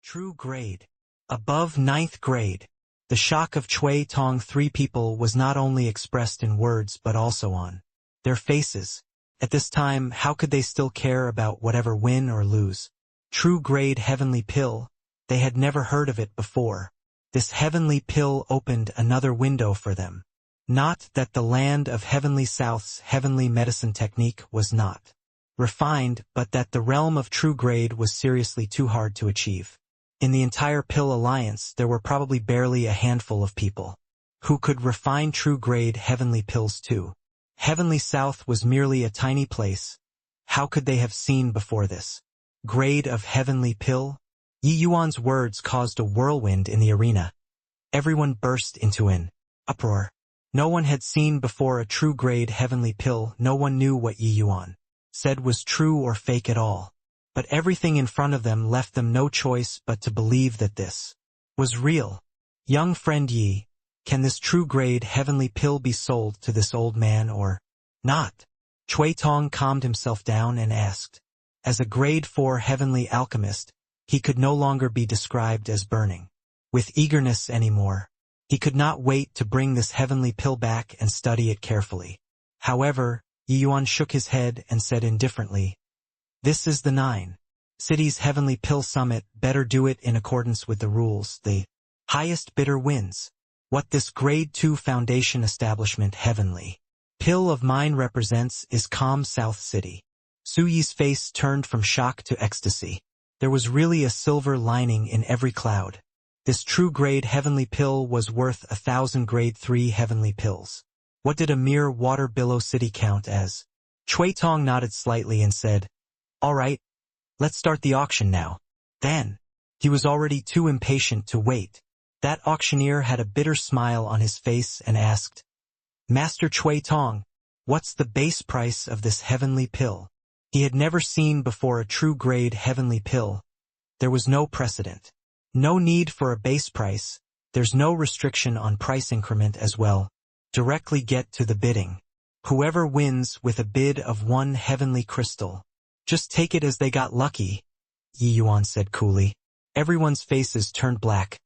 True grade. Above ninth grade. The shock of Chui Tong three people was not only expressed in words but also on their faces. At this time, how could they still care about whatever win or lose? True grade heavenly pill. They had never heard of it before. This heavenly pill opened another window for them. Not that the land of Heavenly South's heavenly medicine technique was not refined, but that the realm of true grade was seriously too hard to achieve. In the entire pill alliance, there were probably barely a handful of people who could refine true grade heavenly pills too. Heavenly South was merely a tiny place. How could they have seen before this grade of heavenly pill? Yi Yuan's words caused a whirlwind in the arena. Everyone burst into an uproar. No one had seen before a true grade heavenly pill. No one knew what Yi Yuan said was true or fake at all. But everything in front of them left them no choice but to believe that this was real. Young friend Yi, can this true grade heavenly pill be sold to this old man or not? Chui Tong calmed himself down and asked. As a grade 4 heavenly alchemist, he could no longer be described as burning with eagerness anymore. He could not wait to bring this heavenly pill back and study it carefully. However, Yi Yuan shook his head and said indifferently, "This is the 9 Cities Heavenly Pill Summit. Better do it in accordance with the rules. The highest bidder wins. What this Grade 2 Foundation establishment Heavenly Pill of mine represents is Calm South City." Su Yi's face turned from shock to ecstasy. There was really a silver lining in every cloud. This true grade heavenly pill was worth 1,000 grade 3 heavenly pills. What did a mere water billow city count as? Chui Tong nodded slightly and said, "All right, let's start the auction now." Then, he was already too impatient to wait. That auctioneer had a bitter smile on his face and asked, "Master Chui Tong, what's the base price of this heavenly pill?" He had never seen before a true grade heavenly pill. There was no precedent. No need for a base price. There's no restriction on price increment as well. Directly get to the bidding. Whoever wins with a bid of 1 heavenly crystal. Just take it as they got lucky, Yi Yuan said coolly. Everyone's faces turned black,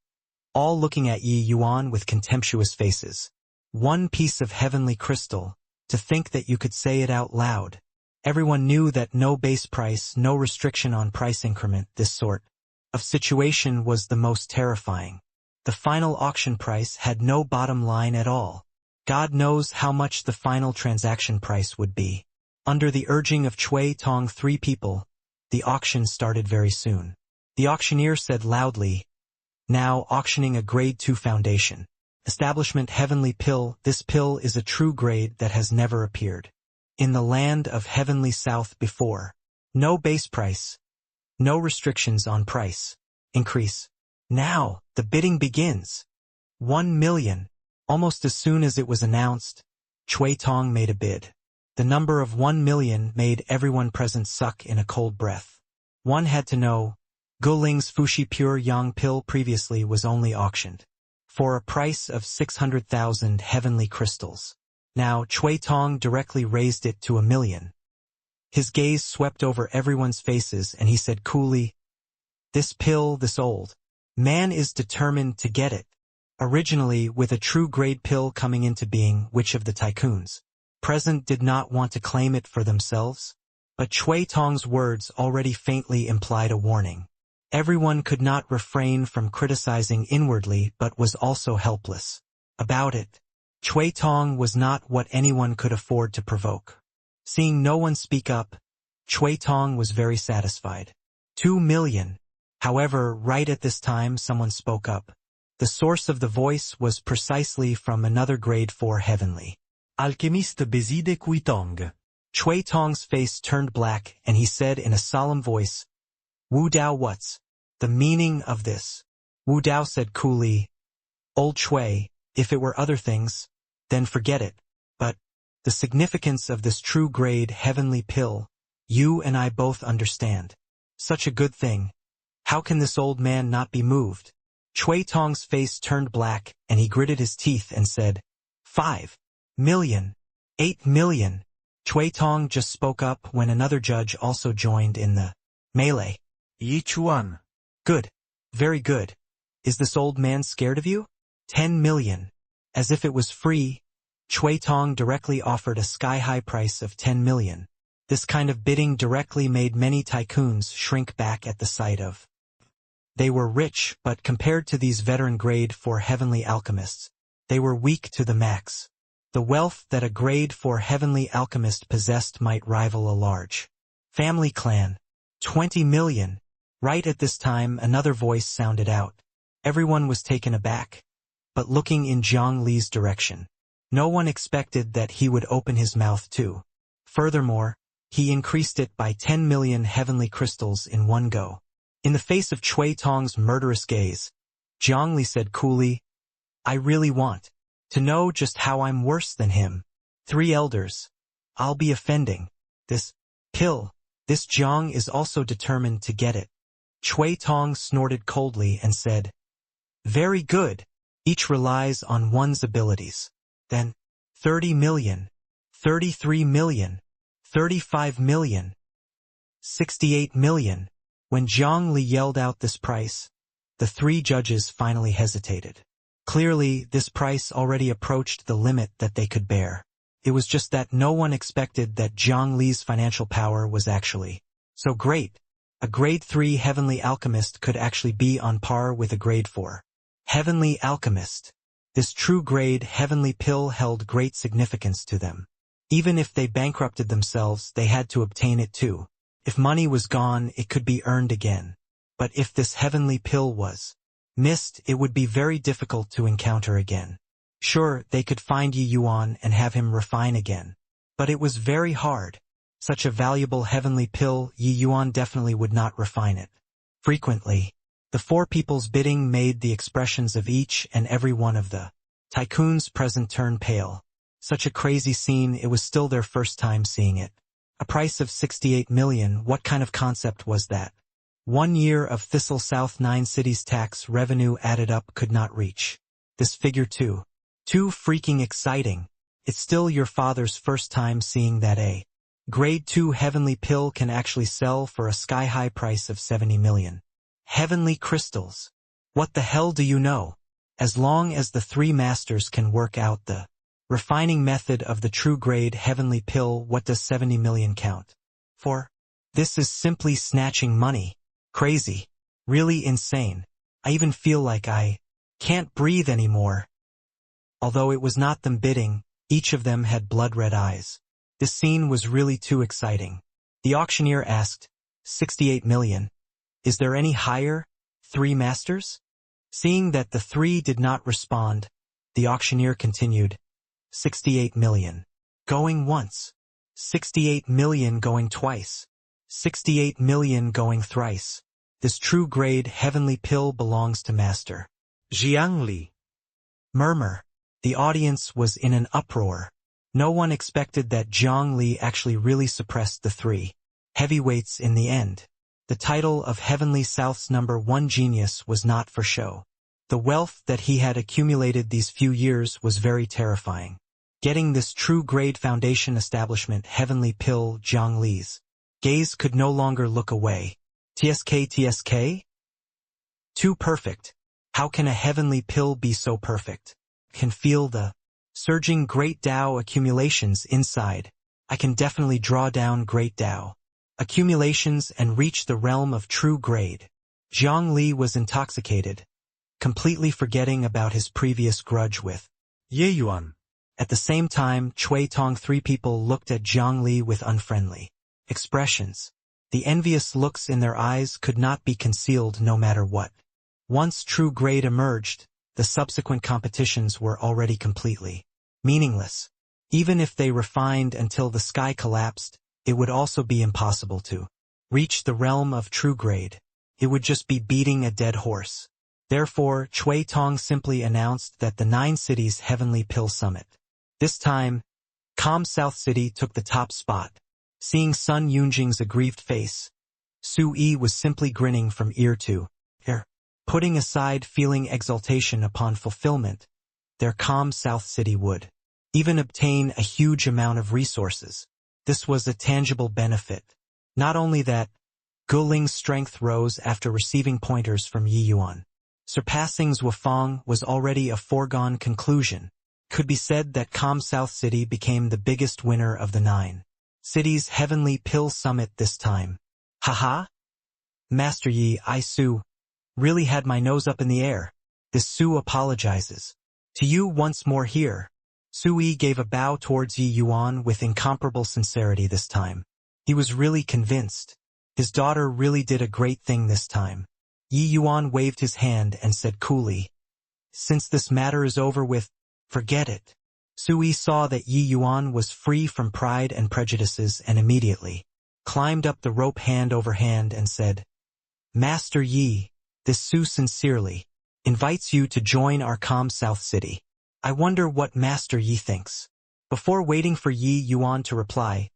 all looking at Yi Yuan with contemptuous faces. 1 piece of heavenly crystal. To think that you could say it out loud. Everyone knew that no base price, no restriction on price increment, this sort of situation was the most terrifying. The final auction price had no bottom line at all. God knows how much the final transaction price would be. Under the urging of Chui Tong 3 people, the auction started very soon. The auctioneer said loudly, "Now auctioning a grade 2 foundation. Establishment Heavenly Pill. This pill is a true grade that has never appeared in the land of Heavenly South before. No base price. No restrictions on price increase. Now, the bidding begins. 1 million. Almost as soon as it was announced, Chui Tong made a bid. The number of 1 million made everyone present suck in a cold breath. One had to know, Guling's Fushi Pure Yang pill previously was only auctioned for a price of 600,000 heavenly crystals. Now Chui Tong directly raised it to 1 million. His gaze swept over everyone's faces and he said coolly, "This pill, this old man is determined to get it." Originally, with a true grade pill coming into being, which of the tycoons present did not want to claim it for themselves? But Chui Tong's words already faintly implied a warning. Everyone could not refrain from criticizing inwardly but was also helpless about it. Chui Tong was not what anyone could afford to provoke. Seeing no one speak up, Chui Tong was very satisfied. 2 million. However, right at this time someone spoke up. The source of the voice was precisely from another grade 4 heavenly alchemist Beside Chui Tong. Chui Tong's face turned black and he said in a solemn voice, "Wu Dao, what's the meaning of this?" Wu Dao said coolly, "Old Chui, if it were other things, then forget it. But the significance of this true grade heavenly pill, you and I both understand. Such a good thing. How can this old man not be moved?" Chui Tong's face turned black and he gritted his teeth and said, 5 million, 8 million. Chui Tong just spoke up when another judge also joined in the melee. Yi Chuan. Good. Very good. Is this old man scared of you? 10 million. As if it was free, Chui Tong directly offered a sky-high price of 10 million. This kind of bidding directly made many tycoons shrink back at the sight of. They were rich, but compared to these veteran grade 4 heavenly alchemists, they were weak to the max. The wealth that a grade 4 heavenly alchemist possessed might rival a large family clan. 20 million. Right at this time another voice sounded out. Everyone was taken aback, but looking in Zhang Li's direction. No one expected that he would open his mouth too. Furthermore, he increased it by 10 million heavenly crystals in one go. In the face of Chui Tong's murderous gaze, Zhang Li said coolly, I really want to know just how I'm worse than him. 3 elders. I'll be offending. This pill. This Zhang is also determined to get it. Chui Tong snorted coldly and said, Very good. Each relies on one's abilities. Then, 30 million, 33 million, 35 million, 68 million. When Zhang Li yelled out this price, the 3 judges finally hesitated. Clearly, this price already approached the limit that they could bear. It was just that no one expected that Zhang Li's financial power was actually so great. A grade 3 heavenly alchemist could actually be on par with a grade 4 heavenly alchemist. This true grade heavenly pill held great significance to them. Even if they bankrupted themselves, they had to obtain it too. If money was gone, it could be earned again. But if this heavenly pill was missed, it would be very difficult to encounter again. Sure, they could find Yi Yuan and have him refine again. But it was very hard. Such a valuable heavenly pill, Yi Yuan definitely would not refine it. Frequently, the 4 people's bidding made the expressions of each and every one of the tycoons present turn pale. Such a crazy scene, it was still their first time seeing it. A price of 68 million, what kind of concept was that? 1 year of Thistle South 9 cities tax revenue added up could not reach this figure too. Too freaking exciting. It's still your father's first time seeing that a grade 2 heavenly pill can actually sell for a sky-high price of 70 million. Heavenly crystals. What the hell do you know? As long as the 3 masters can work out the refining method of the true grade heavenly pill, what does 70 million count for? This is simply snatching money. Crazy. Really insane. I even feel like I can't breathe anymore. Although it was not them bidding, each of them had blood-red eyes. This scene was really too exciting. The auctioneer asked, 68 million. Is there any higher? 3 masters? Seeing that the 3 did not respond, the auctioneer continued, 68 million. Going once. 68 million going twice. 68 million going thrice. This true grade heavenly pill belongs to Master Zhang Li. Murmur. The audience was in an uproar. No one expected that Zhang Li actually really suppressed the 3 heavyweights in the end. The title of Heavenly South's #1 genius was not for show. The wealth that he had accumulated these few years was very terrifying. Getting this true grade foundation establishment heavenly pill, Zhang Li's gaze could no longer look away. TSK? Too perfect. How can a heavenly pill be so perfect? Can feel the surging great Tao accumulations inside. I can definitely draw down great Tao accumulations and reach the realm of true grade. Zhang Li was intoxicated, completely forgetting about his previous grudge with Yi Yuan. At the same time, Chui Tong 3 people looked at Zhang Li with unfriendly expressions. The envious looks in their eyes could not be concealed no matter what. Once true grade emerged, the subsequent competitions were already completely meaningless. Even if they refined until the sky collapsed, it would also be impossible to reach the realm of true grade. It would just be beating a dead horse. Therefore, Chui Tong simply announced that the 9 cities heavenly pill summit. This time, Calm South City took the top spot. Seeing Sun Yunjing's aggrieved face, Su Yi was simply grinning from ear to ear. Putting aside feeling exultation upon fulfillment, their Calm South City would even obtain a huge amount of resources. This was a tangible benefit. Not only that, Guling's strength rose after receiving pointers from Yi Yuan. Surpassing Zhuofang was already a foregone conclusion. Could be said that Calm South City became the biggest winner of the 9 cities Heavenly Pill Summit this time. Haha? Master Yi, I Su, really had my nose up in the air. This Su apologizes. To you once more here. Sui gave a bow towards Yi Yuan with incomparable sincerity this time. He was really convinced. His daughter really did a great thing this time. Yi Yuan waved his hand and said coolly, "Since this matter is over with, forget it." Sui saw that Yi Yuan was free from pride and prejudices and immediately climbed up the rope hand over hand and said, "Master Yi, this Su sincerely invites you to join our Calm South City. I wonder what Master Yi thinks." Before waiting for Yi Yuan to reply,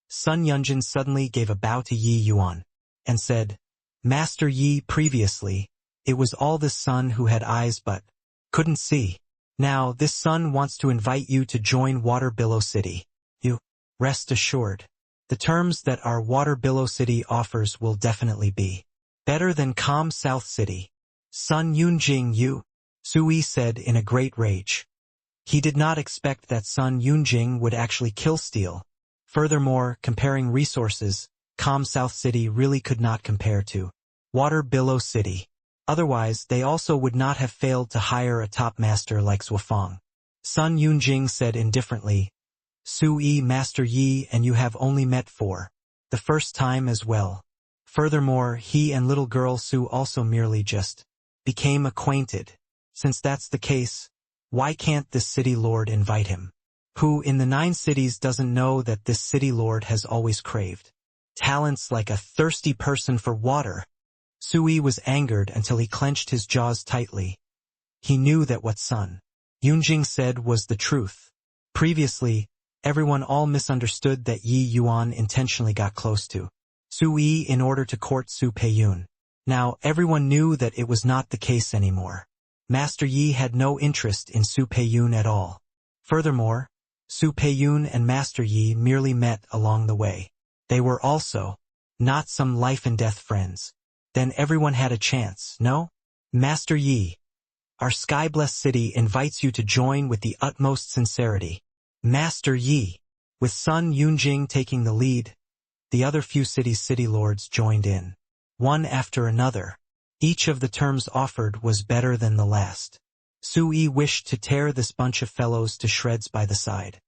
Sun Yunjin suddenly gave a bow to Yi Yuan and said, "Master Yi, previously, it was all this son who had eyes but couldn't see. Now this son wants to invite you to join Water Billow City. You rest assured. The terms that our Water Billow City offers will definitely be better than Calm South City." Sun Yunjing you, Sui said in a great rage. He did not expect that Sun Yunjing would actually kill Steel. Furthermore, comparing resources, Calm South City really could not compare to Water Billow City. Otherwise, they also would not have failed to hire a top master like Zhuofang. Sun Yunjing said indifferently, "Sui, Master Yi, and you have only met for the first time as well. Furthermore, he and little girl Su also merely just became acquainted. Since that's the case, why can't this city lord invite him? Who in the 9 cities doesn't know that this city lord has always craved talents like a thirsty person for water?" Sui was angered until he clenched his jaws tightly. He knew that what Sun Yunjing said was the truth. Previously, everyone all misunderstood that Yi Yuan intentionally got close to Sui in order to court Su Peiyun. Now everyone knew that it was not the case anymore. Master Yi had no interest in Su Peiyun at all. Furthermore, Su Peiyun and Master Yi merely met along the way. They were also not some life-and-death friends. Then everyone had a chance, no? Master Yi, our sky-blessed city invites you to join with the utmost sincerity. Master Yi. With Sun Yunjing taking the lead, the other few cities' city lords joined in. One after another. Each of the terms offered was better than the last. Sui wished to tear this bunch of fellows to shreds by the side.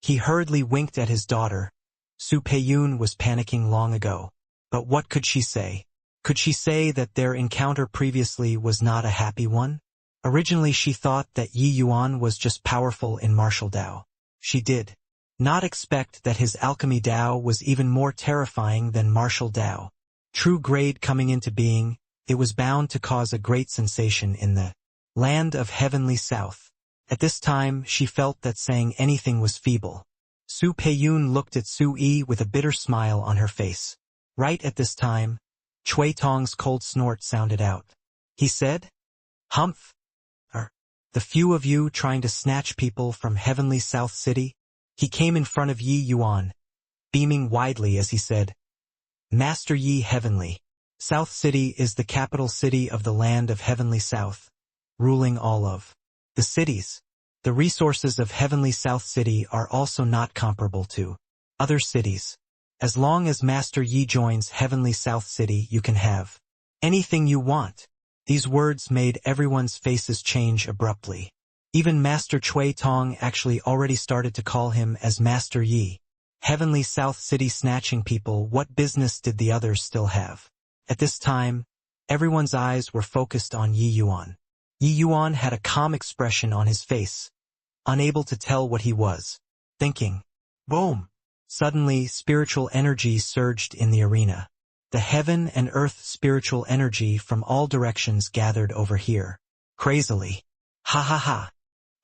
He hurriedly winked at his daughter. Su Peiyun was panicking long ago. But what could she say? Could she say that their encounter previously was not a happy one? Originally she thought that Yi Yuan was just powerful in martial Dao. She did not expect that his alchemy Dao was even more terrifying than martial Dao. True grade coming into being, it was bound to cause a great sensation in the land of heavenly south. At this time, she felt that saying anything was feeble. Su Peiyun looked at Sui with a bitter smile on her face. Right at this time, Chui Tong's cold snort sounded out. He said, "Humph! Are the few of you trying to snatch people from heavenly South City?" He came in front of Yi Yuan, beaming widely as he said, "Master Yi, heavenly South City is the capital city of the land of heavenly South, ruling all of the cities. The resources of heavenly South City are also not comparable to other cities. As long as Master Yi joins heavenly South City, you can have anything you want." These words made everyone's faces change abruptly. Even Master Chui Tong actually already started to call him as Master Yi. Heavenly South City snatching people, what business did the others still have? At this time, everyone's eyes were focused on Yi Yuan. Yi Yuan had a calm expression on his face, unable to tell what he was thinking. Boom! Suddenly, spiritual energy surged in the arena. The heaven and earth spiritual energy from all directions gathered over here. Crazily. Ha ha ha.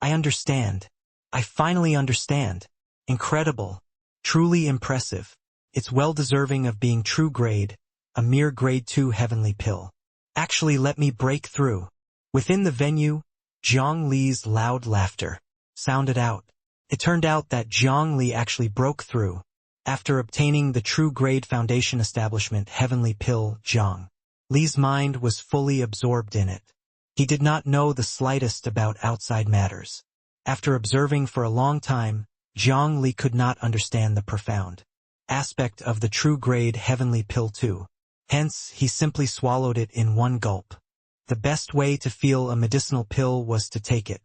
I understand. I finally understand. Incredible. Truly impressive. It's well deserving of being true grade, a mere grade 2 heavenly pill. Actually, let me break through. Within the venue, Zhang Li's loud laughter sounded out. It turned out that Zhang Li actually broke through, After obtaining the true grade foundation establishment heavenly pill, Zhang Li's mind was fully absorbed in it. He did not know the slightest about outside matters. After observing for a long time, Zhang Li could not understand the profound aspect of the true grade heavenly pill too. Hence, he simply swallowed it in one gulp. The best way to feel a medicinal pill was to take it.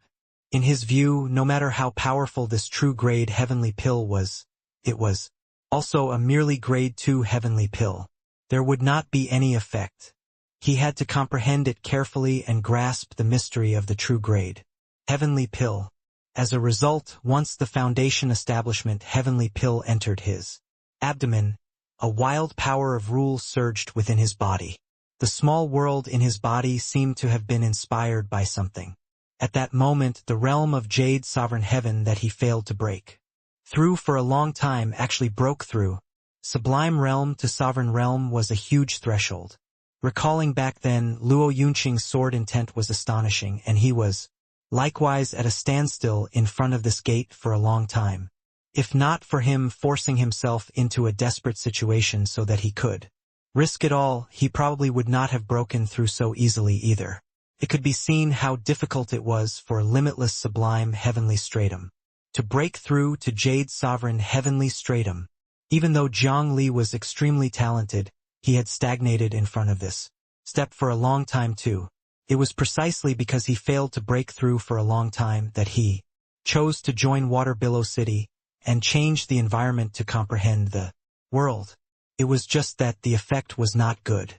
In his view, no matter how powerful this true grade heavenly pill was, it was also a merely grade 2 heavenly pill. There would not be any effect. He had to comprehend it carefully and grasp the mystery of the true grade heavenly pill. As a result, once the foundation establishment heavenly pill entered his abdomen, a wild power of rule surged within his body. The small world in his body seemed to have been inspired by something. At that moment, the realm of Jade Sovereign Heaven that he failed to break through for a long time actually broke through. Sublime realm to sovereign realm was a huge threshold. Recalling back then, Luo Yunqing's sword intent was astonishing, and he was likewise at a standstill in front of this gate for a long time. If not for him forcing himself into a desperate situation so that he could risk it all, he probably would not have broken through so easily either. It could be seen how difficult it was for limitless sublime heavenly stratum to break through to Jade Sovereign heavenly stratum. Even though Zhang Li was extremely talented, he had stagnated in front of this step for a long time too. It was precisely because he failed to break through for a long time that he chose to join Water Billow City and change the environment to comprehend the world. It was just that the effect was not good.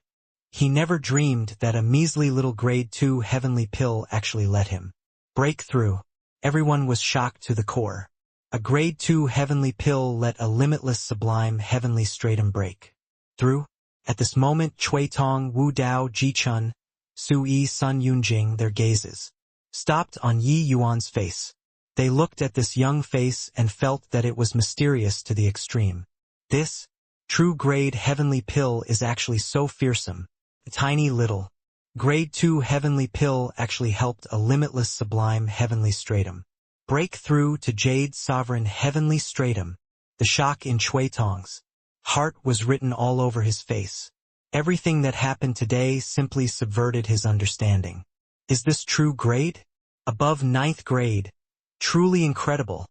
He never dreamed that a measly little grade 2 heavenly pill actually let him break through. Everyone was shocked to the core. A grade 2 heavenly pill let a limitless sublime heavenly stratum break through. At this moment, Cui Tong, Wu Dao, Ji Chun, Su Yi, Sun Yunjing, their gazes stopped on Yi Yuan's face. They looked at this young face and felt that it was mysterious to the extreme. This true grade heavenly pill is actually so fearsome. The tiny little grade 2 heavenly pill actually helped a limitless sublime heavenly stratum break through to Jade Sovereign heavenly stratum. The shock in Cui Tong's heart was written all over his face. Everything that happened today simply subverted his understanding. Is this true grade? Above 9th grade. Truly incredible.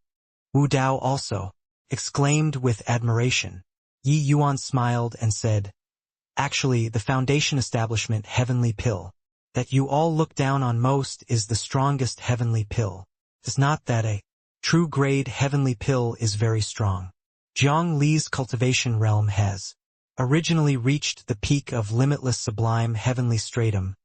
Wu Dao also exclaimed with admiration. Yi Yuan smiled and said, "Actually, the foundation establishment heavenly pill that you all look down on most is the strongest heavenly pill. It's not that a true grade heavenly pill is very strong. Zhang Li's cultivation realm has originally reached the peak of limitless sublime heavenly stratum,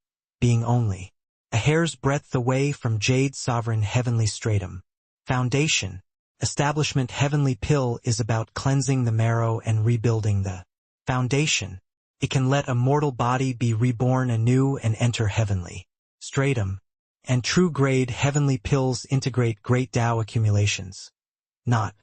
being only a hair's breadth away from Jade Sovereign heavenly stratum. Foundation establishment heavenly pill is about cleansing the marrow and rebuilding the foundation. It can let a mortal body be reborn anew and enter heavenly stratum. And true grade heavenly pills integrate great Tao accumulations. Not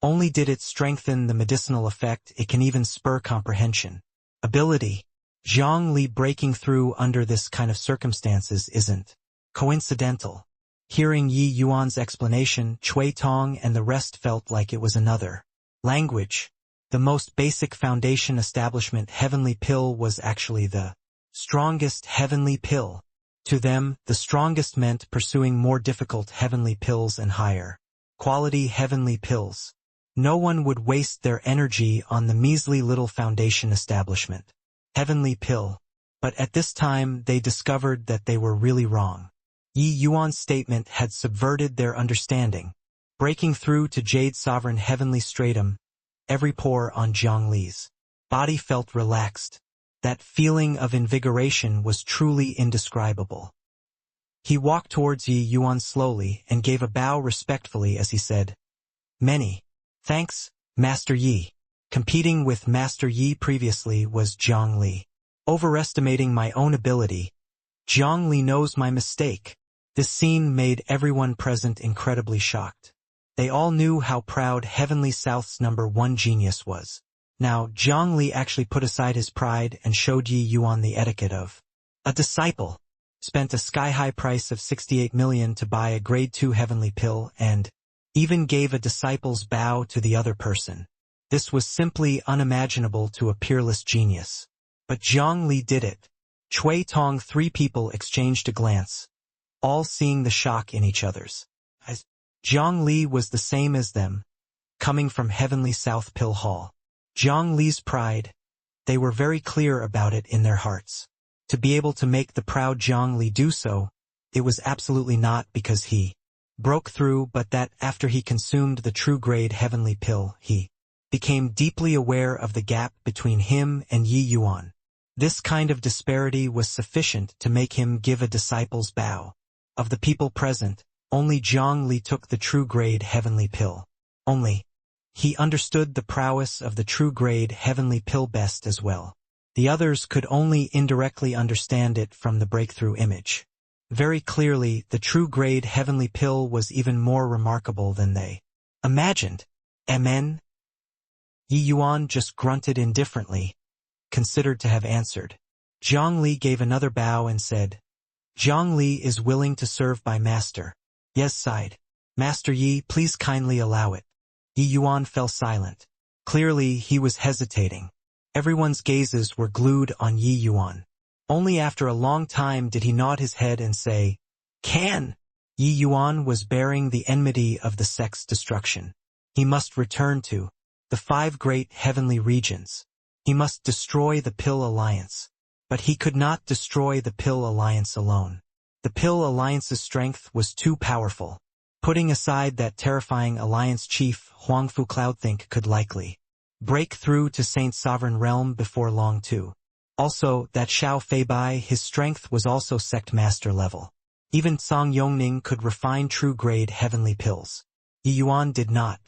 only did it strengthen the medicinal effect, it can even spur comprehension ability. Zhang Li breaking through under this kind of circumstances isn't coincidental." Hearing Yi Yuan's explanation, Cui Tong and the rest felt like it was another language. The most basic foundation establishment heavenly pill was actually the strongest heavenly pill. To them, the strongest meant pursuing more difficult heavenly pills and higher quality heavenly pills. No one would waste their energy on the measly little foundation establishment heavenly pill. But at this time they discovered that they were really wrong. Yi Yuan's statement had subverted their understanding. Breaking through to Jade Sovereign heavenly stratum, every pore on Zhang Li's body felt relaxed. That feeling of invigoration was truly indescribable. He walked towards Yi Yuan slowly and gave a bow respectfully as he said, "Many thanks, Master Yi." Competing with Master Yi previously was Zhang Li. Overestimating my own ability. Zhang Li knows my mistake. This scene made everyone present incredibly shocked. They all knew how proud Heavenly South's #1 genius was. Now, Zhang Li actually put aside his pride and showed Yi Yuan the etiquette of a disciple. Spent a sky-high price of 68 million to buy a grade 2 heavenly pill and even gave a disciple's bow to the other person. This was simply unimaginable to a peerless genius. But Zhang Li did it. Cui Tong, three people exchanged a glance, all seeing the shock in each other's eyes. Zhang Li was the same as them, coming from heavenly South Pill Hall. Zhang Li's pride, they were very clear about it in their hearts. To be able to make the proud Zhang Li do so, it was absolutely not because he broke through, but that after he consumed the true grade heavenly pill, he became deeply aware of the gap between him and Yi Yuan. This kind of disparity was sufficient to make him give a disciple's bow. Of the people present, only Zhang Li took the true grade heavenly pill. Only he understood the prowess of the true grade heavenly pill best as well. The others could only indirectly understand it from the breakthrough image. Very clearly, the true grade heavenly pill was even more remarkable than they imagined. Amen? Yi Yuan just grunted indifferently, considered to have answered. Zhang Li gave another bow and said, Zhang Li is willing to serve by Master. Yes, sighed. Master Yi, please kindly allow it. Yi Yuan fell silent. Clearly, he was hesitating. Everyone's gazes were glued on Yi Yuan. Only after a long time did he nod his head and say, Can! Yi Yuan was bearing the enmity of the sect's destruction. He must return to the 5 great heavenly regions. He must destroy the Pill Alliance. But he could not destroy the Pill Alliance alone. The Pill Alliance's strength was too powerful. Putting aside that terrifying alliance chief, Huangfu Cloudthink could likely break through to Saint Sovereign Realm before long too. Also, that Xiao Feibai, his strength was also sect master level. Even Song Yongning could refine true grade heavenly pills. Yi Yuan did not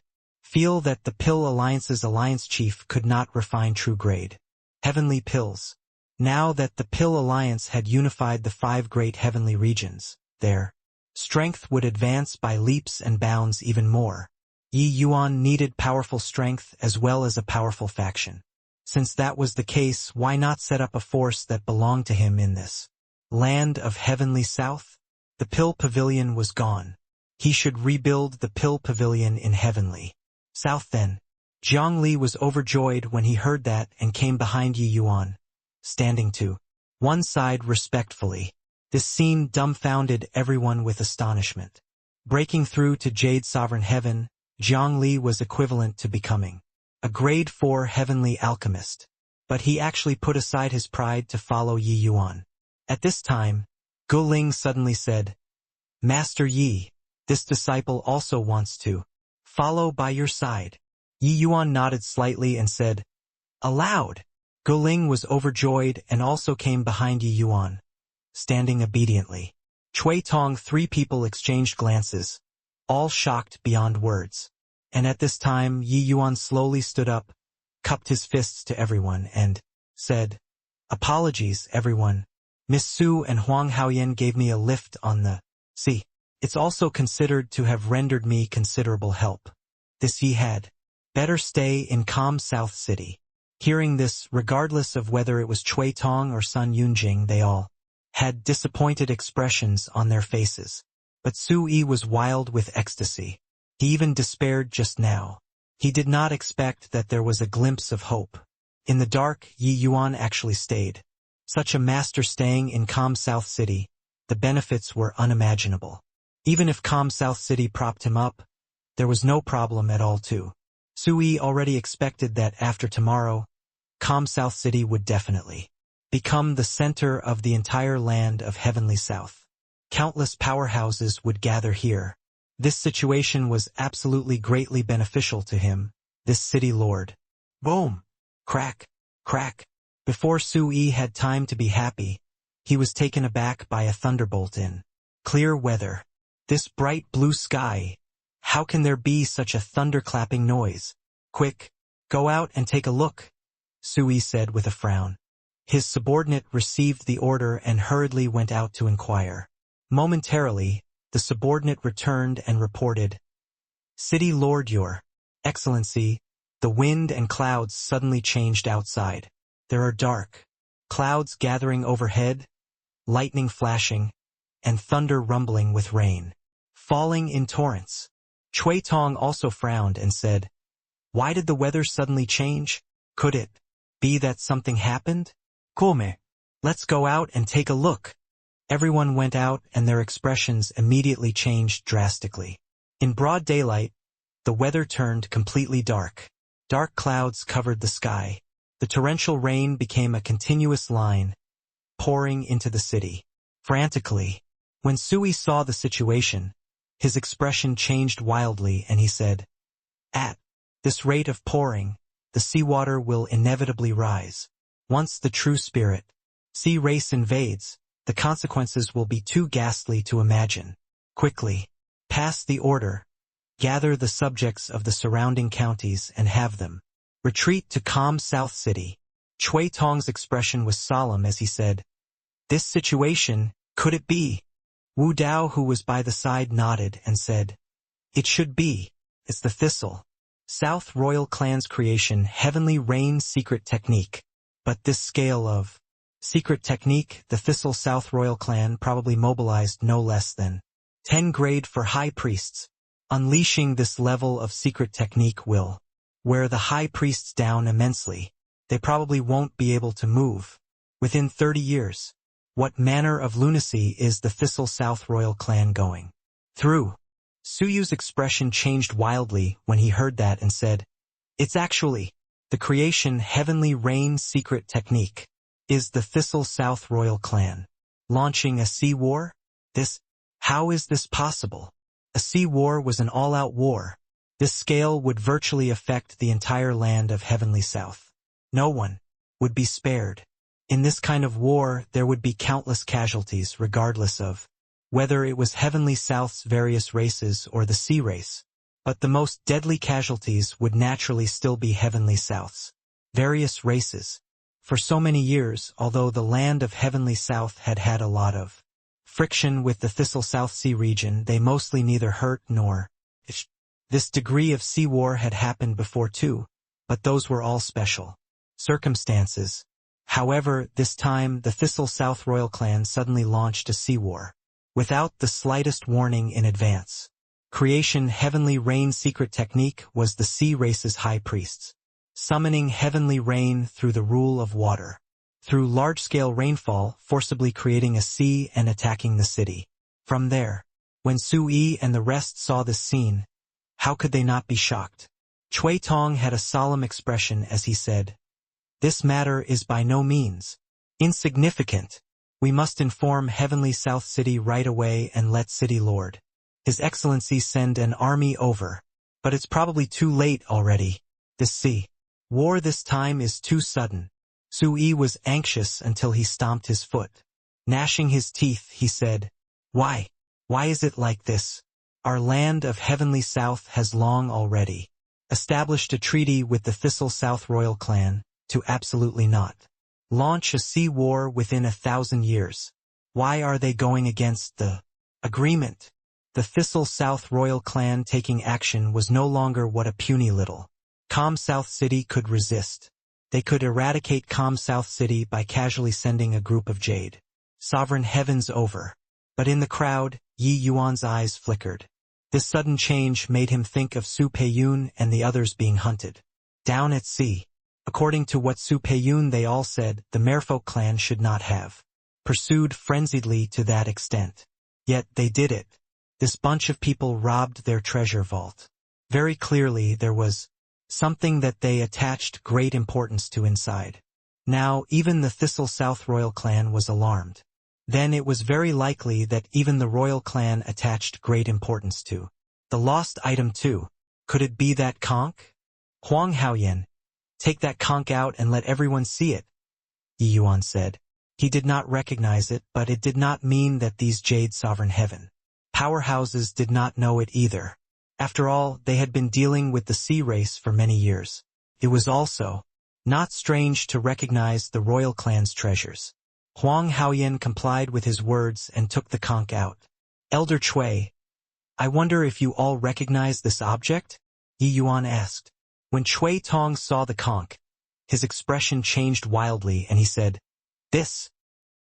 feel that the Pill Alliance's alliance chief could not refine true grade heavenly pills. Now that the Pill Alliance had unified the 5 great heavenly regions, their strength would advance by leaps and bounds even more. Yi Yuan needed powerful strength as well as a powerful faction. Since that was the case, why not set up a force that belonged to him in this land of heavenly South? The Pill Pavilion was gone. He should rebuild the Pill Pavilion in heavenly South then. Zhang Li was overjoyed when he heard that and came behind Yi Yuan, standing to one side respectfully. This scene dumbfounded everyone with astonishment. Breaking through to Jade Sovereign Heaven, Zhang Li was equivalent to becoming a grade 4 heavenly alchemist. But he actually put aside his pride to follow Yi Yuan. At this time, Gu Ling suddenly said, Master Yi, this disciple also wants to follow by your side. Yi Yuan nodded slightly and said, Aloud. Gu Ling was overjoyed and also came behind Yi Yuan, standing obediently. Cui Tong, 3 people exchanged glances, all shocked beyond words. And at this time Yi Yuan slowly stood up, cupped his fists to everyone and said, Apologies, everyone. Miss Su and Huang Haoyan gave me a lift on the sea. It's also considered to have rendered me considerable help. This ye had better stay in calm South City. Hearing this, regardless of whether it was Cui Tong or Sun Yunjing, they all had disappointed expressions on their faces. But Su Yi was wild with ecstasy. He even despaired just now. He did not expect that there was a glimpse of hope. In the dark, Yi Yuan actually stayed. Such a master staying in calm South City, the benefits were unimaginable. Even if calm South City propped him up, there was no problem at all too. Su Yi already expected that after tomorrow, calm South City would definitely become the center of the entire land of heavenly South. Countless powerhouses would gather here. This situation was absolutely greatly beneficial to him, this city lord. Boom! Crack! Crack! Before Su Yi had time to be happy, he was taken aback by a thunderbolt in clear weather. This bright blue sky! How can there be such a thunderclapping noise? Quick! Go out and take a look, Su Yi said with a frown. His subordinate received the order and hurriedly went out to inquire. Momentarily, the subordinate returned and reported, City Lord, Your Excellency, the wind and clouds suddenly changed outside. There are dark clouds gathering overhead, lightning flashing, and thunder rumbling with rain falling in torrents. Cui Tong also frowned and said, Why did the weather suddenly change? Could it be that something happened? Come. Let's go out and take a look. Everyone went out and their expressions immediately changed drastically. In broad daylight, the weather turned completely dark. Dark clouds covered the sky. The torrential rain became a continuous line, pouring into the city. Frantically, when Sui saw the situation, his expression changed wildly and he said, "At this rate of pouring, the seawater will inevitably rise. Once the true spirit, sea race invades, the consequences will be too ghastly to imagine. Quickly, pass the order, gather the subjects of the surrounding counties and have them retreat to calm South City." Chui Tong's expression was solemn as he said, "This situation, could it be?" Wu Dao, who was by the side, nodded and said, "It should be. It's the Thistle South Royal Clan's creation, Heavenly Rain secret technique." But this scale of secret technique, the Thistle South Royal Clan probably mobilized no less than 10 grade for high priests. Unleashing this level of secret technique will wear the high priests down immensely. They probably won't be able to move within 30 years. What manner of lunacy is the Thistle South Royal Clan going through? Suyu's expression changed wildly when he heard that and said, "It's actually the creation Heavenly Rain secret technique. Is the Thistle South Royal Clan launching a sea war? How is this possible? A sea war was an all-out war. This scale would virtually affect the entire land of Heavenly South. No one would be spared. In this kind of war, there would be countless casualties regardless of whether it was Heavenly South's various races or the sea race. But the most deadly casualties would naturally still be Heavenly South's various races. For so many years, although the land of Heavenly South had had a lot of friction with the Thistle South Sea region, they mostly neither hurt nor this degree of sea war had happened before too, but those were all special circumstances. However, this time the Thistle South Royal Clan suddenly launched a sea war without the slightest warning in advance. Creation Heavenly Rain secret technique was the sea race's high priests summoning heavenly rain through the rule of water, through large-scale rainfall, forcibly creating a sea and attacking the city. From there, when Sui and the rest saw this scene, how could they not be shocked? Chui Tong had a solemn expression as he said, "This matter is by no means insignificant. We must inform Heavenly South City right away and let City Lord His Excellency send an army over. But it's probably too late already. This sea war this time is too sudden." Sui was anxious until he stomped his foot. Gnashing his teeth, he said, Why is it like this? Our land of Heavenly South has long already established a treaty with the Thistle South Royal Clan to absolutely not launch a sea war within 1,000 years. Why are they going against the agreement? The Thistle South Royal Clan taking action was no longer what a puny little calm South City could resist. They could eradicate calm South City by casually sending a group of Jade Sovereign Heavens over. But in the crowd, Yi Yuan's eyes flickered. This sudden change made him think of Su Peiyun and the others being hunted down at sea. According to what Su Peiyun they all said, the Merfolk clan should not have pursued frenziedly to that extent. Yet they did it. This bunch of people robbed their treasure vault. Very clearly there was something that they attached great importance to inside. Now even the Thistle South Royal Clan was alarmed. Then it was very likely that even the Royal Clan attached great importance to the lost item too. Could it be that conch? Huang Haoyan, take that conch out and let everyone see it, Yi Yuan said. He did not recognize it, but it did not mean that these Jade Sovereign Heaven powerhouses did not know it either. After all, they had been dealing with the sea race for many years. It was also not strange to recognize the Royal Clan's treasures. Huang Haoyan complied with his words and took the conch out. Elder Chui, I wonder if you all recognize this object? Yi Yuan asked. When Chui Tong saw the conch, his expression changed wildly and he said,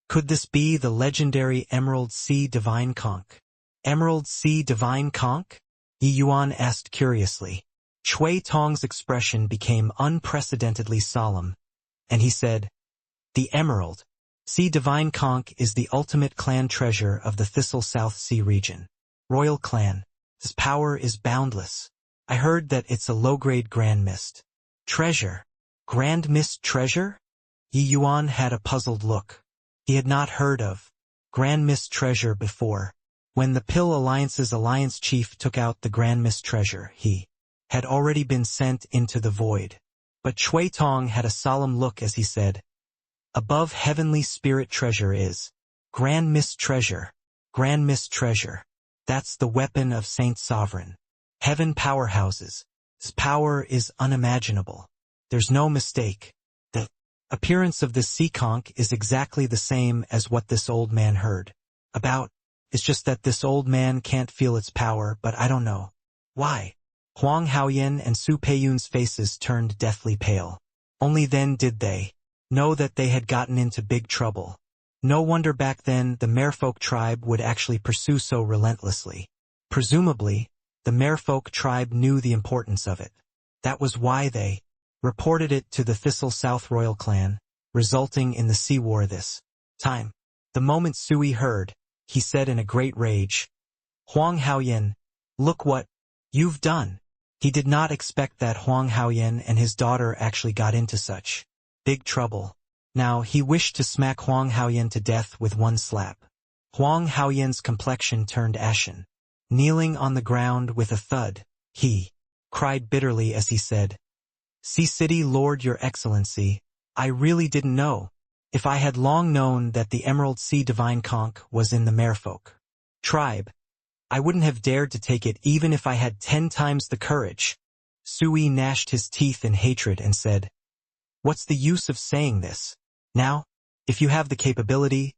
Could this be the legendary Emerald Sea Divine Conch? Emerald Sea Divine Conch? Yi Yuan asked curiously. Chui Tong's expression became unprecedentedly solemn, and he said, "The Emerald Sea Divine Conch is the ultimate clan treasure of the Thistle South Sea region. Royal clan. Its power is boundless. I heard that it's a low-grade Grand Mist. Treasure? Grand Mist treasure?" Yi Yuan had a puzzled look. He had not heard of Grand Mist treasure before. When the Pill Alliance's alliance chief took out the Grand Mist treasure, he had already been sent into the void. But Chui Tong had a solemn look as he said, "Above heavenly spirit treasure is Grand Mist treasure. Grand Mist treasure. That's the weapon of Saint Sovereign. Heaven powerhouses. Its power is unimaginable. There's no mistake. The appearance of this sea conch is exactly the same as what this old man heard about. It's just that this old man can't feel its power, but I don't know why." Huang Haoyan and Su Peiyun's faces turned deathly pale. Only then did they know that they had gotten into big trouble. No wonder back then the Merfolk tribe would actually pursue so relentlessly. Presumably, the Merfolk tribe knew the importance of it. That was why they reported it to the Thistle South royal clan, resulting in the sea war this time. The moment Sui heard, he said in a great rage, "Huang Haoyan, look what you've done." He did not expect that Huang Haoyan and his daughter actually got into such big trouble. Now he wished to smack Huang Haoyan to death with one slap. Huang Haoyan's complexion turned ashen. Kneeling on the ground with a thud, he cried bitterly as he said, "Sea City Lord, Your Excellency, I really didn't know. If I had long known that the Emerald Sea Divine Conch was in the Merfolk tribe, I wouldn't have dared to take it even if I had 10 times the courage." Sui gnashed his teeth in hatred and said, "What's the use of saying this? Now, if you have the capability,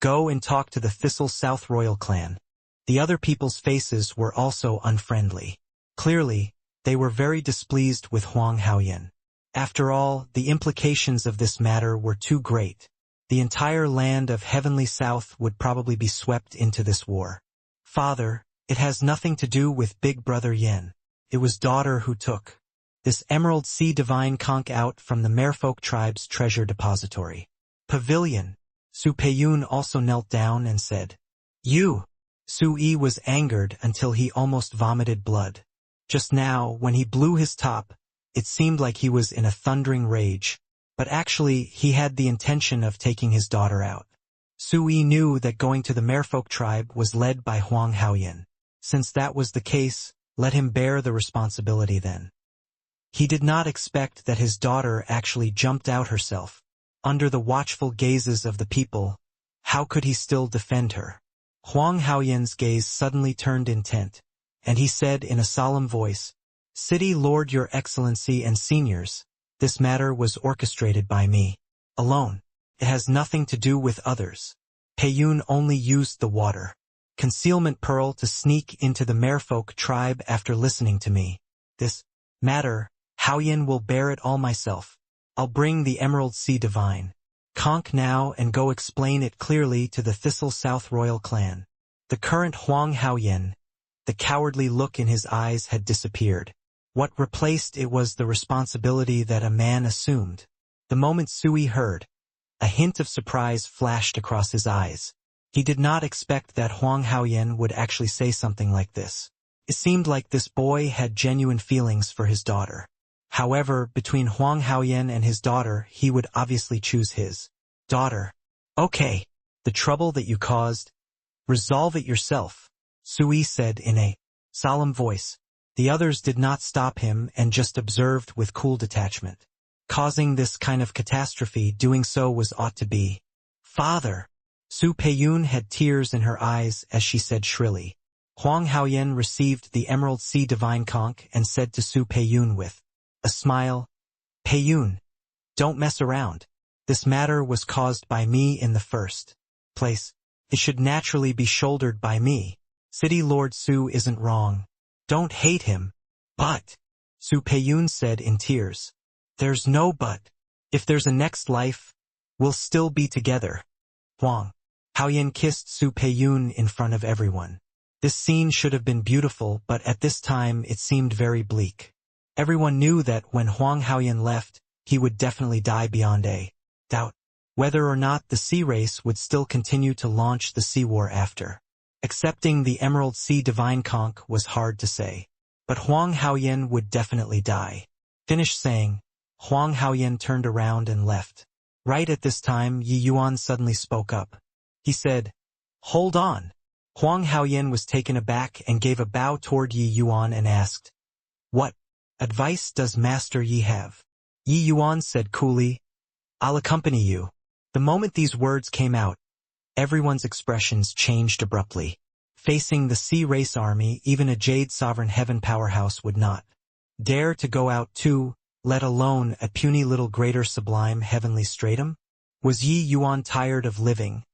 go and talk to the Thistle South royal clan." The other people's faces were also unfriendly. Clearly, they were very displeased with Huang Haoyan. After all, the implications of this matter were too great. The entire land of Heavenly South would probably be swept into this war. "Father, it has nothing to do with Big Brother Yen. It was daughter who took this Emerald Sea Divine Conch out from the Merfolk tribe's treasure depository." Pavilion. Su Peiyun also knelt down and said, "You." Sui was angered until he almost vomited blood. Just now, when he blew his top, it seemed like he was in a thundering rage, but actually he had the intention of taking his daughter out. Sui knew that going to the Merfolk tribe was led by Huang Haoyan. Since that was the case, let him bear the responsibility then. He did not expect that his daughter actually jumped out herself. Under the watchful gazes of the people, how could he still defend her? Huang Haoyan's gaze suddenly turned intent, and he said in a solemn voice, "City Lord, Your Excellency and seniors, this matter was orchestrated by me alone. It has nothing to do with others. Peiyun only used the water concealment pearl to sneak into the Merfolk tribe after listening to me. This matter, Haoyan will bear it all myself. I'll bring the Emerald Sea Divine Conch now and go explain it clearly to the Thistle South royal clan." The current Huang Haoyan, the cowardly look in his eyes had disappeared. What replaced it was the responsibility that a man assumed. The moment Sui heard, a hint of surprise flashed across his eyes. He did not expect that Huang Haoyan would actually say something like this. It seemed like this boy had genuine feelings for his daughter. However, between Huang Haoyan and his daughter, he would obviously choose his daughter. "Okay, the trouble that you caused, resolve it yourself," Sui said in a solemn voice. The others did not stop him and just observed with cool detachment. Causing this kind of catastrophe, doing so was ought to be. "Father!" Su Peiyun had tears in her eyes as she said shrilly. Huang Haoyan received the Emerald Sea Divine Conch and said to Su Peiyun with a smile, "Peiyun, don't mess around. This matter was caused by me in the first place. It should naturally be shouldered by me. City Lord Su isn't wrong. Don't hate him." "But," Su Peiyun said in tears, "there's no but. If there's a next life, we'll still be together." Huang Haoyan kissed Su Peiyun in front of everyone. This scene should have been beautiful, but at this time it seemed very bleak. Everyone knew that when Huang Haoyan left, he would definitely die beyond a doubt. Whether or not the sea race would still continue to launch the sea war after. Accepting the Emerald Sea Divine Conch was hard to say. But Huang Haoyan would definitely die. Finished saying, Huang Haoyan turned around and left. Right at this time, Yi Yuan suddenly spoke up. He said, "Hold on." Huang Haoyan was taken aback and gave a bow toward Yi Yuan and asked, "What advice does Master Yi have?" Yi Yuan said coolly, "I'll accompany you." The moment these words came out, everyone's expressions changed abruptly. Facing the sea race army, even a Jade Sovereign Heaven powerhouse would not dare to go out too, let alone a puny little greater sublime heavenly stratum? Was Yi Yuan tired of living,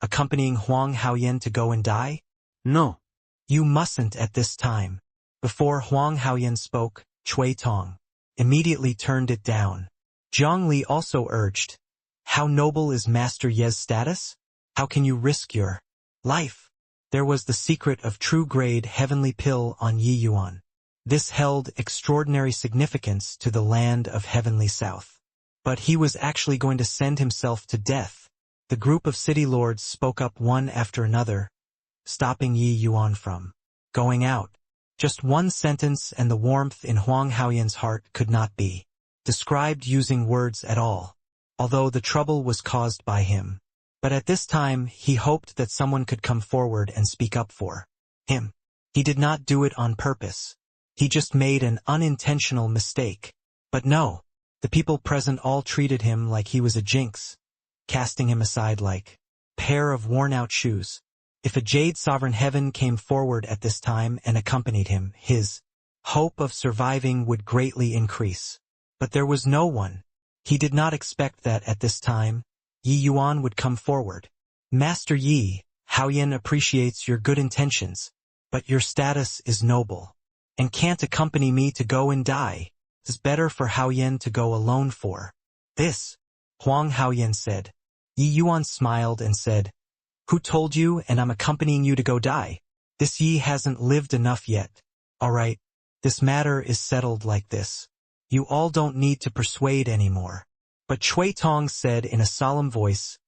accompanying Huang Haoyan to go and die? No. You mustn't at this time. Before Huang Haoyan spoke, Cui Tong immediately turned it down. Zhang Li also urged, "How noble is Master Ye's status? How can you risk your life?" There was the secret of true grade heavenly pill on Yi Yuan. This held extraordinary significance to the land of heavenly south. But he was actually going to send himself to death. The group of city lords spoke up one after another, stopping Yi Yuan from going out. Just one sentence and the warmth in Huang Haoyan's heart could not be described using words at all, although the trouble was caused by him. But at this time, he hoped that someone could come forward and speak up for him. He did not do it on purpose. He just made an unintentional mistake. But no, the people present all treated him like he was a jinx, casting him aside like a pair of worn-out shoes. If a Jade Sovereign Heaven came forward at this time and accompanied him, his hope of surviving would greatly increase. But there was no one. He did not expect that at this time, Yi Yuan would come forward. "Master Yi, Haoyan appreciates your good intentions, but your status is noble, and can't accompany me to go and die. It's better for Haoyan to go alone for this," Huang Haoyan said. Yi Yuan smiled and said, "Who told you and I'm accompanying you to go die? This Yi hasn't lived enough yet. All right, this matter is settled like this. You all don't need to persuade anymore." But Cui Tong said in a solemn voice,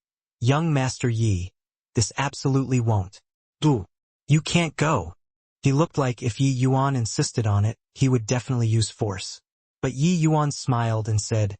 "Young Master Yi, this absolutely won't do. You can't go." He looked like if Yi Yuan insisted on it, he would definitely use force. But Yi Yuan smiled and said,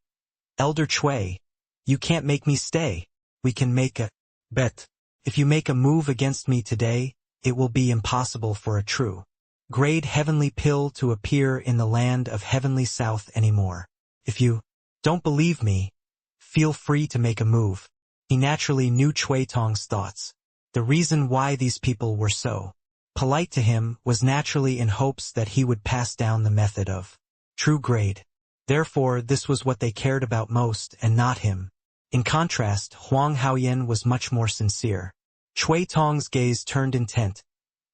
"Elder Cui, you can't make me stay. We can make a bet. If you make a move against me today, it will be impossible for a true grade heavenly pill to appear in the land of heavenly south anymore. If you don't believe me, feel free to make a move." He naturally knew Cui Tong's thoughts. The reason why these people were so polite to him was naturally in hopes that he would pass down the method of true grade. Therefore, this was what they cared about most and not him. In contrast, Huang Haoyan was much more sincere. Cui Tong's gaze turned intent.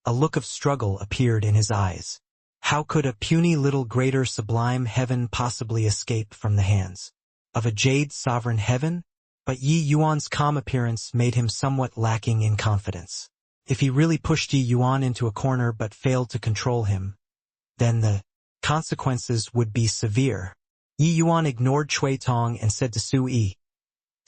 A look of struggle appeared in his eyes. How could a puny little greater sublime heaven possibly escape from the hands of a Jade Sovereign Heaven? But Yi Yuan's calm appearance made him somewhat lacking in confidence. If he really pushed Yi Yuan into a corner but failed to control him, then the consequences would be severe. Yi Yuan ignored Cui Tong and said to Su Yi,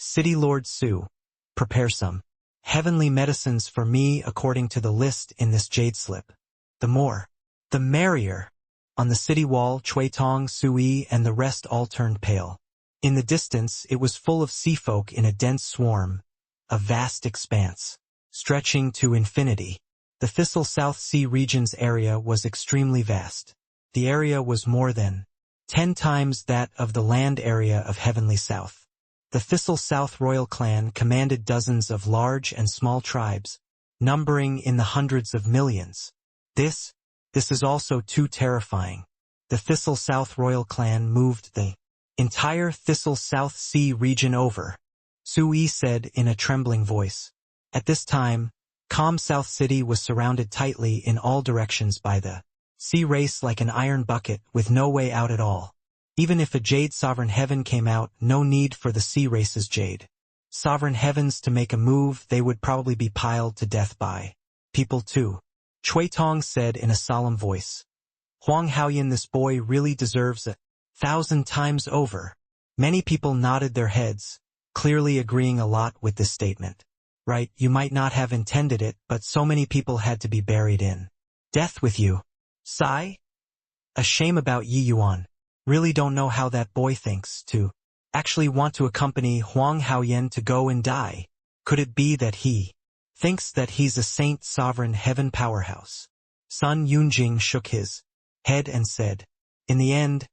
"City Lord Su, prepare some heavenly medicines for me according to the list in this jade slip. The more, the merrier." On the city wall, Cui Tong, Su Yi, and the rest all turned pale. In the distance, it was full of sea folk in a dense swarm, a vast expanse, stretching to infinity. The Thistle South Sea region's area was extremely vast. The area was more than 10 times that of the land area of Heavenly South. The Thistle South royal clan commanded dozens of large and small tribes, numbering in the hundreds of millions. This is also too terrifying. The Thistle South royal clan moved the entire Thistle South Sea region over, Su Yi said in a trembling voice. At this time, calm South City was surrounded tightly in all directions by the sea race like an iron bucket with no way out at all. Even if a Jade Sovereign Heaven came out, no need for the sea race's Jade Sovereign Heavens to make a move. They would probably be piled to death by people too. Cui Tong said in a solemn voice. Huang Haoyan, this boy really deserves 1,000 times over. Many people nodded their heads, clearly agreeing a lot with this statement. Right, you might not have intended it, but so many people had to be buried in death with you. Sigh? A shame about Yi Yuan. Really don't know how that boy thinks to actually want to accompany Huang Haoyan to go and die. Could it be that he thinks that he's a saint sovereign heaven powerhouse? Sun Yunjing shook his head and said, in the end,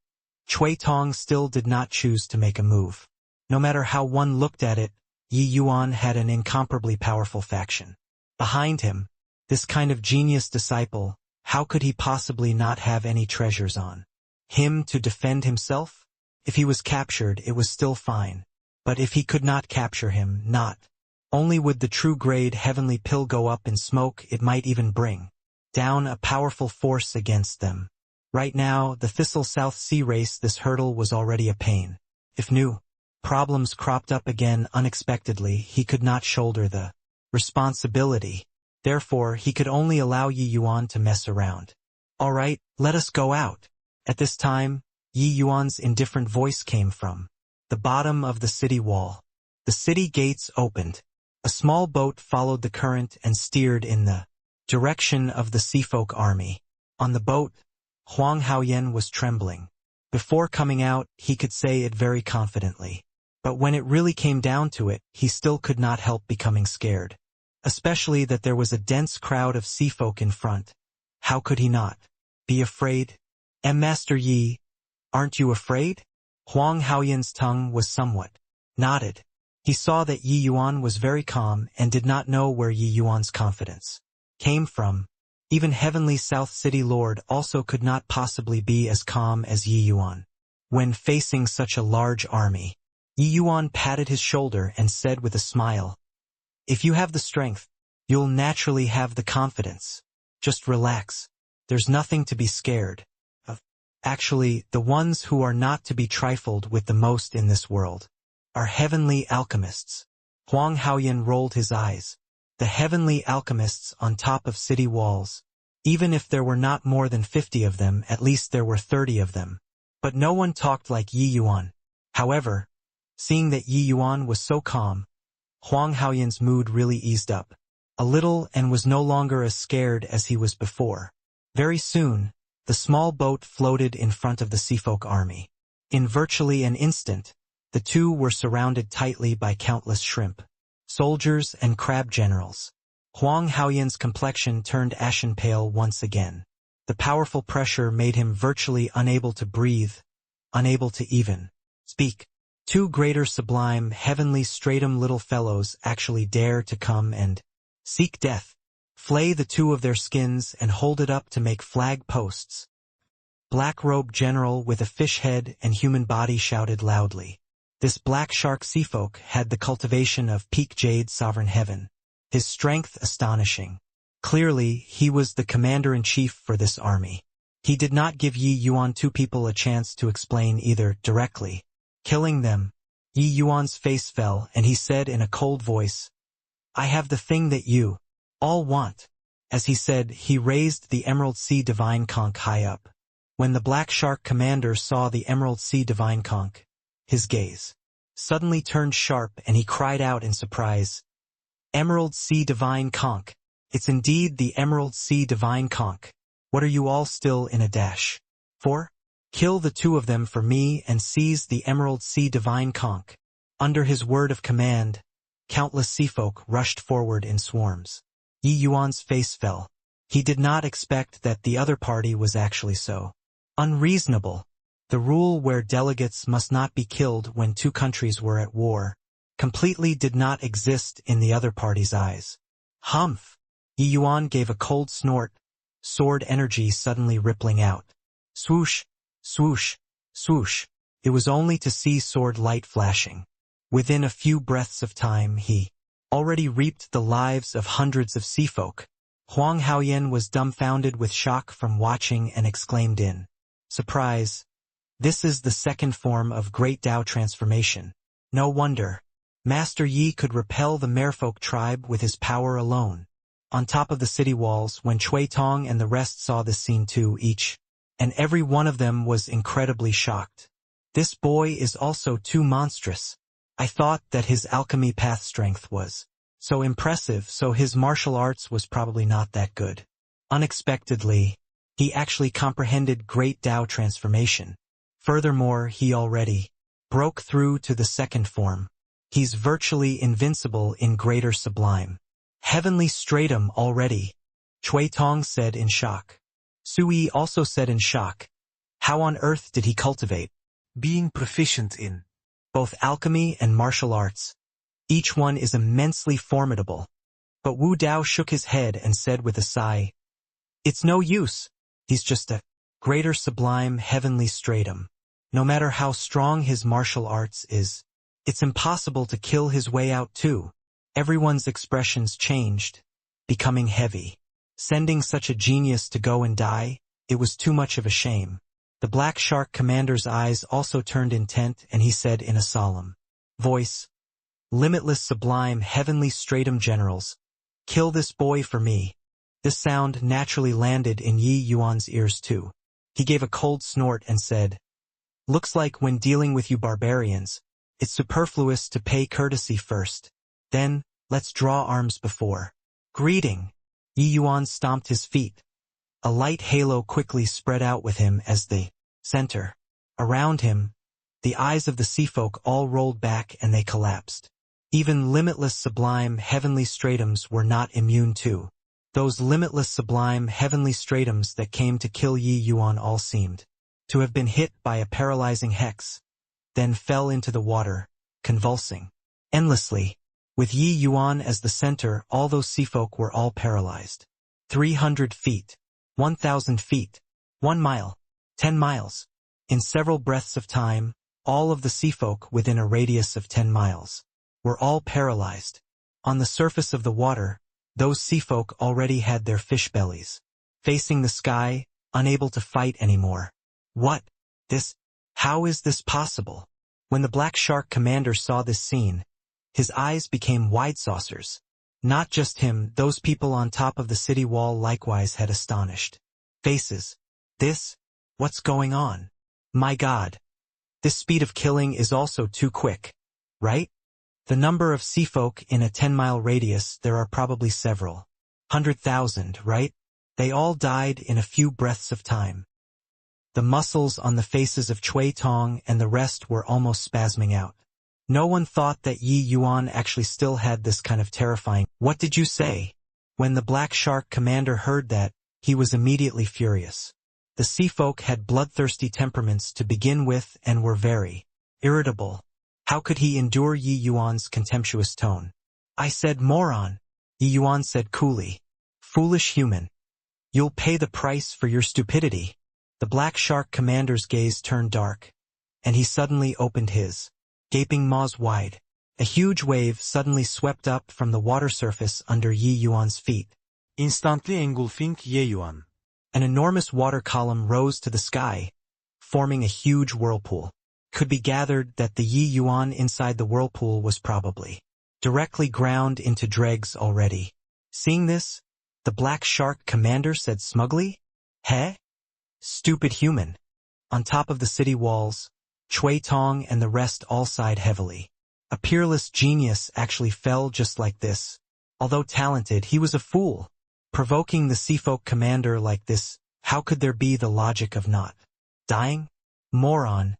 Cui Tong still did not choose to make a move. No matter how one looked at it, Yi Yuan had an incomparably powerful faction behind him. This kind of genius disciple, how could he possibly not have any treasures on him to defend himself? If he was captured, it was still fine. But if he could not capture him, not only would the true grade heavenly pill go up in smoke, it might even bring down a powerful force against them. Right now, the Thistle South Sea race, this hurdle was already a pain. If new problems cropped up again unexpectedly, he could not shoulder the responsibility. Therefore, he could only allow Yi Yuan to mess around. All right, let us go out. At this time, Yi Yuan's indifferent voice came from the bottom of the city wall. The city gates opened. A small boat followed the current and steered in the direction of the Seafolk army. On the boat, Huang Haoyan was trembling. Before coming out, he could say it very confidently. But when it really came down to it, he still could not help becoming scared. Especially that there was a dense crowd of seafolk in front. How could he not be afraid? Master Yi, aren't you afraid? Huang Haoyan's tongue was somewhat knotted. He saw that Yi Yuan was very calm and did not know where Yi Yuan's confidence came from. Even Heavenly South City Lord also could not possibly be as calm as Yi Yuan. When facing such a large army, Yi Yuan patted his shoulder and said with a smile, if you have the strength, you'll naturally have the confidence. Just relax. There's nothing to be scared of. Actually, the ones who are not to be trifled with the most in this world are heavenly alchemists. Huang Haoyan rolled his eyes. The heavenly alchemists on top of city walls. Even if there were not more than 50 of them, at least there were 30 of them. But no one talked like Yi Yuan. However, seeing that Yi Yuan was so calm, Huang Haoyan's mood really eased up a little and was no longer as scared as he was before. Very soon, the small boat floated in front of the Seafolk army. In virtually an instant, the two were surrounded tightly by countless shrimp, soldiers and crab generals. Huang Haoyan's complexion turned ashen pale once again. The powerful pressure made him virtually unable to breathe, unable to even speak. Two greater sublime heavenly stratum little fellows actually dare to come and seek death, flay the two of their skins and hold it up to make flag posts. Black-robed general with a fish head and human body shouted loudly. This black shark seafolk had the cultivation of peak jade sovereign heaven. His strength astonishing. Clearly, he was the commander-in-chief for this army. He did not give Yi Yuan two people a chance to explain either directly. Killing them. Yi Yuan's face fell and he said in a cold voice, I have the thing that you all want. As he said, he raised the Emerald Sea Divine Conch high up. When the Black Shark commander saw the Emerald Sea Divine Conch, his gaze suddenly turned sharp and he cried out in surprise, Emerald Sea Divine Conch. It's indeed the Emerald Sea Divine Conch. What are you all still in a dash for? Kill the two of them for me and seize the Emerald Sea Divine Conch. Under his word of command, countless seafolk rushed forward in swarms. Yi Yuan's face fell. He did not expect that the other party was actually so unreasonable. The rule where delegates must not be killed when two countries were at war completely did not exist in the other party's eyes. Humph! Yi Yuan gave a cold snort, sword energy suddenly rippling out. Swoosh! Swoosh! Swoosh! It was only to see sword light flashing. Within a few breaths of time he already reaped the lives of hundreds of seafolk. Huang Haoyan was dumbfounded with shock from watching and exclaimed in surprise, this is the second form of Great Tao transformation. No wonder. Master Yi could repel the merfolk tribe with his power alone. On top of the city walls, when Cui Tong and the rest saw this scene too, each and every one of them was incredibly shocked. This boy is also too monstrous. I thought that his alchemy path strength was so impressive, so his martial arts was probably not that good. Unexpectedly, he actually comprehended great Tao transformation. Furthermore, he already broke through to the second form. He's virtually invincible in greater sublime. Heavenly stratum already, Chui Tong said in shock. Sui also said in shock. How on earth did he cultivate being proficient in both alchemy and martial arts? Each one is immensely formidable. But Wu Dao shook his head and said with a sigh, it's no use. He's just a greater sublime heavenly stratum. No matter how strong his martial arts is, it's impossible to kill his way out too. Everyone's expressions changed, becoming heavy. Sending such a genius to go and die, it was too much of a shame. The Black Shark commander's eyes also turned intent, and he said in a solemn voice, limitless sublime heavenly stratum generals, kill this boy for me. This sound naturally landed in Yi Yuan's ears too. He gave a cold snort and said, looks like when dealing with you barbarians, it's superfluous to pay courtesy first. Then, let's draw arms before greeting. Yi Yuan stomped his feet. A light halo quickly spread out with him as the center. Around him, the eyes of the sea folk all rolled back and they collapsed. Even limitless sublime heavenly stratums were not immune too. Those limitless sublime heavenly stratums that came to kill Yi Yuan all seemed to have been hit by a paralyzing hex, then fell into the water, convulsing endlessly. With Yi Yuan as the center, all those sea folk were all paralyzed. 300 feet, 1,000 feet, 1 mile, 10 miles. In several breaths of time, all of the sea folk within a radius of 10 miles were all paralyzed. On the surface of the water, those sea folk already had their fish bellies, facing the sky, unable to fight anymore. What? How is this possible? When the Black Shark commander saw this scene, his eyes became wide saucers. Not just him, those people on top of the city wall likewise had astonished faces. What's going on? My God. This speed of killing is also too quick, right? The number of sea folk in a 10-mile radius, there are probably several 100,000, right? They all died in a few breaths of time. The muscles on the faces of Chui Tong and the rest were almost spasming out. No one thought that Yi Yuan actually still had this kind of terrifying. What did you say? When the Black Shark commander heard that, he was immediately furious. The sea folk had bloodthirsty temperaments to begin with and were very irritable. How could he endure Yi Yuan's contemptuous tone? I said moron, Yi Yuan said coolly. Foolish human. You'll pay the price for your stupidity. The Black Shark commander's gaze turned dark, and he suddenly opened his gaping maws wide. A huge wave suddenly swept up from the water surface under Yi Yuan's feet, instantly engulfing Yi Yuan. An enormous water column rose to the sky, forming a huge whirlpool. Could be gathered that the Yi Yuan inside the whirlpool was probably directly ground into dregs already. Seeing this, the Black Shark commander said smugly, "Heh? Stupid human." On top of the city walls, Chui Tong and the rest all sighed heavily. A peerless genius actually fell just like this. Although talented, he was a fool. Provoking the seafolk commander like this, how could there be the logic of not dying? Moron.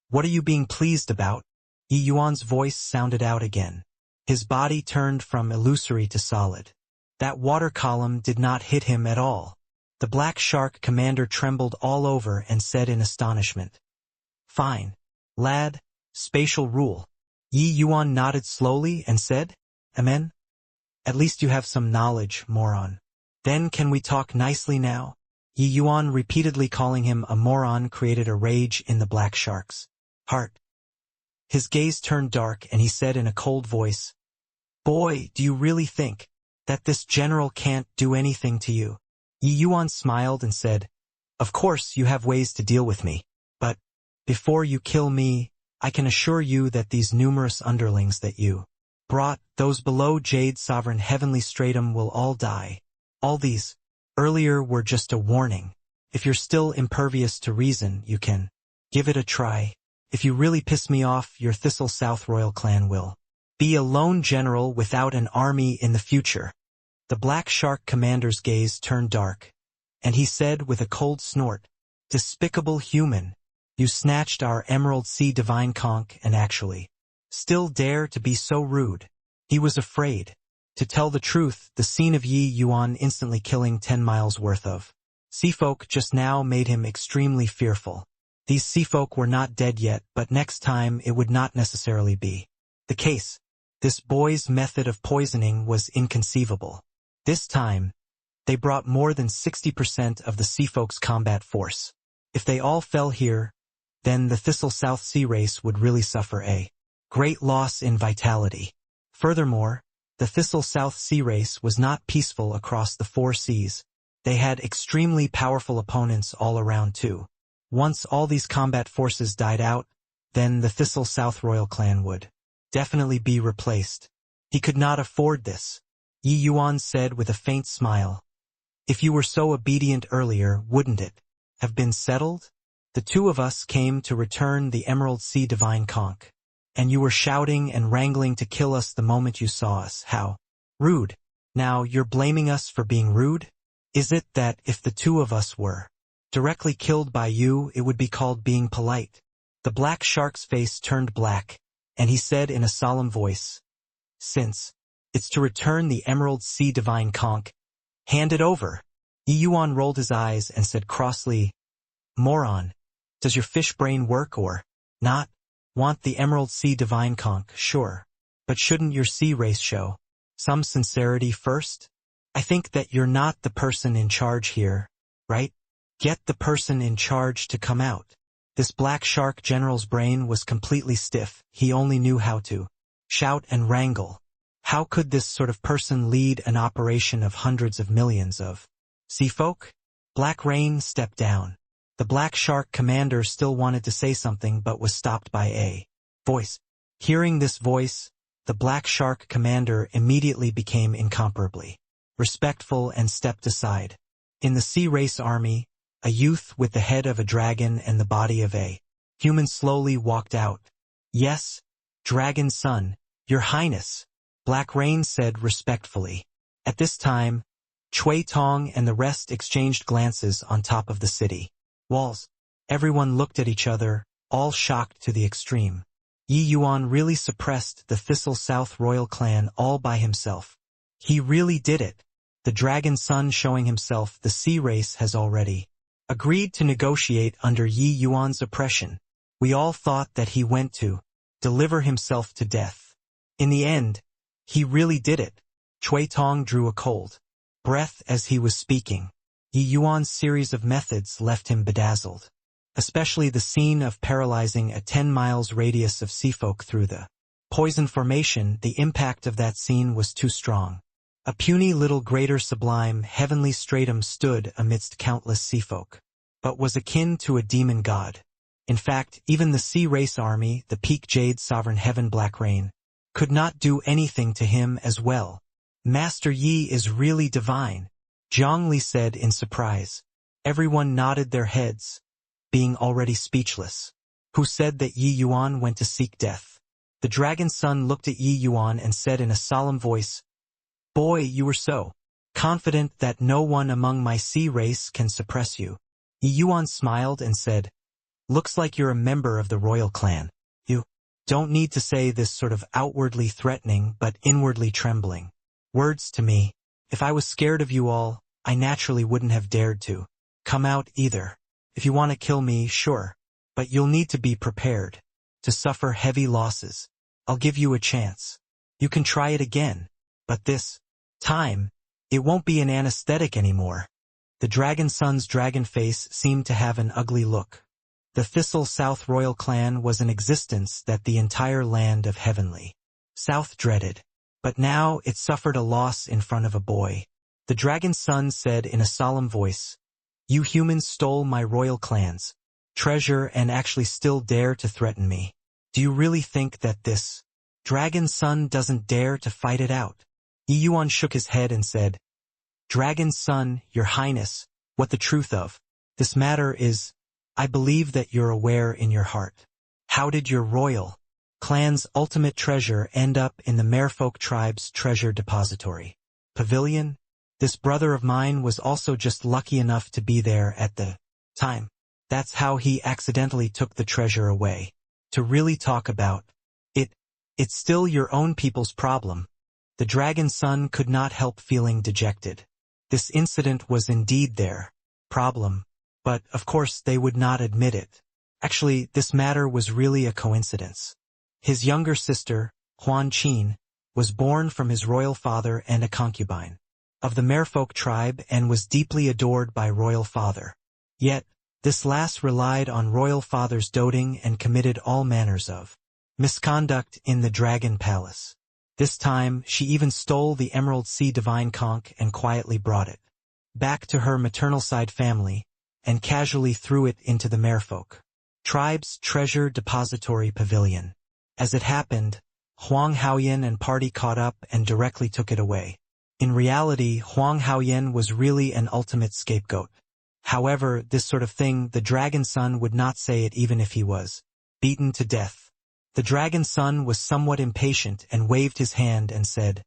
What are you being pleased about? Yi Yuan's voice sounded out again. His body turned from illusory to solid. That water column did not hit him at all. The Black Shark commander trembled all over and said in astonishment, "Fine, lad, spatial rule." Yi Yuan nodded slowly and said, "Amen? At least you have some knowledge, moron." Then can we talk nicely now? Yi Yuan repeatedly calling him a moron created a rage in the Black Shark's heart. His gaze turned dark and he said in a cold voice, "Boy, do you really think that this general can't do anything to you?" Yi Yuan smiled and said, "Of course you have ways to deal with me, but before you kill me, I can assure you that these numerous underlings that you brought, those below Jade Sovereign Heavenly Stratum will all die. All these earlier were just a warning. If you're still impervious to reason, you can give it a try. If you really piss me off, your Thistle South royal clan will be a lone general without an army in the future. The Black Shark commander's gaze turned dark, and he said with a cold snort, "Despicable human, you snatched our Emerald Sea divine conch and actually still dare to be so rude." He was afraid. To tell the truth, the scene of Yi Yuan instantly killing 10 miles worth of seafolk just now made him extremely fearful. These seafolk were not dead yet, but next time it would not necessarily be the case. This boy's method of poisoning was inconceivable. This time, they brought more than 60% of the seafolk's combat force. If they all fell here, then the Thistle South Sea race would really suffer a great loss in vitality. Furthermore, the Thistle South Sea race was not peaceful across the 4 seas. They had extremely powerful opponents all around too. Once all these combat forces died out, then the Thistle South royal clan would definitely be replaced. He could not afford this. Yi Yuan said with a faint smile. "If you were so obedient earlier, wouldn't it have been settled? The 2 of us came to return the Emerald Sea divine conch, and you were shouting and wrangling to kill us the moment you saw us. How rude. Now you're blaming us for being rude? Is it that if the 2 of us were directly killed by you, it would be called being polite?" The Black Shark's face turned black, and he said in a solemn voice, "Since it's to return the Emerald Sea divine conch, hand it over." Yi Yuan rolled his eyes and said crossly, "Moron, does your fish brain work or not? Want the Emerald Sea divine conch, sure. But shouldn't your sea race show some sincerity first? I think that you're not the person in charge here, right? Get the person in charge to come out." This Black Shark general's brain was completely stiff. He only knew how to shout and wrangle. How could this sort of person lead an operation of hundreds of millions of seafolk? Black Rain stepped down. The Black Shark commander still wanted to say something but was stopped by a voice. Hearing this voice, the Black Shark commander immediately became incomparably respectful and stepped aside. In the Sea Race army, a youth with the head of a dragon and the body of a human slowly walked out. "Yes, Dragon Son, Your Highness," Black Rain said respectfully. At this time, Chui Tong and the rest exchanged glances on top of the city walls. Everyone looked at each other, all shocked to the extreme. Yi Yuan really suppressed the Thistle South royal clan all by himself. He really did it. The Dragon Son showing himself the sea race has already agreed to negotiate under Yi Yuan's oppression. We all thought that he went to deliver himself to death. In the end, he really did it. Chui Tong drew a cold breath as he was speaking. Yi Yuan's series of methods left him bedazzled. Especially the scene of paralyzing a 10 miles radius of seafolk through the poison formation. The impact of that scene was too strong. A puny little greater sublime heavenly stratum stood amidst countless seafolk, but was akin to a demon god. In fact, even the Sea Race army, the Peak Jade Sovereign Heaven Black Rain, could not do anything to him as well. "Master Yi is really divine," Zhongli said in surprise. Everyone nodded their heads, being already speechless. "Who said that Yi Yuan went to seek death?" The Dragon Son looked at Yi Yuan and said in a solemn voice, "Boy, you were so confident that no one among my sea race can suppress you." Yi Yuan smiled and said, "Looks like you're a member of the royal clan. You don't need to say this sort of outwardly threatening but inwardly trembling words to me. If I was scared of you all, I naturally wouldn't have dared to come out either. If you want to kill me, sure, but you'll need to be prepared to suffer heavy losses. I'll give you a chance. You can try it again, but this time, it won't be an anesthetic anymore." The Dragon Son's dragon face seemed to have an ugly look. The Thistle South royal clan was an existence that the entire land of Heavenly South dreaded, but now it suffered a loss in front of a boy. The Dragon Son said in a solemn voice, "You humans stole my royal clan's treasure and actually still dare to threaten me. Do you really think that this Dragon Son doesn't dare to fight it out?" Yi Yuan shook his head and said, "Dragon Son, Your Highness, what the truth of This matter is, I believe that you're aware in your heart. How did your royal clan's ultimate treasure end up in the Merfolk tribe's treasure depository pavilion? This brother of mine was also just lucky enough to be there at the time. That's how he accidentally took the treasure away. To really talk about it, it's still your own people's problem. The dragon's son could not help feeling dejected. This incident was indeed their problem, but of course they would not admit it. Actually, this matter was really a coincidence. His younger sister, Huan Qin, was born from his royal father and a concubine of the Merfolk tribe and was deeply adored by royal father. Yet, this lass relied on royal father's doting and committed all manners of misconduct in the dragon palace. This time, she even stole the Emerald Sea Divine Conch and quietly brought it back to her maternal side family and casually threw it into the Merfolk tribe's treasure depository pavilion. As it happened, Huang Haoyan and party caught up and directly took it away. In reality, Huang Haoyan was really an ultimate scapegoat. However, this sort of thing, the dragon's son would not say it even if he was beaten to death. The dragon's son was somewhat impatient and waved his hand and said,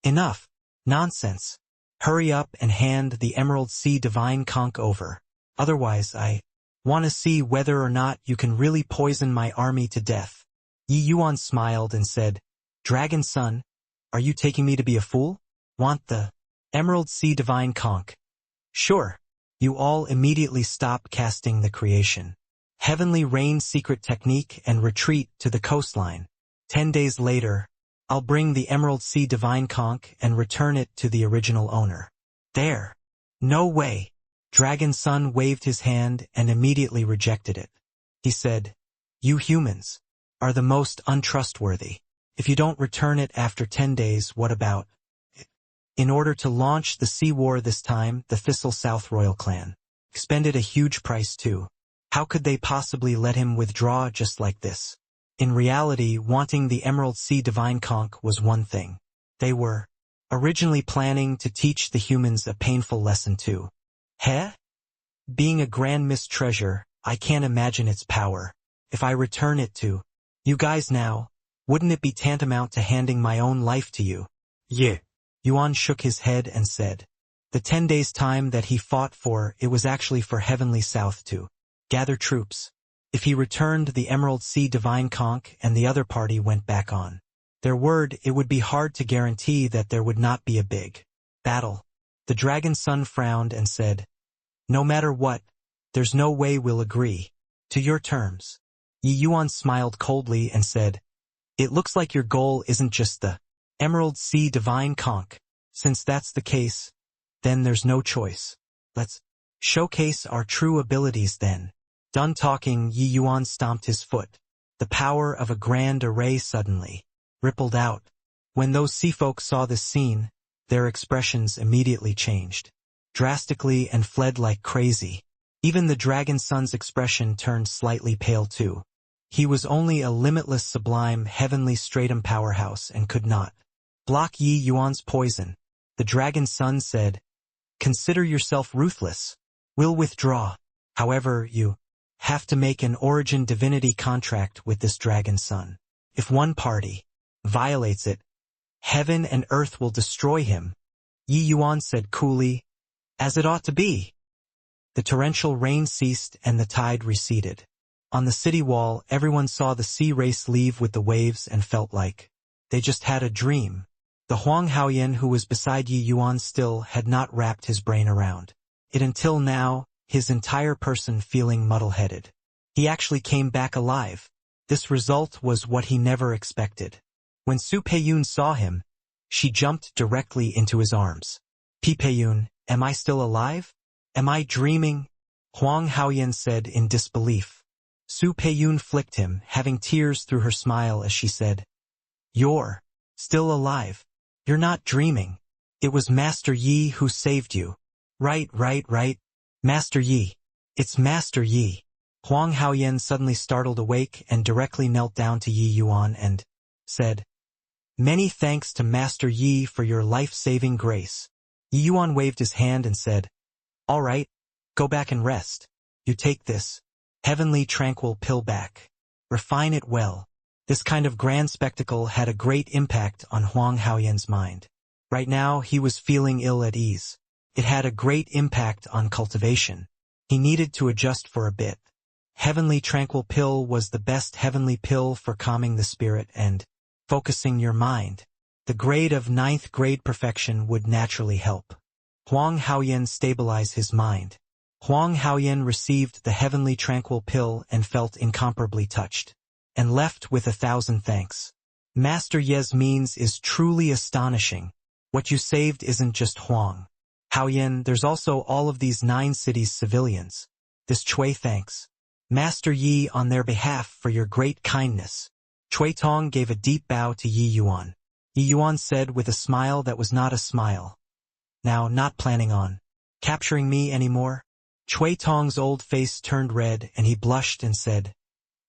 "Enough. Nonsense. Hurry up and hand the Emerald Sea Divine Conch over. Otherwise I want to see whether or not you can really poison my army to death." Yi Yuan smiled and said, "Dragon son, are you taking me to be a fool? Want the Emerald Sea Divine Conch? Sure." You all immediately stop casting the creation Heavenly Rain secret technique and retreat to the coastline. 10 days later, I'll bring the Emerald Sea Divine Conch and return it to the original owner. There. No way. Dragon Son waved his hand and immediately rejected it. He said, "You humans are the most untrustworthy. If you don't return it after 10 days, what about it?" In order to launch the sea war this time, the Thistle South royal clan expended a huge price too. How could they possibly let him withdraw just like this? In reality, wanting the Emerald Sea Divine Conch was one thing. They were originally planning to teach the humans a painful lesson too. Heh? Being a grand mist treasure, I can't imagine its power. If I return it to you guys now, wouldn't it be tantamount to handing my own life to you? Yeah. Yuan shook his head and said, the 10 days time that he fought for, it was actually for Heavenly South to gather troops. If he returned the Emerald Sea Divine Conch and the other party went back on their word, it would be hard to guarantee that there would not be a big battle. The Dragon Son frowned and said, "No matter what, there's no way we'll agree to your terms." Yi Yuan smiled coldly and said, "It looks like your goal isn't just the Emerald Sea Divine Conch. Since that's the case, then there's no choice. Let's showcase our true abilities then." Done talking, Yi Yuan stomped his foot. The power of a grand array suddenly rippled out. When those sea folk saw this scene, their expressions immediately changed drastically and fled like crazy. Even the Dragon Son's expression turned slightly pale too. He was only a limitless sublime heavenly stratum powerhouse and could not block Yi Yuan's poison. The Dragon Son said, "Consider yourself ruthless. We'll withdraw. However, you have to make an origin divinity contract with this Dragon Son. If one party violates it, heaven and earth will destroy him." Yi Yuan said coolly, "As it ought to be." The torrential rain ceased and the tide receded. On the city wall, everyone saw the sea race leave with the waves and felt like they just had a dream. The Huang Haoyan who was beside Yi Yuan still had not wrapped his brain around it until now, his entire person feeling muddle-headed. He actually came back alive. This result was what he never expected. When Su Peiyun saw him, she jumped directly into his arms. "Peiyun, am I still alive? Am I dreaming?" Huang Haoyan said in disbelief. Su Peiyun flicked him, having tears through her smile as she said, "You're still alive. You're not dreaming. It was Master Yi who saved you." Right. Master Yi. It's Master Yi." Huang Haoyan suddenly startled awake and directly knelt down to Yi Yuan and said, "Many thanks to Master Yi for your life-saving grace." Yi Yuan waved his hand and said, "All right, go back and rest." You take this heavenly tranquil pill back. Refine it well. This kind of grand spectacle had a great impact on Huang Haoyan's mind. Right now, he was feeling ill at ease. It had a great impact on cultivation. He needed to adjust for a bit. Heavenly tranquil pill was the best heavenly pill for calming the spirit and focusing your mind. The grade of 9th grade perfection would naturally help Huang Haoyan stabilize his mind. Huang Haoyan received the heavenly tranquil pill and felt incomparably touched, and left with 1,000 thanks. Master Ye's means is truly astonishing. What you saved isn't just Huang Haoyan, there's also all of these 9 cities' civilians. This Chui thanks Master Yi on their behalf for your great kindness. Chui Tong gave a deep bow to Yi Yuan. Yi Yuan said with a smile that was not a smile, "Now not planning on capturing me anymore?" Chui Tong's old face turned red and he blushed and said,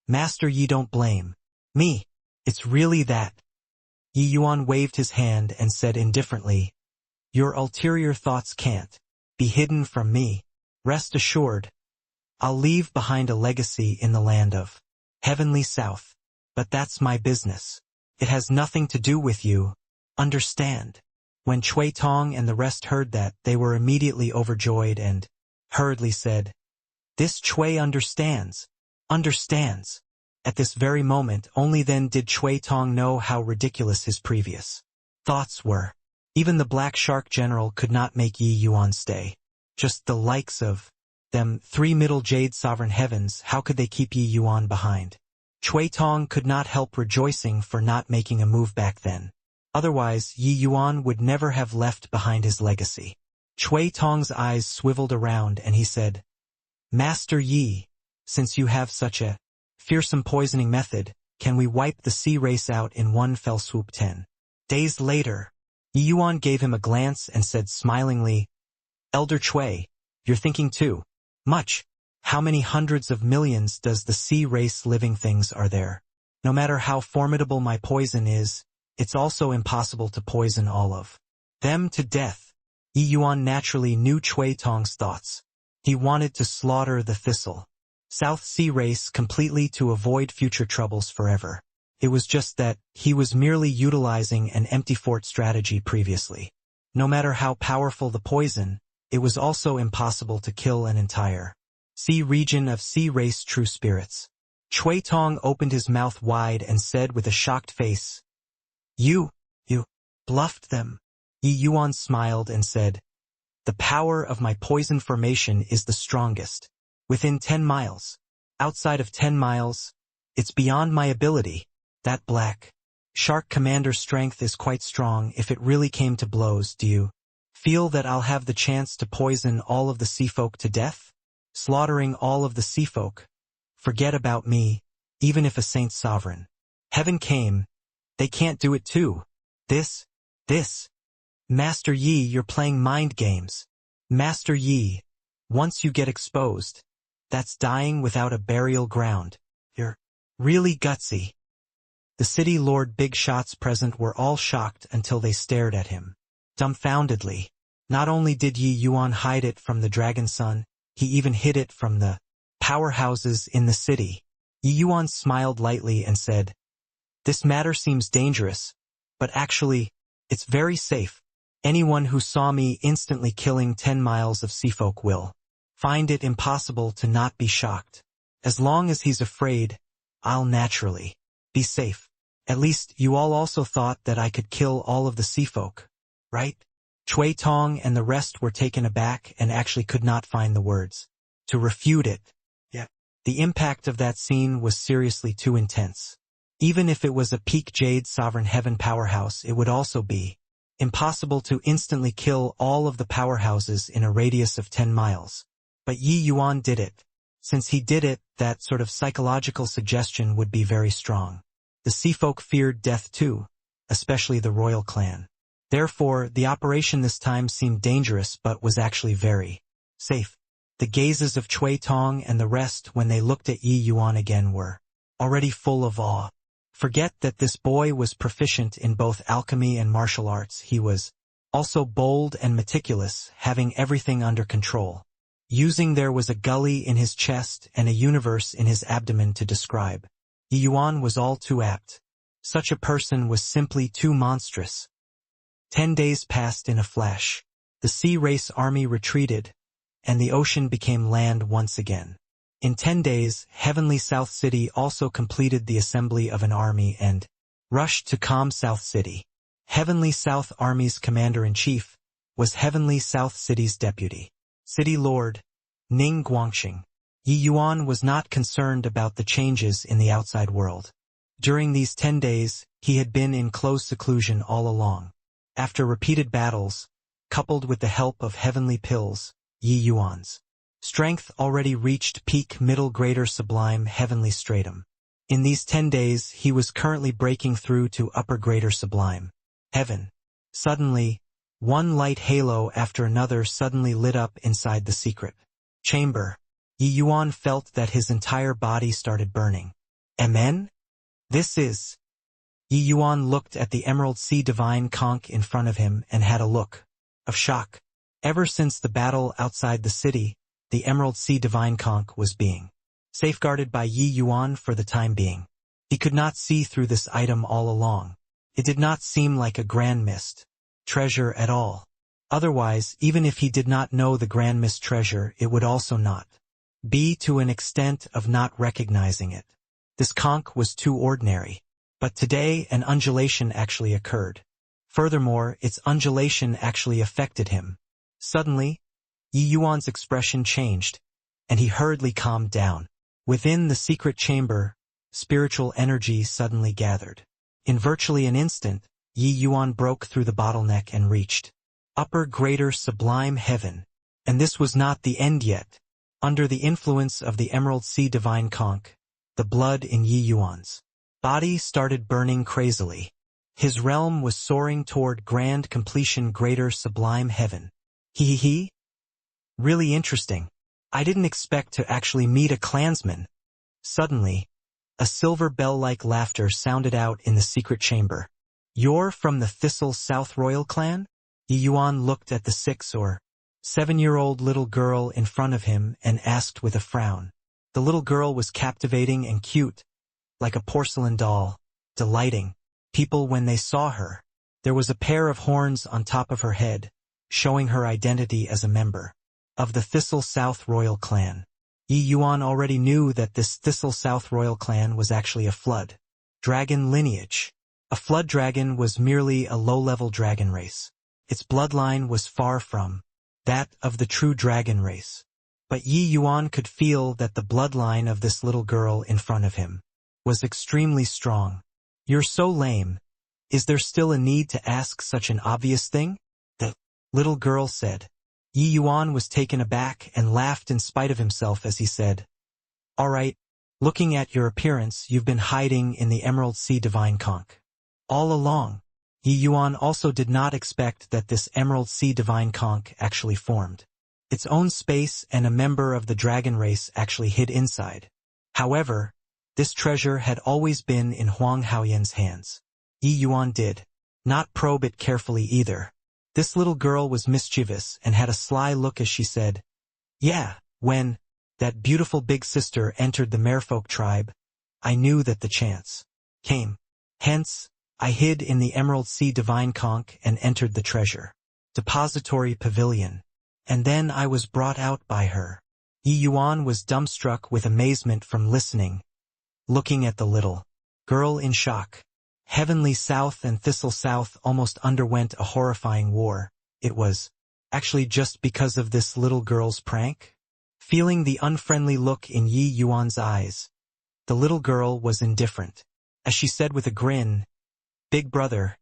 "Master Yi, don't blame me. It's really that." Yi Yuan waved his hand and said indifferently, "Your ulterior thoughts can't be hidden from me. Rest assured, I'll leave behind a legacy in the land of Heavenly South. But that's my business. It has nothing to do with you. Understand?" When Chui Tong and the rest heard that, they were immediately overjoyed and hurriedly said, "This Chui understands. Understands." At this very moment, only then did Chui Tong know how ridiculous his previous thoughts were. Even the Black Shark General could not make Yi Yuan stay. Just the likes of them 3 middle jade sovereign heavens, how could they keep Yi Yuan behind? Chui Tong could not help rejoicing for not making a move back then. Otherwise, Yi Yuan would never have left behind his legacy. Chui Tong's eyes swiveled around and he said, "Master Yi, since you have such a fearsome poisoning method, can we wipe the sea race out in one fell swoop?" 10 days later, Yi Yuan gave him a glance and said smilingly, "Elder Chui, you're thinking too much. How many hundreds of millions does the sea race living things are there? No matter how formidable my poison is, it's also impossible to poison all of them to death." Yi Yuan naturally knew Chui Tong's thoughts. He wanted to slaughter the Thistle South Sea race completely to avoid future troubles forever. It was just that he was merely utilizing an empty fort strategy previously. No matter how powerful the poison, it was also impossible to kill an entire sea region of sea race true spirits. Chui Tong opened his mouth wide and said with a shocked face, You bluffed them." Yi Yuan smiled and said, "The power of my poison formation is the strongest. Within 10 miles. Outside of 10 miles, it's beyond my ability. That Black Shark Commander's strength is quite strong. If it really came to blows, do you feel that I'll have the chance to poison all of the seafolk to death? Slaughtering all of the seafolk? Forget about me, even if a saint sovereign heaven came, they can't do it too. This. Master Yi, you're playing mind games. Master Yi, once you get exposed, that's dying without a burial ground. You're really gutsy." The city lord big shots present were all shocked until they stared at him dumbfoundedly. Not only did Yi Yuan hide it from the Dragon Sun, he even hid it from the powerhouses in the city. Yi Yuan smiled lightly and said, "This matter seems dangerous, but actually, it's very safe. Anyone who saw me instantly killing 10 miles of seafolk will find it impossible to not be shocked. As long as he's afraid, I'll naturally be safe. At least you all also thought that I could kill all of the seafolk, right?" Chui Tong and the rest were taken aback and actually could not find the words to refute it. Yet, the impact of that scene was seriously too intense. Even if it was a peak Jade Sovereign Heaven powerhouse, it would also be impossible to instantly kill all of the powerhouses in a radius of 10 miles. But Yi Yuan did it. Since he did it, that sort of psychological suggestion would be very strong. The seafolk feared death too, especially the royal clan. Therefore, the operation this time seemed dangerous but was actually very safe. The gazes of Chui Tong and the rest when they looked at Yi Yuan again were already full of awe. Forget that this boy was proficient in both alchemy and martial arts. He was also bold and meticulous, having everything under control. using there was a gully in his chest and a universe in his abdomen to describe. Yi Yuan was all too apt. Such a person was simply too monstrous. 10 days passed in a flash. The sea race army retreated, and the ocean became land once again. In 10 days, Heavenly South City also completed the assembly of an army and rushed to calm South City. Heavenly South Army's commander-in-chief was Heavenly South City's deputy. City Lord, Ning Guangxing. Yi Yuan was not concerned about the changes in the outside world. During these 10 days, he had been in close seclusion all along. After repeated battles, coupled with the help of heavenly pills, Yi Yuan's strength already reached peak middle greater sublime heavenly stratum. In these 10 days he was currently breaking through to upper greater sublime heaven. Suddenly, one light halo after another suddenly lit up inside the secret chamber. Yi Yuan felt that his entire body started burning. Amen? This is... Yi Yuan looked at the Emerald Sea Divine Conch in front of him and had a look of shock. Ever since the battle outside the city, the Emerald Sea Divine Conch was being safeguarded by Yi Yuan for the time being. He could not see through this item all along. It did not seem like a grand mist treasure at all. Otherwise, even if he did not know the grand mist treasure, it would also not be to an extent of not recognizing it. This conch was too ordinary. But today an undulation actually occurred. Furthermore, its undulation actually affected him. Suddenly, Yi Yuan's expression changed, and he hurriedly calmed down. Within the secret chamber, spiritual energy suddenly gathered. In virtually an instant, Yi Yuan broke through the bottleneck and reached upper greater sublime heaven. And this was not the end yet. Under the influence of the Emerald Sea Divine Conch, the blood in Yi Yuan's body started burning crazily. His realm was soaring toward grand completion greater sublime heaven. He. Really interesting. I didn't expect to actually meet a clansman. Suddenly, a silver bell-like laughter sounded out in the secret chamber. You're from the Thistle South Royal clan? Yi Yuan looked at the 6 or 7-year-old little girl in front of him and asked with a frown. The little girl was captivating and cute, like a porcelain doll, delighting people when they saw her. There was a pair of horns on top of her head, showing her identity as a member of the Thistle South Royal clan. Yi Yuan already knew that this Thistle South Royal clan was actually a flood dragon lineage. A flood dragon was merely a low-level dragon race. Its bloodline was far from that of the true dragon race. But Yi Yuan could feel that the bloodline of this little girl in front of him was extremely strong. You're so lame. Is there still a need to ask such an obvious thing? The little girl said. Yi Yuan was taken aback and laughed in spite of himself as he said, All right, looking at your appearance, you've been hiding in the Emerald Sea Divine Conch all along. Yi Yuan also did not expect that this Emerald Sea Divine Conch actually formed its own space and a member of the dragon race actually hid inside. However, this treasure had always been in Huang Haoyan's hands. Yi Yuan did not probe it carefully either. This little girl was mischievous and had a sly look as she said, Yeah, when that beautiful big sister entered the merfolk tribe, I knew that the chance came. Hence, I hid in the Emerald Sea Divine Conch and entered the treasure depository pavilion. And then I was brought out by her. Yi Yuan was dumbstruck with amazement from listening, looking at the little girl in shock. Heavenly South and Thistle South almost underwent a horrifying war. It was actually just because of this little girl's prank? Feeling the unfriendly look in Yi Yuan's eyes, the little girl was indifferent. As she said with a grin, Big brother,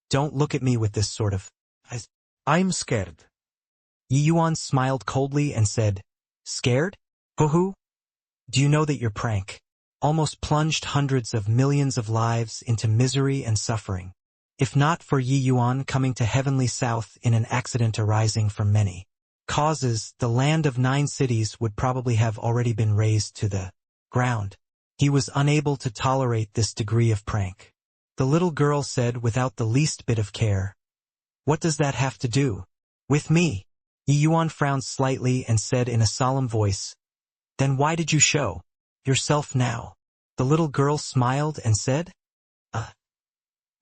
don't look at me with this sort of eyes. I'm scared. Yi Yuan smiled coldly and said, Scared? Hoo-hoo? Do you know that your prank almost plunged hundreds of millions of lives into misery and suffering? If not for Yi Yuan coming to Heavenly South in an accident arising from many causes, the land of 9 cities would probably have already been razed to the ground. He was unable to tolerate this degree of prank. The little girl said without the least bit of care, What does that have to do with me? Yi Yuan frowned slightly and said in a solemn voice, "Then why did you show yourself now?" The little girl smiled and said,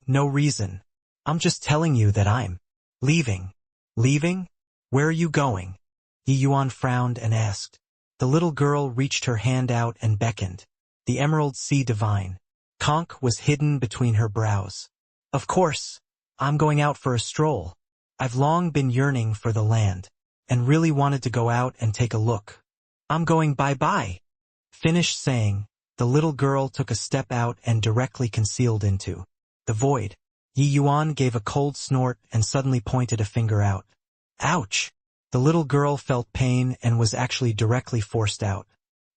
No reason. I'm just telling you that I'm leaving." "Leaving? Where are you going?" Yi Yuan frowned and asked. The little girl reached her hand out and beckoned. The Emerald Sea Divine conch was hidden between her brows. "Of course, I'm going out for a stroll. I've long been yearning for the land, and really wanted to go out and take a look. I'm going bye-bye." Finished saying, the little girl took a step out and directly concealed into the void. Yi Yuan gave a cold snort and suddenly pointed a finger out. Ouch! The little girl felt pain and was actually directly forced out.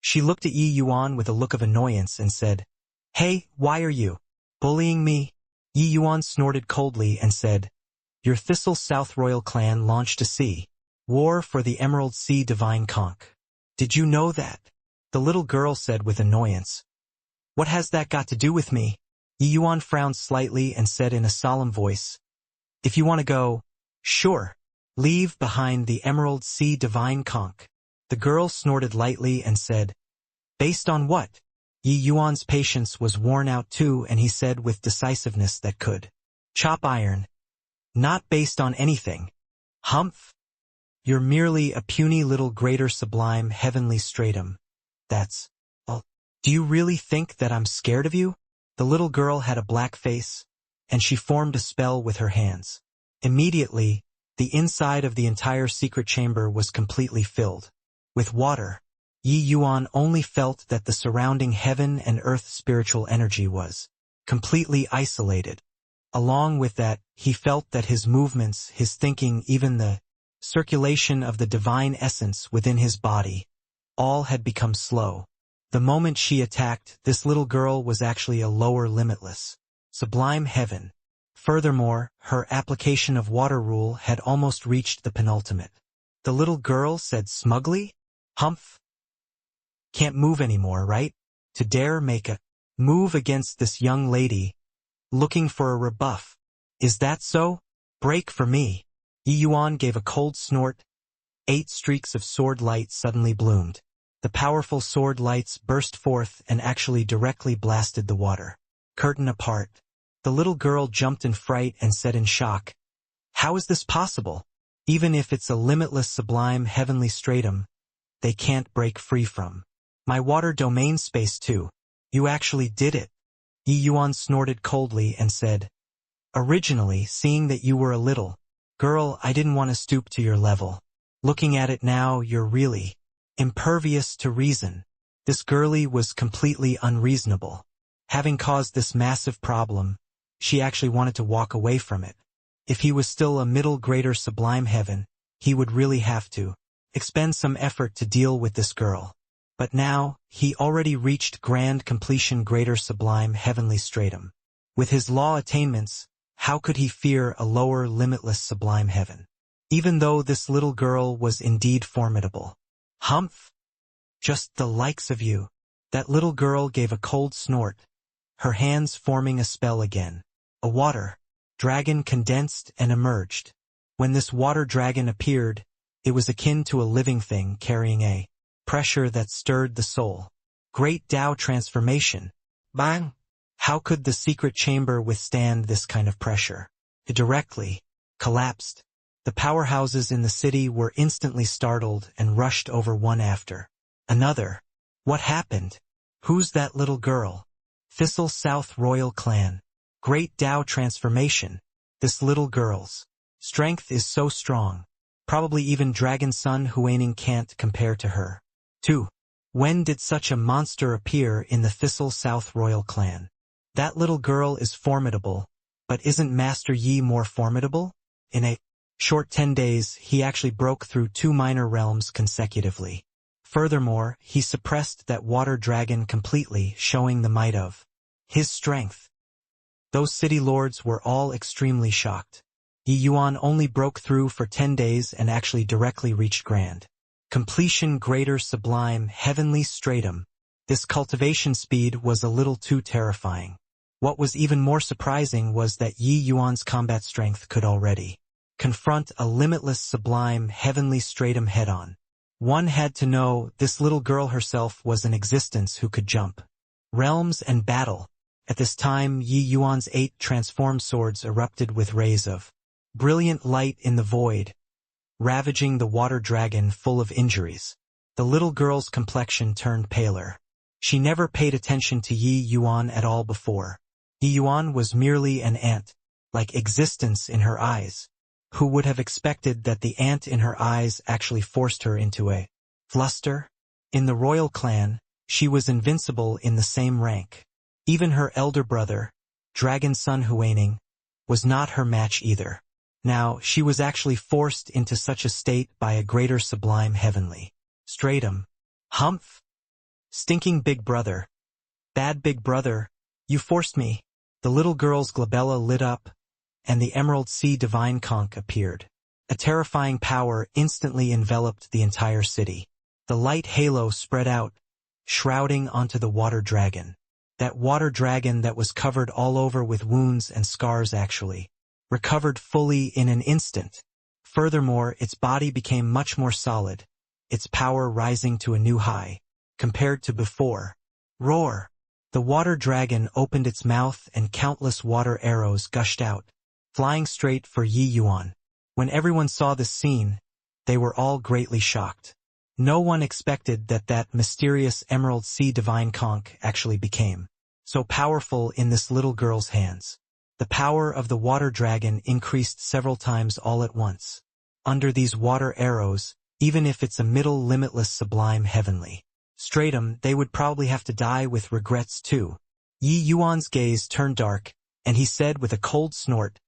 She looked at Yi Yuan with a look of annoyance and said, "Hey, why are you bullying me?" Yi Yuan snorted coldly and said, "Your Thistle South Royal clan launched a sea war for the Emerald Sea Divine conch. Did you know that?" The little girl said with annoyance. "What has that got to do with me?" Yi Yuan frowned slightly and said in a solemn voice, "If you want to go, sure. Leave behind the Emerald Sea Divine conch." The girl snorted lightly and said, "Based on what?" Yi Yuan's patience was worn out too, and he said with decisiveness that could chop iron, "Not based on anything. Humph. You're merely a puny little greater sublime heavenly stratum. That's all. Do you really think that I'm scared of you?" The little girl had a black face, and she formed a spell with her hands. Immediately, the inside of the entire secret chamber was completely filled with water. Yi Yuan only felt that the surrounding heaven and earth spiritual energy was completely isolated. Along with that, he felt that his movements, his thinking, even the circulation of the divine essence within his body, all had become slow. The moment she attacked, this little girl was actually a lower limitless, sublime heaven. Furthermore, her application of water rule had almost reached the penultimate. The little girl said smugly, "Humph. Can't move anymore, right? To dare make a move against this young lady, looking for a rebuff. Is that so? Break for me." Yi Yuan gave a cold snort. 8 streaks of sword light suddenly bloomed. The powerful sword lights burst forth and actually directly blasted the water curtain apart. The little girl jumped in fright and said in shock, "How is this possible? Even if it's a limitless sublime heavenly stratum, they can't break free from my water domain space too. You actually did it." Yi Yuan snorted coldly and said, "Originally, seeing that you were a little girl, I didn't want to stoop to your level. Looking at it now, you're really impervious to reason." This girlie was completely unreasonable. Having caused this massive problem, she actually wanted to walk away from it. If he was still a middle greater sublime heaven, he would really have to expend some effort to deal with this girl. But now, he already reached grand completion greater sublime heavenly stratum. With his law attainments, how could he fear a lower limitless sublime heaven? Even though this little girl was indeed formidable. "Humph. Just the likes of you." That little girl gave a cold snort, her hands forming a spell again. A water dragon condensed and emerged. When this water dragon appeared, it was akin to a living thing carrying a pressure that stirred the soul. Great Tao transformation. Bang! How could the secret chamber withstand this kind of pressure? It directly collapsed. The powerhouses in the city were instantly startled and rushed over one after another. What happened? Who's that little girl? Thistle South Royal Clan. Great Tao transformation. This little girl's strength is so strong. Probably even Dragon Son Huaning can't compare to her. 2. When did such a monster appear in the Thistle South Royal Clan? That little girl is formidable, but isn't Master Yi more formidable? In a short 10 days, he actually broke through 2 minor realms consecutively. Furthermore, he suppressed that water dragon completely, showing the might of his strength. Those city lords were all extremely shocked. Yi Yuan only broke through for 10 days and actually directly reached grand completion greater sublime heavenly stratum. This cultivation speed was a little too terrifying. What was even more surprising was that Yi Yuan's combat strength could already confront a limitless sublime heavenly stratum head-on. One had to know this little girl herself was an existence who could jump realms and battle. At this time Yi Yuan's 8 transformed swords erupted with rays of brilliant light in the void, ravaging the water dragon full of injuries. The little girl's complexion turned paler. She never paid attention to Yi Yuan at all before. Yi Yuan was merely an ant-like existence in her eyes. Who would have expected that the ant in her eyes actually forced her into a fluster? In the royal clan, she was invincible in the same rank. Even her elder brother, Dragon Son Huaining, was not her match either. Now, she was actually forced into such a state by a greater sublime heavenly stratum. Humph! Stinking big brother. Bad big brother, you forced me. The little girl's glabella lit up, and the Emerald Sea Divine Conch appeared. A terrifying power instantly enveloped the entire city. The light halo spread out, shrouding onto the water dragon. That water dragon that was covered all over with wounds and scars actually recovered fully in an instant. Furthermore, its body became much more solid, its power rising to a new high, compared to before. Roar! The water dragon opened its mouth and countless water arrows gushed out, flying straight for Yi Yuan. When everyone saw this scene, they were all greatly shocked. No one expected that mysterious Emerald Sea Divine Conch actually became so powerful in this little girl's hands. The power of the water dragon increased several times all at once. Under these water arrows, even if it's a middle limitless sublime heavenly stratum, they would probably have to die with regrets too. Yi Yuan's gaze turned dark, and he said with a cold snort,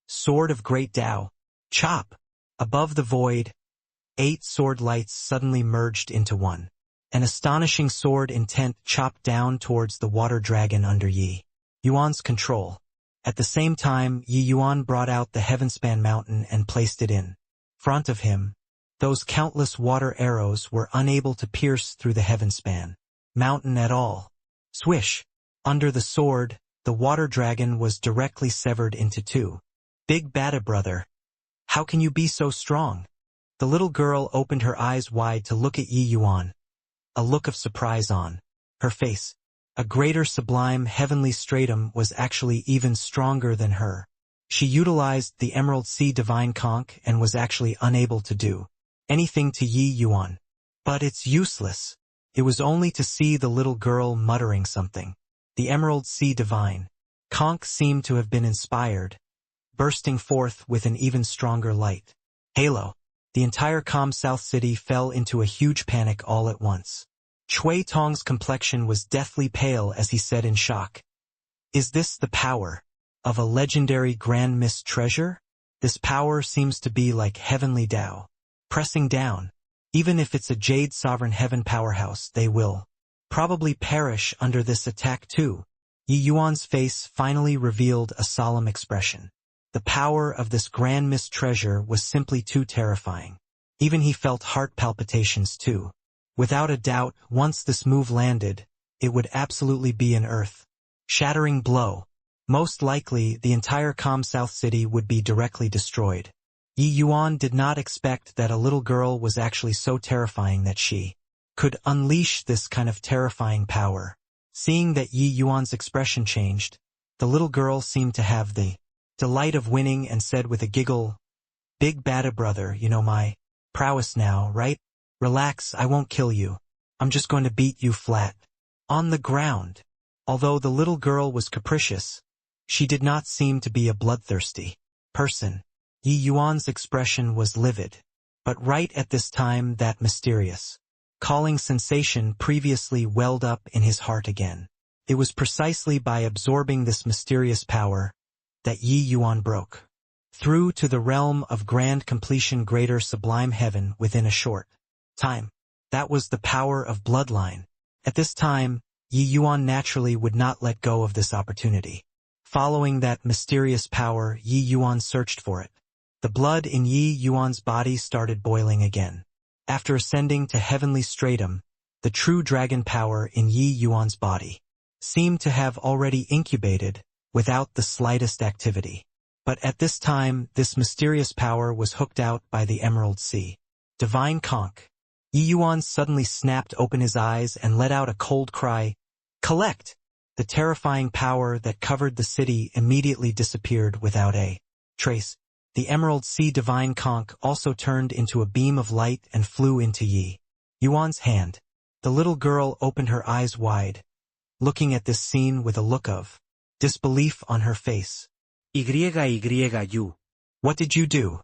"Sword of Great Tao, chop!" Above the void, 8 sword lights suddenly merged into one. An astonishing sword intent chopped down towards the water dragon under Yi Yuan's control. At the same time, Yi Yuan brought out the Heavenspan mountain and placed it in front of him. Those countless water arrows were unable to pierce through the Heavenspan mountain at all. Swish! Under the sword, the water dragon was directly severed into 2. Big Bada brother, how can you be so strong? The little girl opened her eyes wide to look at Yi Yuan, a look of surprise on her face. A greater sublime heavenly stratum was actually even stronger than her. She utilized the Emerald Sea Divine Conch and was actually unable to do anything to Yi Yuan. But it's useless. It was only to see the little girl muttering something. The Emerald Sea Divine Conch seemed to have been inspired, bursting forth with an even stronger light halo. The entire calm South City fell into a huge panic all at once. Chui Tong's complexion was deathly pale as he said in shock, "Is this the power of a legendary Grand Mist treasure? This power seems to be like heavenly Tao, pressing down. Even if it's a Jade Sovereign Heaven powerhouse, they will probably perish under this attack too." Yi Yuan's face finally revealed a solemn expression. The power of this Grand Mist treasure was simply too terrifying. Even he felt heart palpitations too. Without a doubt, once this move landed, it would absolutely be an earth-shattering blow. Most likely, the entire calm South City would be directly destroyed. Yi Yuan did not expect that a little girl was actually so terrifying that she could unleash this kind of terrifying power. Seeing that Yi Yuan's expression changed, the little girl seemed to have the delight of winning and said with a giggle, "Big Bada brother, you know my prowess now, right? Relax, I won't kill you. I'm just going to beat you flat on the ground." Although the little girl was capricious, she did not seem to be a bloodthirsty person. Yi Yuan's expression was livid. But right at this time that mysterious calling sensation previously welled up in his heart again. It was precisely by absorbing this mysterious power that Yi Yuan broke through to the realm of grand completion, greater sublime heaven within a short time. That was the power of bloodline. At this time, Yi Yuan naturally would not let go of this opportunity. Following that mysterious power, Yi Yuan searched for it. The blood in Yi Yuan's body started boiling again. After ascending to heavenly stratum, the true dragon power in Yi Yuan's body seemed to have already incubated without the slightest activity. But at this time, this mysterious power was hooked out by the Emerald Sea. Divine Conch. Yi Yuan suddenly snapped open his eyes and let out a cold cry. Collect! The terrifying power that covered the city immediately disappeared without a trace. The Emerald Sea Divine Conch also turned into a beam of light and flew into Yi Yuan's hand. The little girl opened her eyes wide, looking at this scene with a look of disbelief on her face. YYU. What did you do?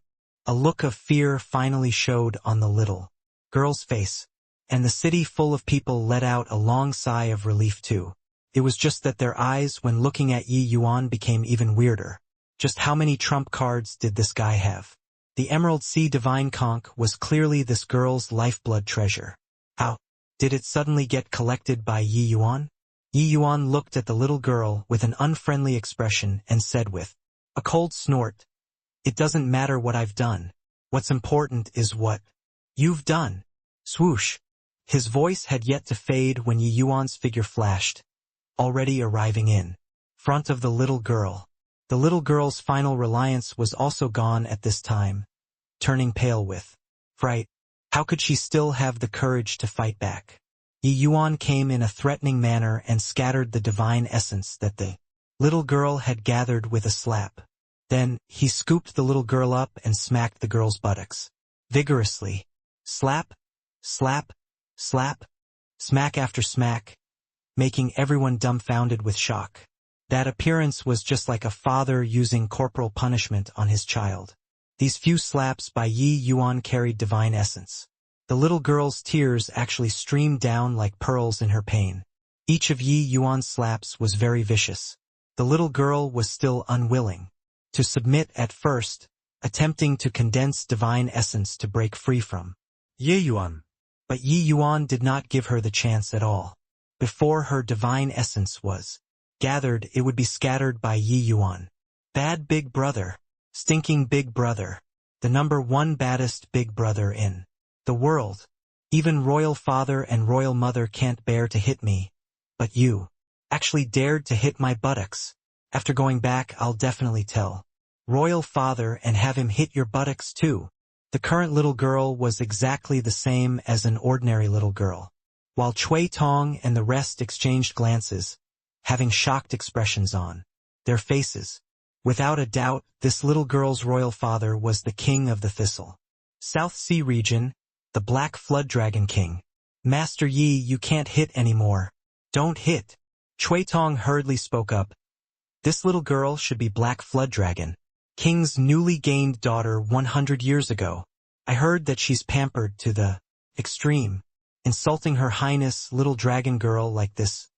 A look of fear finally showed on the little girl's face, and the city full of people let out a long sigh of relief too. It was just that their eyes when looking at Yi Yuan became even weirder. Just how many trump cards did this guy have? The Emerald Sea Divine Conch was clearly this girl's lifeblood treasure. How did it suddenly get collected by Yi Yuan? Yi Yuan looked at the little girl with an unfriendly expression and said with a cold snort, "It doesn't matter what I've done. What's important is what you've done." Swoosh. His voice had yet to fade when Yi Yuan's figure flashed, already arriving in front of the little girl. The little girl's final reliance was also gone at this time, turning pale with fright. How could she still have the courage to fight back? Yi Yuan came in a threatening manner and scattered the divine essence that the little girl had gathered with a slap. Then, he scooped the little girl up and smacked the girl's buttocks vigorously. Slap, slap, slap, smack after smack, making everyone dumbfounded with shock. That appearance was just like a father using corporal punishment on his child. These few slaps by Yi Yuan carried divine essence. The little girl's tears actually streamed down like pearls in her pain. Each of Yi Yuan's slaps was very vicious. The little girl was still unwilling to submit at first, attempting to condense divine essence to break free from Yi Yuan. But Yi Yuan did not give her the chance at all. Before her divine essence was gathered, it would be scattered by Yi Yuan. Bad big brother. Stinking big brother. The #1 baddest big brother in the world. Even royal father and royal mother can't bear to hit me. But you actually dared to hit my buttocks. After going back, I'll definitely tell royal father and have him hit your buttocks too. The current little girl was exactly the same as an ordinary little girl. While Cui Tong and the rest exchanged glances, having shocked expressions on their faces. Without a doubt, this little girl's royal father was the king of the Thistle South Sea region, the Black Flood Dragon King. Master Yi, you can't hit anymore. Don't hit. Cui Tong hurriedly spoke up. This little girl should be Black Flood Dragon King's newly gained daughter 100 years ago. I heard that she's pampered to the extreme. Insulting her highness, little dragon girl like this.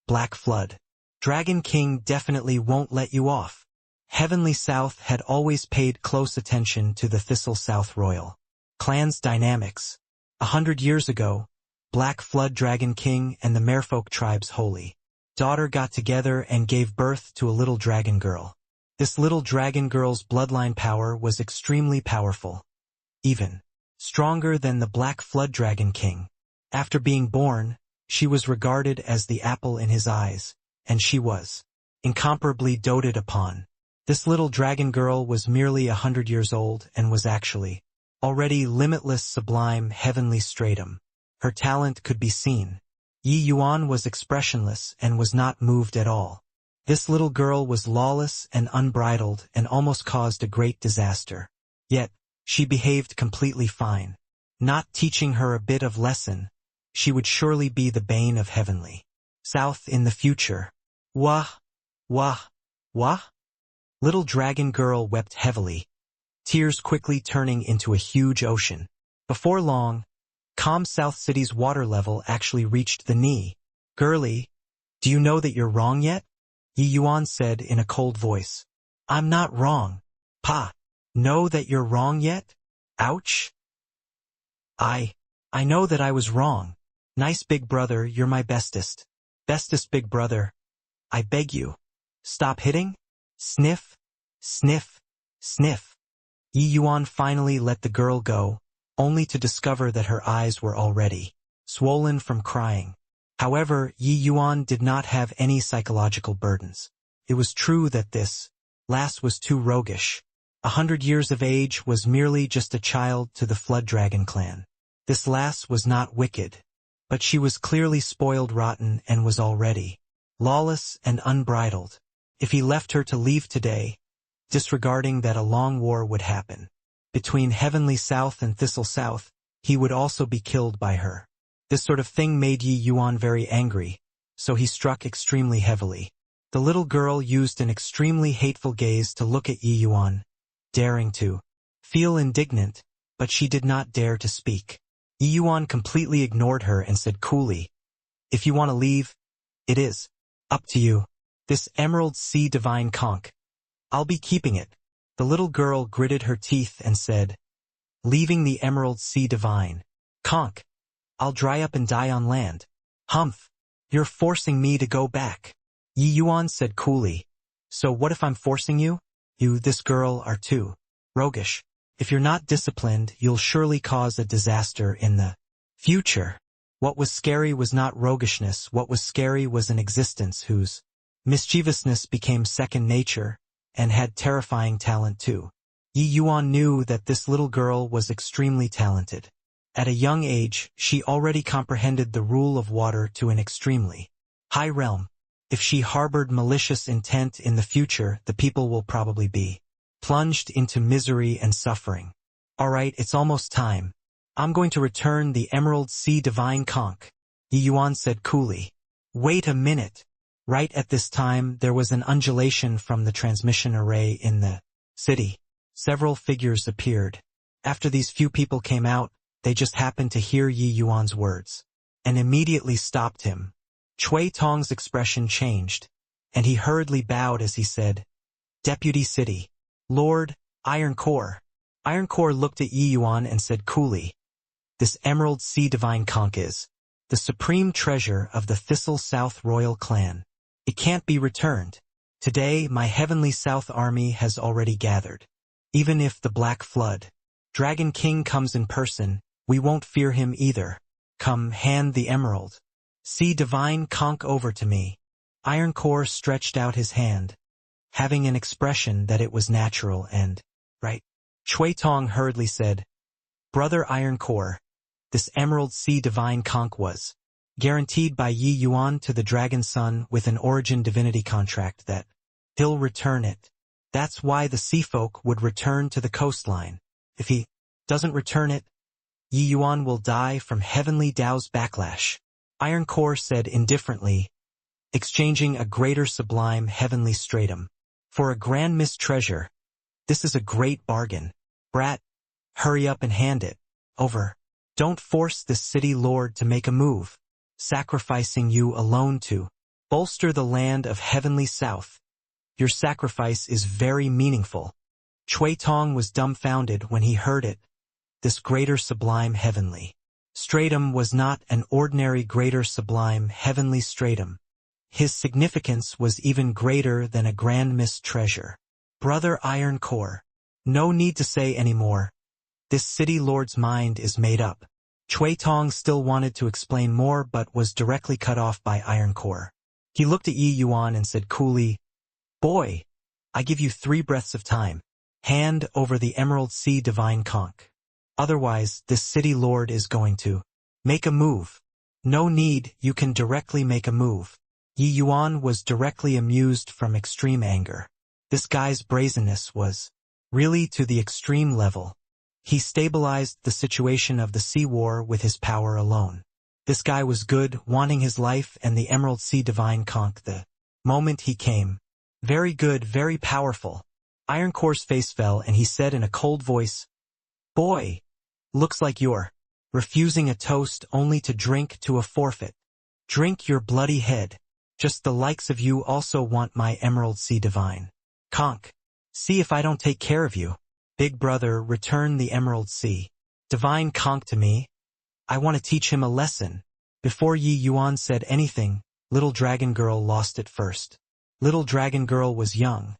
Black Flood Dragon King definitely won't let you off. Heavenly South had always paid close attention to the Thistle South Royal clan's dynamics. 100 years ago, Black Flood Dragon King and the Merfolk tribe's holy daughter got together and gave birth to a little dragon girl. This little dragon girl's bloodline power was extremely powerful. Even stronger than the Black Flood Dragon King. After being born, she was regarded as the apple in his eyes, and she was incomparably doted upon. This little dragon girl was merely 100 years old and was actually already limitless sublime heavenly stratum. Her talent could be seen. Yi Yuan was expressionless and was not moved at all. This little girl was lawless and unbridled and almost caused a great disaster. Yet, she behaved completely fine. Not teaching her a bit of lesson, she would surely be the bane of heavenly South in the future. Wah, wah, wah. Little dragon girl wept heavily, tears quickly turning into a huge ocean. Before long, calm South City's water level actually reached the knee. Girlie, do you know that you're wrong yet? Yi Yuan said in a cold voice. I'm not wrong. Pa, know that you're wrong yet? Ouch. I know that I was wrong. Nice big brother, you're my bestest. Bestest big brother. I beg you. Stop hitting. Sniff, sniff, sniff. Yi Yuan finally let the girl go, only to discover that her eyes were already swollen from crying. However, Yi Yuan did not have any psychological burdens. It was true that this Lass was too roguish. 100 years of age was merely just a child to the Flood Dragon clan. This lass was not wicked, but she was clearly spoiled rotten and was already lawless and unbridled. If he left her to leave today, disregarding that a long war would happen between Heavenly South and Thistle South, he would also be killed by her. This sort of thing made Yi Yuan very angry, so he struck extremely heavily. The little girl used an extremely hateful gaze to look at Yi Yuan, daring to feel indignant, but she did not dare to speak. Yi Yuan completely ignored her and said coolly, "If you want to leave, it is up to you. This Emerald Sea Divine Conch, I'll be keeping it." The little girl gritted her teeth and said, "Leaving the Emerald Sea Divine Conch? I'll dry up and die on land." "Humph, you're forcing me to go back," Yi Yuan said coolly. "So what if I'm forcing you? You, this girl, are too roguish. If you're not disciplined, you'll surely cause a disaster in the future." What was scary was not roguishness. What was scary was an existence whose mischievousness became second nature, and had terrifying talent too. Yi Yuan knew that this little girl was extremely talented. At a young age, she already comprehended the rule of water to an extremely high realm. If she harbored malicious intent in the future, the people will probably be plunged into misery and suffering. "Alright, it's almost time. I'm going to return the Emerald Sea Divine Conch," Yi Yuan said coolly. "Wait a minute." Right at this time, there was an undulation from the transmission array in the city. Several figures appeared. After these few people came out, they just happened to hear Yi Yuan's words, and immediately stopped him. Chui Tong's expression changed, and he hurriedly bowed as he said, "Deputy City Lord, Iron Core." Iron Core looked at Yi Yuan and said coolly, "This Emerald Sea Divine Conch is the supreme treasure of the Thistle South Royal Clan. It can't be returned. Today, my Heavenly South army has already gathered. Even if the Black Flood Dragon King comes in person, we won't fear him either. Come, hand the Emerald Sea Divine Conch over to me." Iron Core stretched out his hand, having an expression that it was natural and right. Chui Tong hurriedly said, "Brother Iron Core, this Emerald Sea Divine Conch was guaranteed by Yi Yuan to the Dragon Son with an origin divinity contract that he'll return it. That's why the sea folk would return to the coastline. If he doesn't return it, Yi Yuan will die from Heavenly Dao's backlash." Iron Core said indifferently, "Exchanging a greater sublime heavenly stratum for a grand mist treasure. This is a great bargain. Brat, hurry up and hand it over. Don't force this city lord to make a move, sacrificing you alone to bolster the land of Heavenly South. Your sacrifice is very meaningful." Chui Tong was dumbfounded when he heard it. This greater sublime heavenly stratum was not an ordinary greater sublime heavenly stratum. His significance was even greater than a grand mist treasure. "Brother Iron Core, no need to say any more. This city lord's mind is made up." Chui Tong still wanted to explain more but was directly cut off by Iron Core. He looked at Yi Yuan and said coolly, "Boy, I give you 3 breaths of time. Hand over the Emerald Sea Divine Conch. Otherwise, this city lord is going to make a move." "No need, you can directly make a move." Yi Yuan was directly amused from extreme anger. This guy's brazenness was really to the extreme level. He stabilized the situation of the sea war with his power alone. This guy was good, wanting his life and the Emerald Sea Divine Conch the moment he came. Very good, very powerful. Iron Core's face fell and he said in a cold voice, "Boy, looks like you're refusing a toast only to drink to a forfeit. Drink your bloody head. Just the likes of you also want my Emerald Sea Divine Conch. See if I don't take care of you. Big brother, return the Emerald Sea Divine Conch to me. I want to teach him a lesson." Before Yi Yuan said anything, Little Dragon Girl lost it first. Little Dragon Girl was young,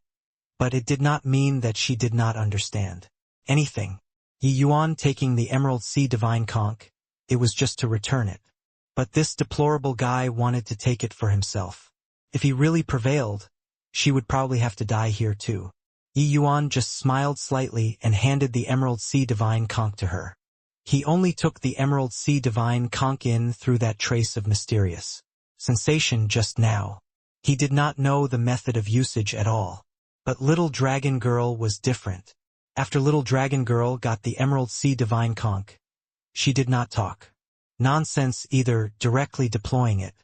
but it did not mean that she did not understand anything. Yi Yuan taking the Emerald Sea Divine Conch, it was just to return it. But this deplorable guy wanted to take it for himself. If he really prevailed, she would probably have to die here too. Yi Yuan just smiled slightly and handed the Emerald Sea Divine Conch to her. He only took the Emerald Sea Divine Conch in through that trace of mysterious sensation just now. He did not know the method of usage at all. But Little Dragon Girl was different. After Little Dragon Girl got the Emerald Sea Divine Conch, she did not talk nonsense either, directly deploying it.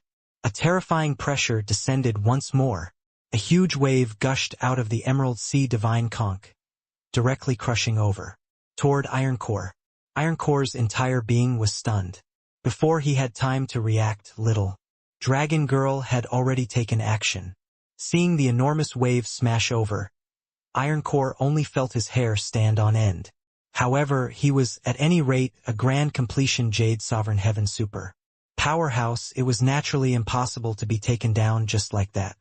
A terrifying pressure descended once more. A huge wave gushed out of the Emerald Sea Divine Conch, directly crushing over toward Ironcore. Ironcore's entire being was stunned. Before he had time to react, Little Dragon Girl had already taken action. Seeing the enormous wave smash over, Ironcore only felt his hair stand on end. However, he was, at any rate, a grand completion Jade Sovereign Heaven super powerhouse. It was naturally impossible to be taken down just like that.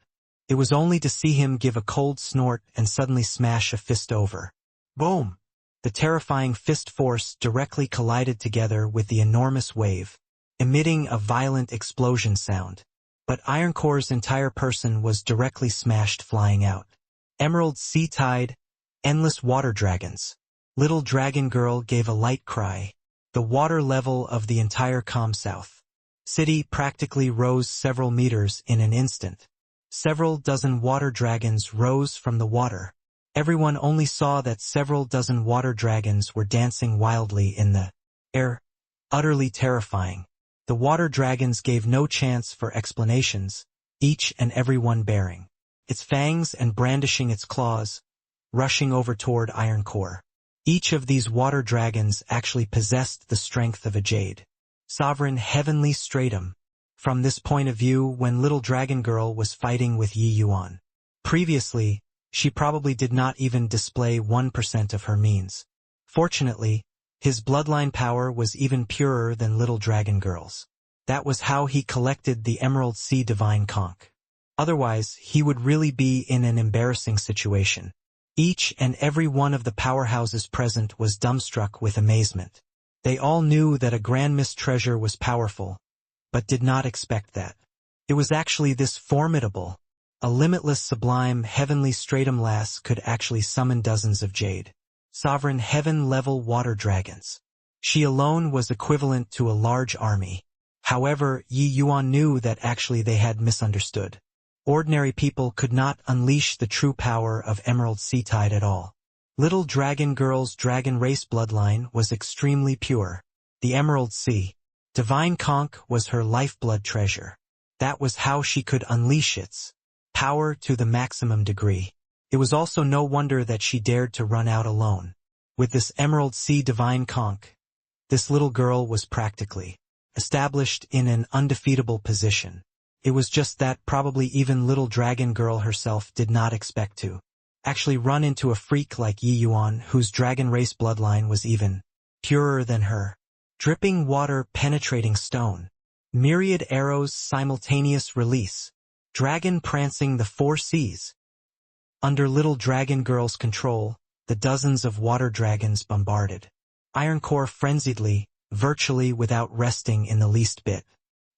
It was only to see him give a cold snort and suddenly smash a fist over. Boom! The terrifying fist force directly collided together with the enormous wave, emitting a violent explosion sound. But Ironcore's entire person was directly smashed, flying out. Emerald Sea Tide, endless water dragons. Little Dragon Girl gave a light cry. The water level of the entire South City practically rose several meters in an instant. Several dozen water dragons rose from the water. Everyone only saw that several dozen water dragons were dancing wildly in the air, utterly terrifying. The water dragons gave no chance for explanations, each and every one bearing its fangs and brandishing its claws, rushing over toward Ironcore. Each of these water dragons actually possessed the strength of a Jade Sovereign Heavenly Stratum. From this point of view, when Little Dragon Girl was fighting with Yi Yuan previously, she probably did not even display 1% of her means. Fortunately, his bloodline power was even purer than Little Dragon Girl's. That was how he collected the Emerald Sea Divine Conch. Otherwise, he would really be in an embarrassing situation. Each and every one of the powerhouses present was dumbstruck with amazement. They all knew that a Grand Mist treasure was powerful, but did not expect that it was actually this formidable. A limitless sublime heavenly stratum lass could actually summon dozens of Jade Sovereign Heaven-level water dragons. She alone was equivalent to a large army. However, Yi Yuan knew that actually they had misunderstood. Ordinary people could not unleash the true power of Emerald Sea Tide at all. Little Dragon Girl's dragon race bloodline was extremely pure. The Emerald Sea Divine Conch was her lifeblood treasure. That was how she could unleash its power to the maximum degree. It was also no wonder that she dared to run out alone. With this Emerald Sea Divine Conch, this little girl was practically established in an undefeatable position. It was just that probably even Little Dragon Girl herself did not expect to actually run into a freak like Yi Yuan, whose dragon race bloodline was even purer than her. Dripping water penetrating stone. Myriad arrows simultaneous release. Dragon prancing the four seas. Under Little Dragon Girl's control, the dozens of water dragons bombarded Ironcore frenziedly, virtually without resting in the least bit.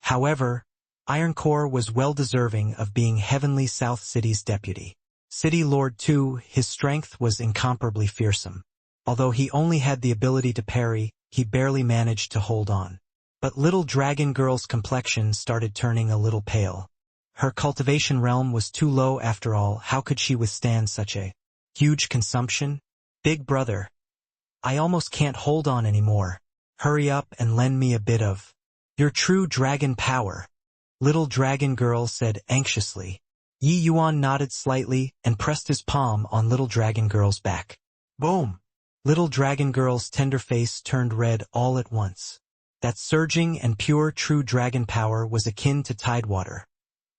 However, Ironcore was well deserving of being Heavenly South City's deputy City Lord too. His strength was incomparably fearsome. Although he only had the ability to parry, he barely managed to hold on. But Little Dragon Girl's complexion started turning a little pale. Her cultivation realm was too low after all. How could she withstand such a huge consumption? Big brother, I almost can't hold on anymore. Hurry up and lend me a bit of your true dragon power. Little Dragon Girl said anxiously. Yi Yuan nodded slightly and pressed his palm on Little Dragon Girl's back. Boom! Little Dragon Girl's tender face turned red all at once. That surging and pure true dragon power was akin to tidewater,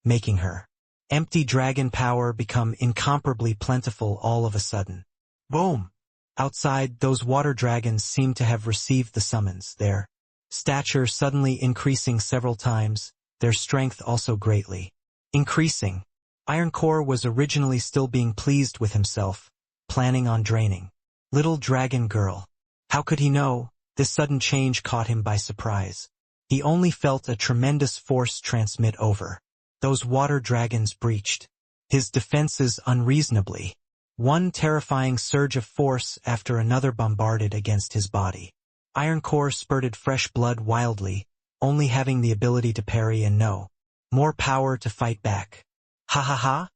making her empty dragon power become incomparably plentiful all of a sudden. Boom! Outside, those water dragons seemed to have received the summons, their stature suddenly increasing several times, their strength also greatly increasing. Ironcore was originally still being pleased with himself, planning on draining Little Dragon Girl. How could he know? This sudden change caught him by surprise. He only felt a tremendous force transmit over those water dragons breached his defenses unreasonably. One terrifying surge of force after another bombarded against his body. Iron Core spurted fresh blood wildly, only having the ability to parry and no more power to fight back. Ha ha ha!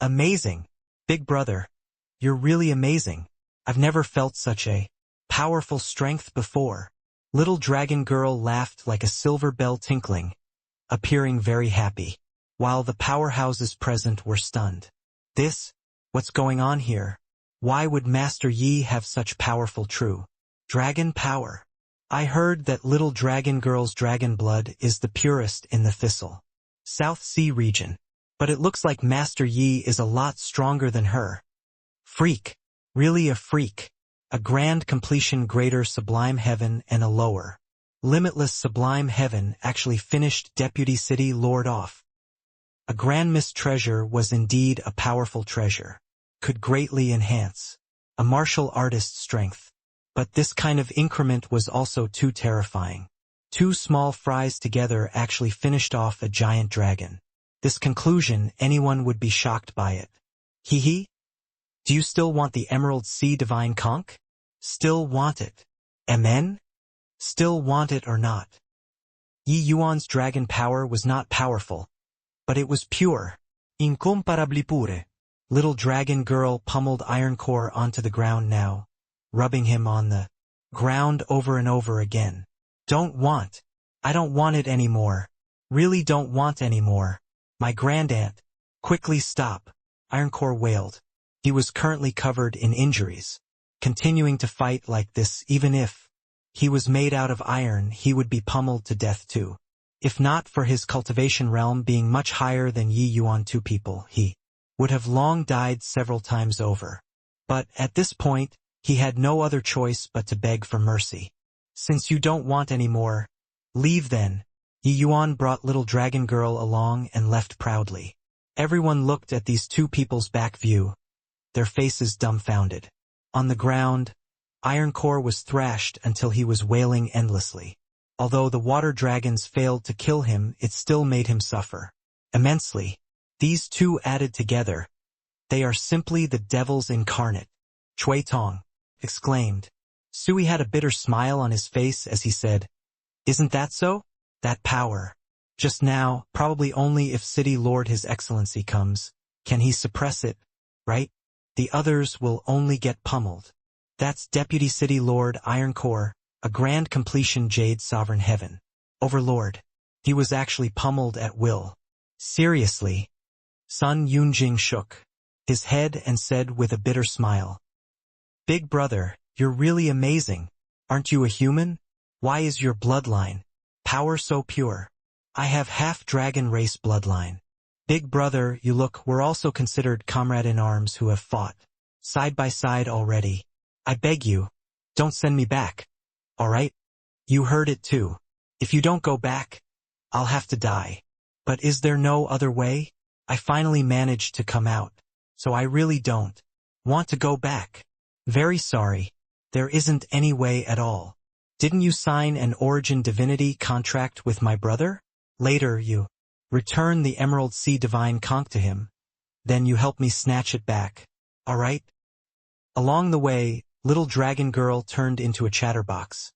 Amazing! Big brother, you're really amazing. I've never felt such a powerful strength before. Little dragon girl laughed like a silver bell tinkling, appearing very happy, while the powerhouses present were stunned. What's going on here? Why would Master Yi have such powerful true dragon power? I heard that little dragon girl's dragon blood is the purest in the Thistle South Sea region, but it looks like Master Yi is a lot stronger than her. Freak. Really a freak. A grand completion greater sublime heaven and a lower limitless sublime heaven actually finished Deputy City Lord off. A grand miss treasure was indeed a powerful treasure. Could greatly enhance a martial artist's strength. But this kind of increment was also too terrifying. Two small fries together actually finished off a giant dragon. This conclusion, anyone would be shocked by it. Hee hee? Do you still want the Emerald Sea Divine Conch? Still want it. Amen? Still want it or not? Yi Yuan's dragon power was not powerful, but it was pure. Incomparably pure. Little dragon girl pummeled Iron Core onto the ground now, rubbing him on the ground over and over again. I don't want it anymore. Really don't want anymore. My grandaunt. Quickly stop. Iron Core wailed. He was currently covered in injuries. Continuing to fight like this, even if he was made out of iron, he would be pummeled to death too. If not for his cultivation realm being much higher than Yi Yuan two people, he would have long died several times over. But at this point, he had no other choice but to beg for mercy. Since you don't want any more, leave then. Yi Yuan brought little dragon girl along and left proudly. Everyone looked at these two people's back view, their faces dumbfounded. On the ground, Iron Core was thrashed until he was wailing endlessly. Although the water dragons failed to kill him, it still made him suffer immensely. These two added together, they are simply the devils incarnate. Chui Tong exclaimed. Sui had a bitter smile on his face as he said, Isn't that so? That power. Just now, probably only if City Lord His Excellency comes, can he suppress it, right? The others will only get pummeled. That's Deputy City Lord Iron Core, a grand completion Jade Sovereign Heaven. Overlord. He was actually pummeled at will. Seriously. Sun Yunjing shook his head and said with a bitter smile, Big brother, you're really amazing. Aren't you a human? Why is your bloodline power so pure? I have half-dragon race bloodline. Big brother, you look, we're also considered comrade in arms who have fought side by side already. I beg you, don't send me back. All right? You heard it too. If you don't go back, I'll have to die. But is there no other way? I finally managed to come out, so I really don't want to go back. Very sorry. There isn't any way at all. Didn't you sign an Origin Divinity contract with my brother? Later you return the Emerald Sea Divine Conch to him. Then you help me snatch it back. All right? Along the way, little dragon girl turned into a chatterbox,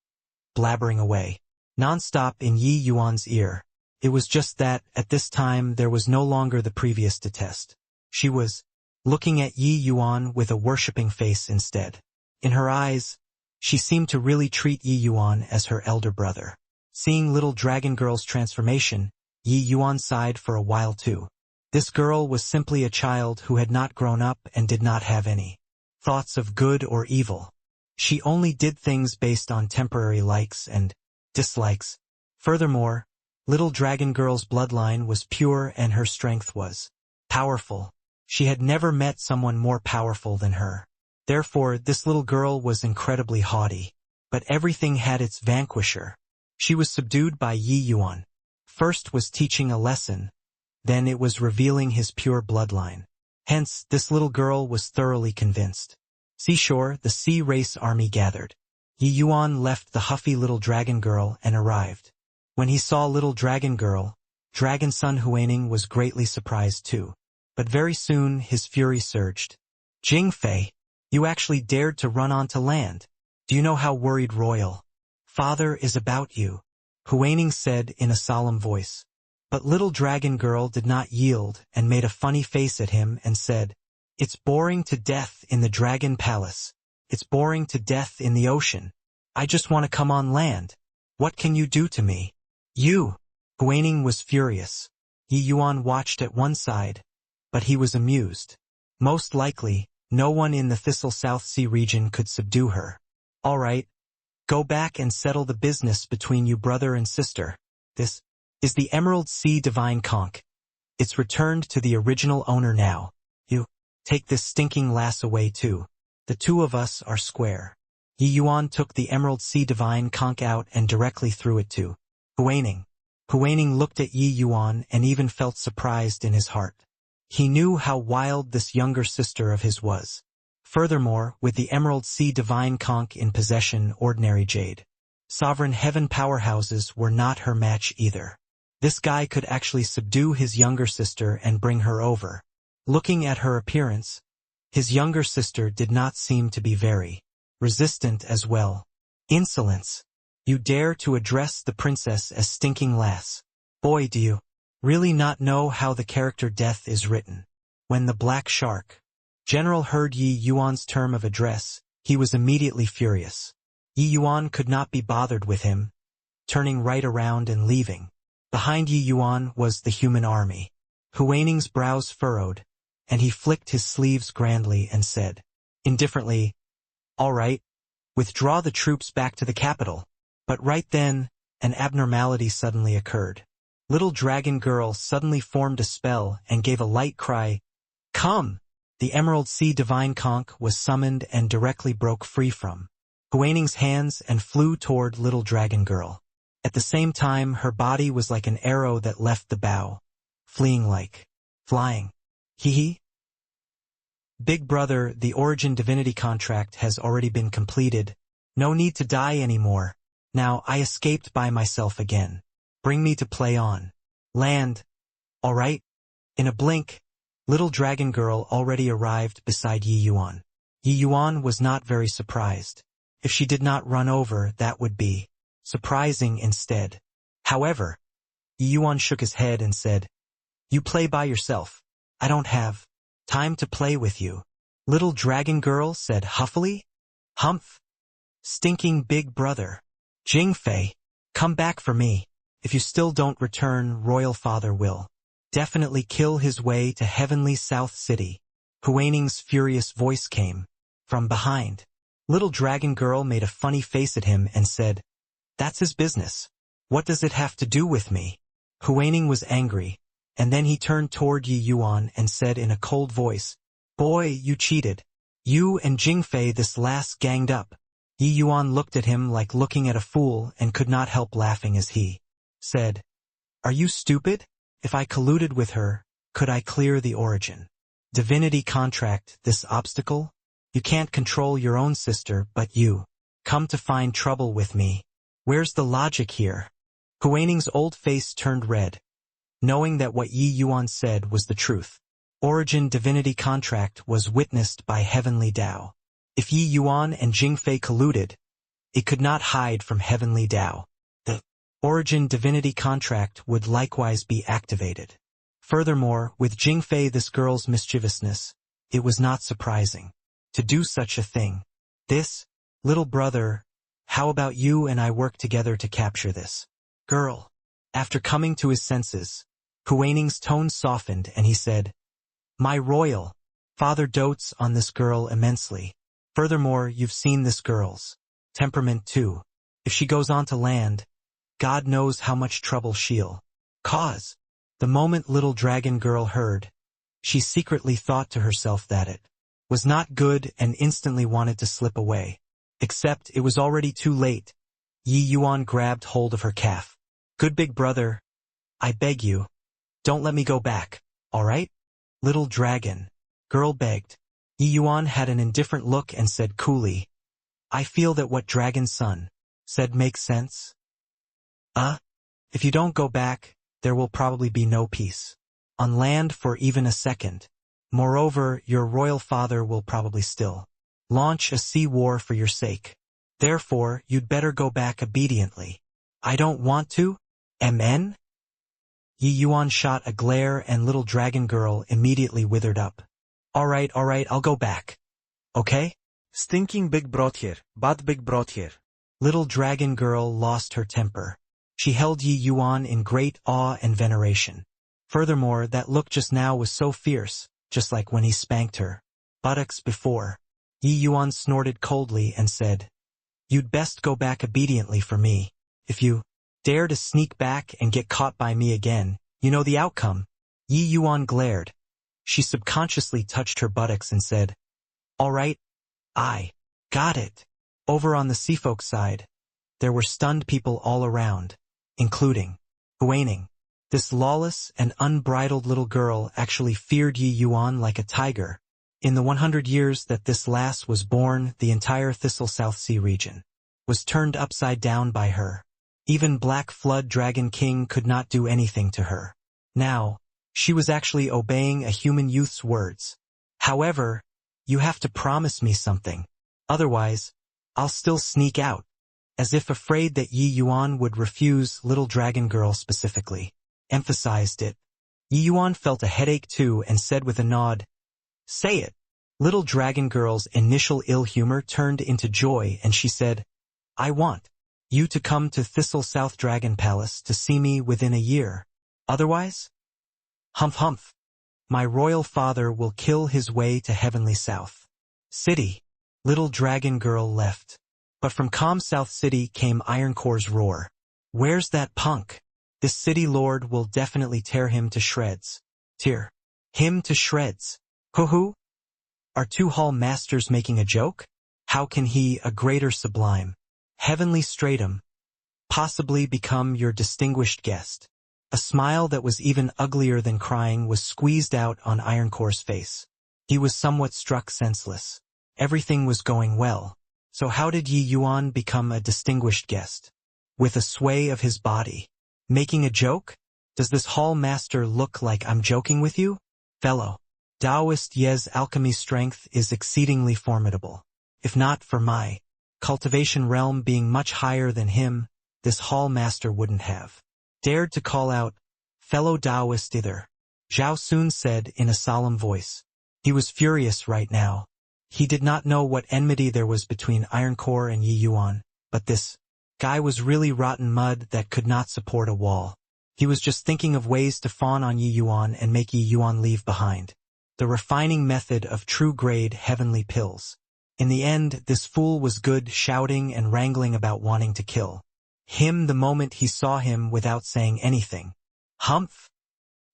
blabbering away non-stop in Yi Yuan's ear. It was just that, at this time, there was no longer the previous to test. She was looking at Yi Yuan with a worshipping face instead. In her eyes, she seemed to really treat Yi Yuan as her elder brother. Seeing little dragon girl's transformation, Yi Yuan sighed for a while too. This girl was simply a child who had not grown up and did not have any thoughts of good or evil. She only did things based on temporary likes and dislikes. Furthermore, little dragon girl's bloodline was pure and her strength was powerful. She had never met someone more powerful than her. Therefore, this little girl was incredibly haughty. But everything had its vanquisher. She was subdued by Yi Yuan. First was teaching a lesson, then it was revealing his pure bloodline. Hence, this little girl was thoroughly convinced. Seashore, the sea race army gathered. Yi Yuan left the huffy little dragon girl and arrived. When he saw little dragon girl, Dragon Son Huaining was greatly surprised too. But very soon his fury surged. Jingfei, you actually dared to run onto land. Do you know how worried Royal Father is about you? Huaining said in a solemn voice. But little dragon girl did not yield and made a funny face at him and said, "It's boring to death in the dragon palace. It's boring to death in the ocean. I just want to come on land. What can you do to me?" You! Huaining was furious. Yi Yuan watched at one side, but he was amused. Most likely, no one in the Thistle South Sea region could subdue her. All right, go back and settle the business between you brother and sister. This is the Emerald Sea Divine Conch. It's returned to the original owner now. You, take this stinking lass away too. The two of us are square. Yi Yuan took the Emerald Sea Divine Conch out and directly threw it to Huaining. Huaining looked at Yi Yuan and even felt surprised in his heart. He knew how wild this younger sister of his was. Furthermore, with the Emerald Sea Divine Conch in possession, ordinary jade Sovereign Heaven powerhouses were not her match either. This guy could actually subdue his younger sister and bring her over. Looking at her appearance, his younger sister did not seem to be very resistant as well. Insolence! You dare to address the princess as stinking lass. Boy, do you really not know how the character death is written. When the black shark general heard Yi Yuan's term of address, he was immediately furious. Yi Yuan could not be bothered with him, turning right around and leaving. Behind Yi Yuan was the human army. Huaining's brows furrowed, and he flicked his sleeves grandly and said, indifferently, "All right, withdraw the troops back to the capital." But right then, an abnormality suddenly occurred. Little dragon girl suddenly formed a spell and gave a light cry, "Come!" The Emerald Sea Divine Conch was summoned and directly broke free from Huaining's hands and flew toward little dragon girl. At the same time, her body was like an arrow that left the bow, fleeing like flying. Hee. Big brother, the Origin Divinity contract has already been completed. No need to die anymore. Now I escaped by myself again. Bring me to play on land. All right? In a blink, little dragon girl already arrived beside Yi Yuan. Yi Yuan was not very surprised. If she did not run over, that would be surprising instead. However, Yi Yuan shook his head and said, "You play by yourself. I don't have time to play with you." Little dragon girl said huffily, "Humph. Stinking big brother. Jingfei, come back for me. If you still don't return, Royal Father will definitely kill his way to Heavenly South City." Huaining's furious voice came from behind. Little dragon girl made a funny face at him and said, "That's his business. What does it have to do with me?" Huaining was angry, and then he turned toward Yi Yuan and said in a cold voice, "Boy, you cheated. You and Jingfei this last ganged up." Yi Yuan looked at him like looking at a fool and could not help laughing as he said, "Are you stupid? If I colluded with her, could I clear the Origin Divinity contract this obstacle? You can't control your own sister, but you come to find trouble with me. Where's the logic here?" Huaining's old face turned red, knowing that what Yi Yuan said was the truth. Origin Divinity contract was witnessed by Heavenly Tao. If Yi Yuan and Jingfei colluded, it could not hide from Heavenly Tao. The Origin Divinity contract would likewise be activated. Furthermore, with Jingfei this girl's mischievousness, it was not surprising to do such a thing. This, little brother, how about you and I work together to capture this girl? After coming to his senses, Huaining's tone softened and he said, "My royal father dotes on this girl immensely. Furthermore, you've seen this girl's temperament too. If she goes on to land, God knows how much trouble she'll cause." The moment little dragon girl heard, she secretly thought to herself that it was not good and instantly wanted to slip away. Except it was already too late. Yi Yuan grabbed hold of her calf. "Good big brother, I beg you, don't let me go back, all right?" Little dragon girl begged. Yi Yuan had an indifferent look and said coolly, "I feel that what Dragon Son said makes sense. If you don't go back, there will probably be no peace on land for even a second." Moreover, your royal father will probably still launch a sea war for your sake. Therefore, you'd better go back obediently. I don't want to? MN? Yi Yuan shot a glare and little dragon girl immediately withered up. Alright, I'll go back. Okay? Stinking big brought here, bad big brought here. Little dragon girl lost her temper. She held Yi Yuan in great awe and veneration. Furthermore, that look just now was so fierce, just like when he spanked her buttocks before. Yi Yuan snorted coldly and said, "You'd best go back obediently for me. If you dare to sneak back and get caught by me again, you know the outcome." Yi Yuan glared. She subconsciously touched her buttocks and said, "All right, I got it." Over on the seafolk side, there were stunned people all around, including Huaining. This lawless and unbridled little girl actually feared Yi Yuan like a tiger. In the 100 years that this lass was born, the entire Thistle South Sea region was turned upside down by her. Even Black Flood Dragon King could not do anything to her. Now, she was actually obeying a human youth's words. "However, you have to promise me something. Otherwise, I'll still sneak out." As if afraid that Yi Yuan would refuse, little dragon girl specifically emphasized it. Yi Yuan felt a headache too and said with a nod, "Say it." Little dragon girl's initial ill humor turned into joy and she said, "I want you to come to Thistle South Dragon Palace to see me within a year. Otherwise, humph, my royal father will kill his way to Heavenly South City." Little dragon girl left. But from calm South City came Ironcore's roar. "Where's that punk? This city lord will definitely tear him to shreds. Tear him to shreds. Hoo-hoo? Are two hall masters making a joke? How can he, a greater sublime, heavenly stratum, possibly become your distinguished guest?" A smile that was even uglier than crying was squeezed out on Ironcore's face. He was somewhat struck senseless. Everything was going well. So how did Yi Yuan become a distinguished guest? With a sway of his body. Making a joke? Does this hall master look like I'm joking with you? Fellow Taoist Ye's alchemy strength is exceedingly formidable. If not for my cultivation realm being much higher than him, this hall master wouldn't have dared to call out, "Fellow Taoist either." Zhao Sun said in a solemn voice. He was furious right now. He did not know what enmity there was between Ironcore and Yi Yuan, but this guy was really rotten mud that could not support a wall. He was just thinking of ways to fawn on Yi Yuan and make Yi Yuan leave behind. The refining method of true-grade heavenly pills. In the end, this fool was good, shouting and wrangling about wanting to kill him the moment he saw him without saying anything. Humph!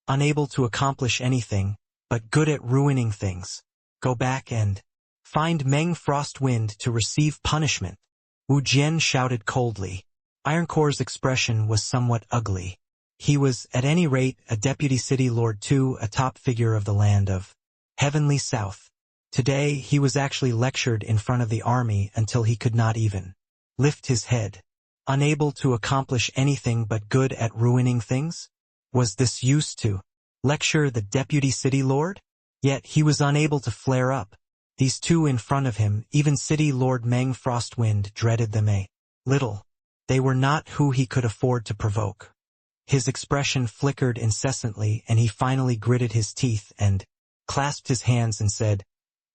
Unable to accomplish anything, but good at ruining things. Go back and find Meng Frostwind to receive punishment. Wu Jian shouted coldly. Ironcore's expression was somewhat ugly. He was, at any rate, a deputy city lord too, a top figure of the land of Heavenly South. Today, he was actually lectured in front of the army until he could not even lift his head. Unable to accomplish anything but good at ruining things? Was this used to lecture the deputy city lord? Yet he was unable to flare up. These two in front of him, even City Lord Meng Frostwind dreaded them a little. They were not who he could afford to provoke. His expression flickered incessantly and he finally gritted his teeth and clasped his hands and said,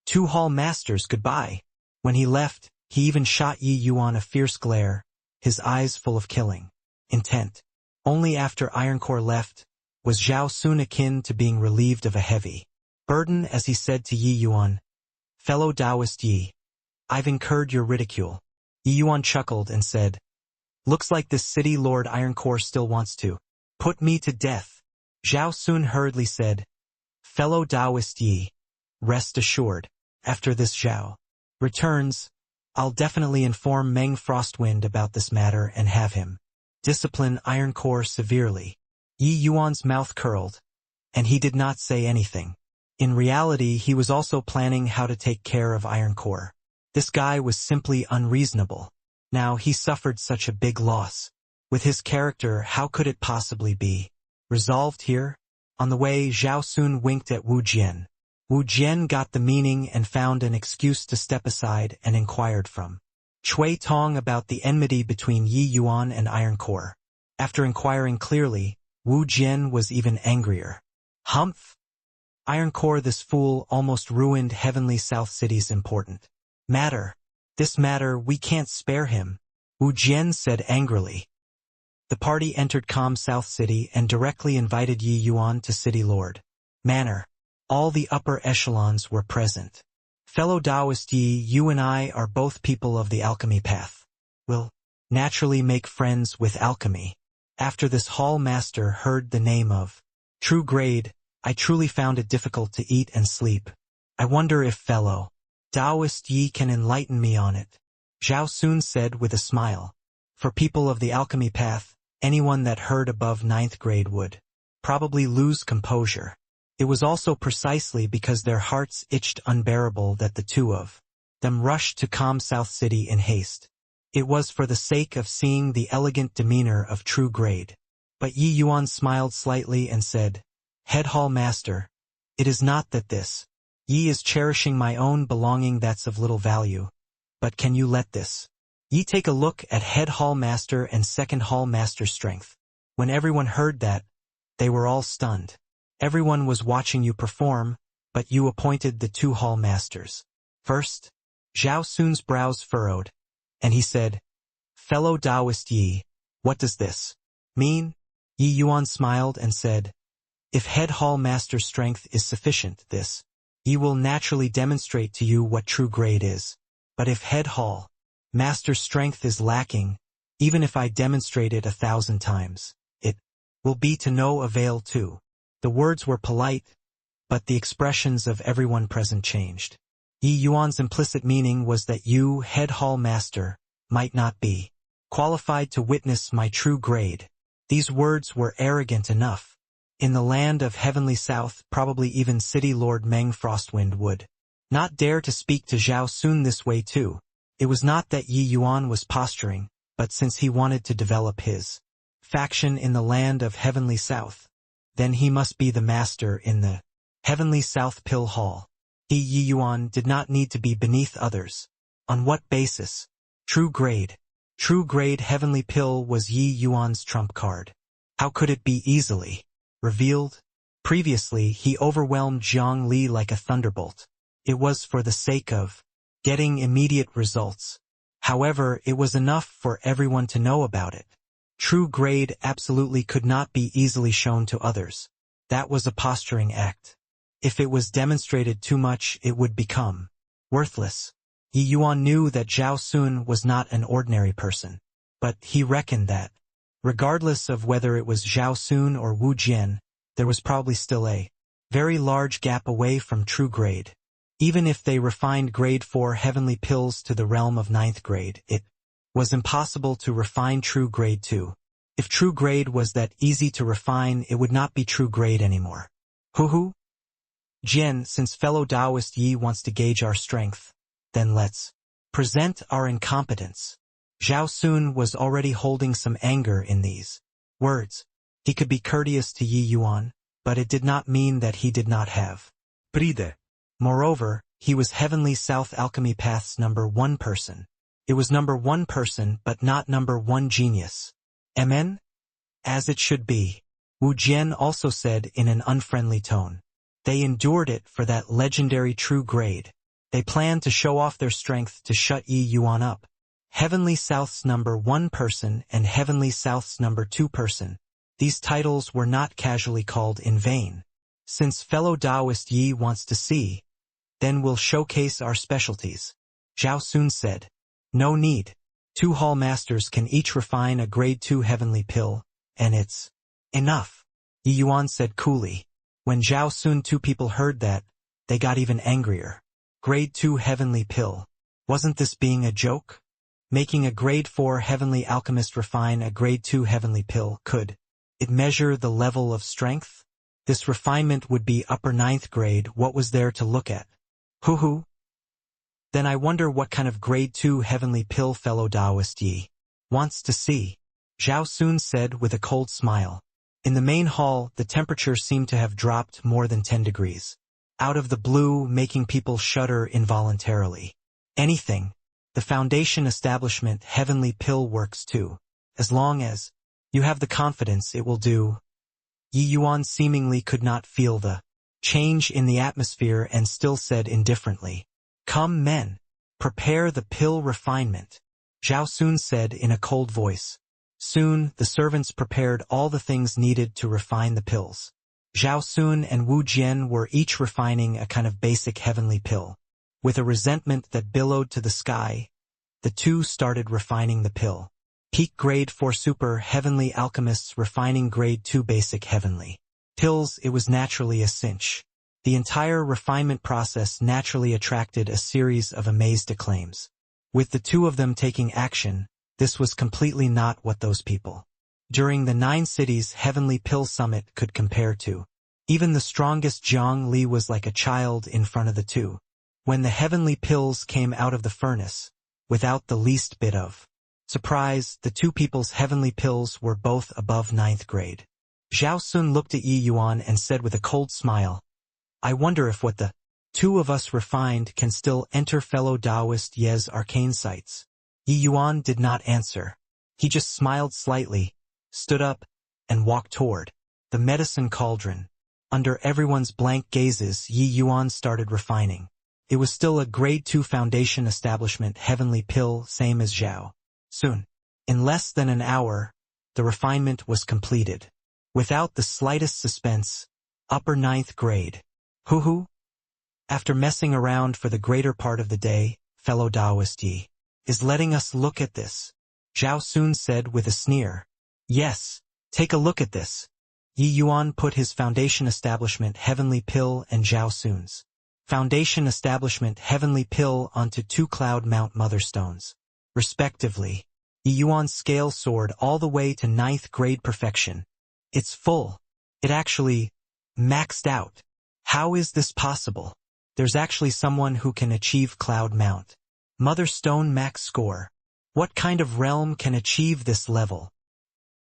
"Two hall masters, goodbye." When he left, he even shot Yi Yuan a fierce glare, his eyes full of killing intent. Only after Ironcore left was Zhao Sun akin to being relieved of a heavy burden as he said to Yi Yuan, "Fellow Taoist Yi, I've incurred your ridicule." Yi Yuan chuckled and said, "Looks like this city lord Ironcore still wants to put me to death." Zhao Sun hurriedly said, "Fellow Taoist Yi, rest assured, after this Zhao returns, I'll definitely inform Meng Frostwind about this matter and have him discipline Ironcore severely." Yi Yuan's mouth curled, and he did not say anything. In reality, he was also planning how to take care of Ironcore. This guy was simply unreasonable. Now he suffered such a big loss. With his character, how could it possibly be resolved here? On the way, Zhao Sun winked at Wu Jian. Wu Jian got the meaning and found an excuse to step aside and inquired from Chui Tong about the enmity between Yi Yuan and Iron Core. After inquiring clearly, Wu Jian was even angrier. Humph! Iron Core, this fool almost ruined Heavenly South City's important matter. This matter, we can't spare him, Wu Jian said angrily. The party entered Calm South City and directly invited Yi Yuan to City Lord Manor. All the upper echelons were present. Fellow Taoist Yi, you and I are both people of the alchemy path. We'll naturally make friends with alchemy. After this hall master heard the name of True Grade, I truly found it difficult to eat and sleep. I wonder if fellow Taoist Yi can enlighten me on it. Zhao Sun said with a smile. For people of the alchemy path, anyone that heard above 9th grade would probably lose composure. It was also precisely because their hearts itched unbearable that the two of them rushed to Calm South City in haste. It was for the sake of seeing the elegant demeanor of True Grade. But Yi Yuan smiled slightly and said, Head Hall Master, it is not that this Yi is cherishing my own belonging that's of little value. But can you let this Yi take a look at Head Hall Master and Second Hall Master's strength? When everyone heard that, they were all stunned. Everyone was watching you perform, but you appointed the 2 Hall Masters. First, Zhao Sun's brows furrowed, and he said, Fellow Taoist Yi, what does this mean? Yi Yuan smiled and said, If Head Hall Master's strength is sufficient, this Yi will naturally demonstrate to you what True Grade is. But if Head Hall Master's strength is lacking, even if I demonstrate it 1,000 times, it will be to no avail too. The words were polite, but the expressions of everyone present changed. Yi Yuan's implicit meaning was that you, Head Hall Master, might not be qualified to witness my True Grade. These words were arrogant enough. In the land of Heavenly South, probably even City Lord Meng Frostwind would not dare to speak to Zhao Sun this way too. It was not that Yi Yuan was posturing, but since he wanted to develop his faction in the land of Heavenly South, then he must be the master in the Heavenly South Pill Hall. He, Yi Yuan, did not need to be beneath others. On what basis? True Grade. True Grade Heavenly Pill was Yi Yuan's trump card. How could it be easily revealed? Previously, he overwhelmed Zhang Li like a thunderbolt. It was for the sake of getting immediate results. However, it was enough for everyone to know about it. True Grade absolutely could not be easily shown to others. That was a posturing act. If it was demonstrated too much, it would become worthless. Yi Yuan knew that Zhao Sun was not an ordinary person, but he reckoned that, regardless of whether it was Zhao Sun or Wu Jian, there was probably still a very large gap away from True Grade. Even if they refined Grade 4 heavenly pills to the realm of 9th grade, it was impossible to refine True Grade 2. If True Grade was that easy to refine, it would not be True Grade anymore. Hoo-hoo? Jian, since fellow Taoist Yi wants to gauge our strength, then let's present our incompetence. Zhao Sun was already holding some anger in these words. He could be courteous to Yi Yuan, but it did not mean that he did not have pride. Moreover, he was Heavenly South Alchemy Path's #1 person. It was #1 person, but not #1 genius. Amen? As it should be. Wu Jian also said in an unfriendly tone. They endured it for that legendary True Grade. They planned to show off their strength to shut Yi Yuan up. Heavenly South's #1 person and Heavenly South's #2 person. These titles were not casually called in vain. Since fellow Taoist Yi wants to see, then we'll showcase our specialties. Zhao Sun said. No need. 2 Hall Masters can each refine a Grade 2 heavenly pill, and it's enough. Yi Yuan said coolly. When Zhao Sun 2 people heard that, they got even angrier. Grade 2 heavenly pill. Wasn't this being a joke? Making a Grade 4 heavenly alchemist refine a Grade 2 heavenly pill, could it measure the level of strength? This refinement would be upper 9th grade. What was there to look at? Hoo-hoo. Then I wonder what kind of Grade 2 heavenly pill fellow Taoist Yi wants to see. Zhao Sun said with a cold smile. In the main hall, the temperature seemed to have dropped more than 10 degrees. out of the blue, making people shudder involuntarily. Anything. The Foundation establishment heavenly pill works too. As long as you have the confidence it will do. Yi Yuan seemingly could not feel the change in the atmosphere and still said indifferently, "Come men, prepare the pill refinement," Zhao Sun said in a cold voice. Soon, the servants prepared all the things needed to refine the pills. Zhao Sun and Wu Jian were each refining a kind of basic heavenly pill. With a resentment that billowed to the sky, the two started refining the pill. Peak Grade 4 Super Heavenly Alchemists refining Grade 2 Basic Heavenly pills. It was naturally a cinch. The entire refinement process naturally attracted a series of amazed acclaims. With the two of them taking action, this was completely not what those people during the 9 cities Heavenly Pill Summit could compare to. Even the strongest Zhang Li was like a child in front of the two. When the heavenly pills came out of the furnace, without the least bit of surprise, the two people's heavenly pills were both above 9th grade. Zhao Sun looked at Yi Yuan and said with a cold smile, "I wonder if what the two of us refined can still enter fellow Taoist Ye's arcane sights." Yi Yuan did not answer. He just smiled slightly, stood up, and walked toward the medicine cauldron. Under everyone's blank gazes, Yi Yuan started refining. It was still a Grade 2 Foundation establishment heavenly pill, same as Zhao Sun. In less than an hour, the refinement was completed. Without the slightest suspense, upper 9th grade. Hoo-hoo? After messing around for the greater part of the day, fellow Taoist Yi is letting us look at this, Zhao Sun said with a sneer. Yes, take a look at this. Yi Yuan put his Foundation Establishment Heavenly Pill and Zhao Sun's Foundation Establishment Heavenly Pill onto 2 Cloud Mount Mother Stones, respectively. Yi Yuan's scale soared all the way to 9th grade perfection. It's full. It actually maxed out. How is this possible? There's actually someone who can achieve Cloud Mount Mother Stone max score. What kind of realm can achieve this level?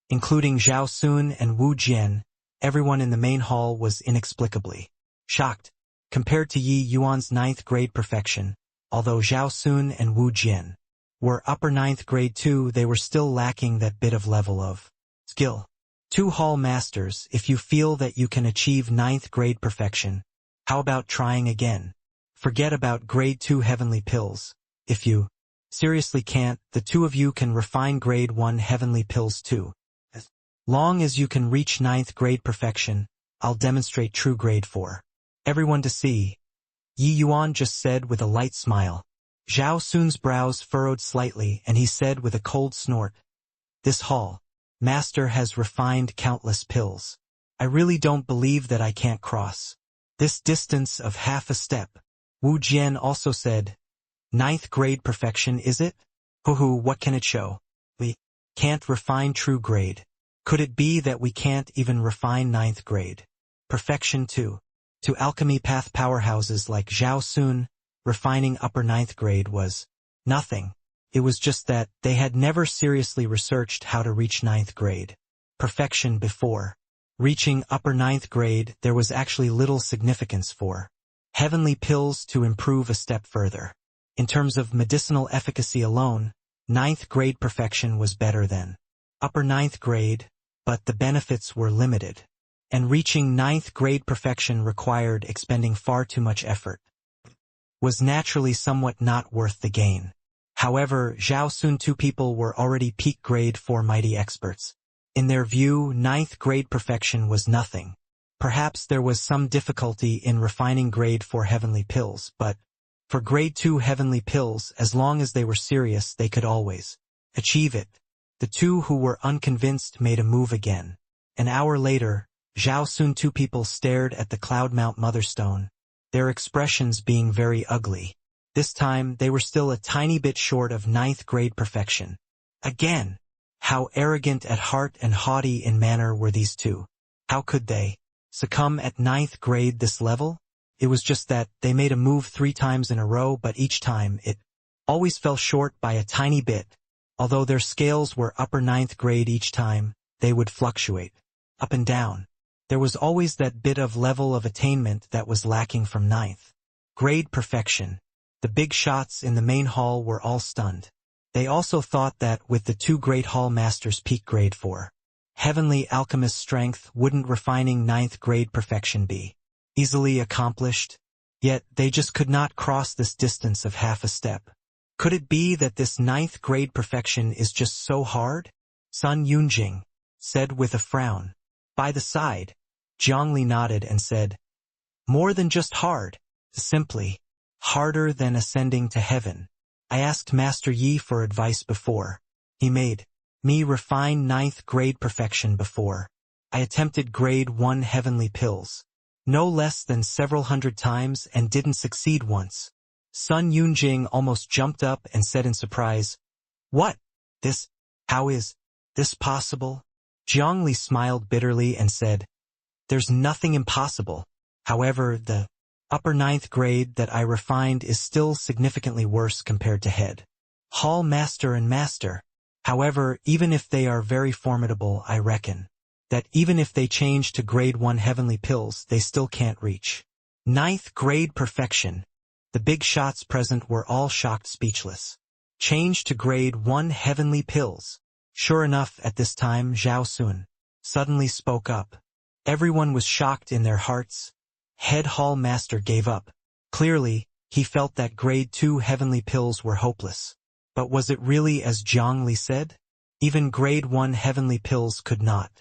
Including Zhao Sun and Wu Jian, everyone in the main hall was inexplicably shocked. Compared to Yi Yuan's 9th grade perfection, although Zhao Sun and Wu Jian were upper 9th grade too, they were still lacking that bit of level of skill. 2 hall masters, if you feel that you can achieve 9th grade perfection, how about trying again? Forget about Grade 2 heavenly pills. If you seriously can't, the two of you can refine Grade 1 heavenly pills too. As long as you can reach 9th grade perfection, I'll demonstrate true Grade 4. Everyone to see. Yi Yuan just said with a light smile. Zhao Sun's brows furrowed slightly and he said with a cold snort, "This hall master has refined countless pills. I really don't believe that I can't cross this distance of half a step." Wu Jian also said, "9th grade perfection, is it? Hoo-hoo, what can it show? We can't refine true grade. Could it be that we can't even refine 9th grade perfection too?" To alchemy path powerhouses like Zhao Sun, refining upper 9th grade was nothing. It was just that they had never seriously researched how to reach 9th grade perfection before. Reaching upper 9th grade, there was actually little significance for heavenly pills to improve a step further. In terms of medicinal efficacy alone, 9th grade perfection was better than upper 9th grade, but the benefits were limited. And reaching 9th grade perfection required expending far too much effort. Was naturally somewhat not worth the gain. However, Zhao Sun 2 people were already peak Grade 4 mighty experts. In their view, 9th grade perfection was nothing. Perhaps there was some difficulty in refining Grade 4 heavenly pills, but for Grade 2 heavenly pills, as long as they were serious, they could always achieve it. The two who were unconvinced made a move again. An hour later, Zhao Sun 2 people stared at the Cloud Mount Mother Stone, their expressions being very ugly. This time, they were still a tiny bit short of 9th grade perfection. Again, how arrogant at heart and haughty in manner were these two. How could they succumb at 9th grade this level? It was just that they made a move 3 times in a row, but each time it always fell short by a tiny bit. Although their scales were upper 9th grade each time, they would fluctuate up and down. There was always that bit of level of attainment that was lacking from ninth grade perfection. The big shots in the main hall were all stunned. They also thought that with the two great hall masters' peak grade 4 heavenly alchemist strength, wouldn't refining ninth grade perfection be easily accomplished? Yet they just could not cross this distance of half a step. Could it be that this ninth grade perfection is just so hard? Sun Yunjing said with a frown. By the side, Zhongli nodded and said, more than just hard, simply harder than ascending to heaven. I asked Master Yi for advice before. He made me refine ninth grade perfection before. I attempted grade 1 heavenly pills, no less than several hundred times, and didn't succeed once. Sun Yunjing almost jumped up and said in surprise, what? How is this possible? Zhongli smiled bitterly and said, there's nothing impossible. However, the upper ninth grade that I refined is still significantly worse compared to head hall master and master. However, even if they are very formidable, I reckon that even if they change to grade 1 heavenly pills, they still can't reach ninth grade perfection. The big shots present were all shocked speechless. Change to grade 1 heavenly pills. Sure enough, at this time Zhao Sun suddenly spoke up. Everyone was shocked in their hearts. Head hall master gave up. Clearly, he felt that grade 2 heavenly pills were hopeless. But was it really as Zhongli said? Even grade 1 heavenly pills could not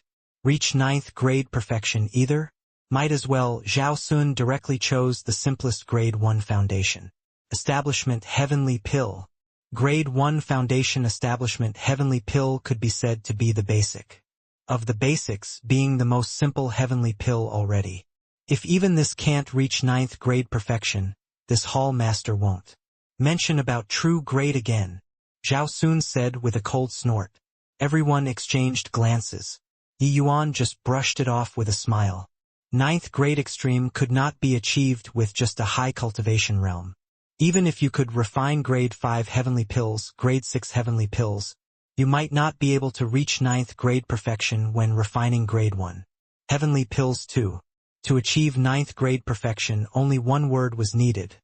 reach ninth grade perfection either? Might as well. Zhao Sun directly chose the simplest grade 1 foundation establishment heavenly pill. Grade 1 foundation establishment heavenly pill could be said to be the basic of the basics, being the most simple heavenly pill already. If even this can't reach ninth grade perfection, this hall master won't mention about true grade again, Zhao Sun said with a cold snort. Everyone exchanged glances. Yi Yuan just brushed it off with a smile. Ninth grade extreme could not be achieved with just a high cultivation realm. Even if you could refine grade 5 heavenly pills, grade 6 heavenly pills, you might not be able to reach ninth grade perfection when refining grade 1 heavenly pills too. To achieve ninth grade perfection, only one word was needed.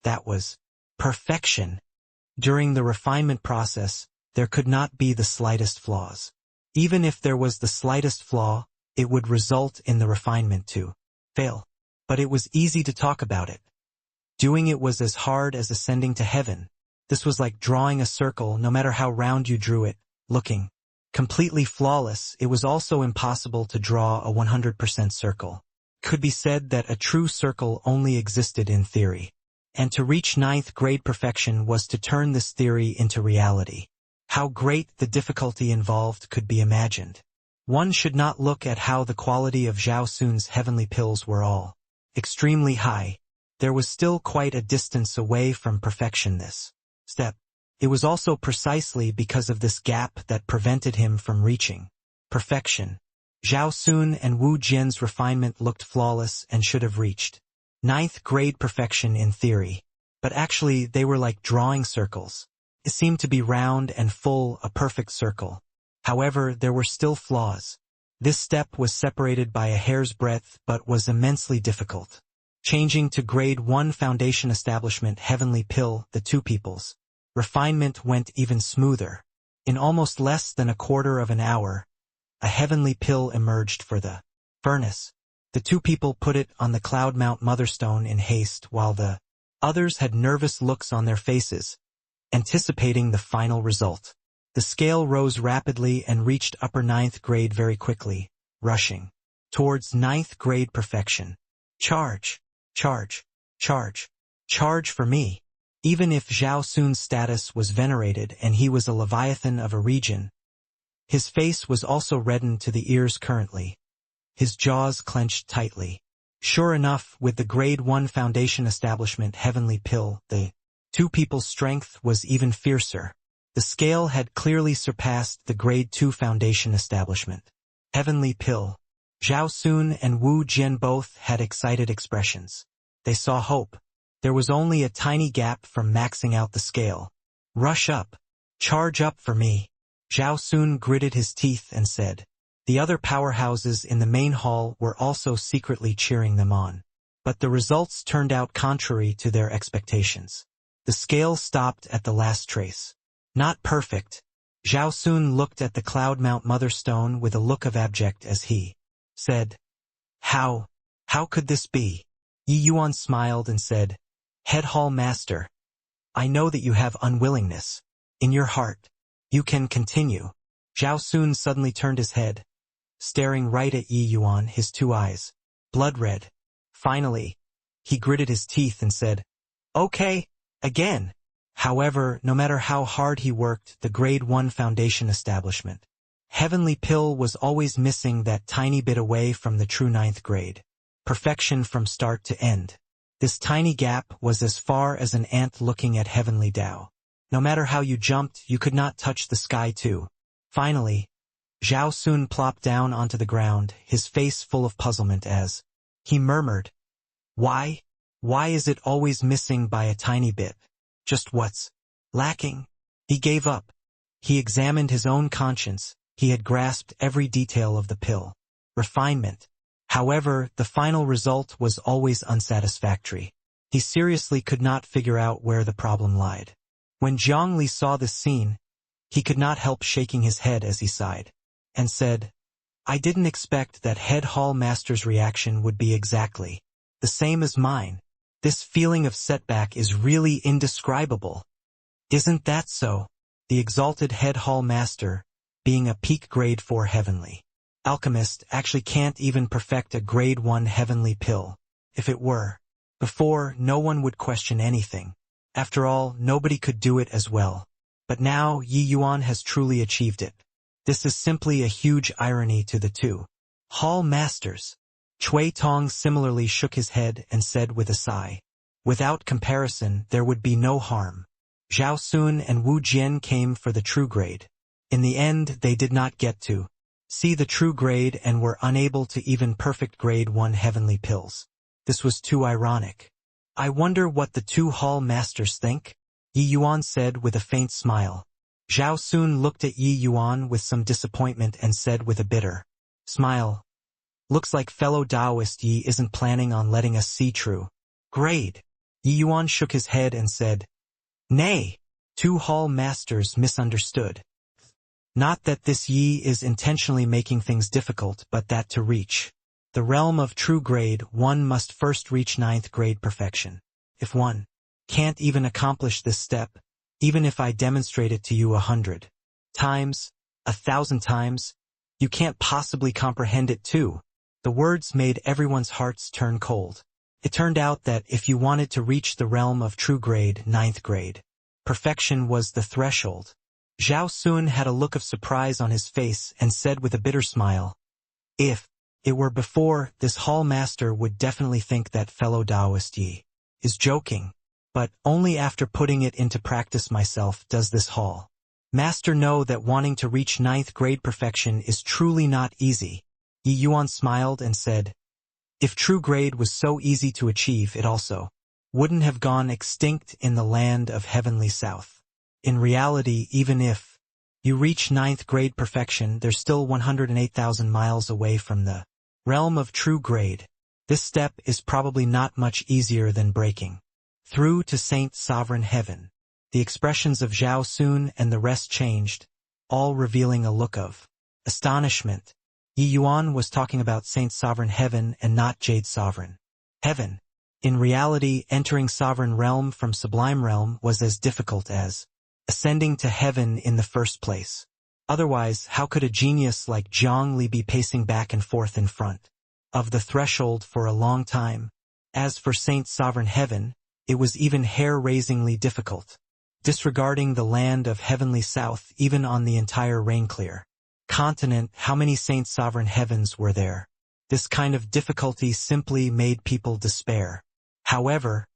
That was perfection. During the refinement process, there could not be the slightest flaws. Even if there was the slightest flaw, it would result in the refinement to fail. But it was easy to talk about it. Doing it was as hard as ascending to heaven. This was like drawing a circle, no matter how round you drew it, looking completely flawless. It was also impossible to draw a 100% circle. Could be said that a true circle only existed in theory. And to reach ninth grade perfection was to turn this theory into reality. How great the difficulty involved could be imagined. One should not look at how the quality of Zhao Sun's heavenly pills were all extremely high. There was still quite a distance away from perfection this step. It was also precisely because of this gap that prevented him from reaching perfection. Zhao Sun and Wu Jian's refinement looked flawless and should have reached ninth grade perfection in theory. But actually they were like drawing circles. It seemed to be round and full, a perfect circle. However, there were still flaws. This step was separated by a hair's breadth but was immensely difficult. Changing to grade 1 foundation establishment heavenly pill, the two people's refinement went even smoother. In almost less than a quarter of an hour, a heavenly pill emerged for the furnace. The two people put it on the Cloud Mount Motherstone in haste, while the others had nervous looks on their faces, anticipating the final result. The scale rose rapidly and reached upper ninth grade very quickly, rushing towards ninth grade perfection. Charge, charge, charge, charge for me. Even if Zhao Sun's status was venerated and he was a leviathan of a region, his face was also reddened to the ears currently. His jaws clenched tightly. Sure enough, with the grade 1 foundation establishment heavenly pill, the two people's strength was even fiercer. The scale had clearly surpassed the grade 2 foundation establishment heavenly pill. Zhao Sun and Wu Jian both had excited expressions. They saw hope. There was only a tiny gap from maxing out the scale. Rush up. Charge up for me. Zhao Sun gritted his teeth and said, The other powerhouses in the main hall were also secretly cheering them on. But the results turned out contrary to their expectations. The scale stopped at the last trace. Not perfect. Zhao Sun looked at the Cloud Mount Mother Stone with a look of abject as he said, How could this be? Yi Yuan smiled and said, Head Hall Master, I know that you have unwillingness in your heart. You can continue. Zhao Sun suddenly turned his head, staring right at Yi Yuan, his two eyes blood red. Finally, he gritted his teeth and said, Okay, again. However, no matter how hard he worked, the Grade 1 Foundation establishment, Heavenly Pill was always missing that tiny bit away from the true 9th grade. Perfection from start to end. This tiny gap was as far as an ant looking at Heavenly Tao. No matter how you jumped, you could not touch the sky too. Finally, Zhao Sun plopped down onto the ground, his face full of puzzlement as he murmured, Why is it always missing by a tiny bit? Just what's lacking? He gave up. He examined his own conscience. He had grasped every detail of the pill. Refinement. However, the final result was always unsatisfactory. He seriously could not figure out where the problem lied. When Zhongli saw this scene, he could not help shaking his head as he sighed, and said, I didn't expect that Head Hall Master's reaction would be exactly the same as mine. This feeling of setback is really indescribable. Isn't that so? The exalted Head Hall Master, being a peak Grade 4 Heavenly Alchemist, actually can't even perfect a Grade 1 Heavenly Pill. If it were before, no one would question anything. After all, nobody could do it as well. But now, Yi Yuan has truly achieved it. This is simply a huge irony to the two Hall Masters. Cui Tong similarly shook his head and said with a sigh, Without comparison, there would be no harm. Zhao Sun and Wu Jian came for the true grade. In the end, they did not get to see the true grade and were unable to even perfect Grade 1 Heavenly Pills. This was too ironic. I wonder what the two Hall Masters think? Yi Yuan said with a faint smile. Zhao Sun looked at Yi Yuan with some disappointment and said with a bitter smile, Looks like fellow Taoist Yi isn't planning on letting us see true grade. Yi Yuan shook his head and said, Nay, two Hall Masters misunderstood. Not that this Yi is intentionally making things difficult, but that to reach the realm of true grade, one must first reach 9th grade perfection. If one can't even accomplish this step, even if I demonstrate it to you 100 times, 1,000 times, you can't possibly comprehend it too. The words made everyone's hearts turn cold. It turned out that if you wanted to reach the realm of true grade, 9th grade, perfection was the threshold. Zhao Sun had a look of surprise on his face and said with a bitter smile, If it were before, this Hall Master would definitely think that fellow Taoist Yi is joking. But only after putting it into practice myself does this Hall Master know that wanting to reach 9th grade perfection is truly not easy. Yi Yuan smiled and said, If true grade was so easy to achieve, it also wouldn't have gone extinct in the land of Heavenly South. In reality, even if you reach 9th grade perfection, there's still 108,000 miles away from the realm of true grade. This step is probably not much easier than breaking through to Saint Sovereign Heaven. The expressions of Zhao Sun and the rest changed, all revealing a look of astonishment. Yi Yuan was talking about Saint Sovereign Heaven and not Jade Sovereign Heaven. In reality, entering Sovereign Realm from Sublime Realm was as difficult as ascending to heaven in the first place. Otherwise, how could a genius like Zhang Li be pacing back and forth in front of the threshold for a long time? As for Saint Sovereign Heaven, it was even hair-raisingly difficult. Disregarding the land of Heavenly South, even on the entire rain-clear continent, how many Saint Sovereign Heavens were there? This kind of difficulty simply made people despair. However,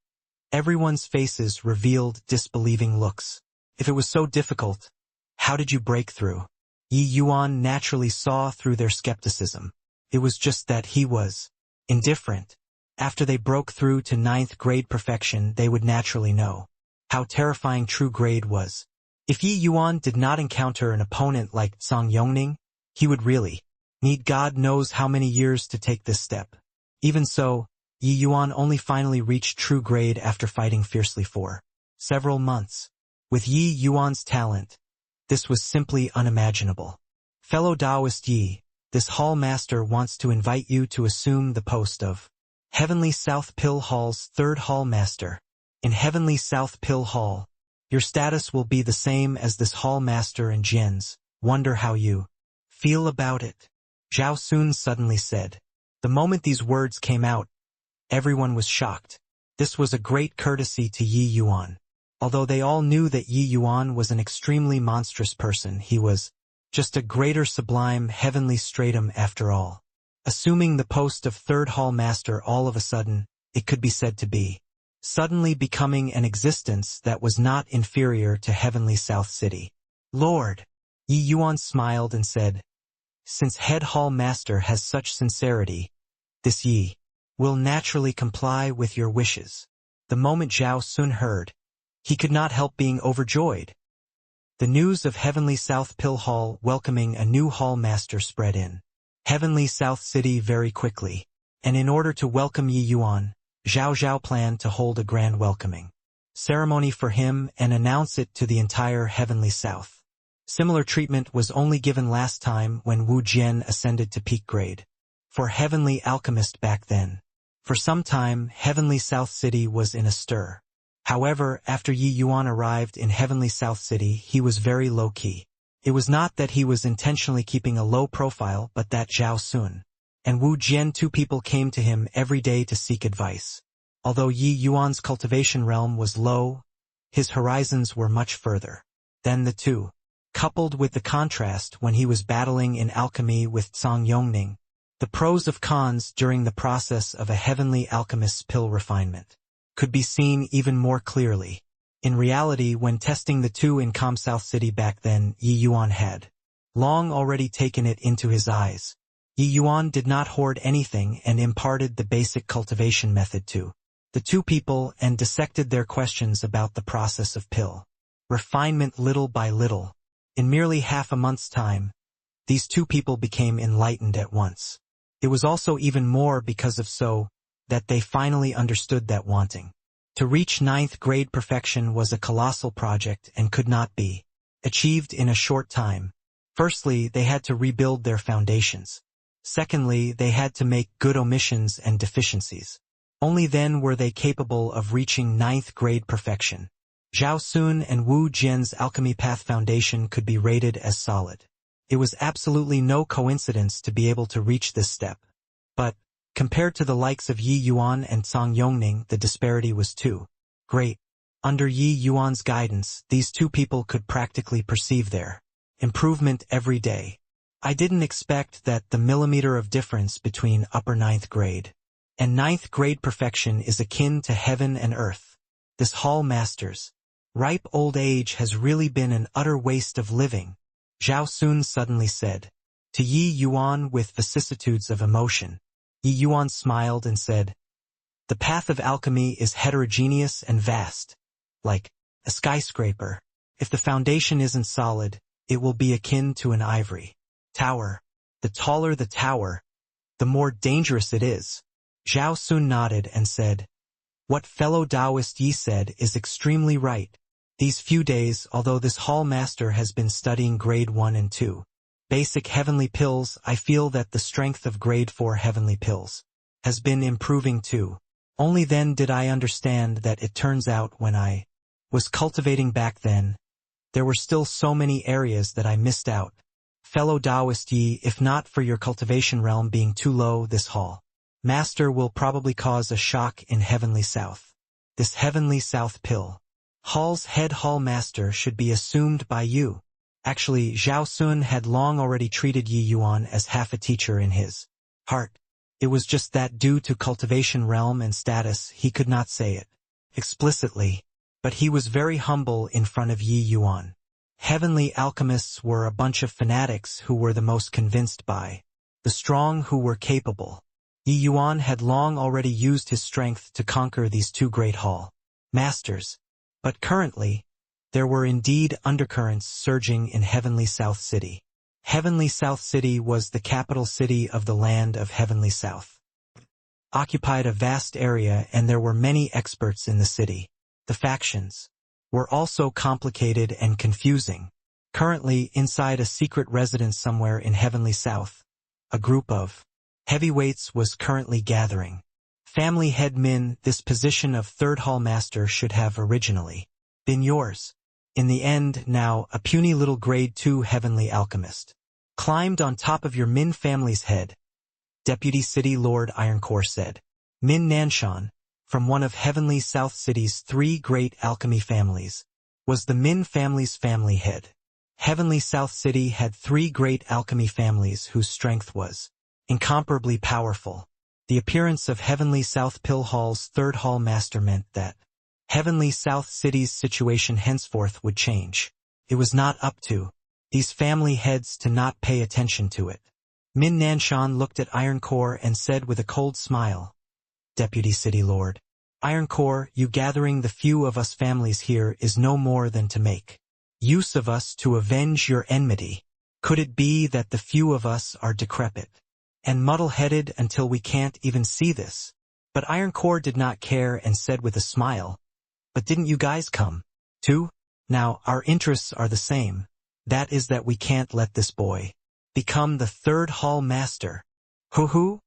everyone's faces revealed disbelieving looks. If it was so difficult, how did you break through? Yi Yuan naturally saw through their skepticism. It was just that he was indifferent. After they broke through to 9th grade perfection, they would naturally know how terrifying true grade was. If Yi Yuan did not encounter an opponent like Song Yongning, he would really Need God knows how many years to take this step. Even so, Yi Yuan only finally reached true grade after fighting fiercely for several months. With Yi Yuan's talent, this was simply unimaginable. Fellow Taoist Yi, this Hall Master wants to invite you to assume the post of Heavenly South Pill Hall's third Hall Master. In Heavenly South Pill Hall, your status will be the same as this Hall Master and Jian's. Wonder how you feel about it? Zhao Sun suddenly said. The moment these words came out, everyone was shocked. This was a great courtesy to Yi Yuan. Although they all knew that Yi Yuan was an extremely monstrous person, he was just a greater sublime heavenly stratum after all. Assuming the post of third hall master all of a sudden, it could be said to be suddenly becoming an existence that was not inferior to heavenly South City. Lord! Yi Yuan smiled and said, since head hall master has such sincerity, this Yi will naturally comply with your wishes. The moment Zhao Sun heard, he could not help being overjoyed. The news of Heavenly South Pill Hall welcoming a new hall master spread in Heavenly South City very quickly, and in order to welcome Yi Yuan, Zhao planned to hold a grand welcoming ceremony for him and announce it to the entire Heavenly South. Similar treatment was only given last time when Wu Jian ascended to peak grade. For Heavenly Alchemist back then, for some time Heavenly South City was in a stir. However, after Yi Yuan arrived in Heavenly South City, he was very low-key. It was not that he was intentionally keeping a low profile, but that Zhao Sun and Wu Jian, two people, came to him every day to seek advice. Although Yi Yuan's cultivation realm was low, his horizons were much further than the two. Coupled with the contrast when he was battling in alchemy with Zhang Yongning, the pros of cons during the process of a heavenly alchemist's pill refinement could be seen even more clearly. In reality, when testing the two in Calm South City back then, Yi Yuan had long already taken it into his eyes. Yi Yuan did not hoard anything and imparted the basic cultivation method to the two people and dissected their questions about the process of pill refinement little by little. In merely half a month's time, these two people became enlightened at once. It was also even more because of so that they finally understood that wanting to reach 9th grade perfection was a colossal project and could not be achieved in a short time. Firstly, they had to rebuild their foundations. Secondly, they had to make good omissions and deficiencies. Only then were they capable of reaching 9th grade perfection. Zhao Sun and Wu Jian's alchemy path foundation could be rated as solid. It was absolutely no coincidence to be able to reach this step. But, compared to the likes of Yi Yuan and Zhang Yongning, the disparity was too great. Under Yi Yuan's guidance, these two people could practically perceive their improvement every day. I didn't expect that the millimeter of difference between upper 9th grade and 9th grade perfection is akin to heaven and earth. This hall master's ripe old age has really been an utter waste of living, Zhao Sun suddenly said. To Yi Yuan with vicissitudes of emotion, Yi Yuan smiled and said, the path of alchemy is heterogeneous and vast, like a skyscraper. If the foundation isn't solid, it will be akin to an ivory tower. The taller the tower, the more dangerous it is. Zhao Sun nodded and said, what fellow Taoist Yi said is extremely right. These few days, although this hall master has been studying grade 1 and 2 basic heavenly pills, I feel that the strength of grade 4 heavenly pills has been improving too. Only then did I understand that it turns out when I was cultivating back then, there were still so many areas that I missed out. Fellow Taoist Yi, if not for your cultivation realm being too low, this hall master will probably cause a shock in Heavenly South. This Heavenly South pill hall's head hall master should be assumed by you. Actually, Zhao Sun had long already treated Yi Yuan as half a teacher in his heart. It was just that due to cultivation realm and status, he could not say it explicitly, but he was very humble in front of Yi Yuan. Heavenly alchemists were a bunch of fanatics who were the most convinced by the strong who were capable. Yi Yuan had long already used his strength to conquer these two great hall masters. But currently, there were indeed undercurrents surging in Heavenly South City. Heavenly South City was the capital city of the land of Heavenly South. Occupied a vast area and there were many experts in the city. The factions were also complicated and confusing. Currently, inside a secret residence somewhere in Heavenly South, a group of heavyweights was currently gathering. Family head Min, this position of third hall master should have originally been yours. In the end, now, a puny little grade 2 heavenly alchemist climbed on top of your Min family's head. Deputy City Lord Ironcore said. Min Nanshan, from one of Heavenly South City's 3 great alchemy families, was the Min family's family head. Heavenly South City had 3 great alchemy families whose strength was incomparably powerful. The appearance of Heavenly South Pill Hall's third hall master meant that Heavenly South City's situation henceforth would change. It was not up to these family heads to not pay attention to it. Min Nanshan looked at Ironcore and said with a cold smile, Deputy City Lord, Ironcore, you gathering the few of us families here is no more than to make use of us to avenge your enmity. Could it be that the few of us are decrepit and muddle-headed until we can't even see this? But Ironcore did not care and said with a smile, but didn't you guys come, too? Now, our interests are the same. That is that we can't let this boy become the third hall master. Hoo-hoo?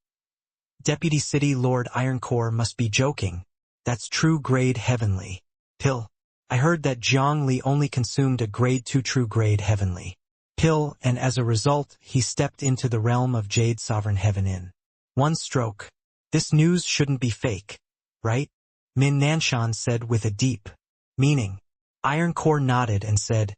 Deputy City Lord Ironcore must be joking. That's true grade heavenly pill. I heard that Jiang Li only consumed a grade 2 true grade heavenly pill, and as a result, he stepped into the realm of Jade Sovereign Heaven in one stroke. This news shouldn't be fake, right? Min Nanshan said with a deep meaning. Ironcore nodded and said,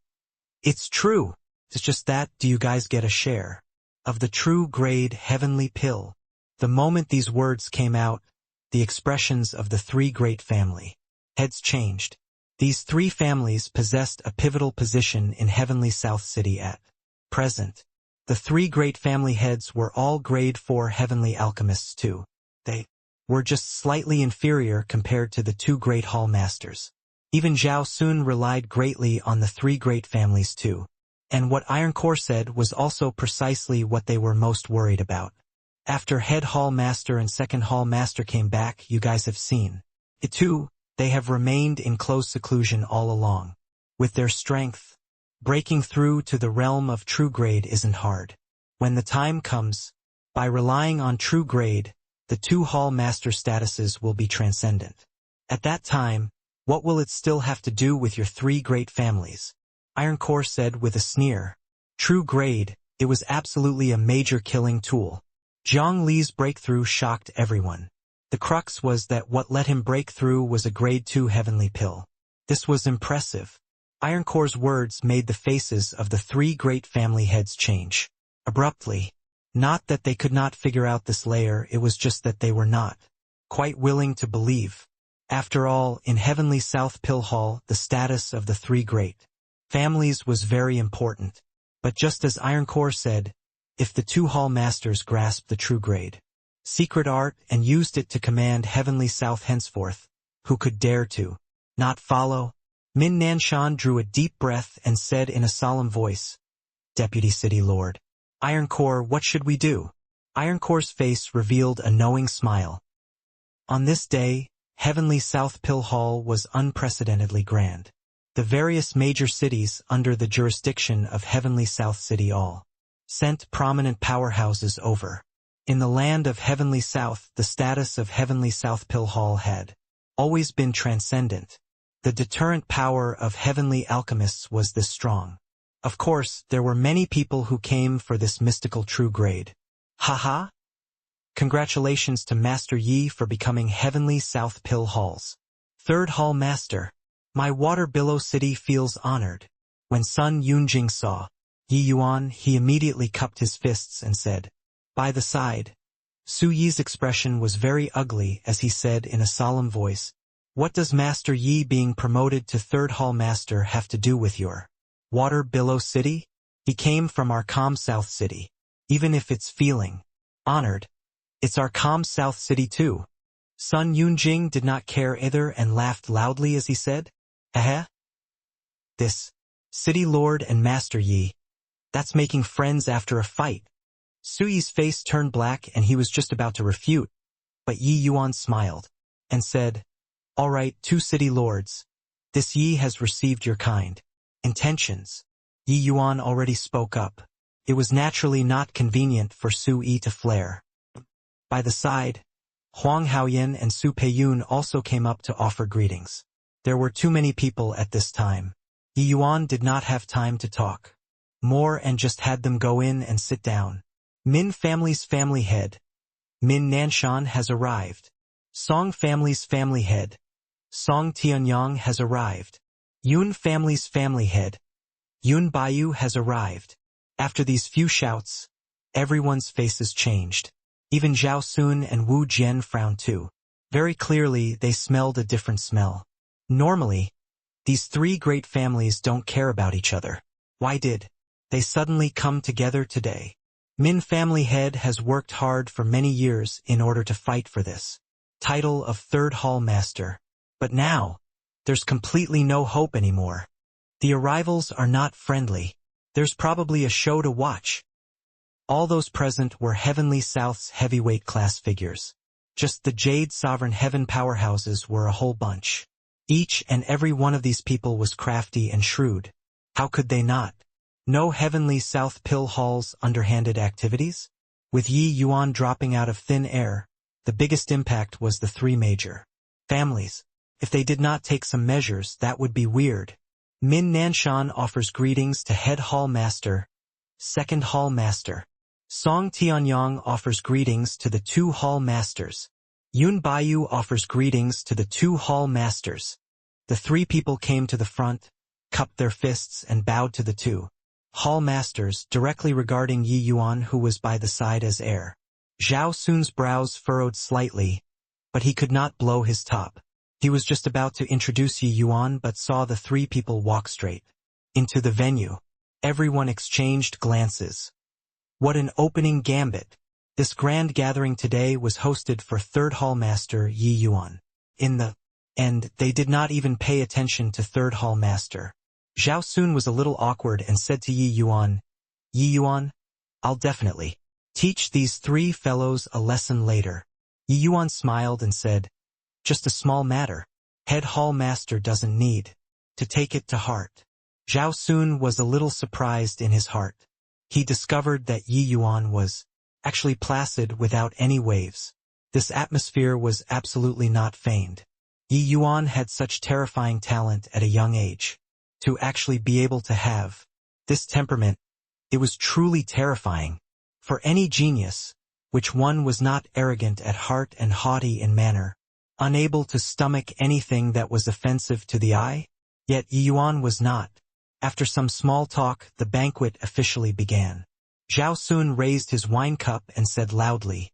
it's true. It's just that, do you guys get a share of the true grade heavenly pill? The moment these words came out, the expressions of the 3 great family heads changed. These 3 families possessed a pivotal position in Heavenly South City at present. The 3 great family heads were all grade 4 heavenly alchemists too. They were just slightly inferior compared to the 2 great hall masters. Even Zhao Sun relied greatly on the 3 great families too. And what Ironcore said was also precisely what they were most worried about. After head hall master and second hall master came back, you guys have seen it too. They have remained in close seclusion all along. With their strength, breaking through to the realm of true grade isn't hard. When the time comes, by relying on true grade, the 2 hall master statuses will be transcendent. At that time, what will it still have to do with your 3 great families? Ironcore said with a sneer. True grade, it was absolutely a major killing tool. Jiang Li's breakthrough shocked everyone. The crux was that what let him break through was a grade 2 heavenly pill. This was impressive. Ironcore's words made the faces of the 3 great family heads change abruptly. Not that they could not figure out this layer, it was just that they were not quite willing to believe. After all, in Heavenly South Pill Hall, the status of the 3 great families was very important. But just as Ironcore said, if the 2 hall masters grasped the true grade secret art and used it to command Heavenly South henceforth, who could dare to not follow? Min Nanshan drew a deep breath and said in a solemn voice, Deputy City Lord Ironcore, what should we do? Ironcore's face revealed a knowing smile. On this day, Heavenly South Pill Hall was unprecedentedly grand. The various major cities under the jurisdiction of Heavenly South City all sent prominent powerhouses over. In the land of Heavenly South, the status of Heavenly South Pill Hall had always been transcendent. The deterrent power of heavenly alchemists was this strong. Of course, there were many people who came for this mystical true grade. Haha! Congratulations to Master Yi for becoming Heavenly South Pill Hall's third hall master. My Water Billow City feels honored. When Sun Yunjing saw Yi Yuan, he immediately cupped his fists and said, by the side. Su Yi's expression was very ugly as he said in a solemn voice, what does Master Yi being promoted to third hall master have to do with your Water Billow City? He came from our calm South City. Even if it's feeling honored, it's our calm South City too. Sun Yunjing did not care either and laughed loudly as he said, This City Lord and Master Yi, That's making friends after a fight. Suyi's face turned black and he was just about to refute, but Yi Yuan smiled and said, "All right, two city lords. This Yi has received your kind intentions." Yi Yuan already spoke up. It was naturally not convenient for Su Yi to flare. By the side, Huang Haoyan and Su Peiyun also came up to offer greetings. There were too many people at this time. Yi Yuan did not have time to talk more and just had them go in and sit down. Min family's family head, Min Nanshan, has arrived. Song family's family head, Song Tianyang, has arrived. Yun family's family head, Yun Baiyu, has arrived. After these few shouts, everyone's faces changed. Even Zhao Sun and Wu Jian frowned too. Very clearly, they smelled a different smell. Normally, these three great families don't care about each other. Why did they suddenly come together today? Min family head has worked hard for many years in order to fight for this title of Third Hall Master. But now, there's completely no hope anymore. The arrivals are not friendly. There's probably a show to watch. All those present were Heavenly South's heavyweight class figures. Just the Jade Sovereign Heaven powerhouses were a whole bunch. Each and every one of these people was crafty and shrewd. How could they not know Heavenly South Pill Hall's underhanded activities? With Yi Yuan dropping out of thin air, the biggest impact was the three major families. If they did not take some measures, that would be weird. Min Nanshan offers greetings to Head Hall Master, Second Hall Master. Song Tianyang offers greetings to the two Hall Masters. Yun Baiyu offers greetings to the two Hall Masters. The three people came to the front, cupped their fists and bowed to the two Hall Masters, directly regarding Yi Yuan, who was by the side as heir. Zhao Sun's brows furrowed slightly, but he could not blow his top. He was just about to introduce Yi Yuan but saw the three people walk straight into the venue. Everyone exchanged glances. What an opening gambit! This grand gathering today was hosted for Third Hall Master Yi Yuan. In the end, they did not even pay attention to Third Hall Master. Zhao Sun was a little awkward and said to Yi Yuan, "Yi Yuan, I'll definitely teach these three fellows a lesson later." Yi Yuan smiled and said, "Just a small matter. Head Hall Master doesn't need to take it to heart." Zhao Sun was a little surprised in his heart. He discovered that Yi Yuan was actually placid without any waves. This atmosphere was absolutely not feigned. Yi Yuan had such terrifying talent at a young age. To actually be able to have this temperament, it was truly terrifying. For any genius, which one was not arrogant at heart and haughty in manner, unable to stomach anything that was offensive to the eye? Yet Yi Yuan was not. After some small talk, the banquet officially began. Zhao Sun raised his wine cup and said loudly,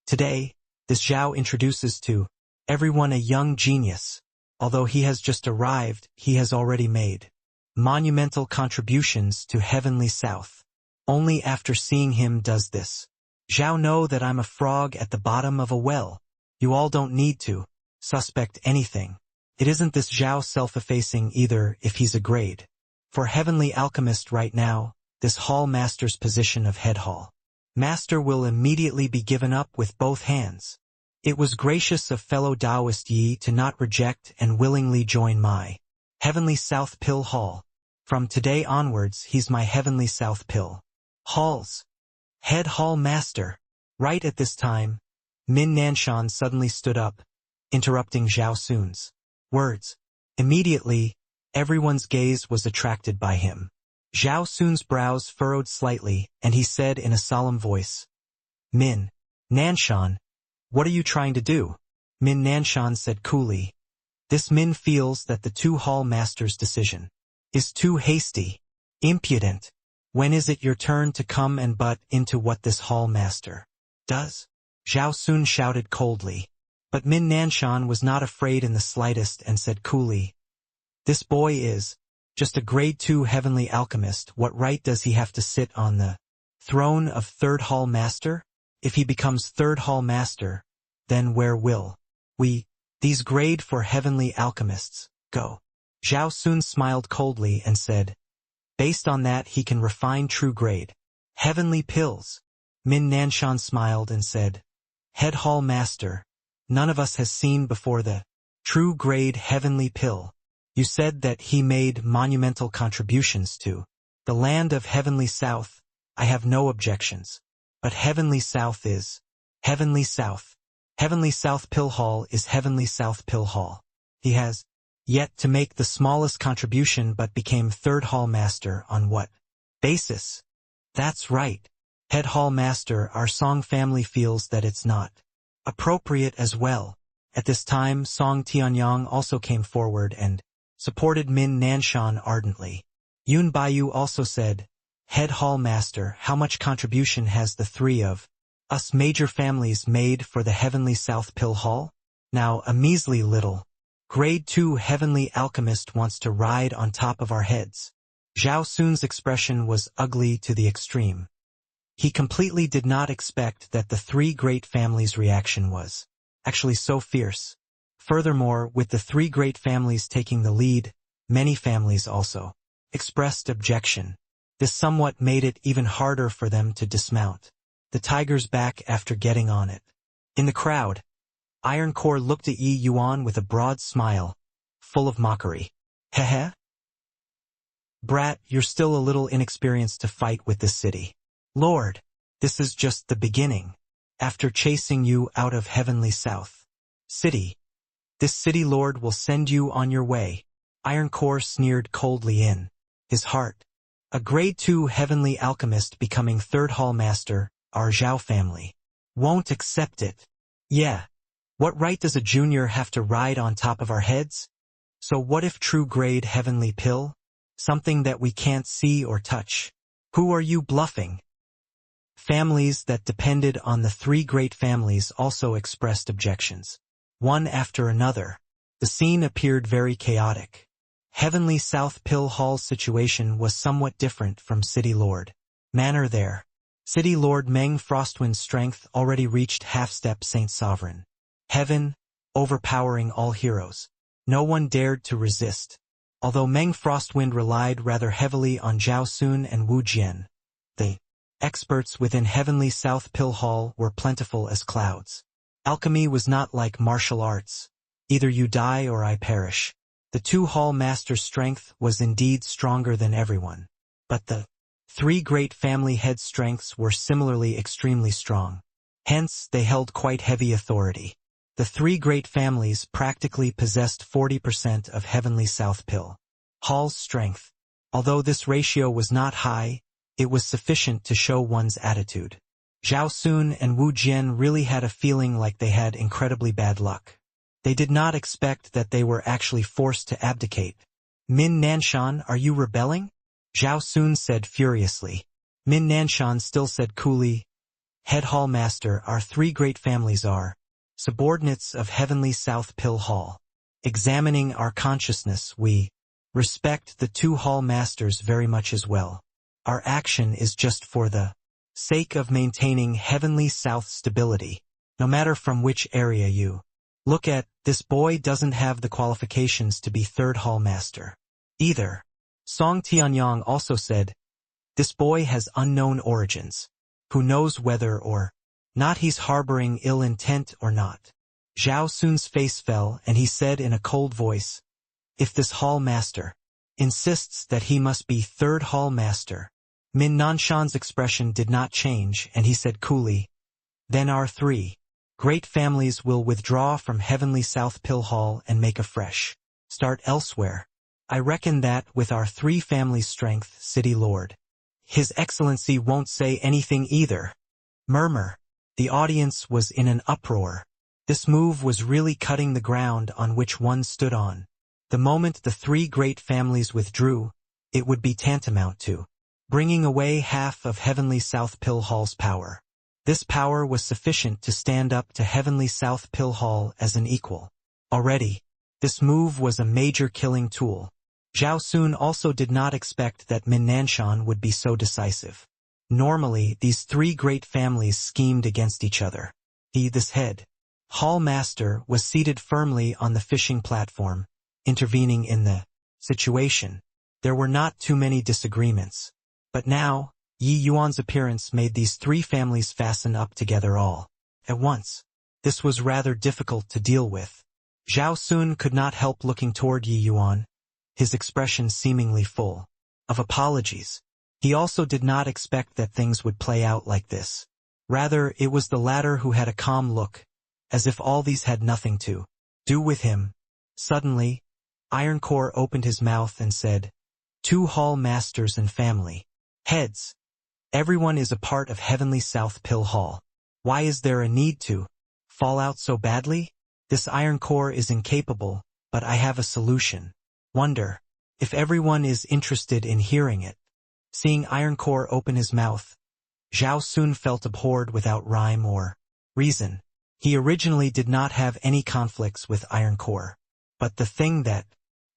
"Today, this Zhao introduces to everyone a young genius. Although he has just arrived, he has already made monumental contributions to Heavenly South. Only after seeing him does this Zhao know that I'm a frog at the bottom of a well. You all don't need to suspect anything. It isn't this Zhao self-effacing either if he's a grade. For Heavenly Alchemist right now, this Hall Master's position of Head Hall Master will immediately be given up with both hands. It was gracious of fellow Taoist Yi to not reject and willingly join my Heavenly South Pill Hall. From today onwards he's my Heavenly South Pill Hall's Head Hall Master." Right at this time, Min Nanshan suddenly stood up, interrupting Zhao Sun's words. Immediately, everyone's gaze was attracted by him. Zhao Sun's brows furrowed slightly, and he said in a solemn voice, "Min Nanshan, what are you trying to do?" Min Nanshan said coolly, "This Min feels that the two Hall Masters' decision is too hasty, impudent. When is it your turn to come and butt into what this Hall Master does?" Zhao Sun shouted coldly. But Min Nanshan was not afraid in the slightest and said coolly, "This boy is just a grade 2 Heavenly Alchemist. What right does he have to sit on the throne of Third Hall Master? If he becomes Third Hall Master, then where will these grade 4 Heavenly Alchemists, go?" Zhao Sun smiled coldly and said, Based on that he can refine true grade. Heavenly pills. Min Nanshan smiled and said, Head Hall Master, none of us has seen before the true grade heavenly pill. You said that he made monumental contributions to the land of Heavenly South. I have no objections. But Heavenly South is Heavenly South. Heavenly South Pill Hall is Heavenly South Pill Hall. He has yet to make the smallest contribution but became third Hall Master on what basis? That's right. Head Hall Master, our Song family feels that it's not appropriate as well. At this time, Song Tianyang also came forward and supported Min Nanshan ardently. Yun Baiyu also said, Head Hall Master, how much contribution has the three of us major families made for the Heavenly South Pill Hall? Now, a measly little Grade 2 Heavenly Alchemist wants to ride on top of our heads. Zhao Sun's expression was ugly to the extreme. He completely did not expect that the three great families' reaction was actually so fierce. Furthermore, with the three great families taking the lead, many families also expressed objection. This somewhat made it even harder for them to dismount the tiger's back after getting on it. In the crowd, Iron Core looked at Yi Yuan with a broad smile, full of mockery. Heh? Brat, you're still a little inexperienced to fight with this city. Lord, this is just the beginning. After chasing you out of Heavenly South City, this city lord will send you on your way. Iron Core sneered coldly in his heart. A grade 2 Heavenly Alchemist becoming third Hall Master, our Zhao family won't accept it. Yeah. What right does a junior have to ride on top of our heads? So what if true grade heavenly pill? Something that we can't see or touch. Who are you bluffing? Families that depended on the three great families also expressed objections. One after another. The scene appeared very chaotic. Heavenly South Pill Hall's situation was somewhat different from City Lord Manor there. City Lord Meng Frostwind's strength already reached half-step Saint Sovereign. Heaven, overpowering all heroes. No one dared to resist. Although Meng Frostwind relied rather heavily on Zhao Sun and Wu Jian, the experts within Heavenly South Pill Hall were plentiful as clouds. Alchemy was not like martial arts. Either you die or I perish. The two Hall Masters' strength was indeed stronger than everyone. But the three great family heads' strengths were similarly extremely strong. Hence, they held quite heavy authority. The three great families practically possessed 40% of Heavenly South Pill Hall's strength. Although this ratio was not high, it was sufficient to show one's attitude. Zhao Sun and Wu Jian really had a feeling like they had incredibly bad luck. They did not expect that they were actually forced to abdicate. Min Nanshan, are you rebelling? Zhao Sun said furiously. Min Nanshan still said coolly, Head Hall Master, our three great families are subordinates of Heavenly South Pill Hall. Examining our consciousness, we respect the two Hall Masters very much as well. Our action is just for the sake of maintaining Heavenly South stability, no matter from which area you look at. This boy doesn't have the qualifications to be third Hall Master either. Song Tianyang also said, This boy has unknown origins. Who knows whether or not he's harboring ill intent or not. Zhao Sun's face fell and he said in a cold voice, If this Hall Master insists that he must be third Hall Master. Min Nanshan's expression did not change and he said coolly, Then our three great families will withdraw from Heavenly South Pill Hall and make a fresh start elsewhere. I reckon that with our three families' strength, City Lord His Excellency won't say anything either. Murmur. The audience was in an uproar. This move was really cutting the ground on which one stood on. The moment the three great families withdrew, it would be tantamount to bringing away half of Heavenly South Pill Hall's power. This power was sufficient to stand up to Heavenly South Pill Hall as an equal. Already, this move was a major killing tool. Zhao Sun also did not expect that Min Nanshan would be so decisive. Normally, these three great families schemed against each other. This head Hall Master was seated firmly on the fishing platform, intervening in the situation. There were not too many disagreements. But now, Yi Yuan's appearance made these three families fasten up together all at once. This was rather difficult to deal with. Zhao Sun could not help looking toward Yi Yuan, his expression seemingly full of apologies. He also did not expect that things would play out like this. Rather, it was the latter who had a calm look, as if all these had nothing to do with him. Suddenly, Ironcore opened his mouth and said, "Two hall masters and family heads. Everyone is a part of Heavenly South Pill Hall. Why is there a need to fall out so badly? This Ironcore is incapable, but I have a solution. Wonder if everyone is interested in hearing it." Seeing Ironcore open his mouth, Zhao Sun felt abhorred without rhyme or reason. He originally did not have any conflicts with Ironcore. But the thing that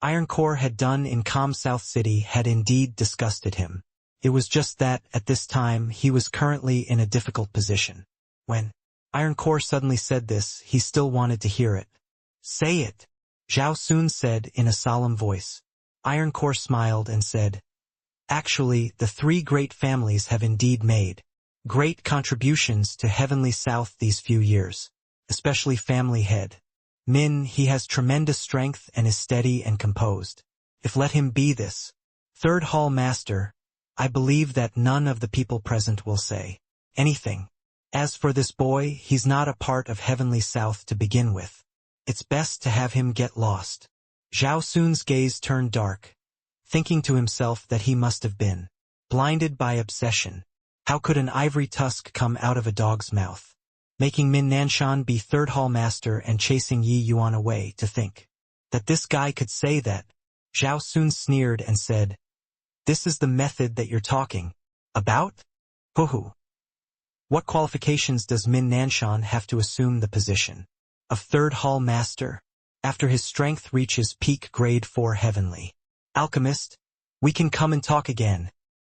Ironcore had done in Calm South City had indeed disgusted him. It was just that, at this time, he was currently in a difficult position. When Ironcore suddenly said this, he still wanted to hear it. "Say it," Zhao Sun said in a solemn voice. Ironcore smiled and said, "Actually, the three great families have indeed made great contributions to Heavenly South these few years, especially family head Min. He has tremendous strength and is steady and composed. If let him be this third hall master, I believe that none of the people present will say anything. As for this boy, he's not a part of Heavenly South to begin with. It's best to have him get lost." Zhao Sun's gaze turned dark, thinking to himself that he must have been blinded by obsession. How could an ivory tusk come out of a dog's mouth? Making Min Nanshan be third hall master and chasing Yi Yuan away. To think that this guy could say that. Zhao Sun sneered and said, "This is the method that you're talking about? Hoo-hoo. What qualifications does Min Nanshan have to assume the position of third hall master? After his strength reaches peak grade 4 heavenly alchemist, we can come and talk again."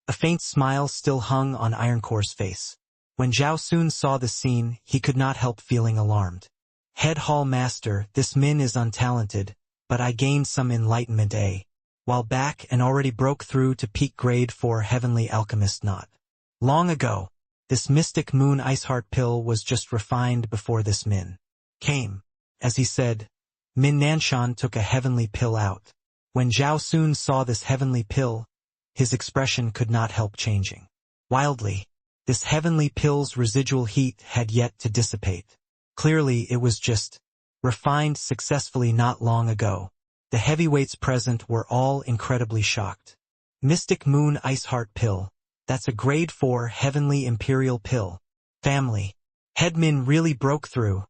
A faint smile still hung on Ironcore's face. When Zhao Sun saw the scene, he could not help feeling alarmed. "Head hall master, this Min is untalented, but I gained some enlightenment a while back and already broke through to peak grade 4 heavenly alchemist not long ago. This mystic moon iceheart pill was just refined before this Min came." As he said, Min Nanshan took a heavenly pill out. When Zhao Sun saw this heavenly pill, his expression could not help changing wildly. This heavenly pill's residual heat had yet to dissipate. Clearly it was just refined successfully not long ago. The heavyweights present were all incredibly shocked. Mystic Moon Iceheart Pill. That's a grade 4 heavenly imperial pill. Family head Min really broke through.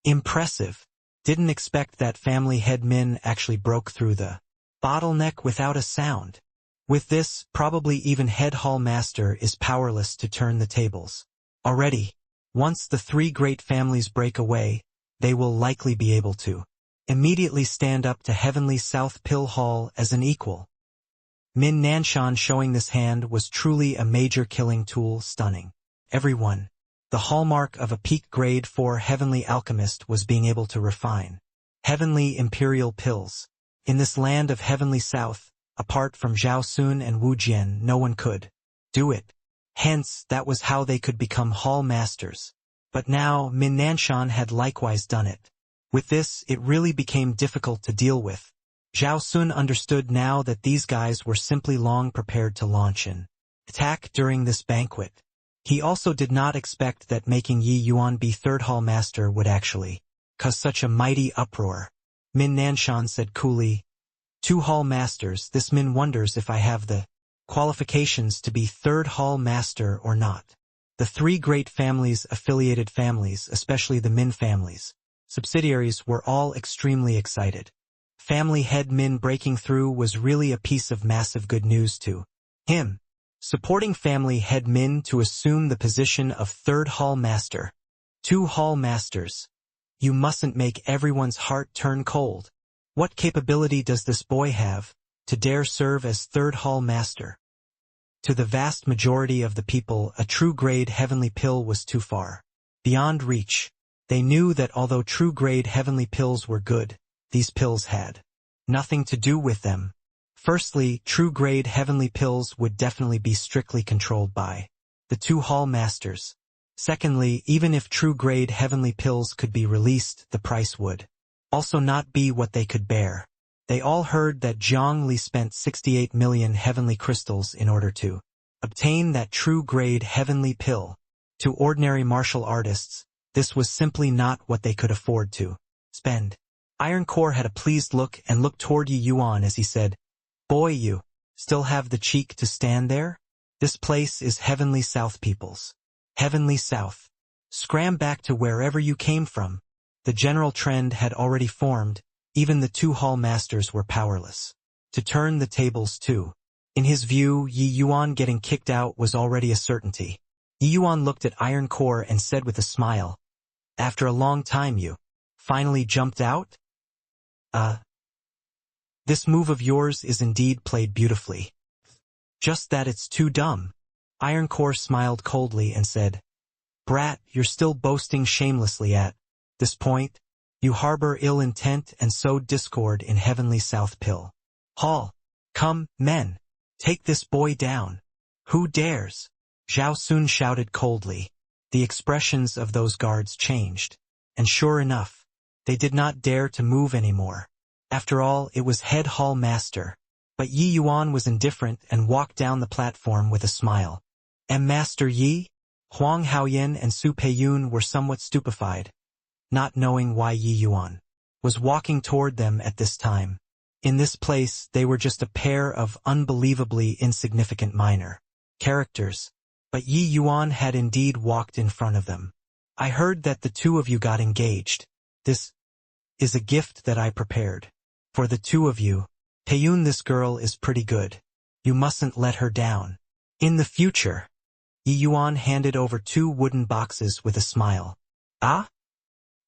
Impressive. Didn't expect that family head Min actually broke through the bottleneck without a sound. With this, probably even head hall master is powerless to turn the tables. Already, once the three great families break away, they will likely be able to immediately stand up to Heavenly South Pill Hall as an equal. Min Nanshan showing this hand was truly a major killing tool, stunning everyone. The hallmark of a peak grade 4 heavenly alchemist was being able to refine heavenly imperial pills. In this land of Heavenly South, apart from Zhao Sun and Wu Jian, no one could do it. Hence, that was how they could become hall masters. But now, Min Nanshan had likewise done it. With this, it really became difficult to deal with. Zhao Sun understood now that these guys were simply long prepared to launch an attack during this banquet. He also did not expect that making Yi Yuan be third hall master would actually cause such a mighty uproar. Min Nanshan said coolly, "Two hall masters, this Min wonders if I have the qualifications to be third hall master or not." The three great families, affiliated families, especially the Min families, subsidiaries, were all extremely excited. Family head Min breaking through was really a piece of massive good news to him. Supporting family head Min to assume the position of third hall master. Two hall masters. You mustn't make everyone's heart turn cold. What capability does this boy have to dare serve as third hall master? To the vast majority of the people, a true grade heavenly pill was too far beyond reach. They knew that although true grade heavenly pills were good, these pills had nothing to do with them. Firstly, true-grade heavenly pills would definitely be strictly controlled by the two hall masters. Secondly, even if true-grade heavenly pills could be released, the price would also not be what they could bear. They all heard that Zhang Li spent 68 million heavenly crystals in order to obtain that true-grade heavenly pill. To ordinary martial artists, this was simply not what they could afford to spend. Iron Core had a pleased look and looked toward Yi Yuan as he said, "Boy, you still have the cheek to stand there? This place is Heavenly South peoples. Heavenly South. Scram back to wherever you came from." The general trend had already formed, even the two hall masters were powerless to turn the tables too. In his view, Yi Yuan getting kicked out was already a certainty. Yi Yuan looked at Iron Core and said with a smile, "After a long time you finally jumped out? This move of yours is indeed played beautifully. Just that it's too dumb." Iron Core smiled coldly and said, "Brat, you're still boasting shamelessly at this point. You harbor ill intent and sow discord in Heavenly South Pill Hall. Come, men, take this boy down. Who dares?" Zhao Sun shouted coldly. The expressions of those guards changed, and sure enough, they did not dare to move anymore. After all, it was head hall master. But Yi Yuan was indifferent and walked down the platform with a smile. Master Yi? Huang Haoyan and Su Peiyun were somewhat stupefied, not knowing why Yi Yuan was walking toward them at this time. In this place, they were just a pair of unbelievably insignificant minor characters. But Yi Yuan had indeed walked in front of them. "I heard that the two of you got engaged. This is a gift that I prepared for the two of you. Peiyun, this girl is pretty good. You mustn't let her down. In the future." Yi Yuan handed over two wooden boxes with a smile. "Ah?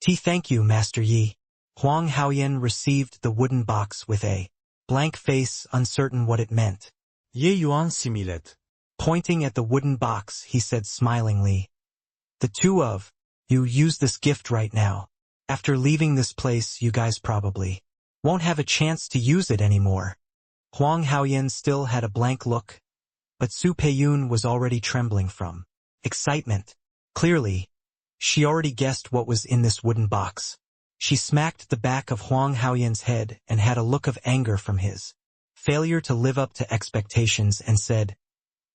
Thank you, Master Yi." Huang Haoyan received the wooden box with a blank face, uncertain what it meant. Yi Yuan similed. Pointing at the wooden box, he said smilingly, "The two of you use this gift right now. After leaving this place, you guys probably won't have a chance to use it anymore." Huang Haoyan still had a blank look, but Su Peiyun was already trembling from excitement. Clearly, she already guessed what was in this wooden box. She smacked the back of Huang Haoyan's head and had a look of anger from his failure to live up to expectations and said,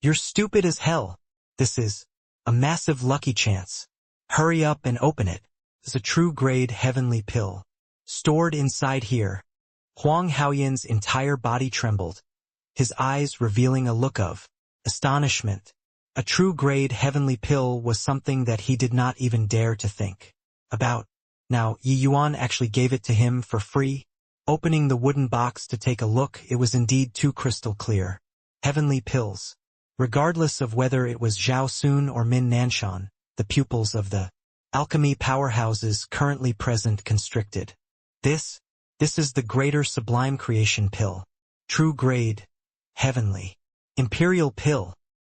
"You're stupid as hell. This is a massive lucky chance. Hurry up and open it. It's a true-grade heavenly pill stored inside here." Huang Haoyan's entire body trembled, his eyes revealing a look of astonishment. A true-grade heavenly pill was something that he did not even dare to think about. Now, Yi Yuan actually gave it to him for free. Opening the wooden box to take a look, it was indeed too crystal clear. Heavenly pills. Regardless of whether it was Zhao Sun or Min Nanshan, the pupils of the alchemy powerhouses currently present constricted. This is the greater sublime creation pill. True grade. Heavenly. Imperial pill.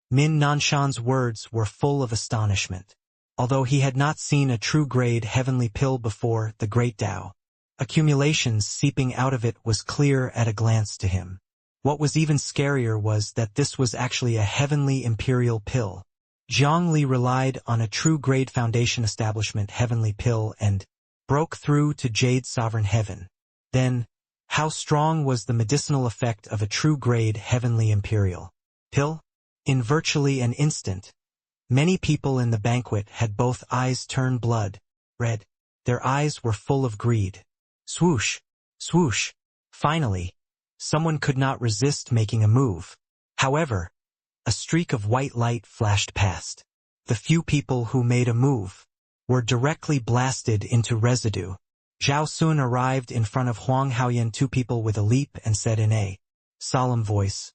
Min Nanshan's words were full of astonishment. Although he had not seen a true-grade heavenly pill before, the great Tao accumulations seeping out of it was clear at a glance to him. What was even scarier was that this was actually a heavenly imperial pill. Zhang Li relied on a true-grade foundation establishment heavenly pill and broke through to Jade Sovereign Heaven. Then, how strong was the medicinal effect of a true-grade heavenly imperial pill? In virtually an instant, many people in the banquet had both eyes turn blood red. Their eyes were full of greed. Swoosh, swoosh. Finally, someone could not resist making a move. However, a streak of white light flashed past. The few people who made a move were directly blasted into residue. Zhao Sun arrived in front of Huang Haoyan, two people with a leap, and said in a solemn voice,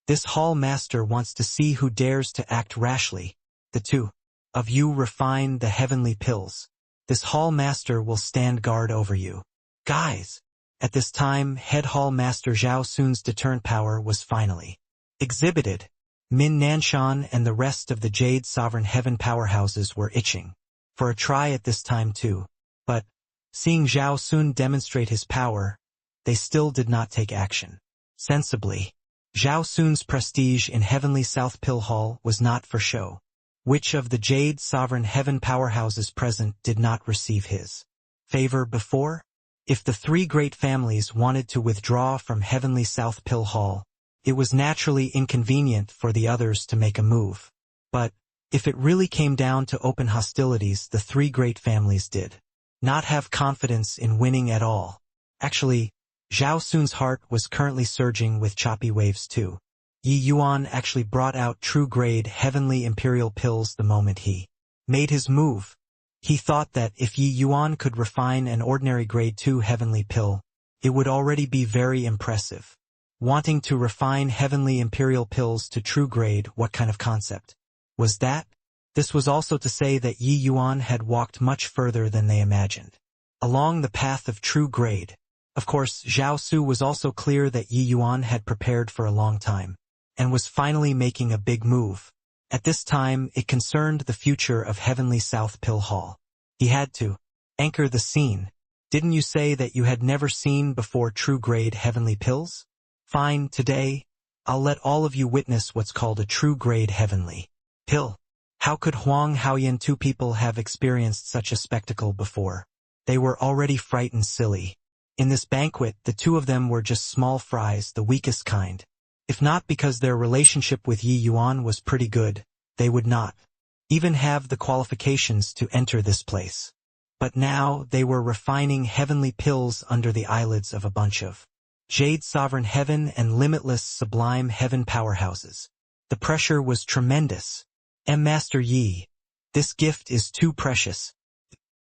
"This hall master wants to see who dares to act rashly. The two of you refine the heavenly pills. This hall master will stand guard over you." Guys! At this time, head hall master Zhao Sun's deterrent power was finally exhibited. Min Nanshan and the rest of the Jade Sovereign Heaven powerhouses were itching for a try at this time too. But, seeing Zhao Sun demonstrate his power, they still did not take action. sensibly. Zhao Sun's prestige in Heavenly South Pill Hall was not for show. Which of the Jade Sovereign Heaven powerhouses present did not receive his favor before? If the three great families wanted to withdraw from Heavenly South Pill Hall, it was naturally inconvenient for the others to make a move. But, if it really came down to open hostilities, the three great families did not have confidence in winning at all. Actually, Zhao Sun's heart was currently surging with choppy waves too. Yi Yuan actually brought out true-grade Heavenly Imperial pills the moment he made his move. He thought that if Yi Yuan could refine an ordinary grade 2 Heavenly pill, it would already be very impressive. Wanting to refine Heavenly Imperial pills to true grade, what kind of concept was that? This was also to say that Yi Yuan had walked much further than they imagined along the path of true grade. Of course, Zhao Su was also clear that Yi Yuan had prepared for a long time and was finally making a big move. At this time, it concerned the future of Heavenly South Pill Hall. He had to anchor the scene. Didn't you say that you had never seen before true-grade Heavenly pills? Fine, today, I'll let all of you witness what's called a true-grade Heavenly pill. How could Huang Haoyan two people have experienced such a spectacle before? They were already frightened silly. In this banquet, the two of them were just small fries, the weakest kind. If not because their relationship with Yi Yuan was pretty good, they would not even have the qualifications to enter this place. But now they were refining heavenly pills under the eyelids of a bunch of Jade Sovereign Heaven and Limitless Sublime Heaven powerhouses. The pressure was tremendous. Master Yi, this gift is too precious.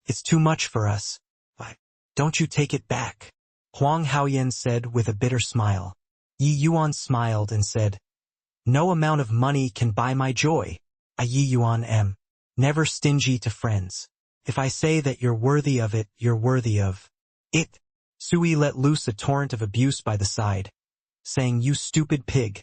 It's too much for us. Why don't you take it back? Huang Haoyan said with a bitter smile. Yi Yuan smiled and said, no amount of money can buy my joy. I Yi Yuan am never stingy to friends. If I say that you're worthy of it, you're worthy of it. Sui let loose a torrent of abuse by the side, saying, you stupid pig.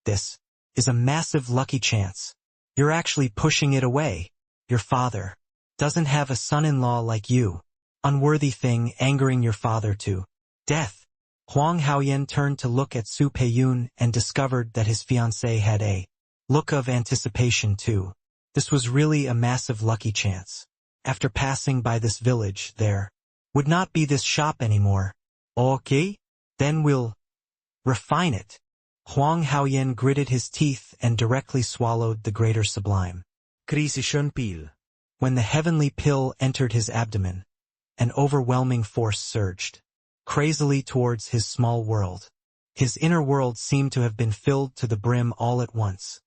This is a massive lucky chance. You're actually pushing it away. Your father doesn't have a son-in-law like you. Unworthy thing, angering your father to death. Huang Haoyan turned to look at Su Peiyun and discovered that his fiancée had a look of anticipation too. This was really a massive lucky chance. After passing by this village, there would not be this shop anymore. Okay? Then we'll refine it. Huang Haoyan gritted his teeth and directly swallowed the greater sublime Crisishun pill. When the heavenly pill entered his abdomen, an overwhelming force surged crazily towards his small world. His inner world seemed to have been filled to the brim all at once.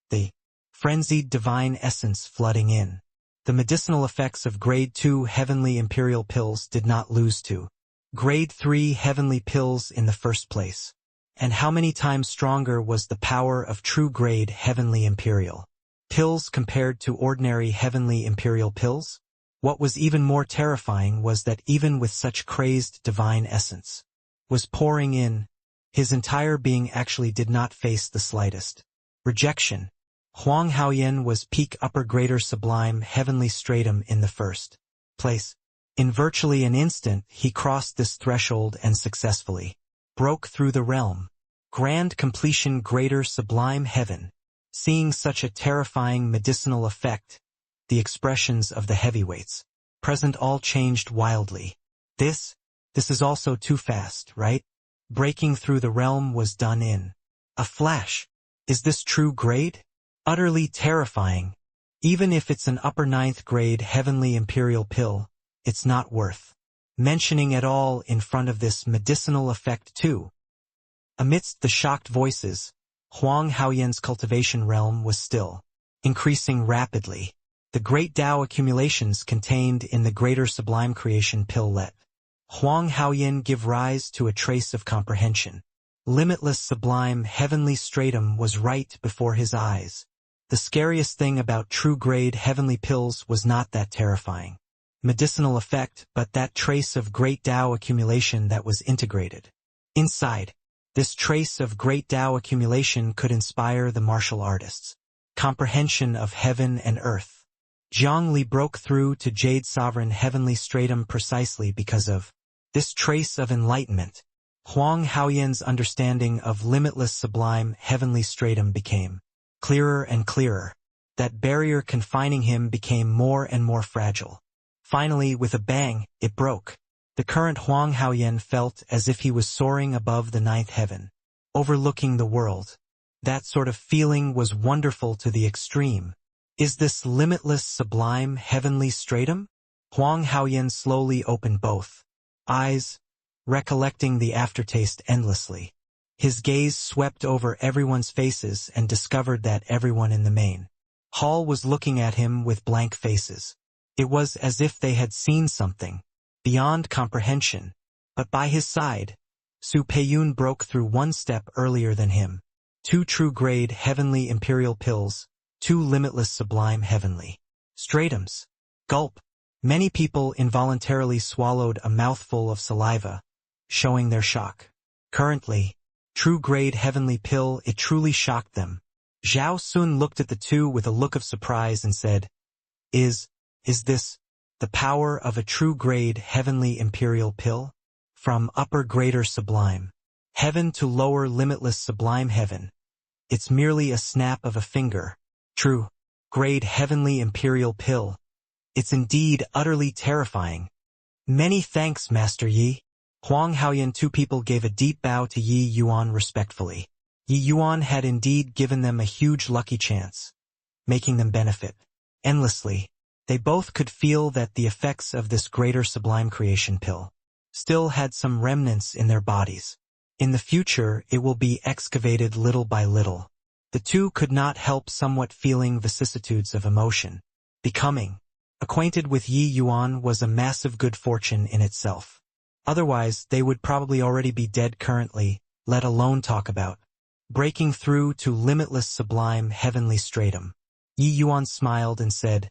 The frenzied divine essence flooding in. The medicinal effects of grade 2 heavenly imperial pills did not lose to grade 3 heavenly pills in the first place. And how many times stronger was the power of true grade heavenly imperial pills compared to ordinary heavenly imperial pills? What was even more terrifying was that even with such crazed divine essence was pouring in, his entire being actually did not face the slightest rejection. Huang Haoyan was peak upper greater sublime heavenly stratum in the first place. In virtually an instant, he crossed this threshold and successfully broke through the realm. Grand completion greater sublime heaven. Seeing such a terrifying medicinal effect, the expressions of the heavyweights present all changed wildly. This is also too fast, right? Breaking through the realm was done in a flash. Is this true grade? Utterly terrifying. Even if it's an upper 9th grade heavenly imperial pill, it's not worth mentioning at all in front of this medicinal effect too. Amidst the shocked voices, Huang Haoyan's cultivation realm was still increasing rapidly. The great Tao accumulations contained in the greater sublime creation pill let Huang Haoyan give rise to a trace of comprehension. Limitless sublime heavenly stratum was right before his eyes. The scariest thing about true-grade heavenly pills was not that terrifying medicinal effect, but that trace of great Tao accumulation that was integrated inside. This trace of great Tao accumulation could inspire the martial artists' comprehension of heaven and earth. Jiang Li broke through to Jade Sovereign Heavenly Stratum precisely because of this trace of enlightenment. Huang Haoyan's understanding of limitless sublime heavenly stratum became clearer and clearer. That barrier confining him became more and more fragile. Finally, with a bang, it broke. The current Huang Haoyan felt as if he was soaring above the ninth heaven, overlooking the world. That sort of feeling was wonderful to the extreme. Is this limitless sublime heavenly stratum? Huang Haoyan slowly opened both eyes, recollecting the aftertaste endlessly. His gaze swept over everyone's faces and discovered that everyone in the main hall was looking at him with blank faces. It was as if they had seen something beyond comprehension. But by his side, Su Peiyun broke through one step earlier than him. 2 true-grade heavenly imperial pills, 2 limitless sublime heavenly stratums. Gulp. Many people involuntarily swallowed a mouthful of saliva, showing their shock. Currently, true-grade heavenly pill, it truly shocked them. Zhao Sun looked at the two with a look of surprise and said, Is this the power of a true-grade heavenly imperial pill? From upper greater sublime heaven to lower limitless sublime heaven. It's merely a snap of a finger. True grade heavenly imperial pill. It's indeed utterly terrifying. Many thanks, Master Yi. Huang Haoyan. 2 people gave a deep bow to Yi Yuan respectfully. Yi Yuan had indeed given them a huge lucky chance, making them benefit endlessly. They both could feel that the effects of this greater sublime creation pill still had some remnants in their bodies. In the future, it will be excavated little by little. The two could not help somewhat feeling vicissitudes of emotion. Becoming acquainted with Yi Yuan was a massive good fortune in itself. Otherwise, they would probably already be dead currently, let alone talk about breaking through to limitless sublime heavenly stratum. Yi Yuan smiled and said,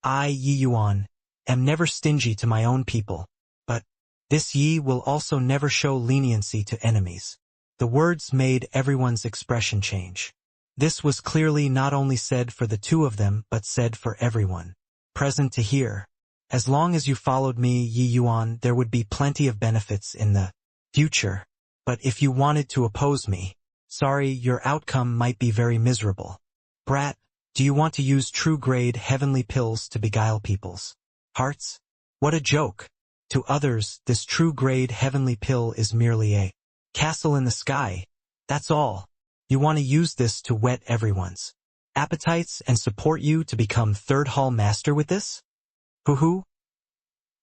I, Yi Yuan, am never stingy to my own people, but this Yi will also never show leniency to enemies. The words made everyone's expression change. This was clearly not only said for the two of them but said for everyone present to hear. As long as you followed me, Yi Yuan, there would be plenty of benefits in the future. But if you wanted to oppose me, sorry, your outcome might be very miserable. Brat, do you want to use true-grade heavenly pills to beguile people's hearts? What a joke. To others, this true-grade heavenly pill is merely a castle in the sky. That's all. You want to use this to whet everyone's appetites and support you to become third hall master with this? Hoo-hoo?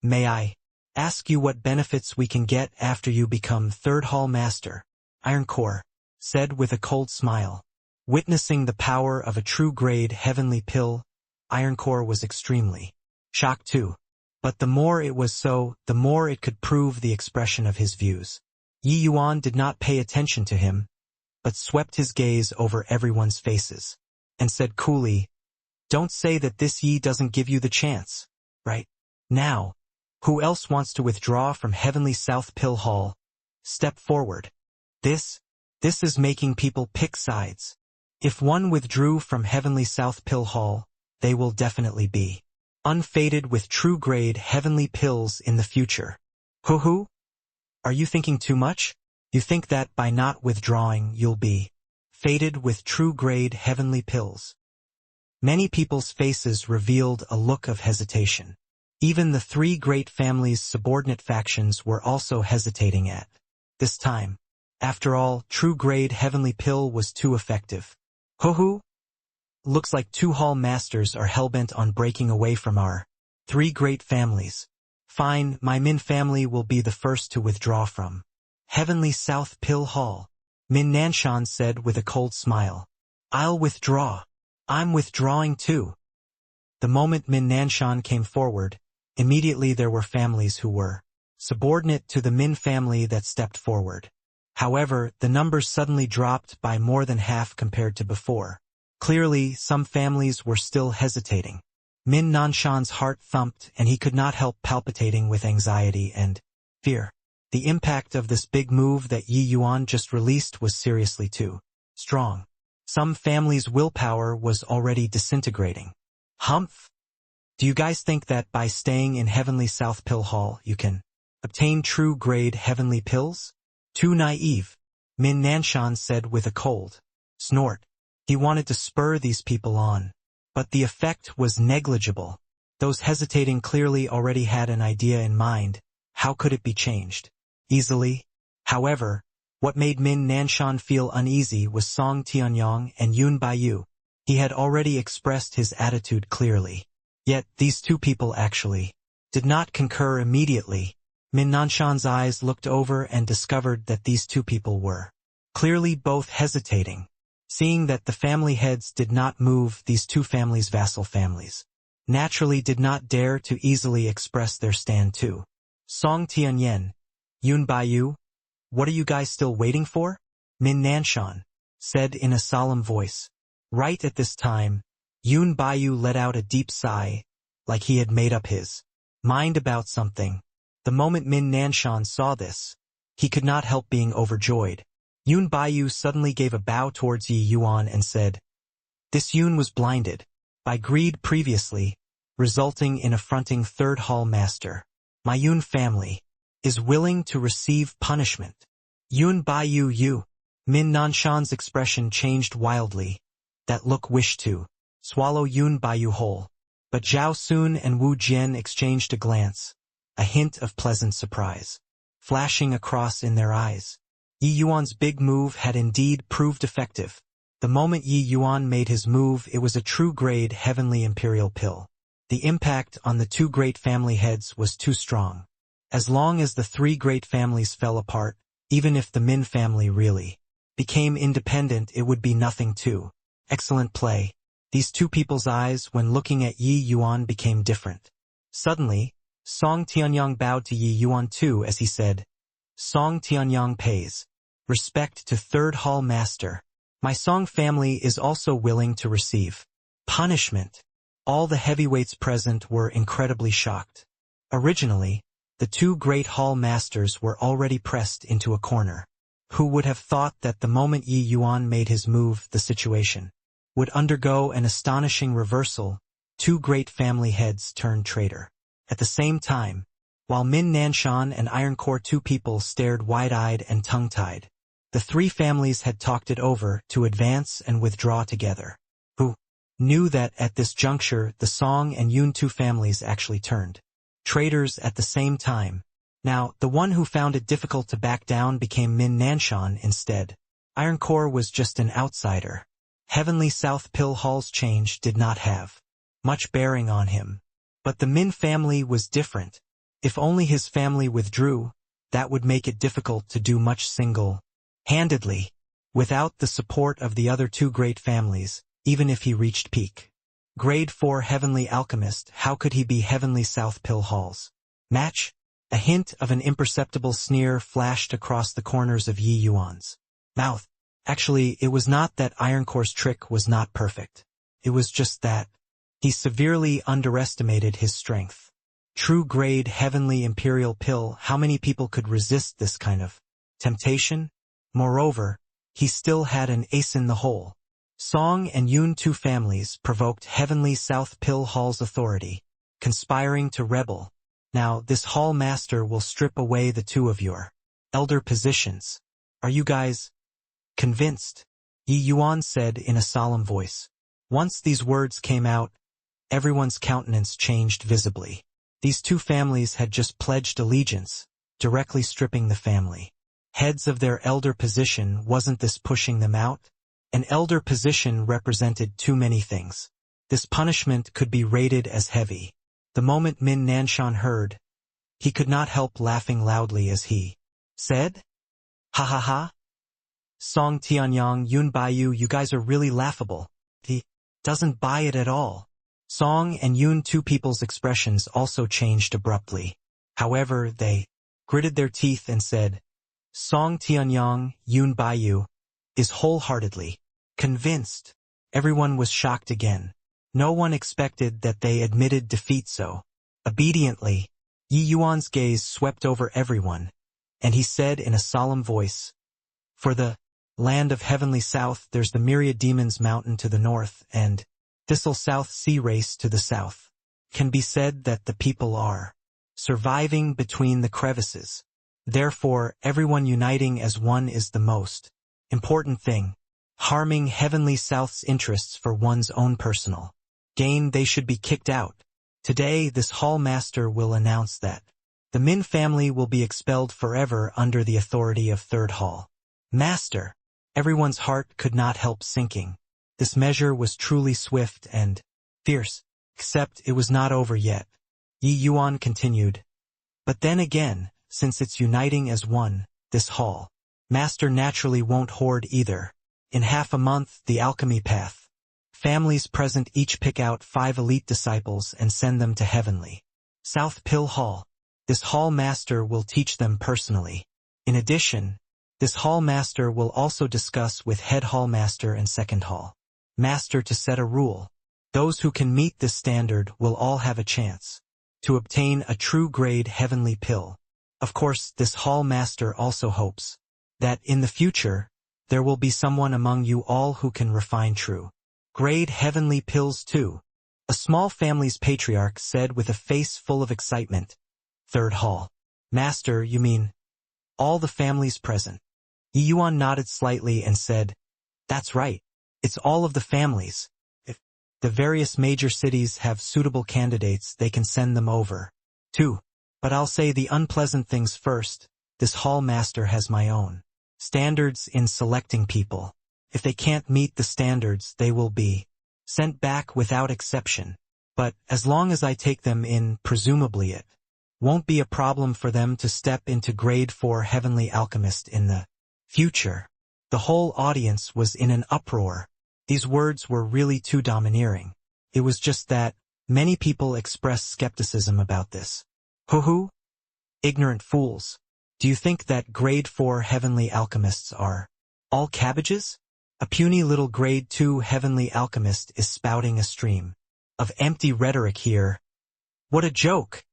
May I ask you what benefits we can get after you become third hall master? Ironcore said with a cold smile. Witnessing the power of a true-grade heavenly pill, Ironcore was extremely shocked too. But the more it was so, the more it could prove the expression of his views. Yi Yuan did not pay attention to him, but swept his gaze over everyone's faces, and said coolly, Don't say that this Yi doesn't give you the chance, right? Now, who else wants to withdraw from Heavenly South Pill Hall? Step forward. This is making people pick sides. If one withdrew from Heavenly South Pill Hall, they will definitely be unfaded with true-grade heavenly pills in the future. Hoo-hoo? Are you thinking too much? You think that by not withdrawing you'll be faded with true-grade heavenly pills? Many people's faces revealed a look of hesitation. Even the 3 great families' subordinate factions were also hesitating at this time. After all, true-grade heavenly pill was too effective. Hoo-hoo? Looks like 2 hall masters are hellbent on breaking away from our 3 great families. Fine, my Min family will be the first to withdraw from Heavenly South Pill Hall. Min Nanshan said with a cold smile. I'll withdraw. I'm withdrawing too. The moment Min Nanshan came forward, immediately there were families who were subordinate to the Min family that stepped forward. However, the numbers suddenly dropped by more than half compared to before. Clearly, some families were still hesitating. Min Nanshan's heart thumped and he could not help palpitating with anxiety and fear. The impact of this big move that Yi Yuan just released was seriously too strong. Some families' willpower was already disintegrating. Humph! Do you guys think that by staying in Heavenly South Pill Hall you can obtain true-grade heavenly pills? Too naive, Min Nanshan said with a cold snort. He wanted to spur these people on. But the effect was negligible. Those hesitating clearly already had an idea in mind. How could it be changed? Easily. However, what made Min Nanshan feel uneasy was Song Tianyong and Yun Baiyu. He had already expressed his attitude clearly. Yet these two people actually did not concur immediately. Min Nanshan's eyes looked over and discovered that these two people were clearly both hesitating. Seeing that the family heads did not move, these two families' vassal families naturally did not dare to easily express their stand too. Song Tianyen, Yun Baiyu, what are you guys still waiting for? Min Nanshan said in a solemn voice. Right at this time, Yun Baiyu let out a deep sigh, like he had made up his mind about something. The moment Min Nanshan saw this, he could not help being overjoyed. Yun Baiyu suddenly gave a bow towards Yi Yuan and said, "This Yun was blinded by greed previously, resulting in affronting third hall master. My Yun family is willing to receive punishment." Yun Baiyu Yu. Min Nanshan's expression changed wildly. That look wished to swallow Yun Baiyu whole. But Zhao Sun and Wu Jian exchanged a glance, a hint of pleasant surprise flashing across in their eyes. Yi Yuan's big move had indeed proved effective. The moment Yi Yuan made his move, it was a true grade heavenly imperial pill. The impact on the two great family heads was too strong. As long as the three great families fell apart, even if the Min family really became independent, it would be nothing too. Excellent play. These two people's eyes, when looking at Yi Yuan, became different. Suddenly, Song Tianyong bowed to Yi Yuan too as he said, "Song Tianyong pays respect to third hall master. My Song family is also willing to receive punishment." All the heavyweights present were incredibly shocked. Originally, the two great hall masters were already pressed into a corner. Who would have thought that the moment Yi Yuan made his move, the situation would undergo an astonishing reversal? Two great family heads turned traitor. At the same time, while Min Nanshan and Iron Core, two people stared wide-eyed and tongue-tied. The three families had talked it over to advance and withdraw together. Who knew that at this juncture the Song and Yun two families actually turned traitors at the same time? Now, the one who found it difficult to back down became Min Nanshan instead. Iron Core was just an outsider. Heavenly South Pill Hall's change did not have much bearing on him. But the Min family was different. If only his family withdrew, that would make it difficult to do much single-handedly, without the support of the other two great families, even if he reached peak Grade 4 Heavenly Alchemist. How could he be Heavenly South Pill Hall's match? A hint of an imperceptible sneer flashed across the corners of Yi Yuan's mouth. Actually, it was not that Iron Core's trick was not perfect. It was just that he severely underestimated his strength. True grade heavenly imperial pill, how many people could resist this kind of temptation? Moreover, he still had an ace in the hole. Song and Yun two families provoked Heavenly South Pill Hall's authority, conspiring to rebel. Now this hall master will strip away the two of your elder positions. Are you guys convinced? Yi Yuan said in a solemn voice. Once these words came out, everyone's countenance changed visibly. These two families had just pledged allegiance, directly stripping the family heads of their elder position. Wasn't this pushing them out? An elder position represented too many things. This punishment could be rated as heavy. The moment Min Nanshan heard, he could not help laughing loudly as he said, "Ha ha ha. Song Tianyong, Yun Baiyu, you guys are really laughable." He doesn't buy it at all. Song and Yun two people's expressions also changed abruptly. However, they gritted their teeth and said, "Song Tianyong, Yun Baiyu is wholeheartedly convinced." Everyone was shocked again. No one expected that they admitted defeat so obediently. Yi Yuan's gaze swept over everyone, and he said in a solemn voice, "For the land of Heavenly South, there's the Myriad Demons Mountain to the north and Thistle South Sea Race to the south. Can be said that the people are surviving between the crevices. Therefore, everyone uniting as one is the most important thing. Harming Heavenly South's interests for one's own personal gain, they should be kicked out. Today, this hall master will announce that the Min family will be expelled forever under the authority of Third Hall Master. Everyone's heart could not help sinking. This measure was truly swift and fierce, except it was not over yet. Yi Yuan continued. But then again, since it's uniting as one, this hall master naturally won't hoard either. In half a month, the alchemy path families present each pick out 5 elite disciples and send them to Heavenly South Pill Hall. This hall master will teach them personally. In addition, this hall master will also discuss with head hall master and second hall master to set a rule. Those who can meet this standard will all have a chance to obtain a true grade heavenly pill. Of course, this hall master also hopes that in the future, there will be someone among you all who can refine true grade heavenly pills too. A small family's patriarch said with a face full of excitement. Third hall master, you mean all the families present? Yi Yuan nodded slightly and said, that's right. It's all of the families. If the various major cities have suitable candidates, they can send them over too. But I'll say the unpleasant things first. This hall master has my own standards in selecting people. If they can't meet the standards, they will be sent back without exception. But as long as I take them in, presumably it won't be a problem for them to step into grade 4 heavenly alchemist in the future. The whole audience was in an uproar. These words were really too domineering. It was just that many people expressed skepticism about this. Hoo-hoo? Ignorant fools. Do you think that grade 4 heavenly alchemists are all cabbages? A puny little grade 2 heavenly alchemist is spouting a stream of empty rhetoric here. What a joke!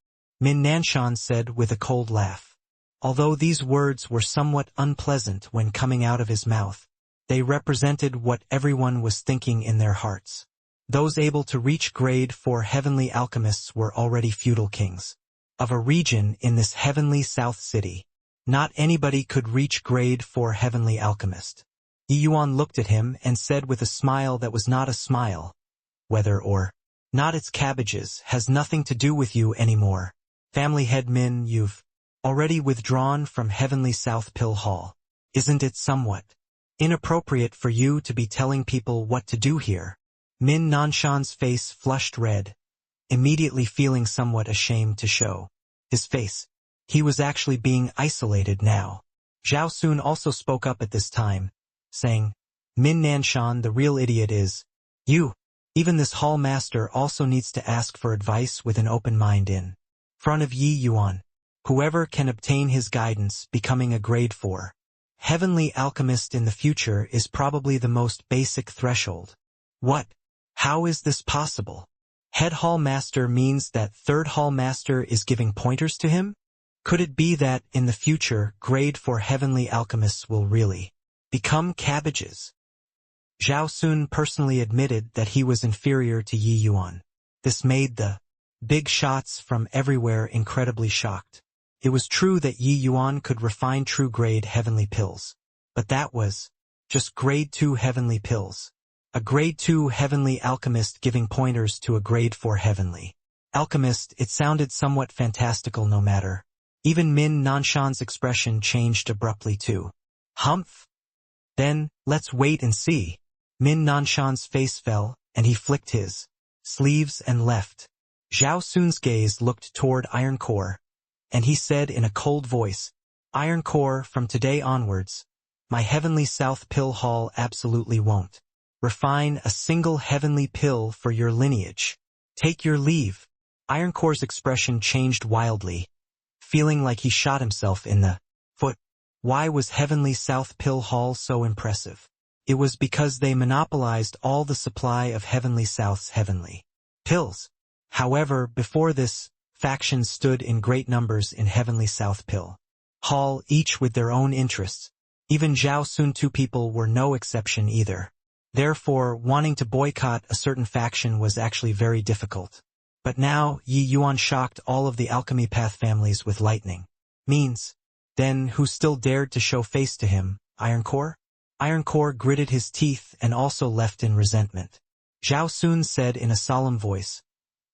Min Nanshan said with a cold laugh. Although these words were somewhat unpleasant when coming out of his mouth, they represented what everyone was thinking in their hearts. Those able to reach grade 4 heavenly alchemists were already feudal kings of a region in this heavenly South city. Not anybody could reach grade 4 heavenly alchemist. Yi Yuan looked at him and said with a smile that was not a smile, whether or not it's cabbages has nothing to do with you anymore. Family head Min, you've already withdrawn from Heavenly South Pill Hall. Isn't it somewhat inappropriate for you to be telling people what to do here? Min Nanshan's face flushed red, immediately feeling somewhat ashamed to show his face. He was actually being isolated now. Zhao Sun also spoke up at this time, saying, Min Nanshan, the real idiot is you. Even this hall master also needs to ask for advice with an open mind in front of Yi Yuan. Whoever can obtain his guidance, becoming a grade 4 heavenly alchemist in the future is probably the most basic threshold. What? How is this possible? Head hall master means that third hall master is giving pointers to him? Could it be that in the future, grade 4 heavenly alchemists will really become cabbages? Zhao Sun personally admitted that he was inferior to Yi Yuan. This made the big shots from everywhere incredibly shocked. It was true that Yi Yuan could refine true grade heavenly pills, but that was just grade 2 heavenly pills. A grade 2 heavenly alchemist giving pointers to a grade 4 heavenly alchemist, it sounded somewhat fantastical no matter. Even Min Nanshan's expression changed abruptly to humph. Then, let's wait and see. Min Nanshan's face fell, and he flicked his sleeves and left. Zhao Sun's gaze looked toward Iron Core, and he said in a cold voice, Iron Core, from today onwards, my Heavenly South Pill Hall absolutely won't refine a single heavenly pill for your lineage. Take your leave. Iron Core's expression changed wildly, feeling like he shot himself in the foot. Why was Heavenly South Pill Hall so impressive? It was because they monopolized all the supply of Heavenly South's heavenly pills. However, before this, factions stood in great numbers in Heavenly South Pill Hall, each with their own interests. Even Zhao Sun, two people were no exception either. Therefore, wanting to boycott a certain faction was actually very difficult. But now, Yi Yuan shocked all of the Alchemy Path families with lightning means. Then who still dared to show face to him? Ironcore? Ironcore gritted his teeth and also left in resentment. Zhao Sun said in a solemn voice,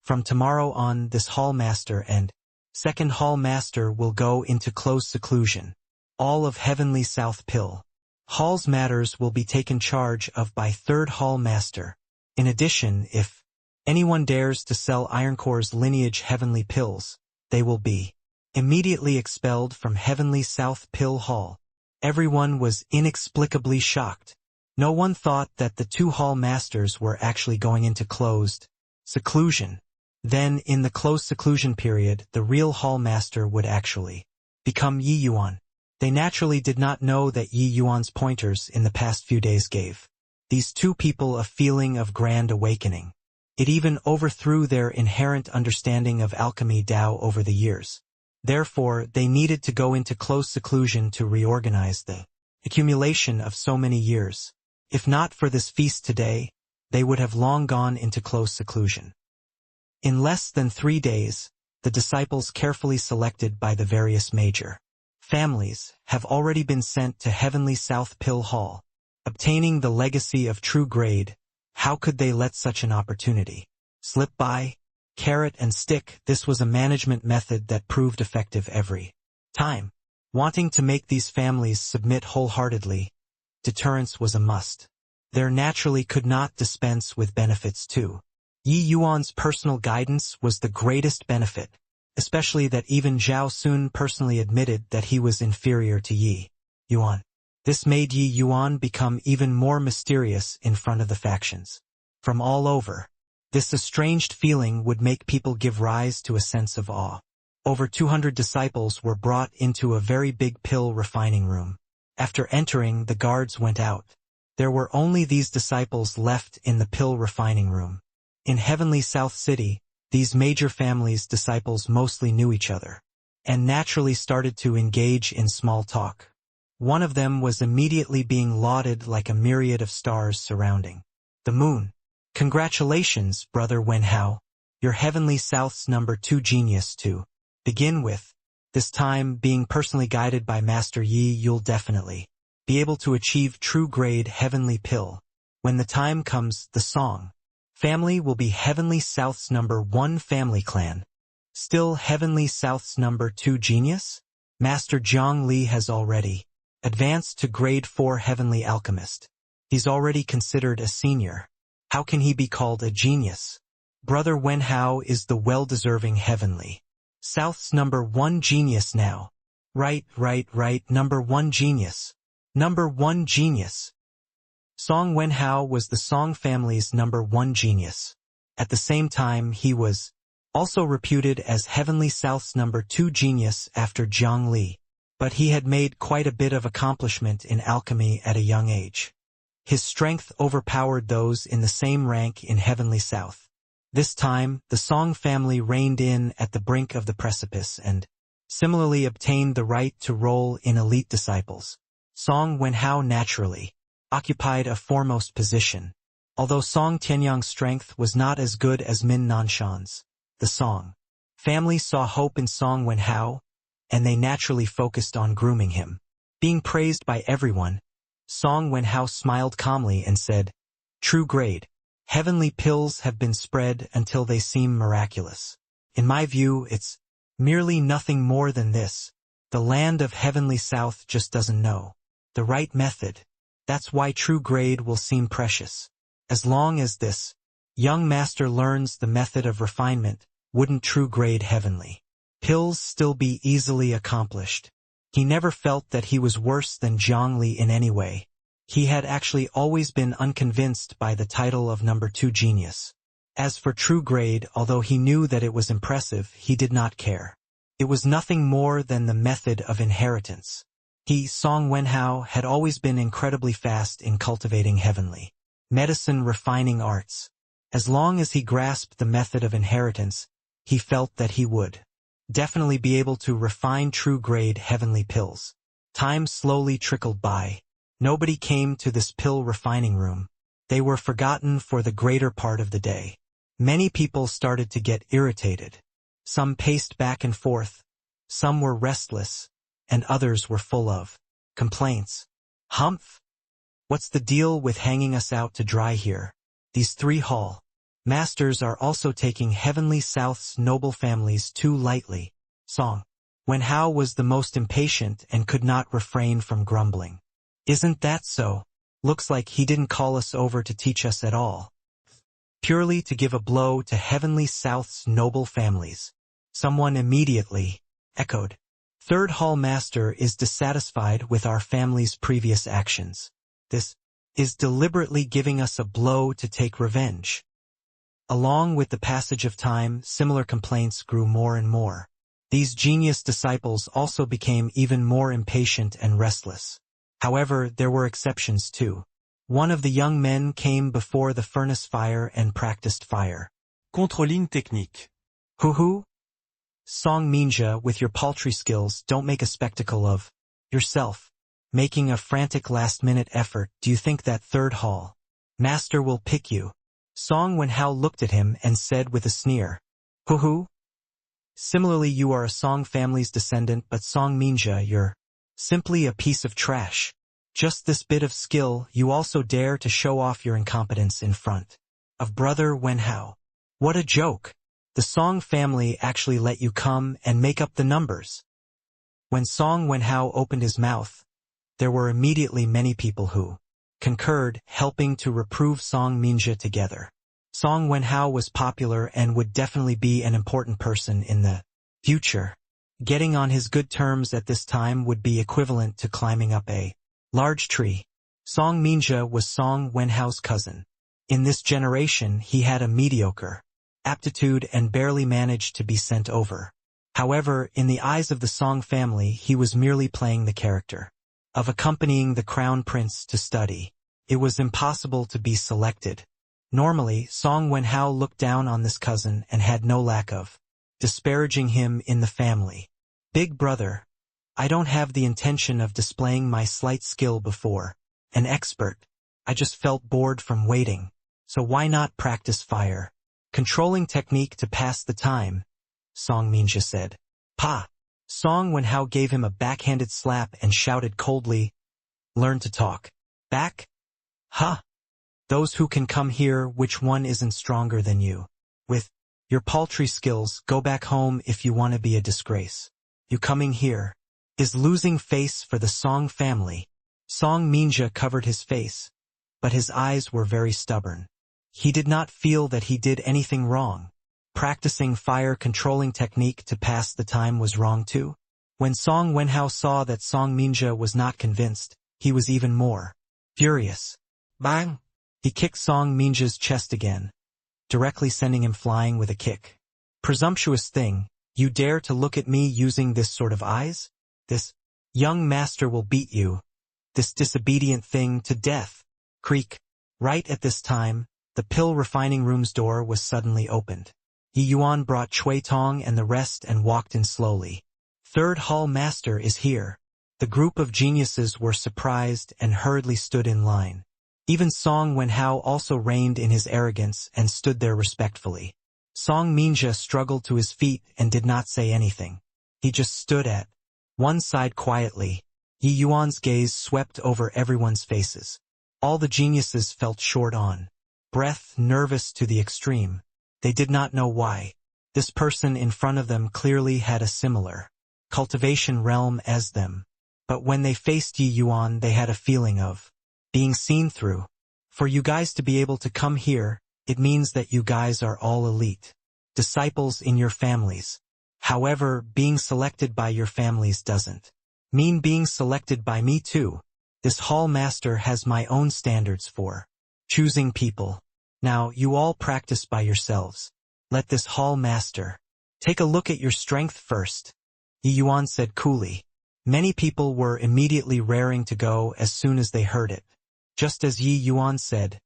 "From tomorrow on, this hall master and second hall master will go into close seclusion. All of Heavenly South Pill Hall's matters will be taken charge of by third hall master. In addition, if anyone dares to sell Ironcore's lineage Heavenly Pills, they will be immediately expelled from Heavenly South Pill Hall." Everyone was inexplicably shocked. No one thought that the two hall masters were actually going into closed seclusion. Then, in the closed seclusion period, the real hall master would actually become Yi Yuan. They naturally did not know that Yi Yuan's pointers in the past few days gave these two people a feeling of grand awakening. It even overthrew their inherent understanding of alchemy Dao over the years. Therefore, they needed to go into close seclusion to reorganize the accumulation of so many years. If not for this feast today, they would have long gone into close seclusion. In less than 3 days, the disciples carefully selected by the various major families have already been sent to Heavenly South Pill Hall. Obtaining the legacy of true grade, how could they let such an opportunity slip by? Carrot and stick, this was a management method that proved effective every time. Wanting to make these families submit wholeheartedly, deterrence was a must. There naturally could not dispense with benefits too. Yi Yuan's personal guidance was the greatest benefit, especially that even Zhao Sun personally admitted that he was inferior to Yi Yuan. This made Yi Yuan become even more mysterious in front of the factions. From all over, this estranged feeling would make people give rise to a sense of awe. Over 200 disciples were brought into a very big pill refining room. After entering, the guards went out. There were only these disciples left in the pill refining room. In Heavenly South City, these major families' disciples mostly knew each other, and naturally started to engage in small talk. One of them was immediately being lauded like a myriad of stars surrounding the moon. "Congratulations, Brother Wenhao. You're Heavenly South's number 2 genius to begin with. This time, being personally guided by Master Yi, you'll definitely be able to achieve true grade Heavenly Pill. When the time comes, the Song family will be Heavenly South's number 1 family clan. Still Heavenly South's number 2 genius? Master Zhang Li has already advanced to grade 4 Heavenly Alchemist. He's already considered a senior. How can he be called a genius? Brother Wenhao is the well-deserving Heavenly South's number 1 genius now. Right, number 1 genius. Number 1 genius. Song Wenhao was the Song family's number 1 genius. At the same time, he was also reputed as Heavenly South's number 2 genius after Zhang Li. But he had made quite a bit of accomplishment in alchemy at a young age. His strength overpowered those in the same rank in Heavenly South. This time, the Song family reined in at the brink of the precipice and similarly obtained the right to roll in elite disciples. Song Wenhao naturally occupied a foremost position. Although Song Tianyang's strength was not as good as Min Nanshan's, the Song family saw hope in Song Wenhao, and they naturally focused on grooming him. Being praised by everyone, Song Wenhao smiled calmly and said, "True grade. Heavenly pills have been spread until they seem miraculous. In my view, it's merely nothing more than this. The land of Heavenly South just doesn't know the right method. That's why true grade will seem precious. As long as this young master learns the method of refinement, wouldn't true grade Heavenly pills still be easily accomplished?" He never felt that he was worse than Zhang Li in any way. He had actually always been unconvinced by the title of number 2 genius. As for true grade, although he knew that it was impressive, he did not care. It was nothing more than the method of inheritance. He, Song Wenhao, had always been incredibly fast in cultivating Heavenly medicine refining arts. As long as he grasped the method of inheritance, he felt that he would definitely be able to refine true grade Heavenly pills. Time slowly trickled by. Nobody came to this pill refining room. They were forgotten for the greater part of the day. Many people started to get irritated. Some paced back and forth. Some were restless. and others were full of complaints. Humph! What's the deal with hanging us out to dry here? These 3 hall masters are also taking Heavenly South's noble families too lightly. Song Wenhao was the most impatient and could not refrain from grumbling. Isn't that so? Looks like he didn't call us over to teach us at all. Purely to give a blow to Heavenly South's noble families. Someone immediately echoed. 3rd Hall Master is dissatisfied with our family's previous actions. This is deliberately giving us a blow to take revenge. Along with the passage of time, similar complaints grew more and more. These genius disciples also became even more impatient and restless. However, there were exceptions too. One of the young men came before the furnace fire and practiced fire. Controlling technique. Hoo-hoo? Song Minja, with your paltry skills, don't make a spectacle of yourself. Making a frantic last-minute effort, do you think that 3rd Hall Master will pick you? Song Wenhao looked at him and said with a sneer. Hoo-hoo? Similarly, you are a Song family's descendant, but Song Minja, you're simply a piece of trash. Just this bit of skill, you also dare to show off your incompetence in front of brother Wenhao. What a joke! The Song family actually let you come and make up the numbers. When Song Wenhao opened his mouth, there were immediately many people who concurred, helping to reprove Song Minja together. Song Wenhao was popular and would definitely be an important person in the future. Getting on his good terms at this time would be equivalent to climbing up a large tree. Song Minja was Song Wenhao's cousin. In this generation, he had a mediocre aptitude and barely managed to be sent over. However, in the eyes of the Song family, he was merely playing the character of accompanying the crown prince to study. It was impossible to be selected. Normally, Song Wenhao looked down on this cousin and had no lack of disparaging him in the family. Big brother, I don't have the intention of displaying my slight skill before an expert. I just felt bored from waiting. So why not practice fire? Controlling technique to pass the time, Song Minja said. Pa! Song Wenhao gave him a backhanded slap and shouted coldly, learn to talk. Back? Huh? Those who can come here, which one isn't stronger than you? With your paltry skills, go back home if you want to be a disgrace. You coming here is losing face for the Song family. Song Minja covered his face, but his eyes were very stubborn. He did not feel that he did anything wrong. Practicing fire controlling technique to pass the time was wrong too. When Song Wenhao saw that Song Minja was not convinced, he was even more furious. Bang! He kicked Song Minja's chest again, directly sending him flying with a kick. Presumptuous thing, you dare to look at me using this sort of eyes? This young master will beat you, this disobedient thing, to death. Creak. Right at this time, the pill refining room's door was suddenly opened. Yi Yuan brought Chui Tong and the rest and walked in slowly. 3rd Hall Master is here. The group of geniuses were surprised and hurriedly stood in line. Even Song Wenhao also reined in his arrogance and stood there respectfully. Song Minja struggled to his feet and did not say anything. He just stood at one side quietly. Yi Yuan's gaze swept over everyone's faces. All the geniuses felt short on breath, nervous to the extreme. They did not know why. This person in front of them clearly had a similar cultivation realm as them. But when they faced Yi Yuan, they had a feeling of being seen through. For you guys to be able to come here, it means that you guys are all elite disciples in your families. However, being selected by your families doesn't mean being selected by me too. This hall master has my own standards for choosing people. Now, you all practice by yourselves. Let this hall master take a look at your strength first, Yi Yuan said coolly. Many people were immediately raring to go as soon as they heard it. Just as Yi Yuan said,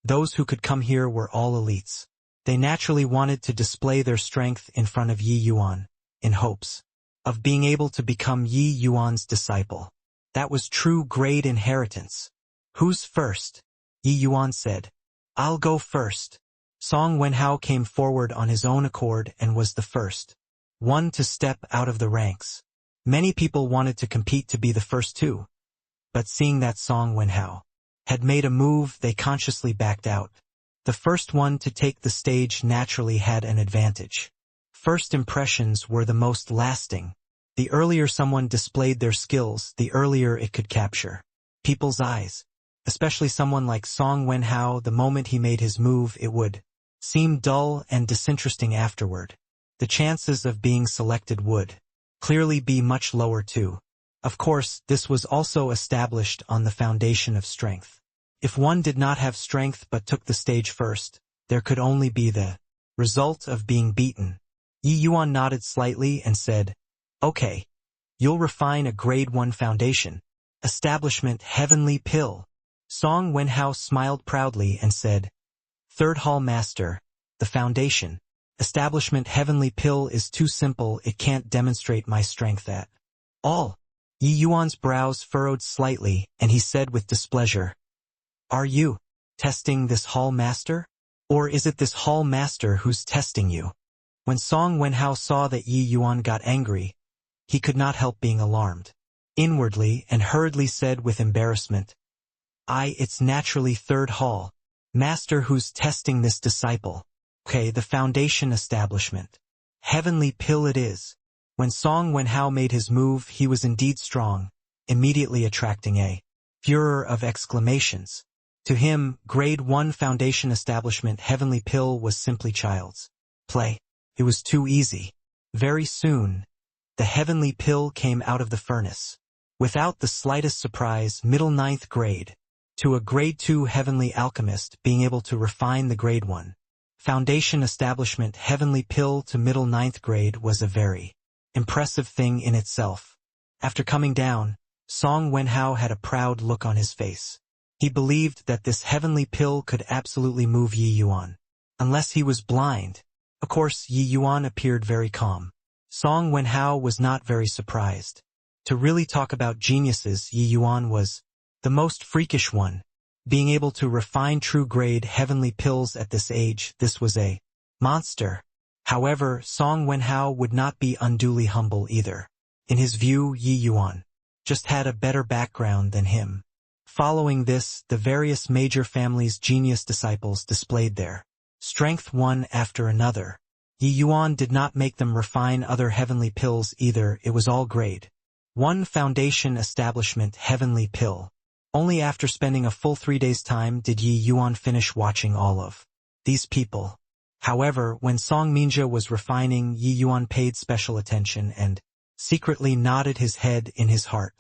those who could come here were all elites. They naturally wanted to display their strength in front of Yi Yuan, in hopes of being able to become Yi Yuan's disciple. That was true grade inheritance. Who's first? Yi Yuan said. I'll go first. Song Wenhao came forward on his own accord and was the first one to step out of the ranks. Many people wanted to compete to be the first too. But seeing that Song Wenhao had made a move, they consciously backed out. The first one to take the stage naturally had an advantage. First impressions were the most lasting. The earlier someone displayed their skills, the earlier it could capture people's eyes. Especially someone like Song Wenhao, the moment he made his move, it would seem dull and disinteresting afterward. The chances of being selected would clearly be much lower too. Of course, this was also established on the foundation of strength. If one did not have strength but took the stage first, there could only be the result of being beaten. Yi Yuan nodded slightly and said, "Okay. You'll refine a grade 1 foundation. Establishment Heavenly Pill." Song Wenhao smiled proudly and said, "Third Hall Master, the foundation. Establishment Heavenly Pill is too simple, it can't demonstrate my strength at all." Yi Yuan's brows furrowed slightly, and he said with displeasure, "Are you testing this Hall Master? Or is it this Hall Master who's testing you?" When Song Wenhao saw that Yi Yuan got angry, he could not help being alarmed. Inwardly and hurriedly said with embarrassment, It's naturally Third Hall Master who's testing this disciple. Okay, the foundation establishment. Heavenly Pill it is." When Song Wenhao made his move, he was indeed strong, immediately attracting a furor of exclamations. To him, grade 1 foundation establishment Heavenly Pill was simply child's play. It was too easy. Very soon, the Heavenly Pill came out of the furnace. Without the slightest surprise, middle 9th grade, to a grade 2 Heavenly Alchemist being able to refine the grade 1 foundation establishment Heavenly Pill to middle 9th grade was a very impressive thing in itself. After coming down, Song Wenhao had a proud look on his face. He believed that this Heavenly Pill could absolutely move Yi Yuan. Unless he was blind. Of course, Yi Yuan appeared very calm. Song Wenhao was not very surprised. To really talk about geniuses, Yi Yuan was the most freakish one. Being able to refine true grade Heavenly Pills at this age, this was a monster. However, Song Wenhao would not be unduly humble either. In his view, Yi Yuan just had a better background than him. Following this, the various major families' genius disciples displayed their strength one after another. Yi Yuan did not make them refine other Heavenly Pills either, it was all grade 1 foundation establishment Heavenly Pill. Only after spending a full 3 days' time did Yi Yuan finish watching all of these people. However, when Song Minja was refining, Yi Yuan paid special attention and secretly nodded his head in his heart.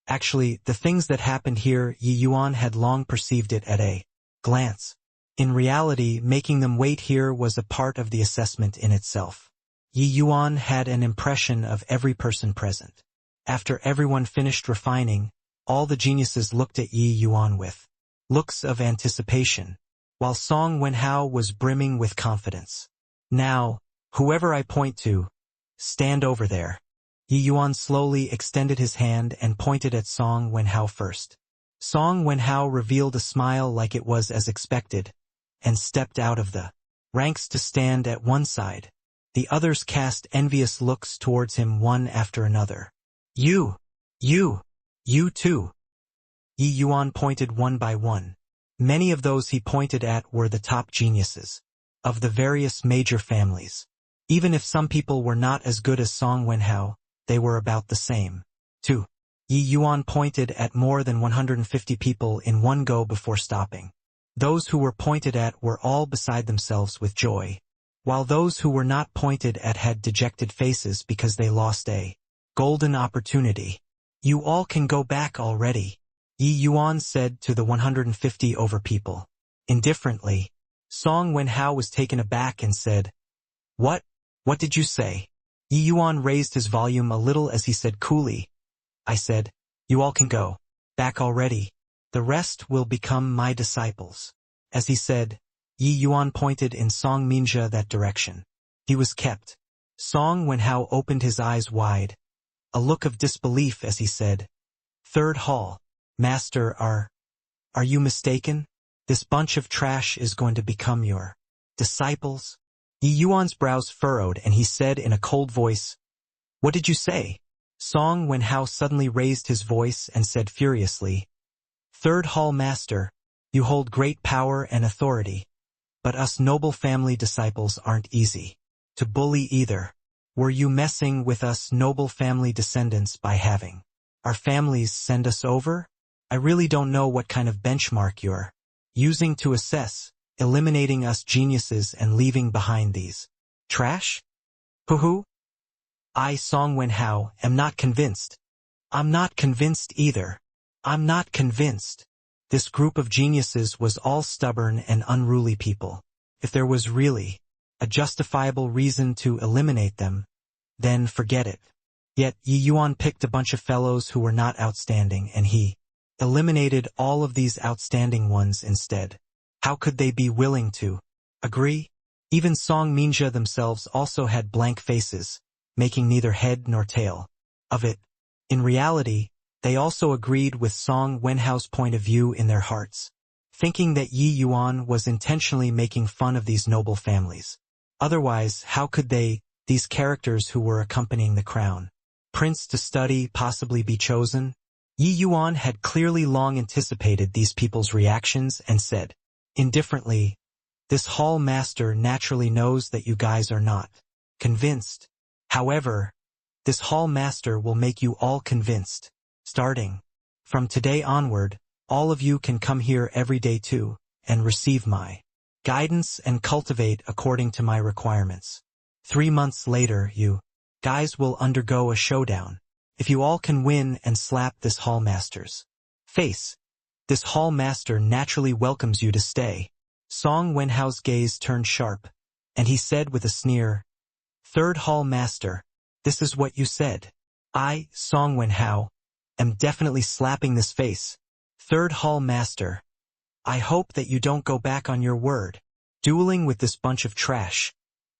Actually, the things that happened here, Yi Yuan had long perceived it at a glance. In reality, making them wait here was a part of the assessment in itself. Yi Yuan had an impression of every person present. After everyone finished refining, all the geniuses looked at Yi Yuan with looks of anticipation, while Song Wenhao was brimming with confidence. "Now, whoever I point to, stand over there." Yi Yuan slowly extended his hand and pointed at Song Wenhao first. Song Wenhao revealed a smile like it was as expected, and stepped out of the ranks to stand at one side. The others cast envious looks towards him one after another. You too." Yi Yuan pointed one by one. Many of those he pointed at were the top geniuses of the various major families. Even if some people were not as good as Song Wenhao, they were about the same. 2. Yi Yuan pointed at more than 150 people in one go before stopping. Those who were pointed at were all beside themselves with joy, while those who were not pointed at had dejected faces because they lost a golden opportunity. "You all can go back already," Yi Yuan said to the 150 over people. Indifferently, Song Wenhao was taken aback and said, What did you say?" Yi Yuan raised his volume a little as he said coolly, "I said, you all can go back already. The rest will become my disciples." As he said, Yi Yuan pointed in Song Minja that direction. He was kept. Song Wenhao opened his eyes wide, a look of disbelief as he said, "Third Hall Master, are you mistaken? This bunch of trash is going to become your disciples?" Yi Yuan's brows furrowed and he said in a cold voice, "What did you say?" Song Wenhao suddenly raised his voice and said furiously, "Third Hall Master, you hold great power and authority. But us noble family disciples aren't easy to bully either. Were you messing with us noble family descendants by having our families send us over? I really don't know what kind of benchmark you're using to assess, eliminating us geniuses and leaving behind these trash? Hoo-hoo? I, Song Wenhao, am not convinced. I'm not convinced either. I'm not convinced." This group of geniuses was all stubborn and unruly people. If there was really a justifiable reason to eliminate them, then forget it. Yet Yi Yuan picked a bunch of fellows who were not outstanding, and he eliminated all of these outstanding ones instead. How could they be willing to agree? Even Song Minjia themselves also had blank faces, making neither head nor tail of it. In reality, they also agreed with Song Wenhao's point of view in their hearts, thinking that Yi Yuan was intentionally making fun of these noble families. Otherwise, how could they, these characters who were accompanying the crown prince to study, possibly be chosen? Yi Yuan had clearly long anticipated these people's reactions and said, indifferently, "This hall master naturally knows that you guys are not convinced. However, this hall master will make you all convinced. Starting from today onward, all of you can come here every day too, and receive my guidance and cultivate according to my requirements. 3 months later, you guys will undergo a showdown. If you all can win and slap this hall master's face, this hall master naturally welcomes you to stay." Song Wenhao's gaze turned sharp, and he said with a sneer, "Third hall master, this is what you said. I, Song Wenhao, am definitely slapping this face. Third hall master, I hope that you don't go back on your word. Dueling with this bunch of trash.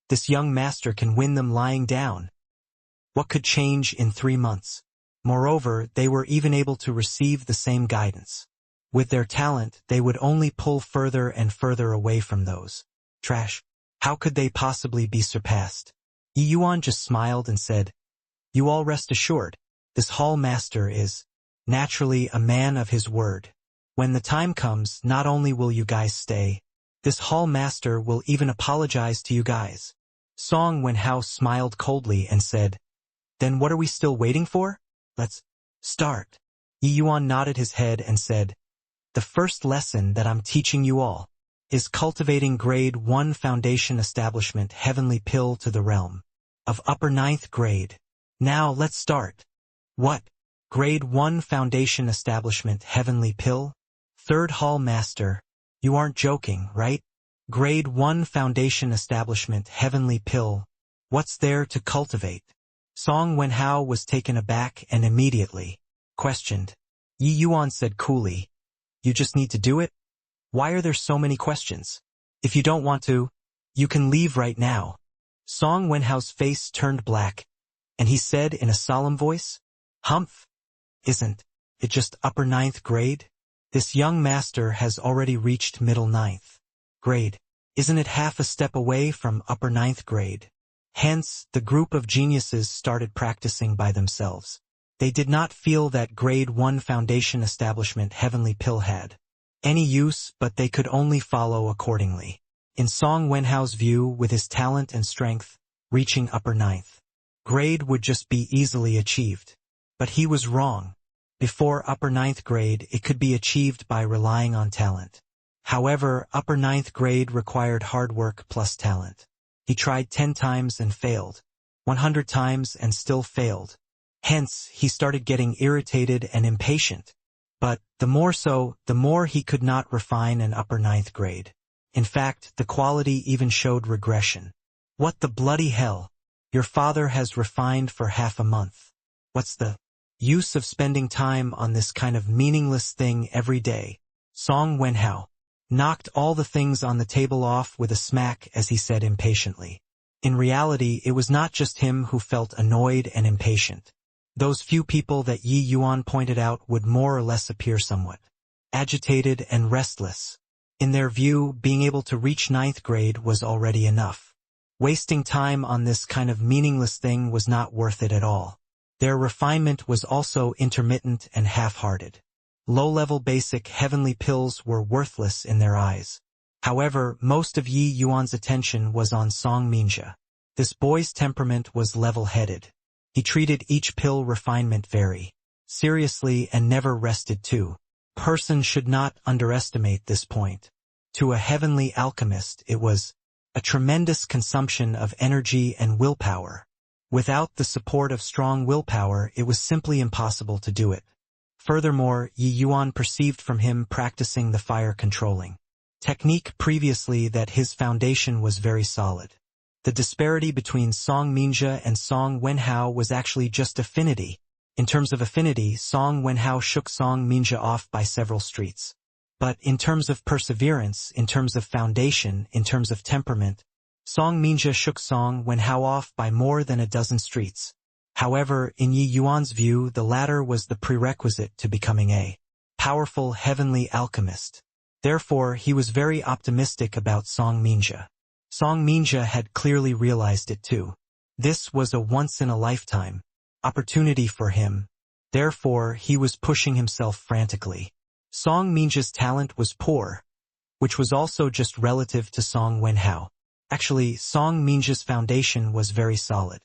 This young master can win them lying down. What could change in 3 months? Moreover, they were even able to receive the same guidance. With their talent, they would only pull further and further away from those trash. How could they possibly be surpassed?" Yi Yuan just smiled and said, "You all rest assured. This hall master is naturally a man of his word. When the time comes, not only will you guys stay, this hall master will even apologize to you guys." Song Wenhao smiled coldly and said, "Then what are we still waiting for? Let's start." Yi Yuan nodded his head and said, "The first lesson that I'm teaching you all is cultivating grade 1 foundation establishment heavenly pill to the realm of upper 9th grade. Now let's start." "What? Grade 1 foundation establishment heavenly pill? Third hall master, you aren't joking, right? Grade 1 foundation establishment heavenly pill. What's there to cultivate?" Song Wenhao was taken aback and immediately questioned. Yi Yuan said coolly, "You just need to do it? Why are there so many questions? If you don't want to, you can leave right now." Song Wenhao's face turned black, and he said in a solemn voice, "Humph! Isn't it just upper 9th grade? This young master has already reached middle 9th grade. Isn't it half a step away from upper 9th grade?" Hence, the group of geniuses started practicing by themselves. They did not feel that grade 1 foundation establishment heavenly pill had any use, but they could only follow accordingly. In Song Wenhao's view, with his talent and strength, reaching upper 9th grade would just be easily achieved. But he was wrong. Before upper 9th grade, it could be achieved by relying on talent. However, upper 9th grade required hard work plus talent. He tried 10 times and failed, 100 times and still failed. Hence, he started getting irritated and impatient. But, the more so, the more he could not refine an upper 9th grade. In fact, the quality even showed regression. What the bloody hell? Your father has refined for half a month. What's the use of spending time on this kind of meaningless thing every day? Song Wenhao knocked all the things on the table off with a smack as he said impatiently. In reality, it was not just him who felt annoyed and impatient. Those few people that Yi Yuan pointed out would more or less appear somewhat agitated and restless. In their view, being able to reach 9th grade was already enough. Wasting time on this kind of meaningless thing was not worth it at all. Their refinement was also intermittent and half-hearted. Low-level basic heavenly pills were worthless in their eyes. However, most of Yi Yuan's attention was on Song Minja. This boy's temperament was level-headed. He treated each pill refinement very seriously and never rested too. Person should not underestimate this point. To a heavenly alchemist it was a tremendous consumption of energy and willpower. Without the support of strong willpower it was simply impossible to do it. Furthermore, Yi Yuan perceived from him practicing the fire controlling technique previously that his foundation was very solid. The disparity between Song Minja and Song Wenhao was actually just affinity. In terms of affinity, Song Wenhao shook Song Minja off by several streets. But in terms of perseverance, in terms of foundation, in terms of temperament, Song Minja shook Song Wenhao off by more than a dozen streets. However, in Yi Yuan's view, the latter was the prerequisite to becoming a powerful heavenly alchemist. Therefore, he was very optimistic about Song Minja. Song Minja had clearly realized it too. This was a once-in-a-lifetime opportunity for him. Therefore, he was pushing himself frantically. Song Minja's talent was poor, which was also just relative to Song Wenhao. Actually, Song Minja's foundation was very solid.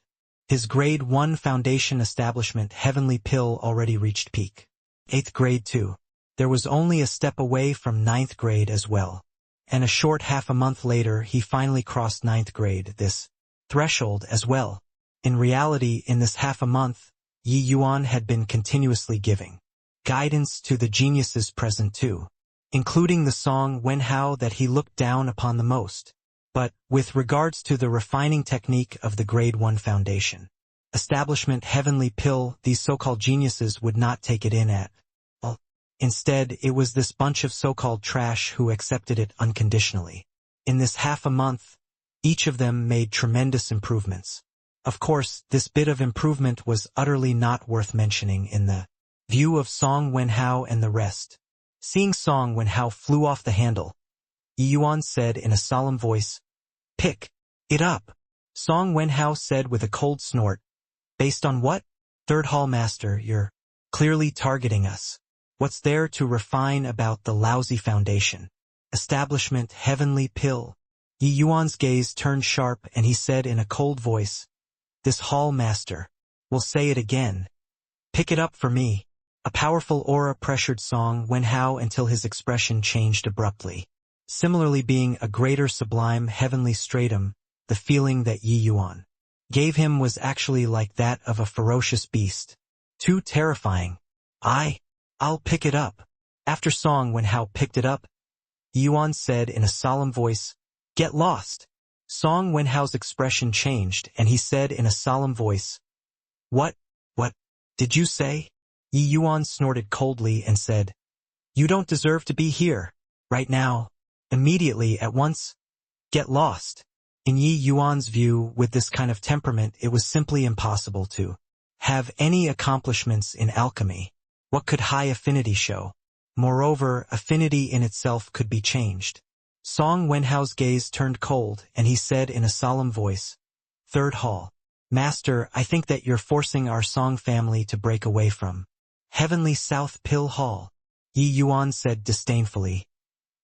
His grade 1 foundation establishment heavenly pill already reached peak. 8th grade too. There was only a step away from 9th grade as well. And a short half a month later he finally crossed 9th grade, this threshold as well. In reality, in this half a month, Yi Yuan had been continuously giving guidance to the geniuses present too, including the Song Wenhao that he looked down upon the most. But, with regards to the refining technique of the grade 1 foundation establishment heavenly pill, these so-called geniuses would not take it in at all. Instead, it was this bunch of so-called trash who accepted it unconditionally. In this half a month, each of them made tremendous improvements. Of course, this bit of improvement was utterly not worth mentioning in the view of Song Wenhao and the rest. Seeing Song Wenhao flew off the handle, Yi Yuan said in a solemn voice, "Pick it up." Song Wenhao said with a cold snort, "Based on what? 3rd Hall Master, you're clearly targeting us. What's there to refine about the lousy foundation establishment heavenly pill?" Yi Yuan's gaze turned sharp and he said in a cold voice, "This Hall Master will say it again. Pick it up for me." A powerful aura pressured Song Wenhao until his expression changed abruptly. Similarly, being a greater sublime heavenly stratum, the feeling that Yi Yuan gave him was actually like that of a ferocious beast. Too terrifying. I'll pick it up." After Song Wenhao picked it up, Yi Yuan said in a solemn voice, "Get lost." Song Wenhao's expression changed and he said in a solemn voice, What did you say?" Yi Yuan snorted coldly and said, "You don't deserve to be here. Right now. Immediately, at once. Get lost." In Yi Yuan's view, with this kind of temperament, it was simply impossible to have any accomplishments in alchemy. What could high affinity show? Moreover, affinity in itself could be changed. Song Wenhao's gaze turned cold, and he said in a solemn voice, "3rd Hall Master, I think that you're forcing our Song family to break away from Heavenly South Pill Hall." Yi Yuan said disdainfully,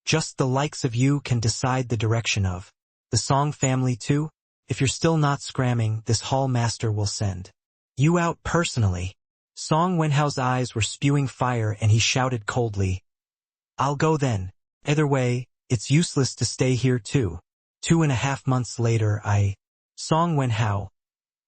"Just the likes of you can decide the direction of the Song family too? If you're still not scramming, this Hall Master will send you out personally." Song Wenhao's eyes were spewing fire and he shouted coldly, "I'll go then. Either way, it's useless to stay here too. 2.5 months later Song Wenhao,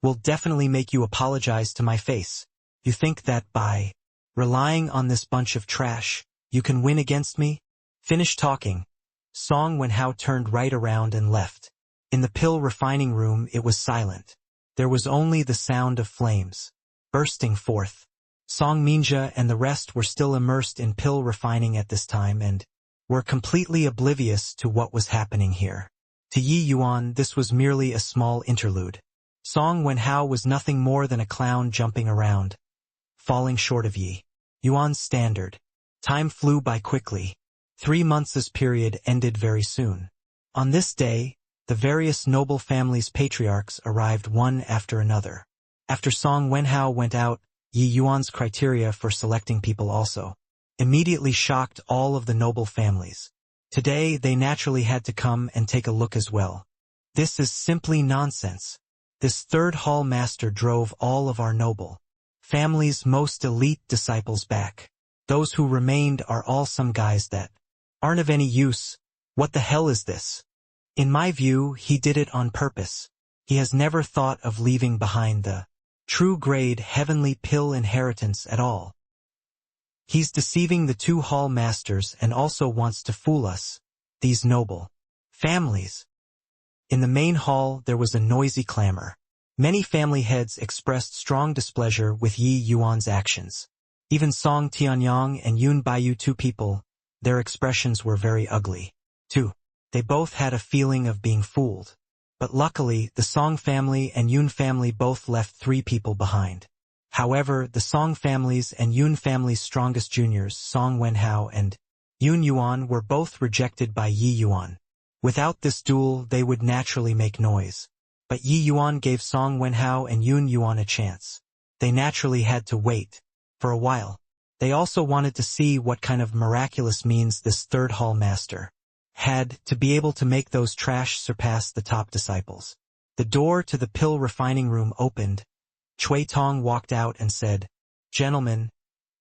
will definitely make you apologize to my face. You think that by relying on this bunch of trash, you can win against me?" Finish talking. Song Wenhao turned right around and left. In the pill refining room it was silent. There was only the sound of flames bursting forth. Song Minja and the rest were still immersed in pill refining at this time and were completely oblivious to what was happening here. To Yi Yuan this was merely a small interlude. Song Wenhao was nothing more than a clown jumping around, falling short of Yi Yuan's standard. Time flew by quickly. 3 months' period ended very soon. On this day, the various noble families' patriarchs arrived one after another. After Song Wenhao went out, Yi Yuan's criteria for selecting people also immediately shocked all of the noble families. Today they naturally had to come and take a look as well. This is simply nonsense. This third hall master drove all of our noble family's most elite disciples back. Those who remained are all some guys that aren't of any use. What the hell is this? In my view, he did it on purpose. He has never thought of leaving behind the true grade heavenly pill inheritance at all. He's deceiving the two hall masters and also wants to fool us, these noble families. In the main hall there was a noisy clamor. Many family heads expressed strong displeasure with Yi Yuan's actions. Even Song Tianyang and Yun Baiyu, two people, their expressions were very ugly, too. They both had a feeling of being fooled. But luckily, the Song family and Yun family both left 3 people behind. However, the Song families and Yun family's strongest juniors, Song Wenhao and Yun Yuan, were both rejected by Yi Yuan. Without this duel, they would naturally make noise. But Yi Yuan gave Song Wenhao and Yun Yuan a chance. They naturally had to wait for a while. They also wanted to see what kind of miraculous means this third hall master had to be able to make those trash surpass the top disciples. The door to the pill refining room opened. Cui Tong walked out and said, "Gentlemen,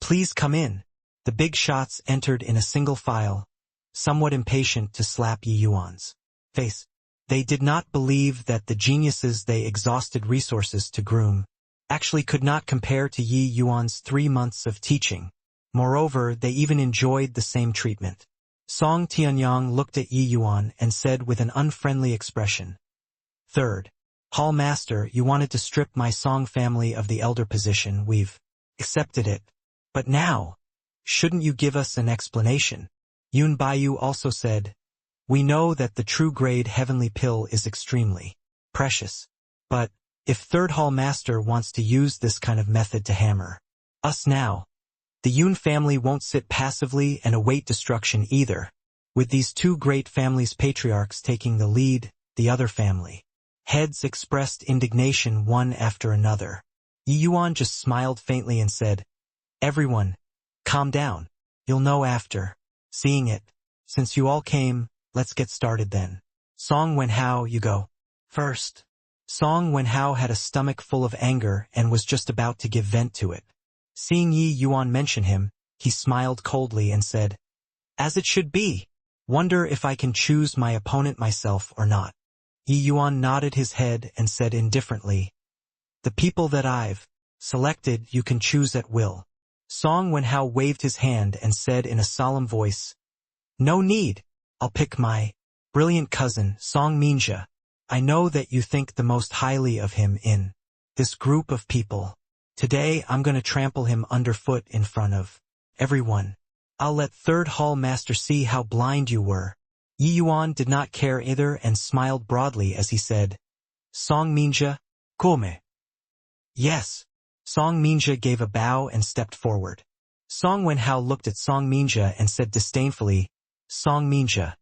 please come in." The big shots entered in a single file, somewhat impatient to slap Yi Yuan's face. They did not believe that the geniuses they exhausted resources to groom actually could not compare to Yi Yuan's 3 months of teaching. Moreover, they even enjoyed the same treatment. Song Tianyang looked at Yi Yuan and said with an unfriendly expression, "Third hall master, you wanted to strip my Song family of the elder position. We've accepted it. But now, shouldn't you give us an explanation?" Yun Baiyu also said, "We know that the true grade heavenly pill is extremely precious. But if third hall master wants to use this kind of method to hammer us now, the Yun family won't sit passively and await destruction either." With these 2 great families' patriarchs taking the lead, the other family heads expressed indignation one after another. Yi Yuan just smiled faintly and said, "Everyone, calm down. You'll know after seeing it. Since you all came, let's get started then. Song Wenhao, you go first." Song Wenhao had a stomach full of anger and was just about to give vent to it. Seeing Yi Yuan mention him, he smiled coldly and said, "As it should be. Wonder if I can choose my opponent myself or not." Yi Yuan nodded his head and said indifferently, "The people that I've selected you can choose at will." Song Wenhao waved his hand and said in a solemn voice, "No need. I'll pick my brilliant cousin, Song Minjia. I know that you think the most highly of him in this group of people. Today I'm going to trample him underfoot in front of everyone. I'll let third hall master see how blind you were." Yi Yuan did not care either and smiled broadly as he said, "Song Minjia, come." "Yes." Song Minjia gave a bow and stepped forward. Song Wenhao looked at Song Minjia and said disdainfully, "Song Minjia,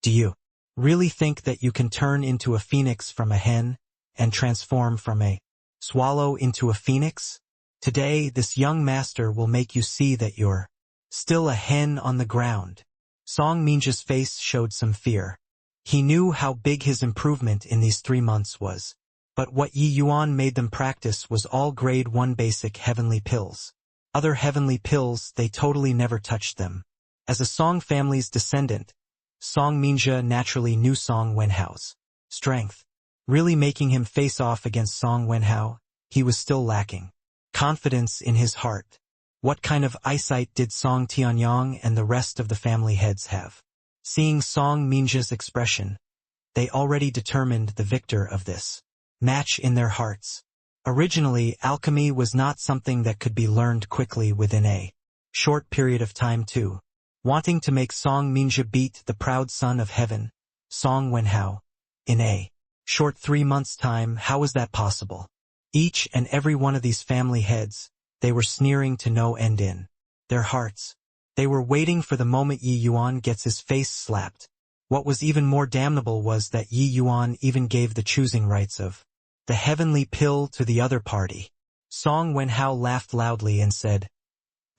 do you really think that you can turn into a phoenix from a hen and transform from a swallow into a phoenix? Today this young master will make you see that you're still a hen on the ground." Song Minjia's face showed some fear. He knew how big his improvement in these 3 months was. But what Yi Yuan made them practice was all grade 1 basic heavenly pills. Other heavenly pills, they totally never touched them. As a Song family's descendant, Song Minjia naturally knew Song Wenhao's strength. Really making him face off against Song Wenhao, he was still lacking confidence in his heart. What kind of eyesight did Song Tianyang and the rest of the family heads have? Seeing Song Minjia's expression, they already determined the victor of this match in their hearts. Originally, alchemy was not something that could be learned quickly within a short period of time too. Wanting to make Song Minjia beat the proud son of heaven, Song Wenhao, in a short 3 months' time, how was that possible? Each and every one of these family heads, they were sneering to no end in their hearts. They were waiting for the moment Yi Yuan gets his face slapped. What was even more damnable was that Yi Yuan even gave the choosing rights of the heavenly pill to the other party. Song Wenhao laughed loudly and said,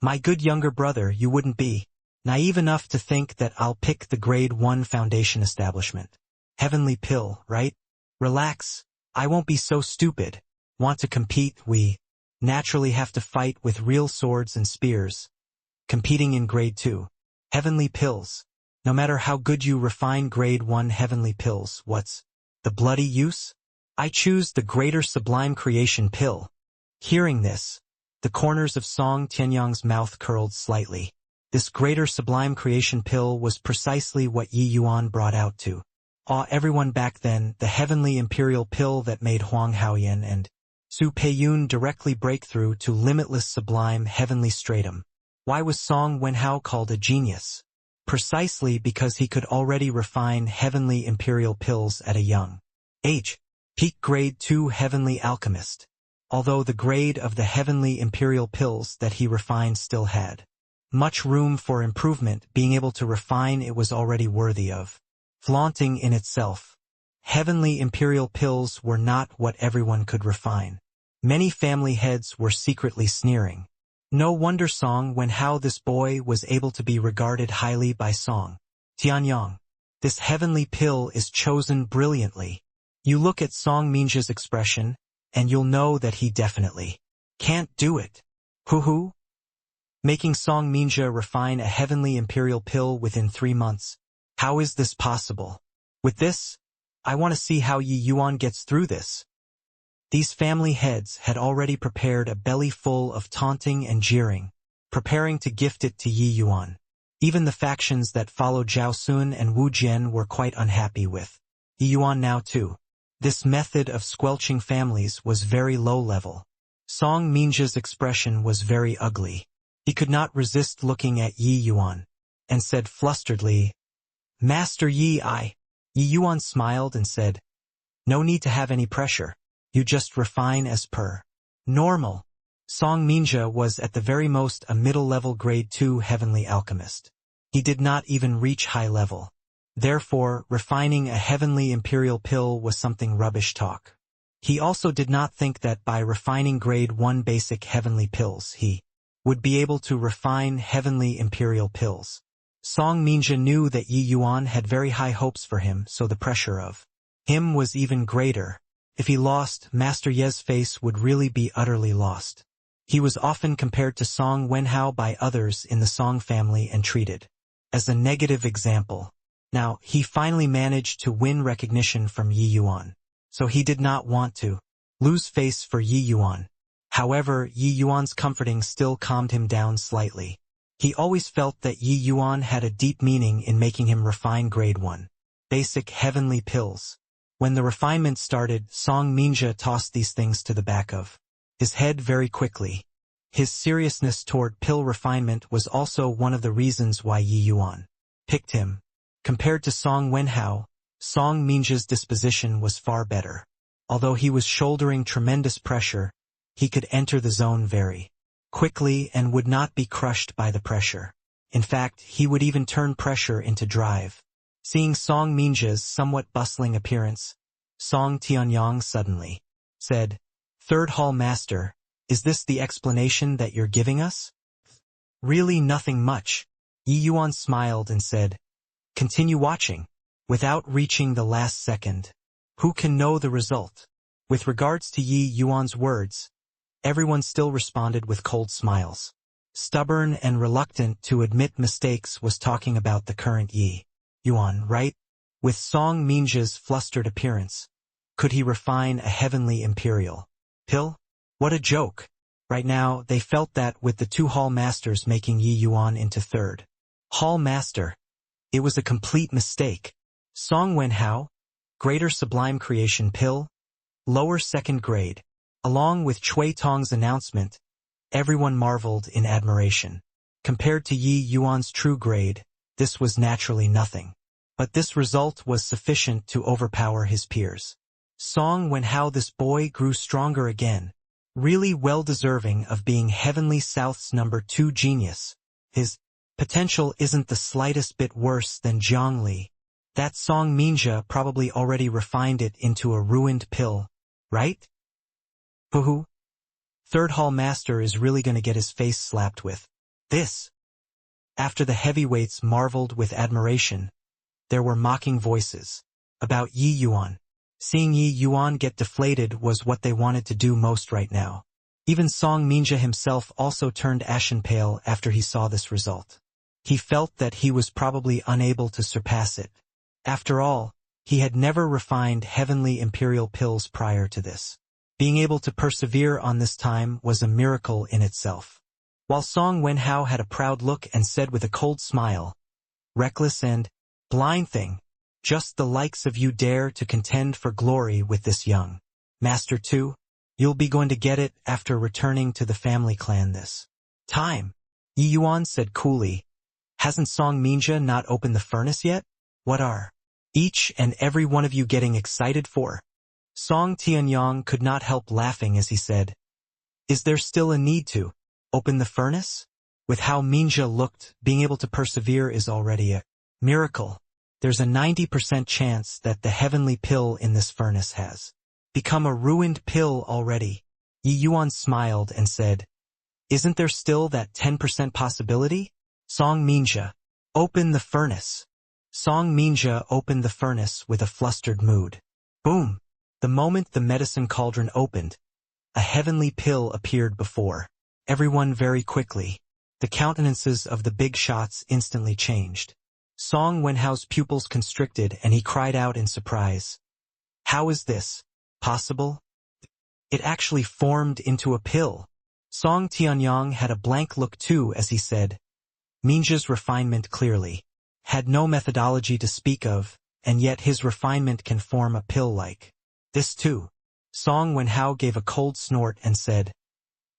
"My good younger brother, you wouldn't be naive enough to think that I'll pick the grade 1 foundation establishment. Heavenly pill, right? Relax, I won't be so stupid. Want to compete? We naturally have to fight with real swords and spears. Competing in grade 2. Heavenly pills. No matter how good you refine grade 1 heavenly pills, what's the bloody use? I choose the greater sublime creation pill." Hearing this, the corners of Song Tianyang's mouth curled slightly. This greater sublime creation pill was precisely what Yi Yuan brought out to awe everyone back then, the heavenly imperial pill that made Huang Haoyan and Su Peiyun directly break through to limitless sublime heavenly stratum. Why was Song Wenhao called a genius? Precisely because he could already refine heavenly imperial pills at a young age. Peak grade 2 heavenly alchemist. Although the grade of the heavenly imperial pills that he refined still had much room for improvement, being able to refine it was already worthy of flaunting in itself. Heavenly imperial pills were not what everyone could refine. Many family heads were secretly sneering. No wonder Song Wenhao, this boy, was able to be regarded highly by Song Tianyang. This heavenly pill is chosen brilliantly. You look at Song Minja's expression, and you'll know that he definitely can't do it. Hoo-hoo? Making Song Minja refine a heavenly imperial pill within 3 months. How is this possible? With this, I want to see how Yi Yuan gets through this. These family heads had already prepared a belly full of taunting and jeering, preparing to gift it to Yi Yuan. Even the factions that followed Zhao Sun and Wu Jian were quite unhappy with Yi Yuan now too. This method of squelching families was very low level. Song Minja's expression was very ugly. He could not resist looking at Yi Yuan, and said flusteredly, "Master Yi, Yi Yuan smiled and said, "No need to have any pressure. You just refine as per normal." Song Minja was at the very most a middle-level grade 2 heavenly alchemist. He did not even reach high level. Therefore, refining a heavenly imperial pill was something rubbish talk. He also did not think that by refining grade 1 basic heavenly pills he would be able to refine heavenly imperial pills. Song Minja knew that Yi Yuan had very high hopes for him, so the pressure of him was even greater. If he lost, Master Ye's face would really be utterly lost. He was often compared to Song Wenhao by others in the Song family and treated as a negative example. Now, he finally managed to win recognition from Yi Yuan, so he did not want to lose face for Yi Yuan. However, Yi Yuan's comforting still calmed him down slightly. He always felt that Yi Yuan had a deep meaning in making him refine grade 1 basic heavenly pills. When the refinement started, Song Minja tossed these things to the back of his head very quickly. His seriousness toward pill refinement was also one of the reasons why Yi Yuan picked him. Compared to Song Wenhao, Song Minja's disposition was far better. Although he was shouldering tremendous pressure, he could enter the zone very quickly and would not be crushed by the pressure. In fact, he would even turn pressure into drive. Seeing Song Minja's somewhat bustling appearance, Song Tianyang suddenly said, "Third Hall Master, is this the explanation that you're giving us?" "Really nothing much." Yi Yuan smiled and said, "Continue watching." Without reaching the last second, who can know the result? With regards to Yi Yuan's words, everyone still responded with cold smiles. Stubborn and reluctant to admit mistakes was talking about the current Yi Yuan, right? With Song Minja's flustered appearance, could he refine a heavenly imperial pill? What a joke! Right now, they felt that with the 2 hall masters making Yi Yuan into 3rd hall master, it was a complete mistake. Song Wenhao, greater sublime creation pill, lower 2nd grade. Along with Cui Tong's announcement, everyone marveled in admiration. Compared to Yi Yuan's true grade, this was naturally nothing. But this result was sufficient to overpower his peers. Song Wenhao, this boy grew stronger again, really well deserving of being Heavenly South's number 2 genius. His potential isn't the slightest bit worse than Zhongli. That Song Minja probably already refined it into a ruined pill, right? Hoo-hoo. Third Hall Master is really gonna get his face slapped with this. After the heavyweights marveled with admiration, there were mocking voices about Yi Yuan. Seeing Yi Yuan get deflated was what they wanted to do most right now. Even Song Minja himself also turned ashen pale after he saw this result. He felt that he was probably unable to surpass it. After all, he had never refined heavenly imperial pills prior to this. Being able to persevere on this time was a miracle in itself. While Song Wenhao had a proud look and said with a cold smile, "Reckless and blind thing, just the likes of you dare to contend for glory with this young master too? You'll be going to get it after returning to the family clan this time." Yi Yuan said coolly, "Hasn't Song Minja not opened the furnace yet? What are each and every one of you getting excited for?" Song Tianyong could not help laughing as he said, "Is there still a need to open the furnace? With how Minja looked, being able to persevere is already a miracle. There's a 90% chance that the heavenly pill in this furnace has become a ruined pill already." Yi Yuan smiled and said, "Isn't there still that 10% possibility?" Song Minja, "Open the furnace." Song Minja opened the furnace with a flustered mood. Boom! The moment the medicine cauldron opened, a heavenly pill appeared before everyone very quickly. The countenances of the big shots instantly changed. Song Wenhao's pupils constricted and he cried out in surprise. "How is this possible? It actually formed into a pill." Song Tianyong had a blank look too as he said, "Minja's refinement clearly had no methodology to speak of, and yet his refinement can form a pill like this too." Song Wenhao gave a cold snort and said,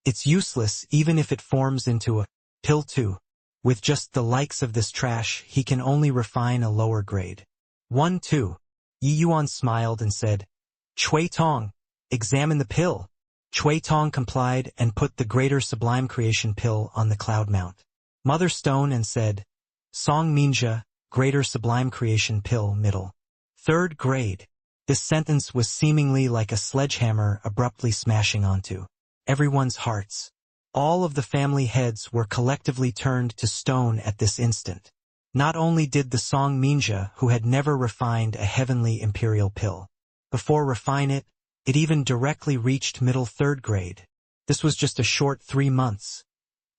"It's useless even if it forms into a pill too. With just the likes of this trash, he can only refine a lower grade one too." Yi Yuan smiled and said, "Chui Tong, examine the pill." Chui Tong complied and put the greater sublime creation pill on the cloud mount. Mother Stone and said, "Song Minja, greater sublime creation pill middle third grade." This sentence was seemingly like a sledgehammer abruptly smashing onto everyone's hearts. All of the family heads were collectively turned to stone at this instant. Not only did the Song Minja, who had never refined a heavenly imperial pill before refine it, it even directly reached middle third grade. This was just a short 3 months.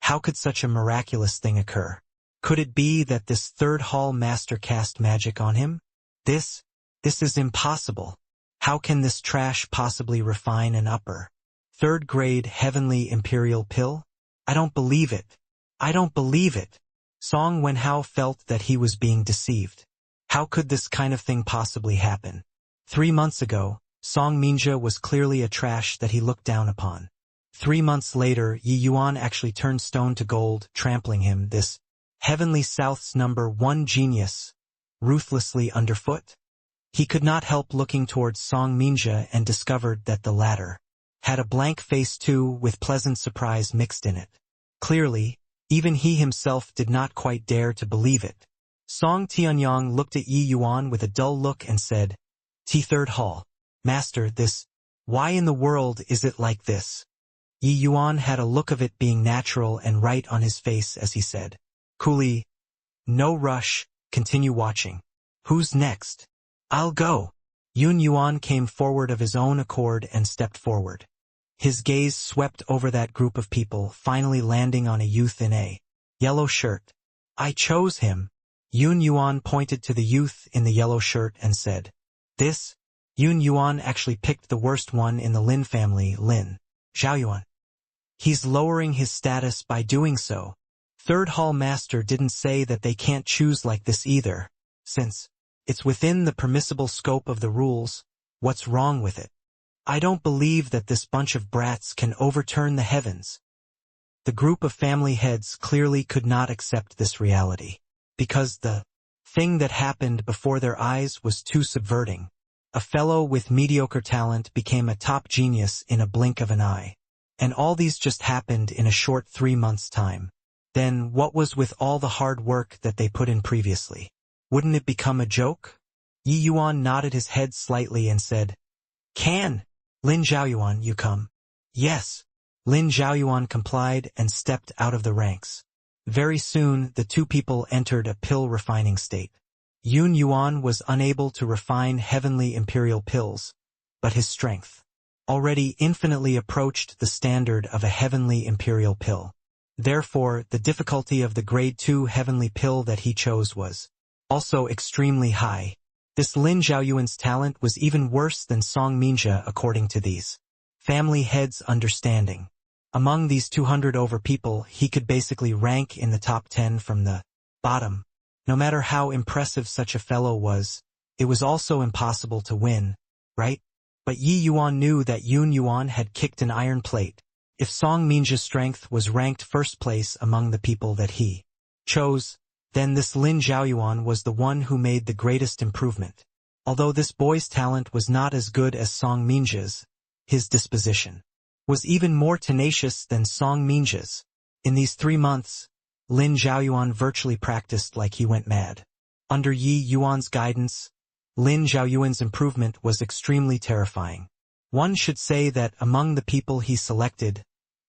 How could such a miraculous thing occur? Could it be that this third hall master cast magic on him? This is impossible. How can this trash possibly refine an upper third grade heavenly imperial pill? I don't believe it. I don't believe it. Song Wenhao felt that he was being deceived. How could this kind of thing possibly happen? 3 months ago, Song Minja was clearly a trash that he looked down upon. 3 months later, Yi Yuan actually turned stone to gold, trampling him, this Heavenly South's #1 genius, ruthlessly underfoot. He could not help looking towards Song Minja and discovered that the latter had a blank face too, with pleasant surprise mixed in it. Clearly, even he himself did not quite dare to believe it. Song Tianyong looked at Yi Yuan with a dull look and said, "Third Hall, Master, why in the world is it like this?" Yi Yuan had a look of it being natural and right on his face as he said, coolly, "No rush, continue watching. Who's next?" "I'll go." Yun Yuan came forward of his own accord and stepped forward. His gaze swept over that group of people, finally landing on a youth in a yellow shirt. "I chose him." Yun Yuan pointed to the youth in the yellow shirt and said, "This?" Yun Yuan actually picked the worst one in the Lin family, Lin Zhaoyuan. He's lowering his status by doing so. Third Hall Master didn't say that they can't choose like this either. Since it's within the permissible scope of the rules, what's wrong with it? I don't believe that this bunch of brats can overturn the heavens. The group of family heads clearly could not accept this reality, because the thing that happened before their eyes was too subverting. A fellow with mediocre talent became a top genius in a blink of an eye. And all these just happened in a short 3 months' time. Then what was with all the hard work that they put in previously? Wouldn't it become a joke? Yi Yuan nodded his head slightly and said, "Can." Lin Zhaoyuan, you come. Yes. Lin Zhaoyuan complied and stepped out of the ranks. Very soon, the two people entered a pill refining state. Yun Yuan was unable to refine heavenly imperial pills, but his strength already infinitely approached the standard of a heavenly imperial pill. Therefore, the difficulty of the grade 2 heavenly pill that he chose was also extremely high. This Lin Zhaoyuan's talent was even worse than Song Minjia according to these family heads' understanding. Among these 200 over people, he could basically rank in the top 10 from the bottom. No matter how impressive such a fellow was, it was also impossible to win, right? But Yi Yuan knew that Yun Yuan had kicked an iron plate. If Song Minjia's strength was ranked first place among the people that he chose, then this Lin Zhaoyuan was the one who made the greatest improvement. Although this boy's talent was not as good as Song Minjia's, his disposition was even more tenacious than Song Minjia's. In these 3 months, Lin Zhaoyuan virtually practiced like he went mad. Under Yi Yuan's guidance, Lin Zhaoyuan's improvement was extremely terrifying. One should say that among the people he selected,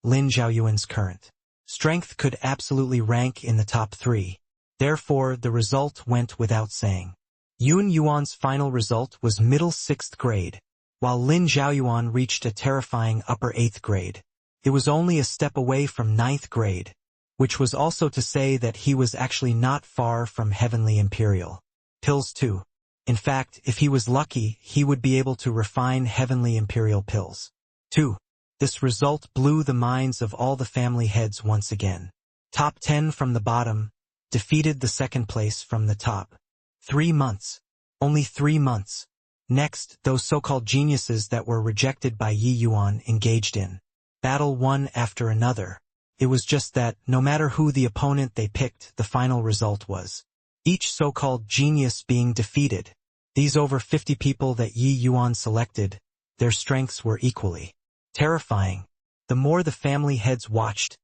Lin Zhaoyuan's current strength could absolutely rank in the top 3. Therefore, the result went without saying. Yun Yuan's final result was middle 6th grade, while Lin Zhaoyuan reached a terrifying upper 8th grade. It was only a step away from 9th grade, which was also to say that he was actually not far from heavenly imperial pills too. In fact, if he was lucky, he would be able to refine heavenly imperial pills too. This result blew the minds of all the family heads once again. Top 10 from the bottom defeated the second place from the top. 3 months. Only 3 months. Next, those so-called geniuses that were rejected by Yi Yuan engaged in battle one after another. It was just that, no matter who the opponent they picked, the final result was each so-called genius being defeated. These over 50 people that Yi Yuan selected, their strengths were equally terrifying. The more the family heads watched,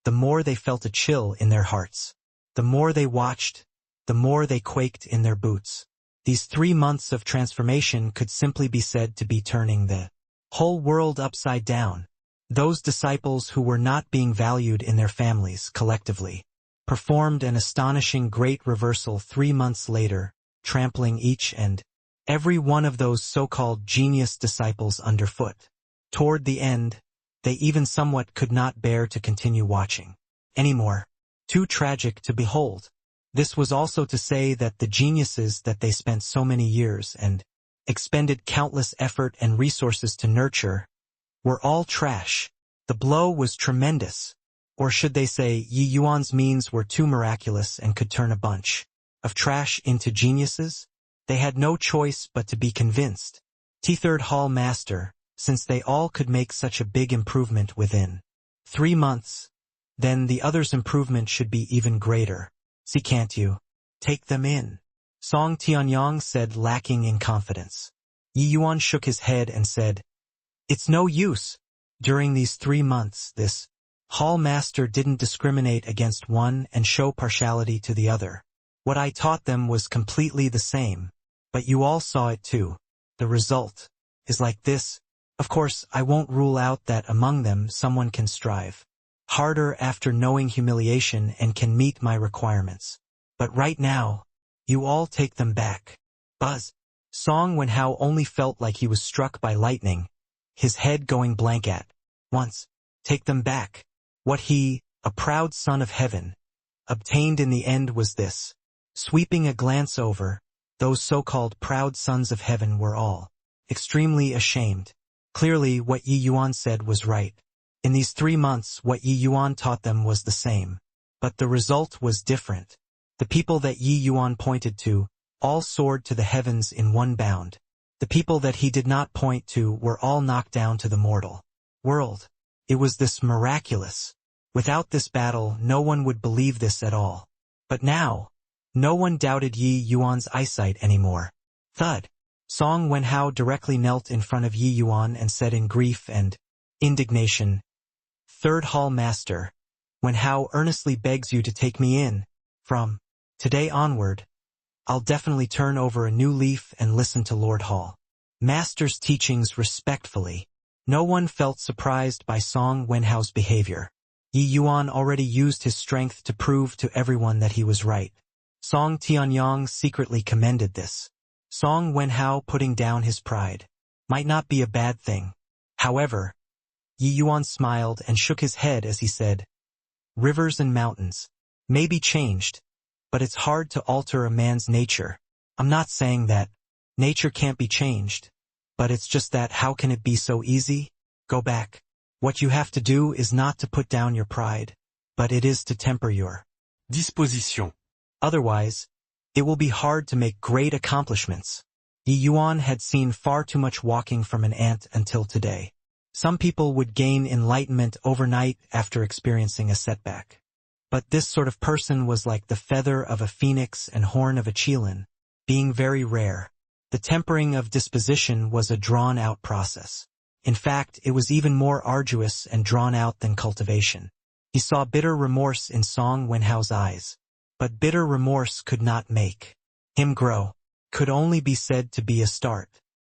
the more they felt a chill in their hearts. The more they watched, the more they quaked in their boots. These 3 months of transformation could simply be said to be turning the whole world upside down. Those disciples who were not being valued in their families collectively performed an astonishing great reversal 3 months later, trampling each and every one of those so-called genius disciples underfoot. Toward the end, they even somewhat could not bear to continue watching anymore. Too tragic to behold. This was also to say that the geniuses that they spent so many years and expended countless effort and resources to nurture were all trash. The blow was tremendous. Or should they say, Yi Yuan's means were too miraculous and could turn a bunch of trash into geniuses? They had no choice but to be convinced. T3rd Hall Master, since they all could make such a big improvement within 3 months, then the others' improvement should be even greater. See, can't you take them in? Song Tianyang said, lacking in confidence. Yi Yuan shook his head and said, it's no use. During these 3 months, this Hall Master didn't discriminate against one and show partiality to the other. What I taught them was completely the same, but you all saw it too. The result is like this. Of course, I won't rule out that among them someone can strive harder after knowing humiliation and can meet my requirements. But right now, you all take them back. Buzz. Song Wenhao only felt like he was struck by lightning, his head going blank at once. Take them back. What he, a proud son of heaven, obtained in the end was this. Sweeping a glance over, those so-called proud sons of heaven were all extremely ashamed. Clearly, what Yi Yuan said was right. In these 3 months, what Yi Yuan taught them was the same. But the result was different. The people that Yi Yuan pointed to all soared to the heavens in one bound. The people that he did not point to were all knocked down to the mortal world. It was this miraculous. Without this battle, no one would believe this at all. But now, no one doubted Yi Yuan's eyesight anymore. Thud. Song Wenhao directly knelt in front of Yi Yuan and said in grief and indignation, 3rd Hall Master, Wenhao earnestly begs you to take me in. From today onward, I'll definitely turn over a new leaf and listen to Lord Hall Master's teachings respectfully. No one felt surprised by Song Wenhao's behavior. Yi Yuan already used his strength to prove to everyone that he was right. Song Tianyong secretly commended this. Song Wenhao putting down his pride might not be a bad thing. However, Yi Yuan smiled and shook his head as he said, "Rivers and mountains may be changed, but it's hard to alter a man's nature. I'm not saying that nature can't be changed, but it's just that how can it be so easy? Go back. What you have to do is not to put down your pride, but it is to temper your Disposition. Otherwise, it will be hard to make great accomplishments." Yi Yuan had seen far too much walking from an ant until today. Some people would gain enlightenment overnight after experiencing a setback. But this sort of person was like the feather of a phoenix and horn of a qilin, being very rare. The tempering of disposition was a drawn-out process. In fact, it was even more arduous and drawn-out than cultivation. He saw bitter remorse in Song Wenhao's eyes. But bitter remorse could not make him grow, could only be said to be a start.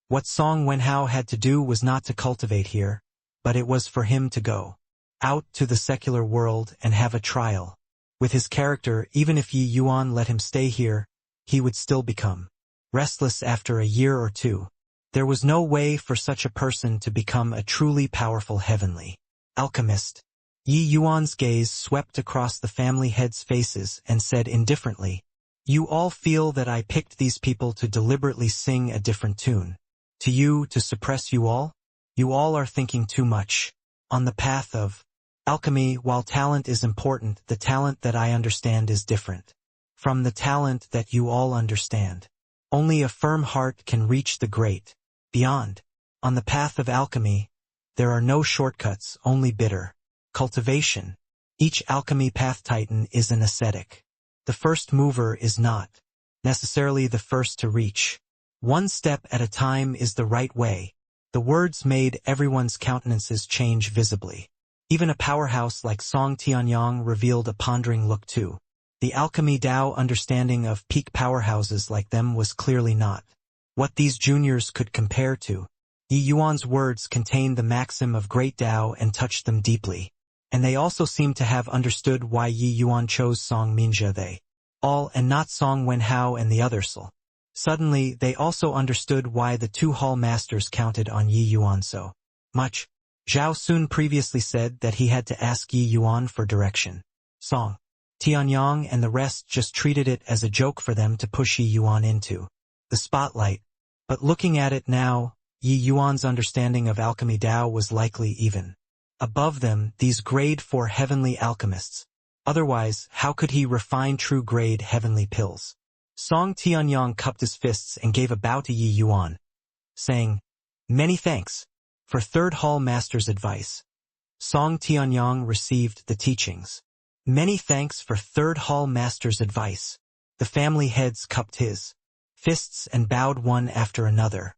What Song Wenhao had to do was not to cultivate here, but it was for him to go out to the secular world and have a trial. With his character, even if Yi Yuan let him stay here, he would still become restless after a year or two. There was no way for such a person to become a truly powerful heavenly alchemist. Yi Yuan's gaze swept across the family heads' faces and said indifferently, "You all feel that I picked these people to deliberately sing a different tune. To you, to suppress you all? You all are thinking too much. On the path of alchemy, while talent is important, the talent that I understand is different from the talent that you all understand. Only a firm heart can reach the great beyond. On the path of alchemy, there are no shortcuts, only bitter cultivation. Each alchemy path titan is an ascetic. The first mover is not necessarily the first to reach. One step at a time is the right way." The words made everyone's countenances change visibly. Even a powerhouse like Song Tianyong revealed a pondering look too. The alchemy Dao understanding of peak powerhouses like them was clearly not what these juniors could compare to. Yi Yuan's words contained the maxim of great Dao and touched them deeply. And they also seemed to have understood why Yi Yuan chose Song Minjia they all and not Song Wenhao and the others. Suddenly, they also understood why the two hall masters counted on Yi Yuan so much. Zhao Sun previously said that he had to ask Yi Yuan for direction. Song Tianyong and the rest just treated it as a joke for them to push Yi Yuan into the spotlight. But looking at it now, Yi Yuan's understanding of alchemy Dao was likely even above them, these grade 4 heavenly alchemists. Otherwise, how could he refine true grade heavenly pills? Song Tianyong cupped his fists and gave a bow to Yi Yuan, saying, "Many thanks for Third Hall Master's advice." Song Tianyong received the teachings. "Many thanks for Third Hall Master's advice." The family heads cupped his fists and bowed one after another.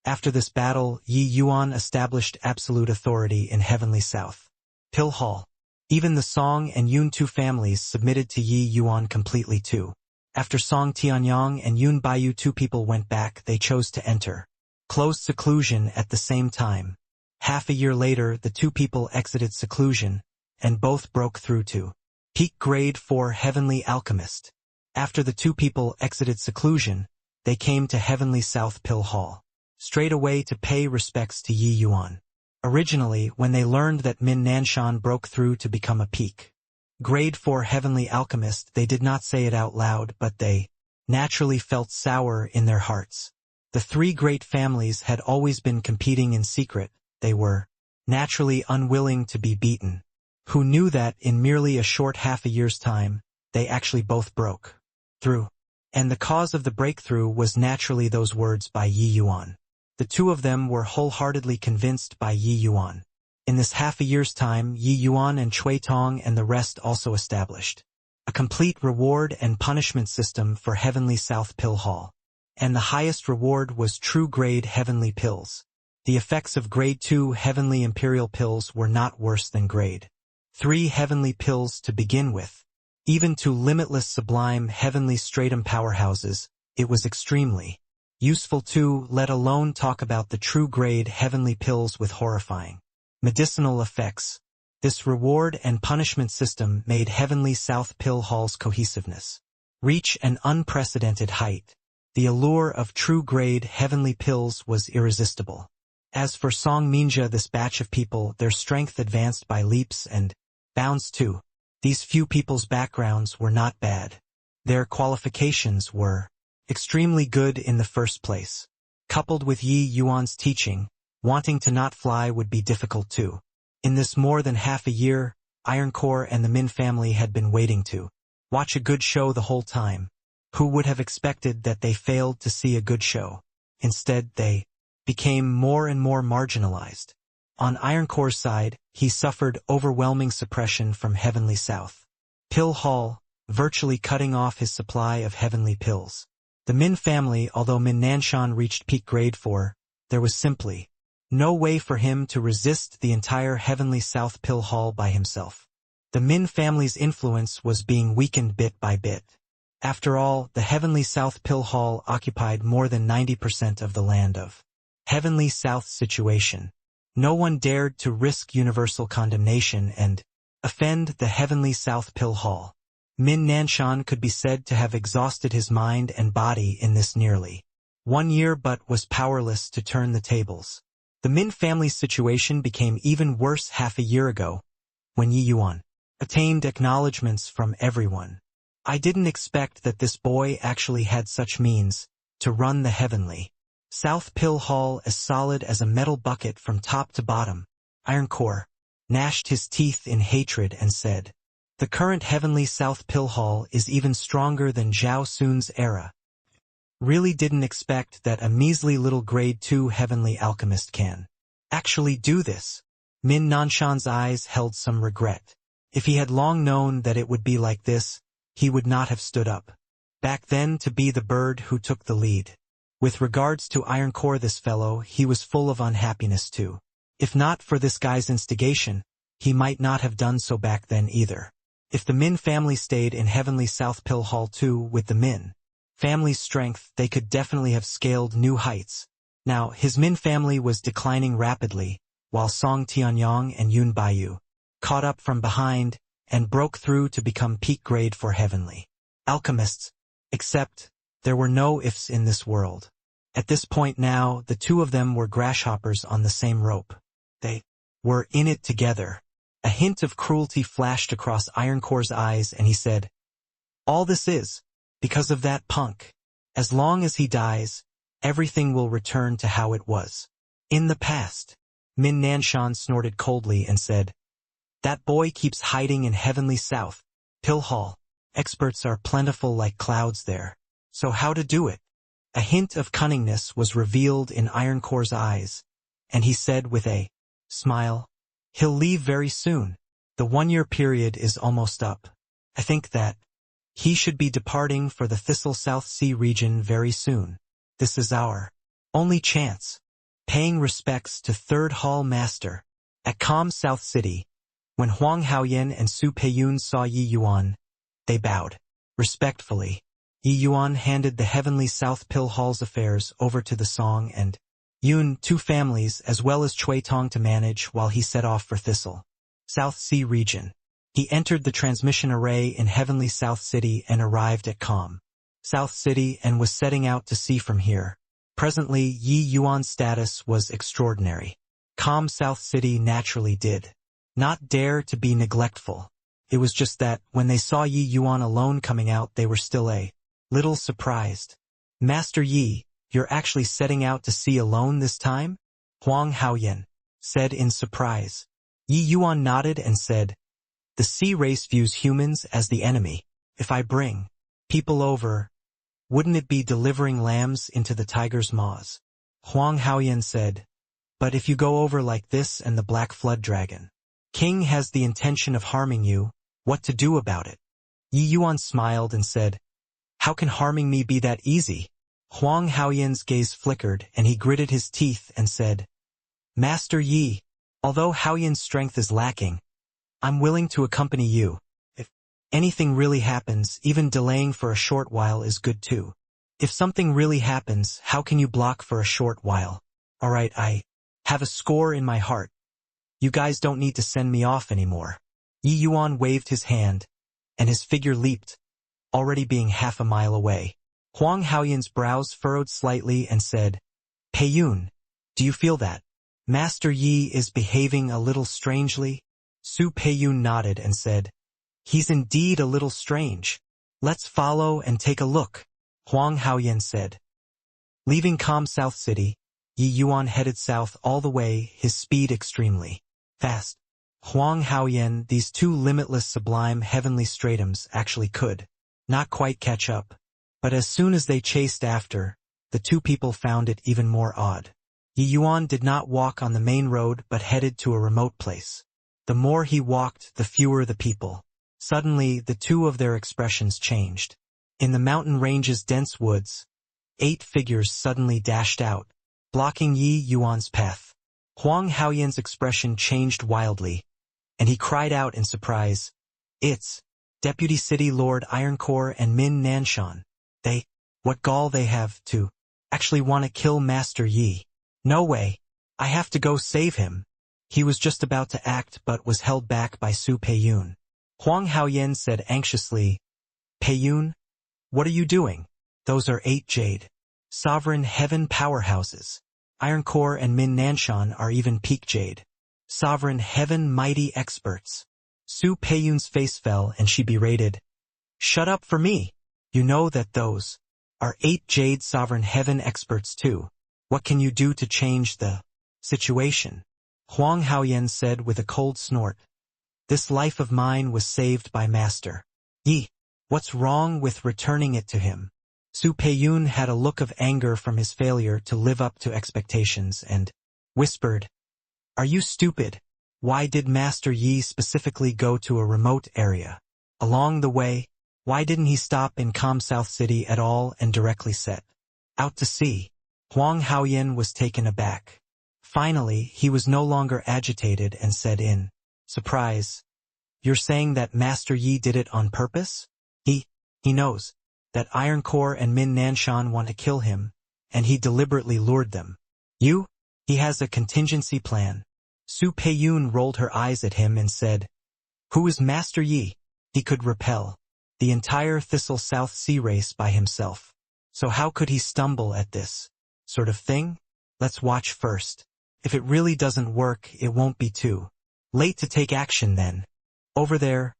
After this battle, Yi Yuan established absolute authority in Heavenly South Pill Hall. Even the Song and Yun two families submitted to Yi Yuan completely too. After Song Tianyong and Yun Baiyu two people went back, they chose to enter closed seclusion at the same time. Half a year later, the two people exited seclusion, and both broke through to peak grade 4 heavenly alchemist. After the two people exited seclusion, they came to Heavenly South Pill Hall straight away to pay respects to Yi Yuan. Originally, when they learned that Min Nanshan broke through to become a peak grade 4 heavenly alchemist, they did not say it out loud, but they naturally felt sour in their hearts. The three great families had always been competing in secret. They were naturally unwilling to be beaten. Who knew that in merely a short half a year's time, they actually both broke through. And the cause of the breakthrough was naturally those words by Yi Yuan. The two of them were wholeheartedly convinced by Yi Yuan. In this half a year's time, Yi Yuan and Cui Tong and the rest also established a complete reward and punishment system for Heavenly South Pill Hall. And the highest reward was true grade heavenly pills. The effects of grade 2 heavenly imperial pills were not worse than grade 3 heavenly pills to begin with. Even to limitless sublime heavenly stratum powerhouses, it was extremely Useful too, let alone talk about the true grade heavenly pills with horrifying medicinal effects. This reward and punishment system made Heavenly South Pill Hall's cohesiveness reach an unprecedented height. The allure of true grade heavenly pills was irresistible. As for Song Minja, this batch of people, their strength advanced by leaps and bounds too. These few people's backgrounds were not bad. Their qualifications were extremely good in the first place. Coupled with Yi Yuan's teaching, wanting to not fly would be difficult too. In this more than half a year, Iron Core and the Min family had been waiting to watch a good show the whole time. Who would have expected that they failed to see a good show? Instead, they became more and more marginalized. On Iron Core's side, he suffered overwhelming suppression from Heavenly South Pill Hall, virtually cutting off his supply of heavenly pills. The Min family, although Min Nanshan reached peak grade 4, there was simply no way for him to resist the entire Heavenly South Pill Hall by himself. The Min family's influence was being weakened bit by bit. After all, the Heavenly South Pill Hall occupied more than 90% of the land of Heavenly South's situation. No one dared to risk universal condemnation and offend the Heavenly South Pill Hall. Min Nanshan could be said to have exhausted his mind and body in this nearly 1 year but was powerless to turn the tables. The Min family's situation became even worse half a year ago, when Yi Yuan attained acknowledgments from everyone. I didn't expect that this boy actually had such means to run the Heavenly South Pill Hall, as solid as a metal bucket from top to bottom. Iron Core gnashed his teeth in hatred and said, "The current Heavenly South Pill Hall is even stronger than Zhao Sun's era. Really didn't expect that a measly little grade 2 heavenly alchemist can actually do this." Min Nanshan's eyes held some regret. If he had long known that it would be like this, he would not have stood up back then to be the bird who took the lead. With regards to Iron Core, this fellow, he was full of unhappiness too. If not for this guy's instigation, he might not have done so back then either. If the Min family stayed in Heavenly South Pill Hall too with the Min family's strength, they could definitely have scaled new heights. Now, his Min family was declining rapidly, while Song Tianyong and Yun Baiyu caught up from behind and broke through to become peak grade for heavenly alchemists. Except, there were no ifs in this world. At this point now, the two of them were grasshoppers on the same rope. They were in it together. A hint of cruelty flashed across Iron Core's eyes and he said, "All this is because of that punk. As long as he dies, everything will return to how it was in the past." Min Nanshan snorted coldly and said, "That boy keeps hiding in Heavenly South Pill Hall. Experts are plentiful like clouds there. So how to do it?" A hint of cunningness was revealed in Iron Core's eyes, and he said with a smile, "He'll leave very soon. The 1-year period is almost up. I think that he should be departing for the Thistle South Sea region very soon. This is our only chance." Paying respects to 3rd Hall Master at Calm South City, when Huang Haoyan and Su Peiyun saw Yi Yuan, they bowed respectfully. Yi Yuan handed the Heavenly South Pill Hall's affairs over to the Song and Yun, 2 families, as well as Chui Tong to manage while he set off for Thistle South Sea region. He entered the transmission array in Heavenly South City and arrived at Calm South City and was setting out to sea from here. Presently, Yi Yuan's status was extraordinary. Calm South City naturally did not dare to be neglectful. It was just that, when they saw Yi Yuan alone coming out, they were still a little surprised. "Master Yi, you're actually setting out to sea alone this time?" Huang Haoyan said in surprise. Yi Yuan nodded and said, "The sea race views humans as the enemy. If I bring people over, wouldn't it be delivering lambs into the tiger's maws?" Huang Haoyan said, "But if you go over like this and the Black Flood Dragon King has the intention of harming you, what to do about it?" Yi Yuan smiled and said, "How can harming me be that easy?" Huang Haoyan's gaze flickered and he gritted his teeth and said, "Master Yi, although Haoyan's strength is lacking, I'm willing to accompany you. If anything really happens, even delaying for a short while is good too. If something really happens, how can you block for a short while? Alright, I have a score in my heart. You guys don't need to send me off anymore. Yi Yuan waved his hand, and his figure leaped, already being half a mile away. Huang Haoyan's brows furrowed slightly and said, Peiyun, do you feel that? Master Yi is behaving a little strangely? Su Peiyun nodded and said, He's indeed a little strange. Let's follow and take a look, Huang Haoyan said. Leaving calm South City, Yi Yuan headed south all the way, his speed extremely fast. Huang Haoyan, these two limitless sublime heavenly stratums actually could not quite catch up, but as soon as they chased after, the two people found it even more odd. Yi Yuan did not walk on the main road but headed to a remote place. The more he walked, the fewer the people. Suddenly, the two of their expressions changed. In the mountain range's dense woods, 8 figures suddenly dashed out, blocking Yi Yuan's path. Huang Haoyan's expression changed wildly, and he cried out in surprise, It's Deputy City Lord Ironcore and Min Nanshan. What gall they have to actually want to kill Master Yi. No way. I have to go save him. He was just about to act but was held back by Su Peiyun. Huang Haoyan said anxiously, Peiyun, what are you doing? Those are 8 jade sovereign heaven powerhouses. Ironcore and Min Nanshan are even peak jade sovereign heaven mighty experts. Su Peiyun's face fell and she berated, Shut up for me. You know that those are 8 jade sovereign heaven experts too. What can you do to change the situation? Huang Haoyan said with a cold snort, This life of mine was saved by Master Yi. What's wrong with returning it to him? Su Peiyun had a look of anger from his failure to live up to expectations and whispered, Are you stupid? Why did Master Yi specifically go to a remote area? Along the way, why didn't he stop in calm South City at all and directly set out to sea? Huang Haoyan was taken aback. Finally, he was no longer agitated and said in surprise, You're saying that Master Yi did it on purpose? He knows that Ironcore and Min Nanshan want to kill him, and he deliberately lured them. He has a contingency plan. Su Peiyun rolled her eyes at him and said, Who is Master Yi? He could repel the entire Thistle South Sea race by himself. So how could he stumble at this sort of thing? Let's watch first. If it really doesn't work, it won't be too late to take action then. Over there,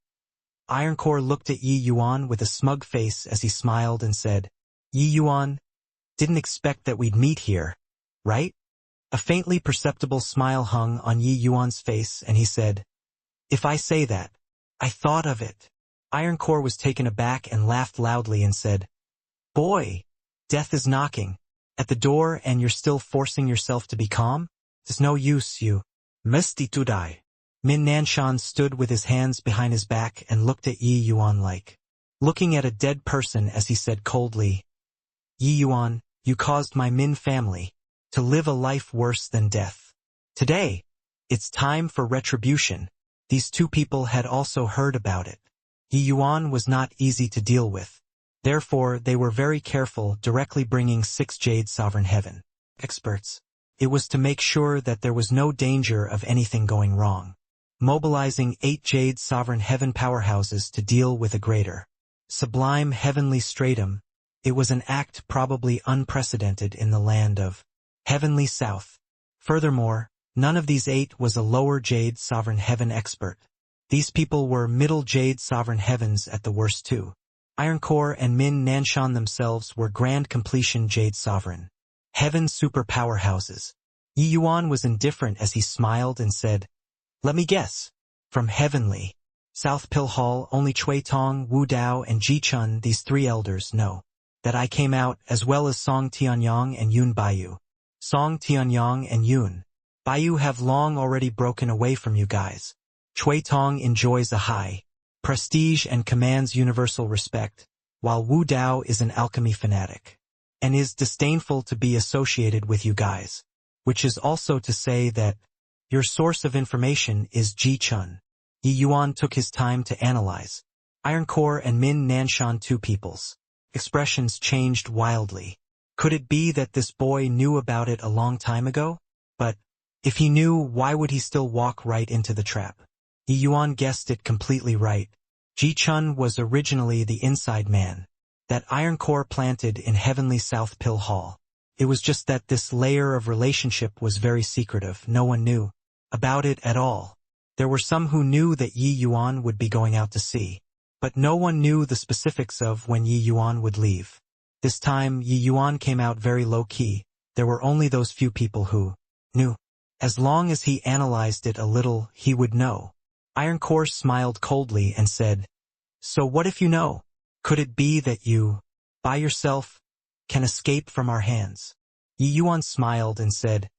Ironcore looked at Yi Yuan with a smug face as he smiled and said, Yi Yuan, didn't expect that we'd meet here, right? A faintly perceptible smile hung on Yi Yuan's face and he said, If I say that, I thought of it. Ironcore was taken aback and laughed loudly and said, Boy, death is knocking at the door and you're still forcing yourself to be calm? It's no use, you Mesti-tudai. Min Nanshan stood with his hands behind his back and looked at Yi Yuan like looking at a dead person as he said coldly, Yi Yuan, you caused my Min family to live a life worse than death. Today, it's time for retribution. These two people had also heard about it. Yi Yuan was not easy to deal with. Therefore, they were very careful directly bringing 6 Jade Sovereign Heaven experts. It was to make sure that there was no danger of anything going wrong. Mobilizing 8 Jade Sovereign Heaven powerhouses to deal with a greater sublime heavenly stratum, it was an act probably unprecedented in the land of Heavenly South. Furthermore, none of these 8 was a lower Jade Sovereign Heaven expert. These people were middle Jade Sovereign Heavens at the worst too. Ironcore and Min Nanshan themselves were Grand Completion Jade Sovereign Heaven super powerhouses. Yi Yuan was indifferent as he smiled and said, Let me guess. From Heavenly South Pill Hall, only Cui Tong, Wu Dao, and Ji Chun, these 3 elders, know that I came out, as well as Song Tianyang and Yun Baiyu. Song Tianyang and Yun Baiyu have long already broken away from you guys. Cui Tong enjoys a high prestige and commands universal respect, while Wu Dao is an alchemy fanatic and is disdainful to be associated with you guys, which is also to say that your source of information is Ji Chun. Yi Yuan took his time to analyze Ironcore and Min Nanshan, 2 peoples Expressions changed wildly. Could it be that this boy knew about it a long time ago? But if he knew, why would he still walk right into the trap? Yi Yuan guessed it completely right. Ji Chun was originally the inside man, that iron core planted in Heavenly South Pill Hall. It was just that this layer of relationship was very secretive. No one knew about it at all. There were some who knew that Yi Yuan would be going out to sea, but no one knew the specifics of when Yi Yuan would leave. This time, Yi Yuan came out very low-key. There were only those few people who knew. As long as he analyzed it a little, he would know. Iron Core smiled coldly and said, "So what if you know? Could it be that you, by yourself, can escape from our hands?" Yi Yuan smiled and said,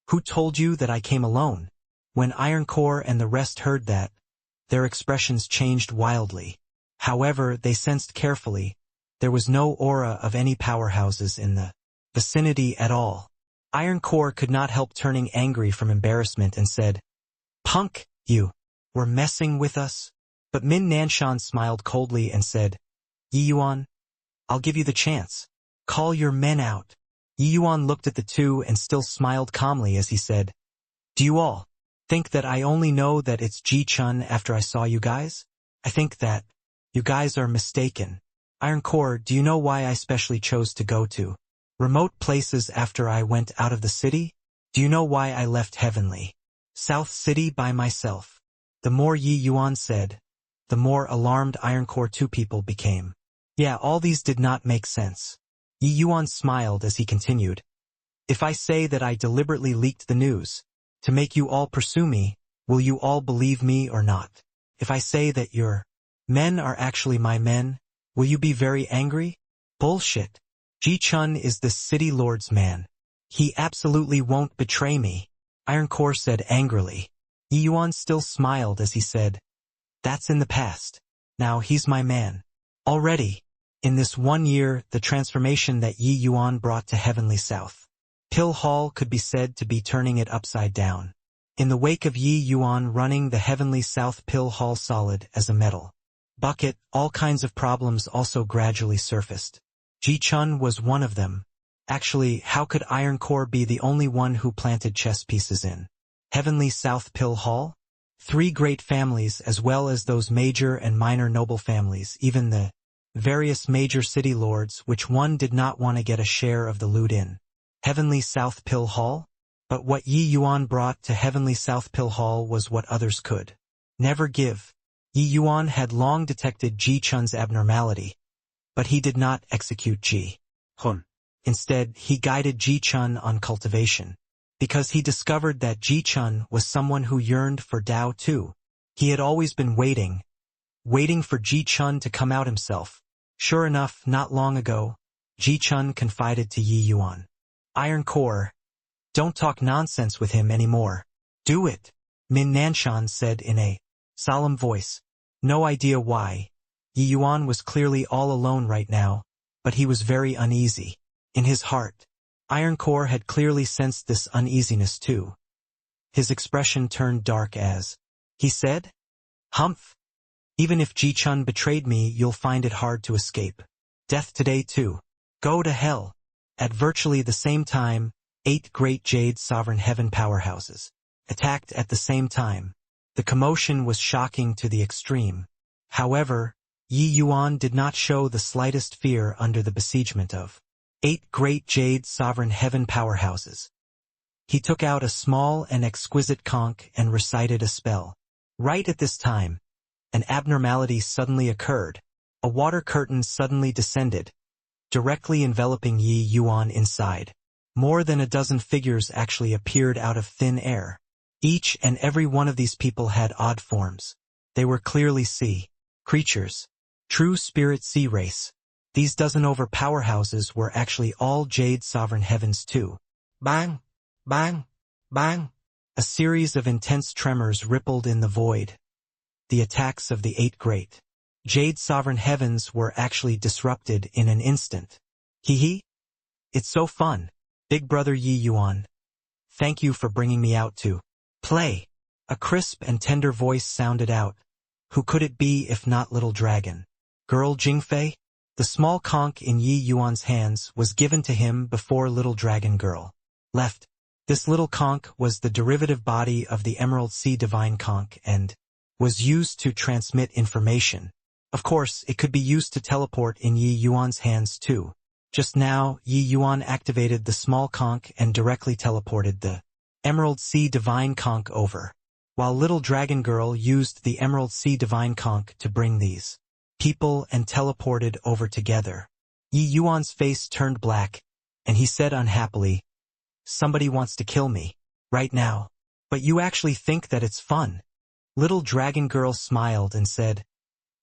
"Who told you that I came alone?" When Iron Core and the rest heard that, their expressions changed wildly. However, they sensed carefully, there was no aura of any powerhouses in the vicinity at all. Iron Core could not help turning angry from embarrassment and said, "Punk, you were messing with us?" But Min Nanshan smiled coldly and said, "Yi Yuan, I'll give you the chance. Call your men out." Yi Yuan looked at the two and still smiled calmly as he said, "Do you all think that I only know that it's Ji Chun after I saw you guys? I think that you guys are mistaken. Iron Core, do you know why I specially chose to go to remote places after I went out of the city? Do you know why I left Heavenly South City by myself?" The more Yi Yuan said, the more alarmed Iron Core 2 people became. Yeah, all these did not make sense. Yi Yuan smiled as he continued, "If I say that I deliberately leaked the news to make you all pursue me, will you all believe me or not? If I say that your men are actually my men, will you be very angry? Bullshit. Ji Chun is the city lord's man. He absolutely won't betray me," Iron Core said angrily. Yi Yuan still smiled as he said, "That's in the past. Now he's my man." Already, in this 1 year, the transformation that Yi Yuan brought to Heavenly South Pill Hall could be said to be turning it upside down. In the wake of Yi Yuan running the Heavenly South Pill Hall solid as a metal bucket, all kinds of problems also gradually surfaced. Ji Chun was one of them. Actually, how could Iron Core be the only one who planted chess pieces in Heavenly South Pill Hall? 3 great families, as well as those major and minor noble families, even the various major city lords, which one did not want to get a share of the loot in Heavenly South Pill Hall? But what Yi Yuan brought to Heavenly South Pill Hall was what others could never give. Yi Yuan had long detected Ji Chun's abnormality, but he did not execute Ji Hun. Instead, he guided Ji Chun on cultivation, because he discovered that Ji Chun was someone who yearned for Tao too. He had always been waiting for Ji Chun to come out himself. Sure enough, not long ago, Ji Chun confided to Yi Yuan, "Iron Core, don't talk nonsense with him anymore. Do it," Min Nanshan said in a solemn voice. No idea why. Yi Yuan was clearly all alone right now, but he was very uneasy. In his heart, Iron Core had clearly sensed this uneasiness too. His expression turned dark as he said, "Humph. Even if Ji Chun betrayed me, you'll find it hard to escape. Death today too. Go to hell." At virtually the same time, 8 great Jade Sovereign Heaven powerhouses attacked at the same time. The commotion was shocking to the extreme. However, Yi Yuan did not show the slightest fear under the besiegement of 8 great Jade Sovereign Heaven powerhouses. He took out a small and exquisite conch and recited a spell. Right at this time, an abnormality suddenly occurred. A water curtain suddenly descended, directly enveloping Yi Yuan inside. More than a dozen figures actually appeared out of thin air. Each and every one of these people had odd forms. They were clearly sea creatures. True spirit sea race. These dozen over powerhouses were actually all Jade Sovereign Heavens too. Bang! Bang! Bang! A series of intense tremors rippled in the void. The attacks of the 8 great Jade Sovereign Heavens were actually disrupted in an instant. Hee hee. It's so fun. Big brother Yi Yuan. Thank you for bringing me out to play. A crisp and tender voice sounded out. Who could it be if not Little Dragon? Girl Jingfei? The small conch in Yi Yuan's hands was given to him before Little Dragon Girl left. This little conch was the derivative body of the Emerald Sea Divine Conch and was used to transmit information. Of course, it could be used to teleport in Yi Yuan's hands too. Just now, Yi Yuan activated the small conch and directly teleported the Emerald Sea Divine Conch over, while Little Dragon Girl used the Emerald Sea Divine Conch to bring these people and teleported over together. Yi Yuan's face turned black, and he said unhappily, "Somebody wants to kill me, right now. But you actually think that it's fun?" Little Dragon Girl smiled and said,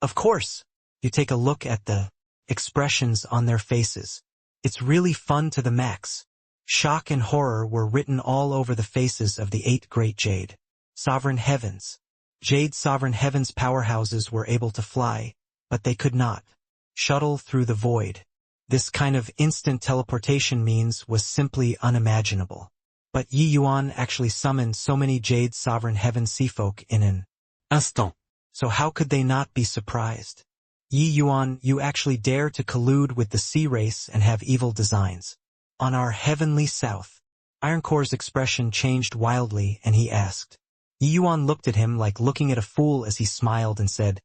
"Of course. You take a look at the expressions on their faces. It's really fun to the max." Shock and horror were written all over the faces of the 8 great Jade Sovereign Heavens. Jade Sovereign Heavens powerhouses were able to fly, but they could not shuttle through the void. This kind of instant teleportation means was simply unimaginable. But Yi Yuan actually summoned so many Jade Sovereign Heaven Seafolk in an instant. So how could they not be surprised? Yi Yuan, you actually dare to collude with the sea race and have evil designs on our heavenly south. Ironcore's expression changed wildly and he asked. Yi Yuan looked at him like looking at a fool as he smiled and said,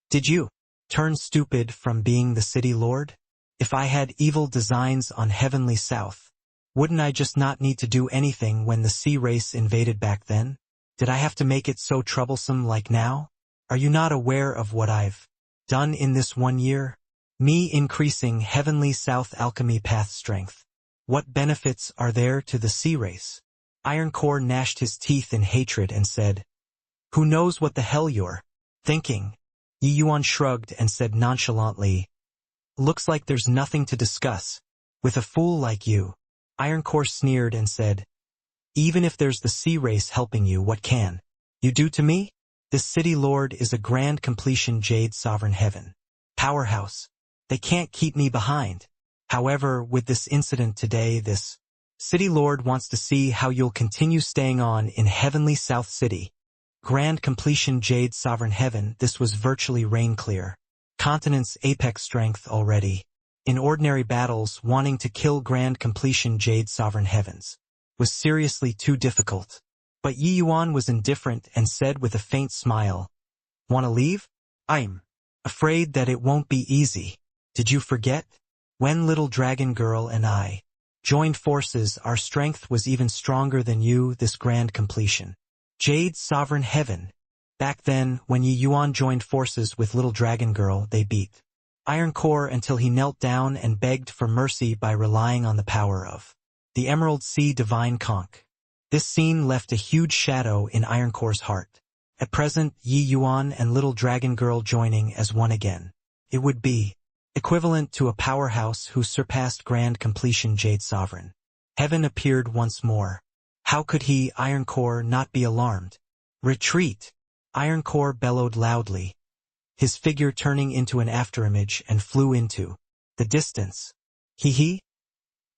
"Did you turn stupid from being the city lord? If I had evil designs on heavenly south, wouldn't I just not need to do anything when the sea race invaded back then? Did I have to make it so troublesome like now? Are you not aware of what I've done in this 1 year? Me increasing heavenly south alchemy path strength. What benefits are there to the sea race?" Ironcore gnashed his teeth in hatred and said, "Who knows what the hell you're thinking?" Yi Yuan shrugged and said nonchalantly, "Looks like there's nothing to discuss with a fool like you." Ironcore sneered and said, "Even if there's the sea race helping you, what can you do to me? This city lord is a grand completion Jade Sovereign Heaven powerhouse. They can't keep me behind. However, with this incident today, this city lord wants to see how you'll continue staying on in heavenly South City. Grand completion Jade Sovereign Heaven, this was virtually rain clear. Continent's apex strength already. In ordinary battles, wanting to kill Grand completion Jade Sovereign Heavens was seriously too difficult. But Yi Yuan was indifferent and said with a faint smile, "Wanna leave? I'm afraid that it won't be easy. Did you forget? When Little Dragon Girl and I joined forces, our strength was even stronger than you, this grand completion Jade Sovereign Heaven. Back then, when Yi Yuan joined forces with Little Dragon Girl, they beat Ironcore until he knelt down and begged for mercy by relying on the power of the Emerald Sea Divine Conch. This scene left a huge shadow in Ironcore's heart. At present, Yi Yuan and Little Dragon Girl joining as one again. It would be equivalent to a powerhouse who surpassed Grand Completion Jade Sovereign Heaven appeared once more. How could he, Ironcore, not be alarmed? "Retreat!" Ironcore bellowed loudly, his figure turning into an afterimage and flew into the distance. He?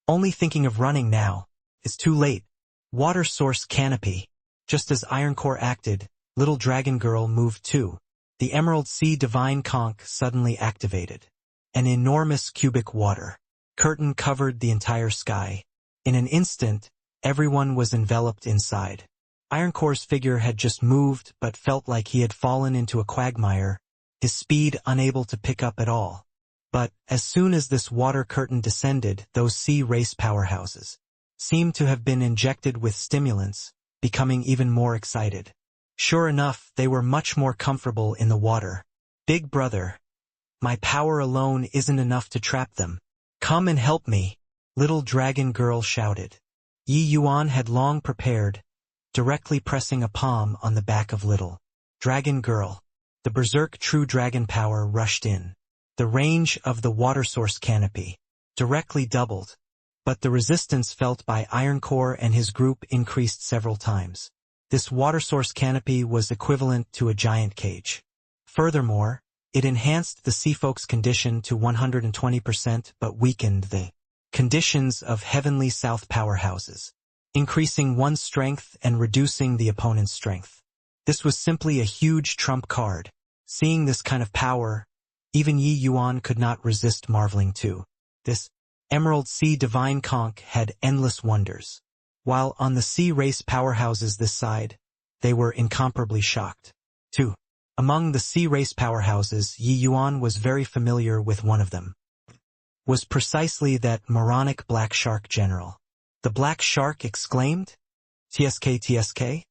Only thinking of running now. It's too late. Water source canopy. Just as Ironcore acted, Little Dragon Girl moved too. The Emerald Sea Divine Conch suddenly activated. An enormous cubic water curtain covered the entire sky. In an instant, everyone was enveloped inside. Ironcore's figure had just moved but felt like he had fallen into a quagmire, his speed unable to pick up at all. But, as soon as this water curtain descended, those sea race powerhouses seemed to have been injected with stimulants, becoming even more excited. Sure enough, they were much more comfortable in the water. "Big brother, my power alone isn't enough to trap them. Come and help me," Little Dragon Girl shouted. Yi Yuan had long prepared, directly pressing a palm on the back of Little Dragon Girl. The berserk true dragon power rushed in. The range of the water source canopy directly doubled, but the resistance felt by Ironcore and his group increased several times. This water source canopy was equivalent to a giant cage. Furthermore, it enhanced the Seafolk's condition to 120% but weakened the conditions of Heavenly South powerhouses, increasing one's strength and reducing the opponent's strength. This was simply a huge trump card. Seeing this kind of power, Even Yi Yuan could not resist marveling too. This Emerald Sea divine conch had endless wonders. While on the sea race powerhouses this side, they were incomparably shocked. 2. Among the sea race powerhouses, Yi Yuan was very familiar with one of them. Was precisely that moronic black shark general. The black shark exclaimed? TSK.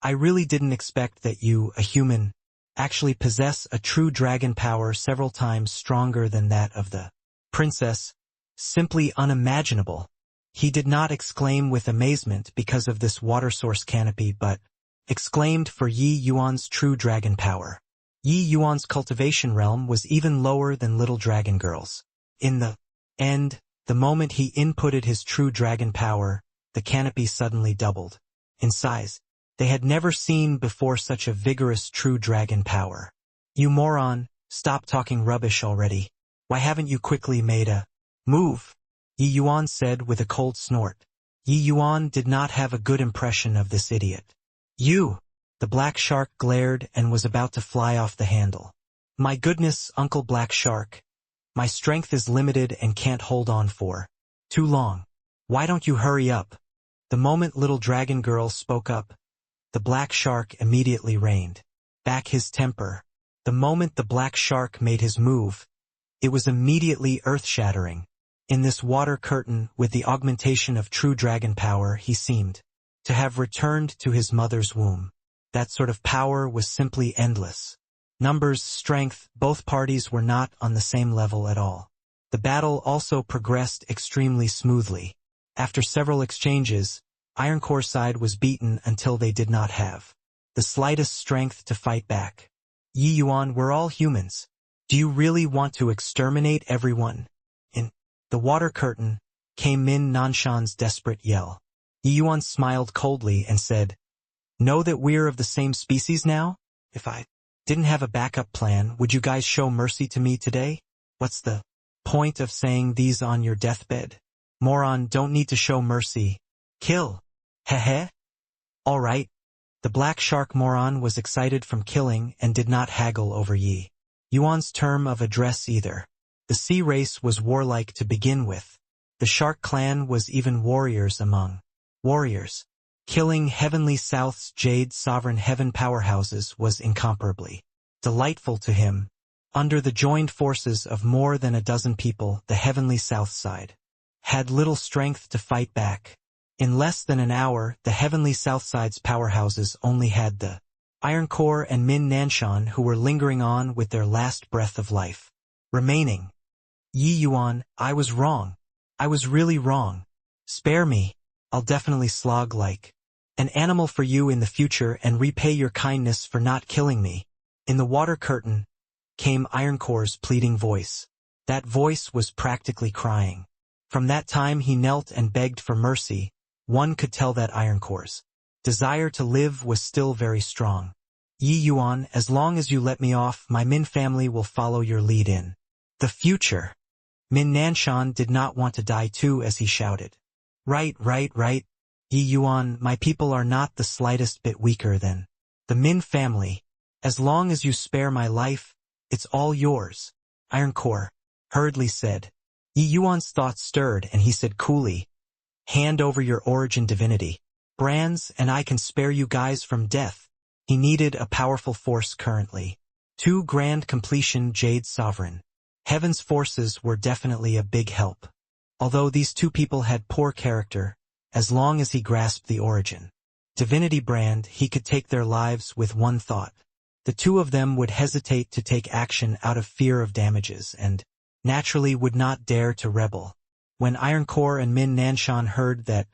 I really didn't expect that you, a human, actually possess a true dragon power several times stronger than that of the princess. Simply unimaginable. He did not exclaim with amazement because of this water source canopy, but exclaimed for Yi Yuan's true dragon power. Yi Yuan's cultivation realm was even lower than little dragon girls. In the end, the moment he inputted his true dragon power, the canopy suddenly doubled in size. They had never seen before such a vigorous true dragon power. You moron, stop talking rubbish already. Why haven't you quickly made a move? Yi Yuan said with a cold snort. Yi Yuan did not have a good impression of this idiot. You! The black shark glared and was about to fly off the handle. My goodness, Uncle Black Shark. My strength is limited and can't hold on for too long. Why don't you hurry up? The moment little dragon girl spoke up, the black shark immediately reined back his temper. The moment the black shark made his move, it was immediately earth-shattering. In this water curtain, with the augmentation of true dragon power, he seemed to have returned to his mother's womb. That sort of power was simply endless. Numbers, strength, both parties were not on the same level at all. The battle also progressed extremely smoothly. After several exchanges, Ironcore's side was beaten until they did not have the slightest strength to fight back. Yi Yuan, we're all humans. Do you really want to exterminate everyone? In the water curtain came Min Nanshan's desperate yell. Yi Yuan smiled coldly and said, Know that we're of the same species now? If I didn't have a backup plan, would you guys show mercy to me today? What's the point of saying these on your deathbed? Moron, don't need to show mercy. Kill. Heh. All right. The black shark moron was excited from killing and did not haggle over Yi Yuan's term of address either. The sea race was warlike to begin with. The shark clan was even warriors among warriors. Killing Heavenly South's Jade Sovereign Heaven powerhouses was incomparably delightful to him. Under the joined forces of more than a dozen people, the Heavenly South side had little strength to fight back. In less than an hour, the Heavenly South side's powerhouses only had the Ironcore and Min Nanshan, who were lingering on with their last breath of life remaining. Yi Yuan, I was wrong. I was really wrong. Spare me. I'll definitely slog like an animal for you in the future and repay your kindness for not killing me. In the water curtain came Ironcore's pleading voice. That voice was practically crying. From that time he knelt and begged for mercy. One could tell that Ironcore's desire to live was still very strong. Yi Yuan, as long as you let me off, my Min family will follow your lead in the future. Min Nanshan did not want to die too as he shouted. Right. Yi Yuan, my people are not the slightest bit weaker than the Min family. As long as you spare my life, it's all yours. Ironcore hurriedly said. Yi Yuan's thoughts stirred and he said coolly, Hand over your origin divinity. Brands and I can spare you guys from death. He needed a powerful force currently. 2 grand completion Jade Sovereign Heaven's forces were definitely a big help. Although these 2 people had poor character, as long as he grasped the origin divinity brand, he could take their lives with one thought. The 2 of them would hesitate to take action out of fear of damages and naturally would not dare to rebel. When Ironcore and Min Nanshan heard that,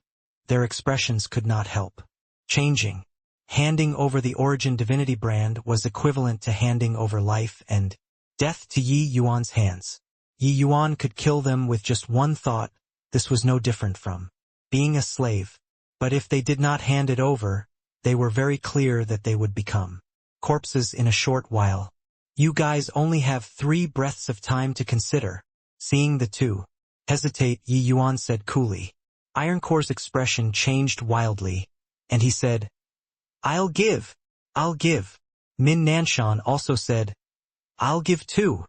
their expressions could not help changing. Handing over the origin divinity brand was equivalent to handing over life and death to Yi Yuan's hands. Yi Yuan could kill them with just one thought. This was no different from being a slave. But if they did not hand it over, they were very clear that they would become corpses in a short while. You guys only have 3 breaths of time to consider. Seeing the 2 hesitate, Yi Yuan said coolly. Ironcore's expression changed wildly, and he said, I'll give. Min Nanshan also said, I'll give 2.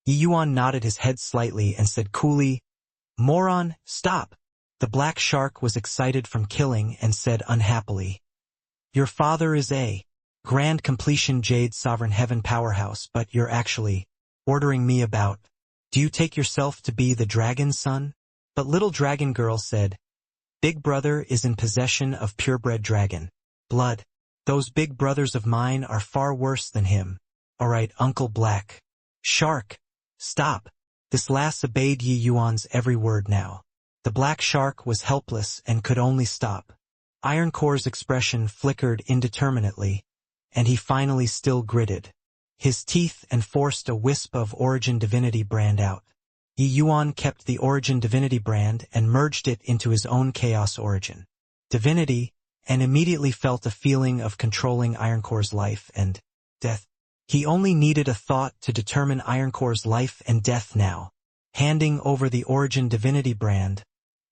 Yi Yuan nodded his head slightly and said coolly, Moron, stop. The black shark was excited from killing and said unhappily, Your father is a grand completion Jade Sovereign Heaven powerhouse, but you're actually ordering me about. Do you take yourself to be the dragon's son? But little dragon girl said, Big brother is in possession of purebred dragon blood. Those big brothers of mine are far worse than him. Alright, Uncle Black Shark, stop. This lass obeyed Yi Yuan's every word now. The black shark was helpless and could only stop. Ironcore's expression flickered indeterminately, and he finally still gritted his teeth and forced a wisp of Origin Divinity brand out. Yi Yuan kept the Origin Divinity brand and merged it into his own Chaos Origin Divinity, and immediately felt a feeling of controlling Ironcore's life and death. He only needed a thought to determine Ironcore's life and death now. Handing over the Origin Divinity brand,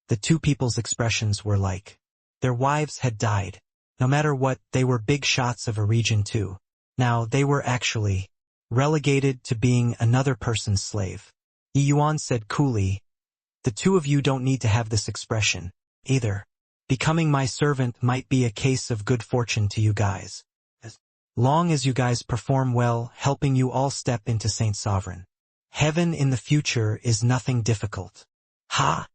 the two people's expressions were like their wives had died. No matter what, they were big shots of a region too. Now they were actually relegated to being another person's slave. Yi Yuan said coolly, The two of you don't need to have this expression, either. Becoming my servant might be a case of good fortune to you guys. As long as you guys perform well, helping you all step into Saint Sovereign Heaven in the future is nothing difficult. Ha!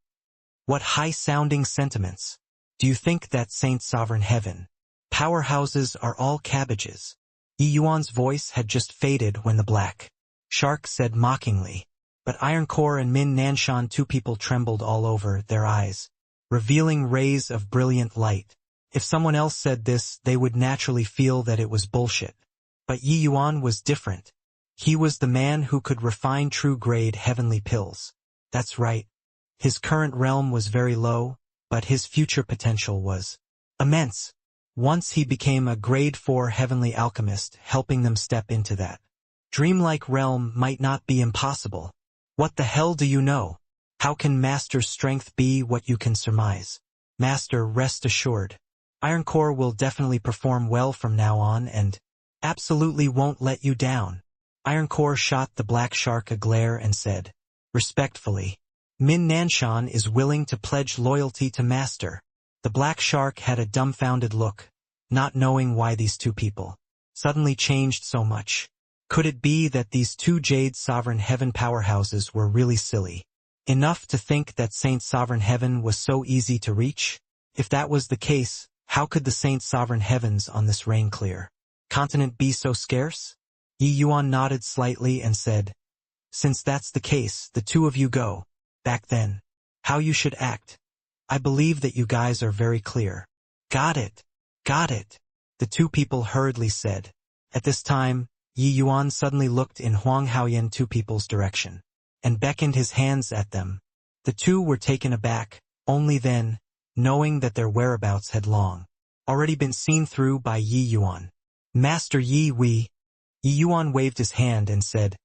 What high-sounding sentiments. Do you think that Saint Sovereign Heaven powerhouses are all cabbages? Yi Yuan's voice had just faded when the black shark said mockingly, but Ironcore and Min Nanshan, two people, trembled all over their eyes, revealing rays of brilliant light. If someone else said this, they would naturally feel that it was bullshit. But Yi Yuan was different. He was the man who could refine true-grade heavenly pills. That's right. His current realm was very low, but his future potential was immense. Once he became a grade 4 heavenly alchemist, helping them step into that dreamlike realm might not be impossible. What the hell do you know? How can Master's strength be what you can surmise? Master, rest assured. Ironcore will definitely perform well from now on and absolutely won't let you down. Ironcore shot the black shark a glare and said, respectfully, Min Nanshan is willing to pledge loyalty to Master. The black shark had a dumbfounded look, not knowing why these two people suddenly changed so much. Could it be that these two Jade Sovereign Heaven powerhouses were really silly enough to think that Saint Sovereign Heaven was so easy to reach? If that was the case, how could the Saint Sovereign Heavens on this rain-clear continent be so scarce? Yi Yuan nodded slightly and said, Since that's the case, the two of you go. Back then, how you should act. I believe that you guys are very clear. Got it. Got it. The two people hurriedly said. At this time, Yi Yuan suddenly looked in Huang Haoyan two people's direction and beckoned his hands at them. The two were taken aback, only then, knowing that their whereabouts had long already been seen through by Yi Yuan. Master Yi Yi Yuan waved his hand and said,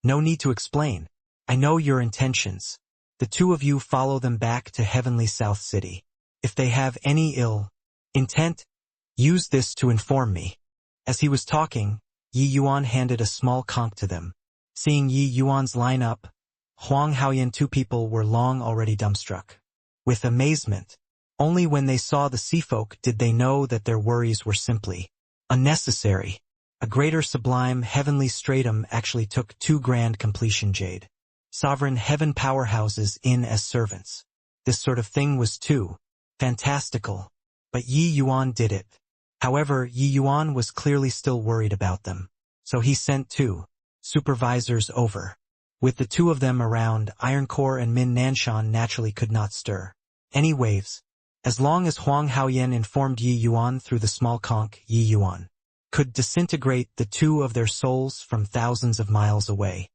No need to explain. I know your intentions. The two of you follow them back to Heavenly South City. If they have any ill intent, use this to inform me. As he was talking, Yi Yuan handed a small conch to them. Seeing Yi Yuan's lineup, Huang Haoyan two people were long already dumbstruck with amazement. Only when they saw the seafolk did they know that their worries were simply unnecessary. A greater sublime heavenly stratum actually took 2 grand completion Jade Sovereign Heaven powerhouses in as servants. This sort of thing was too fantastical. But Yi Yuan did it. However, Yi Yuan was clearly still worried about them. So he sent 2 supervisors over. With the 2 of them around, Ironcore and Min Nanshan naturally could not stir any waves. As long as Huang Haoyan informed Yi Yuan through the small conch, Yi Yuan could disintegrate the 2 of their souls from thousands of miles away.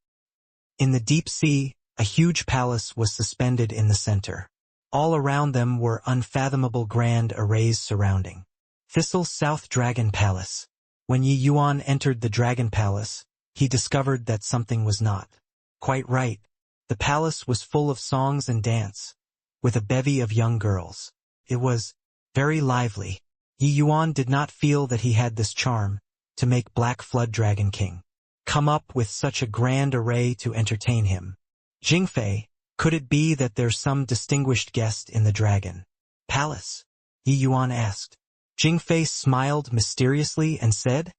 In the deep sea, a huge palace was suspended in the center. All around them were unfathomable grand arrays surrounding Thistle South Dragon Palace. When Yi Yuan entered the Dragon Palace, he discovered that something was not quite right. The palace was full of songs and dance, with a bevy of young girls. It was very lively. Yi Yuan did not feel that he had this charm to make Black Flood Dragon King come up with such a grand array to entertain him? Jingfei, could it be that there's some distinguished guest in the dragon palace? Yi Yuan asked. Jingfei smiled mysteriously and said,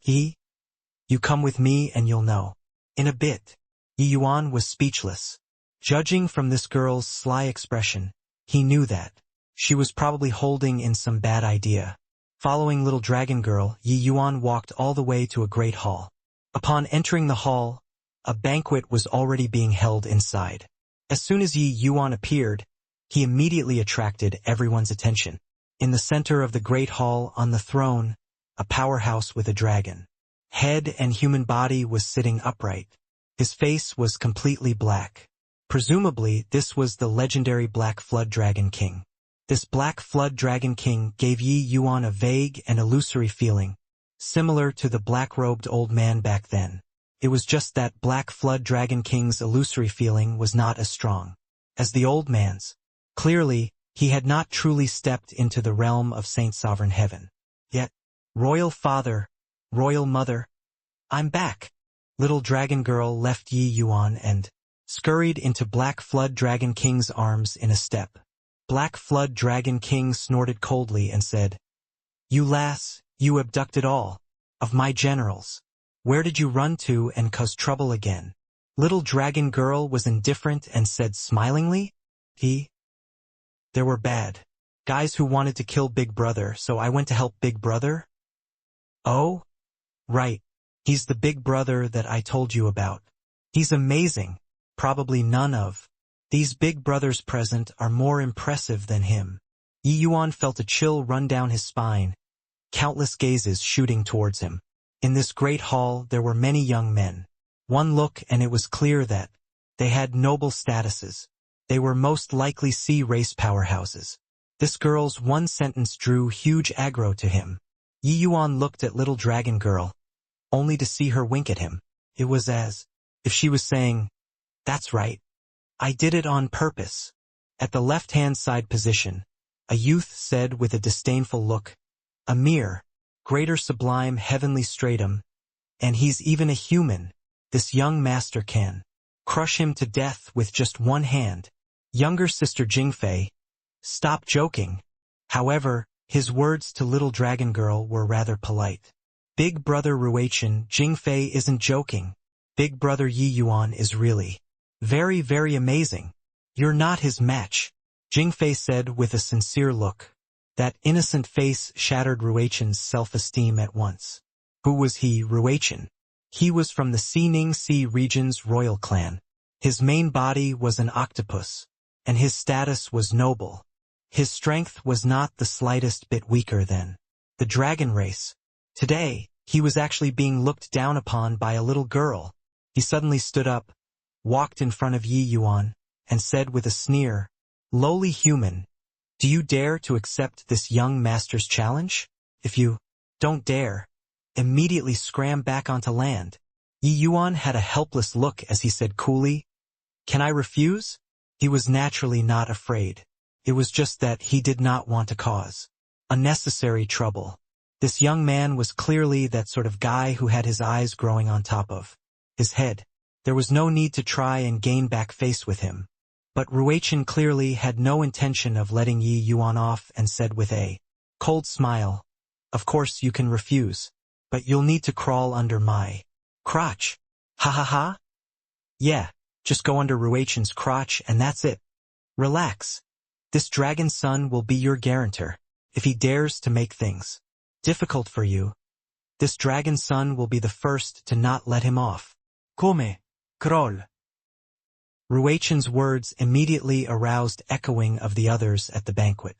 You come with me and you'll know. In a bit. Yi Yuan was speechless. Judging from this girl's sly expression, he knew that she was probably holding in some bad idea. Following little dragon girl, Yi Yuan walked all the way to a great hall. Upon entering the hall, a banquet was already being held inside. As soon as Yi Yuan appeared, he immediately attracted everyone's attention. In the center of the great hall, on the throne, a powerhouse with a dragon head and human body was sitting upright. His face was completely black. Presumably, this was the legendary Black Flood Dragon King. This Black Flood Dragon King gave Yi Yuan a vague and illusory feeling, similar to the black-robed old man back then. It was just that Black Flood Dragon King's illusory feeling was not as strong as the old man's. Clearly, he had not truly stepped into the realm of Saint Sovereign Heaven. Yet, Royal Father, Royal Mother, I'm back. Little dragon girl left Yi Yuan and scurried into Black Flood Dragon King's arms in a step. Black Flood Dragon King snorted coldly and said, You lass, you abducted all of my generals. Where did you run to and cause trouble again? Little dragon girl was indifferent and said smilingly, There were bad guys who wanted to kill Big Brother, so I went to help Big Brother. Oh? Right. He's the Big Brother that I told you about. He's amazing. Probably none of these Big Brothers present are more impressive than him. Yi Yuan felt a chill run down his spine, countless gazes shooting towards him. In this great hall there were many young men. One look and it was clear that they had noble statuses. They were most likely C-race powerhouses. This girl's one sentence drew huge aggro to him. Yi Yuan looked at little dragon girl, only to see her wink at him. It was as if she was saying, That's right. I did it on purpose. At the left-hand side position, a youth said with a disdainful look, A mere, greater sublime heavenly stratum, and he's even a human. This young master can crush him to death with just one hand. Younger sister Jingfei, stop joking. However, his words to little dragon girl were rather polite. Big brother Ruichin, Jingfei isn't joking. Big brother Yi Yuan is really very, very amazing. You're not his match, Jingfei said with a sincere look. That innocent face shattered Ruichin's self-esteem at once. Who was he, Ruichin? He was from the Xining Sea region's royal clan. His main body was an octopus, and his status was noble. His strength was not the slightest bit weaker than the dragon race. Today, he was actually being looked down upon by a little girl. He suddenly stood up, walked in front of Yi Yuan, and said with a sneer, Lowly human, do you dare to accept this young master's challenge? If you don't dare, immediately scram back onto land. Yi Yuan had a helpless look as he said coolly, Can I refuse? He was naturally not afraid. It was just that he did not want to cause unnecessary trouble. This young man was clearly that sort of guy who had his eyes growing on top of his head. There was no need to try and gain back face with him. But Ruichin clearly had no intention of letting Yi Yuan off and said with a cold smile, Of course you can refuse, but you'll need to crawl under my crotch. Ha ha ha? Yeah, just go under Ruichin's crotch and that's it. Relax. This dragon son will be your guarantor. If he dares to make things difficult for you, this dragon son will be the first to not let him off. Come, crawl. Ruichin's words immediately aroused echoing of the others at the banquet.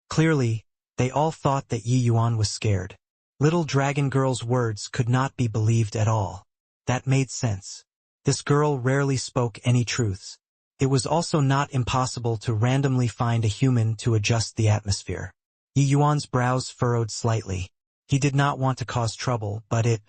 Clearly, they all thought that Yi Yuan was scared. Little dragon girl's words could not be believed at all. That made sense. This girl rarely spoke any truths. It was also not impossible to randomly find a human to adjust the atmosphere. Yi Yuan's brows furrowed slightly. He did not want to cause trouble, but it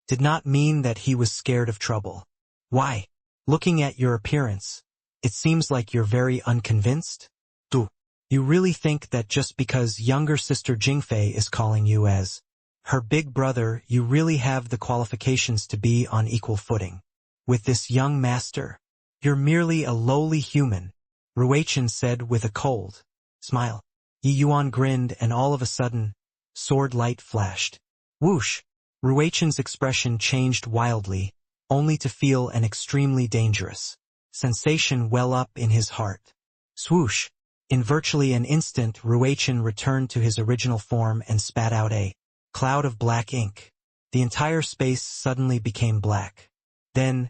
did not mean that he was scared of trouble. Why? Looking at your appearance, it seems like you're very unconvinced. Do you really think that just because younger sister Jingfei is calling you as Her big brother, you really have the qualifications to be on equal footing with this young master. You're merely a lowly human, Ruichin said with a cold smile. Yi Yuan grinned and all of a sudden, sword light flashed. Whoosh! Ruichin's expression changed wildly, only to feel an extremely dangerous sensation well up in his heart. Swoosh! In virtually an instant, Ruichin returned to his original form and spat out a cloud of black ink. The entire space suddenly became black. Then,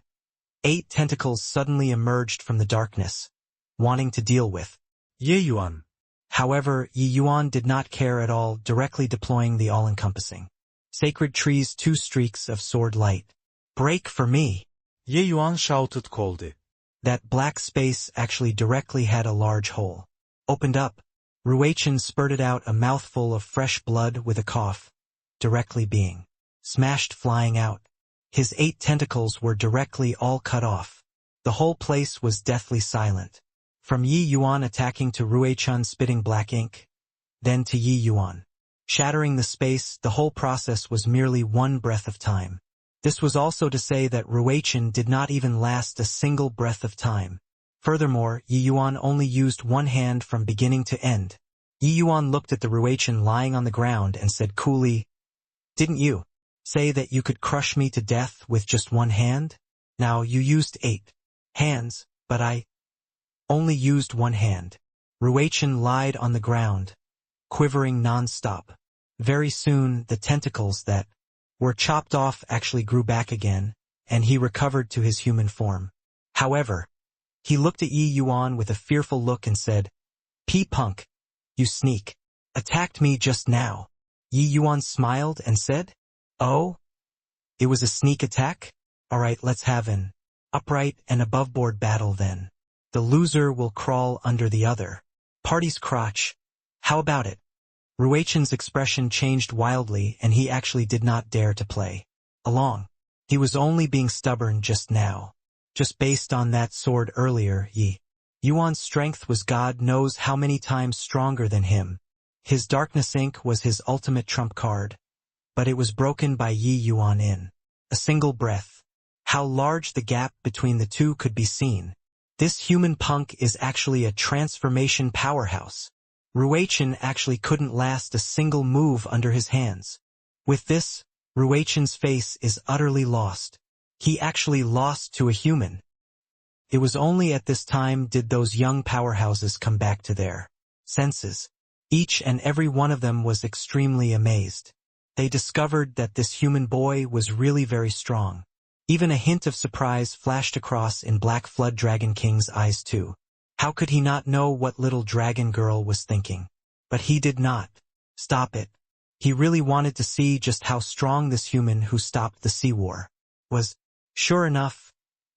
8 tentacles suddenly emerged from the darkness, wanting to deal with Ye Yuan. However, Yi Yuan did not care at all, directly deploying the all-encompassing Sacred Tree's 2 streaks of sword light. Break for me! Ye Yuan shouted coldly. That black space actually directly had a large hole. Opened up, Ruichin spurted out a mouthful of fresh blood with a cough, directly being smashed flying out. His 8 tentacles were directly all cut off. The whole place was deathly silent. From Yi Yuan attacking to Ruichin spitting black ink, then to Yi Yuan shattering the space, the whole process was merely one breath of time. This was also to say that Ruichin did not even last a single breath of time. Furthermore, Yi Yuan only used one hand from beginning to end. Yi Yuan looked at the Ruichin lying on the ground and said coolly, "Didn't you say that you could crush me to death with just one hand? Now you used 8 hands, but I only used one hand." Ruichin lied on the ground, quivering non-stop. Very soon, the tentacles that were chopped off actually grew back again, and he recovered to his human form. However, he looked at Yi Yuan with a fearful look and said, "P-punk, you sneak, attacked me just now." Yi Yuan smiled and said, "Oh? It was a sneak attack? Alright, let's have an upright and above-board battle then. The loser will crawl under the other party's crotch. How about it?" Ruichin's expression changed wildly and he actually did not dare to play along. He was only being stubborn just now. Just based on that sword earlier, Yi Yuan's strength was God knows how many times stronger than him. His darkness ink was his ultimate trump card, but it was broken by Yi Yuan in a single breath. How large the gap between the two could be seen. This human punk is actually a transformation powerhouse. Ruichin actually couldn't last a single move under his hands. With this, Ruichin's face is utterly lost. He actually lost to a human. It was only at this time did those young powerhouses come back to their senses. Each and every one of them was extremely amazed. They discovered that this human boy was really very strong. Even a hint of surprise flashed across in Black Flood Dragon King's eyes too. How could he not know what little dragon girl was thinking? But he did not stop it. He really wanted to see just how strong this human who stopped the sea war was. Sure enough,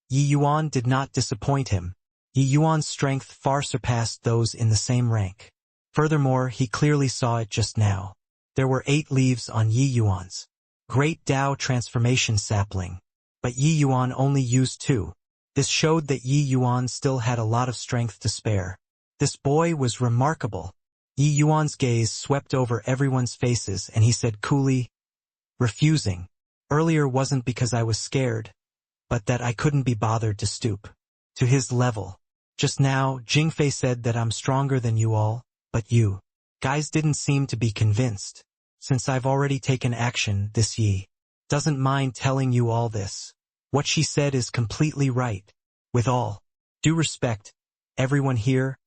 Yi Yuan did not disappoint him. Yi Yuan's strength far surpassed those in the same rank. Furthermore, he clearly saw it just now. There were 8 leaves on Yi Yuan's great Tao transformation sapling, but Yi Yuan only used 2. This showed that Yi Yuan still had a lot of strength to spare. This boy was remarkable. Yi Yuan's gaze swept over everyone's faces and he said coolly, "Refusing earlier wasn't because I was scared, but that I couldn't be bothered to stoop to his level. Just now, Jingfei said that I'm stronger than you all, but you guys didn't seem to be convinced. Since I've already taken action, this Yi doesn't mind telling you all this. What she said is completely right. With all due respect, everyone here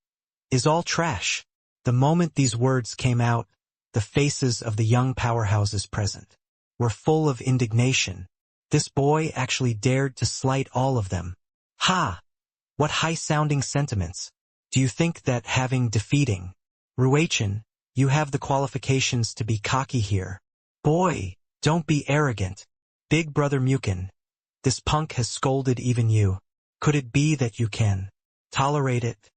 is all trash." The moment these words came out, the faces of the young powerhouses present were full of indignation. This boy actually dared to slight all of them. Ha! What high-sounding sentiments. Do you think that having defeating Ruichin, you have the qualifications to be cocky here? Boy, don't be arrogant. Big brother Mukin, this punk has scolded even you. Could it be that you can tolerate it?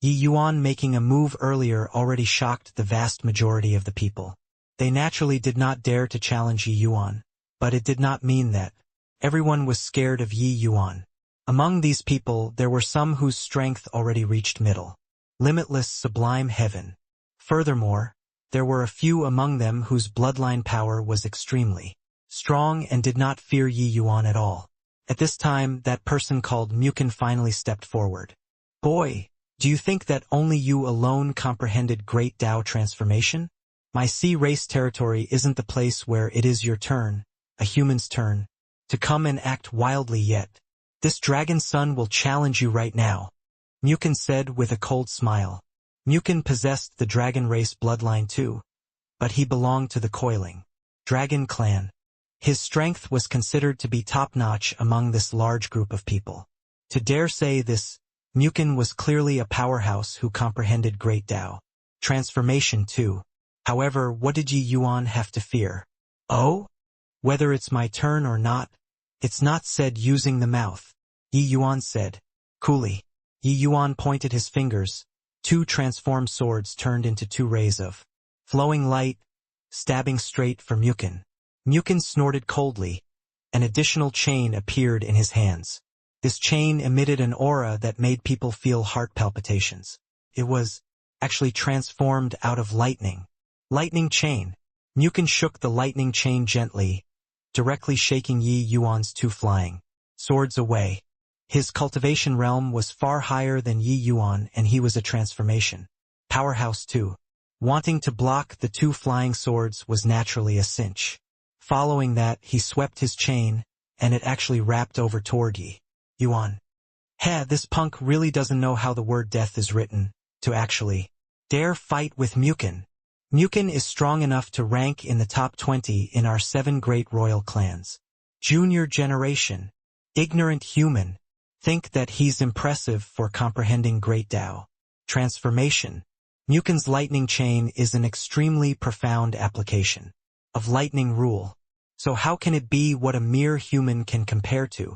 Yi Yuan making a move earlier already shocked the vast majority of the people. They naturally did not dare to challenge Yi Yuan, but it did not mean that everyone was scared of Yi Yuan. Among these people there were some whose strength already reached middle, limitless sublime heaven. Furthermore, There were a few among them whose bloodline power was extremely strong and did not fear Yi Yuan at all. At this time, that person called Mukin finally stepped forward. Boy, do you think that only you alone comprehended great Tao transformation? My sea race territory isn't the place where it is your turn, a human's turn, to come and act wildly yet. This dragon son will challenge you right now, Mukin said with a cold smile. Mukin possessed the dragon race bloodline too, but he belonged to the coiling dragon clan. His strength was considered to be top-notch among this large group of people. To dare say this, Mukin was clearly a powerhouse who comprehended great Tao transformation too. However, what did Yi Yuan have to fear? Oh? Whether it's my turn or not, it's not said using the mouth, Yi Yuan said, coolly. Yi Yuan pointed his fingers. 2 transformed swords turned into 2 rays of flowing light, stabbing straight for Mukin. Mukin snorted coldly. An additional chain appeared in his hands. This chain emitted an aura that made people feel heart palpitations. It was actually transformed out of lightning. Lightning chain. Mukin shook the lightning chain gently, directly shaking Yi Yuan's 2 flying swords away. His cultivation realm was far higher than Yi Yuan, and he was a transformation powerhouse too. Wanting to block the 2 flying swords was naturally a cinch. Following that, he swept his chain, and it actually wrapped over toward Yi Yuan. This punk really doesn't know how the word death is written, to actually dare fight with Mukin. Mukin is strong enough to rank in the top 20 in our 7 great royal clans. Junior generation. Ignorant human. Think that he's impressive for comprehending great Tao transformation. Mukin's lightning chain is an extremely profound application of lightning rule. So how can it be what a mere human can compare to?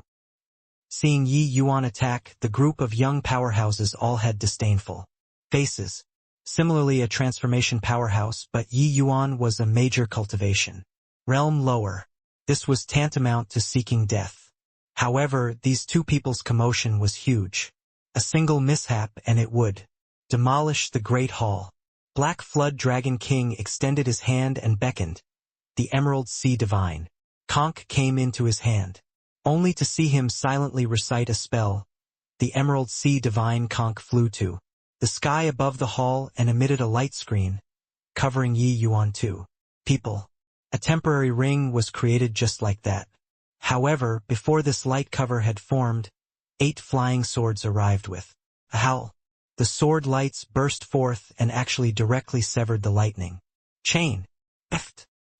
Seeing Yi Yuan attack, the group of young powerhouses all had disdainful faces. Similarly a transformation powerhouse, but Yi Yuan was a major cultivation realm lower. This was tantamount to seeking death. However, these 2 people's commotion was huge. A single mishap and it would demolish the Great Hall. Black Flood Dragon King extended his hand and beckoned. The Emerald Sea Divine Conch came into his hand. Only to see him silently recite a spell, the Emerald Sea Divine Conch flew to the sky above the hall and emitted a light screen, covering Yi Yuan 2 people. A temporary ring was created just like that. However, before this light cover had formed, 8 flying swords arrived with a howl. The sword lights burst forth and actually directly severed the lightning chain.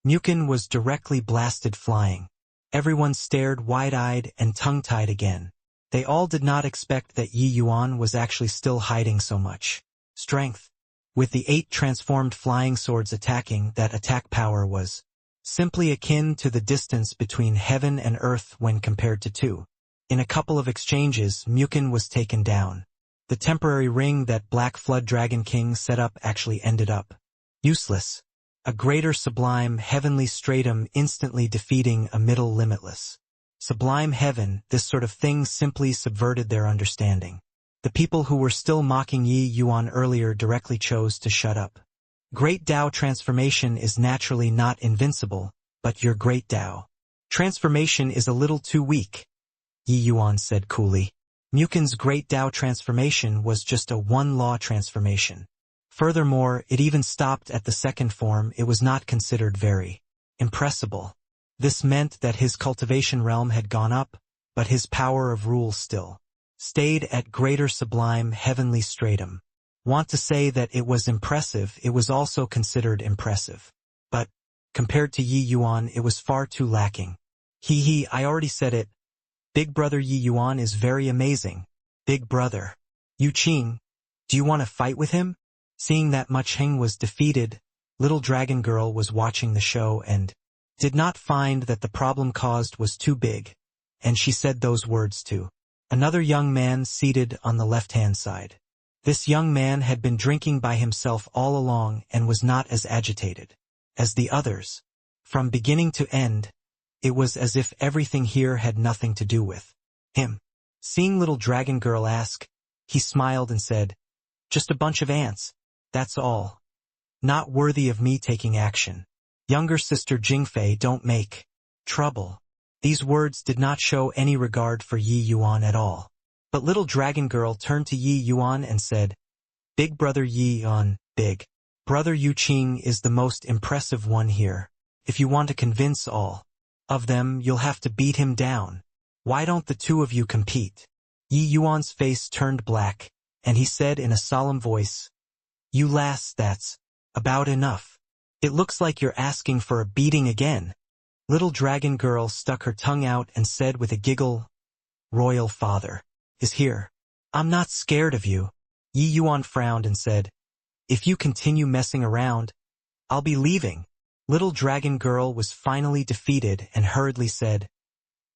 Mukin was directly blasted flying. Everyone stared wide-eyed and tongue-tied again. They all did not expect that Yi Yuan was actually still hiding so much strength. With the 8 transformed flying swords attacking, that attack power was simply akin to the distance between heaven and earth when compared to 2. In a couple of exchanges, Mukin was taken down. The temporary ring that Black Flood Dragon King set up actually ended up useless. A greater sublime heavenly stratum instantly defeating a middle limitless sublime heaven. This sort of thing simply subverted their understanding. The people who were still mocking Yi Yuan earlier directly chose to shut up. Great Tao transformation is naturally not invincible, but your great Tao transformation is a little too weak, Yi Yuan said coolly. Mukin's great Tao transformation was just a 1-law transformation. Furthermore, it even stopped at the 2nd form. It was not considered very impressible. This meant that his cultivation realm had gone up, but his power of rule still stayed at greater sublime heavenly stratum. Want to say that it was impressive, it was also considered impressive. But, compared to Yi Yuan, it was far too lacking. I already said it. Big brother Yi Yuan is very amazing. Big brother. Yu Qing, do you want to fight with him? Seeing that Ma Cheng was defeated, little dragon girl was watching the show and did not find that the problem caused was too big, and she said those words to another young man seated on the left-hand side. This young man had been drinking by himself all along and was not as agitated as the others. From beginning to end, it was as if everything here had nothing to do with him. Seeing little dragon girl ask, he smiled and said, "Just a bunch of ants, that's all." Not worthy of me taking action. Younger sister Jingfei, don't make trouble. These words did not show any regard for Yi Yuan at all. But little dragon girl turned to Yi Yuan and said, Big brother Yi Yuan, big brother Yu Qing is the most impressive one here. If you want to convince all of them, you'll have to beat him down. Why don't the two of you compete? Yi Yuan's face turned black, and he said in a solemn voice, You lass, that's about enough. It looks like you're asking for a beating again. Little dragon girl stuck her tongue out and said with a giggle, Royal father is here. I'm not scared of you. Yi Yuan frowned and said, If you continue messing around, I'll be leaving. Little dragon girl was finally defeated and hurriedly said,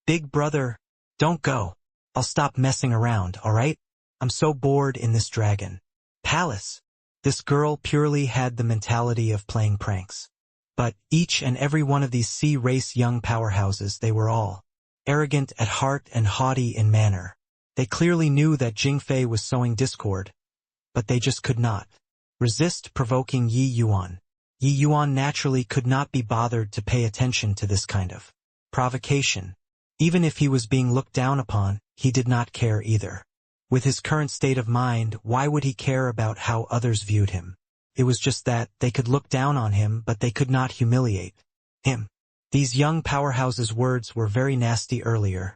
Big brother, don't go. I'll stop messing around, all right? I'm so bored in this dragon palace. This girl purely had the mentality of playing pranks. But each and every one of these sea-race young powerhouses, they were all arrogant at heart and haughty in manner. They clearly knew that Jingfei was sowing discord, but they just could not resist provoking Yi Yuan. Yi Yuan naturally could not be bothered to pay attention to this kind of provocation. Even if he was being looked down upon, he did not care either. With his current state of mind, why would he care about how others viewed him? It was just that they could look down on him, but they could not humiliate him. These young powerhouses' words were very nasty earlier.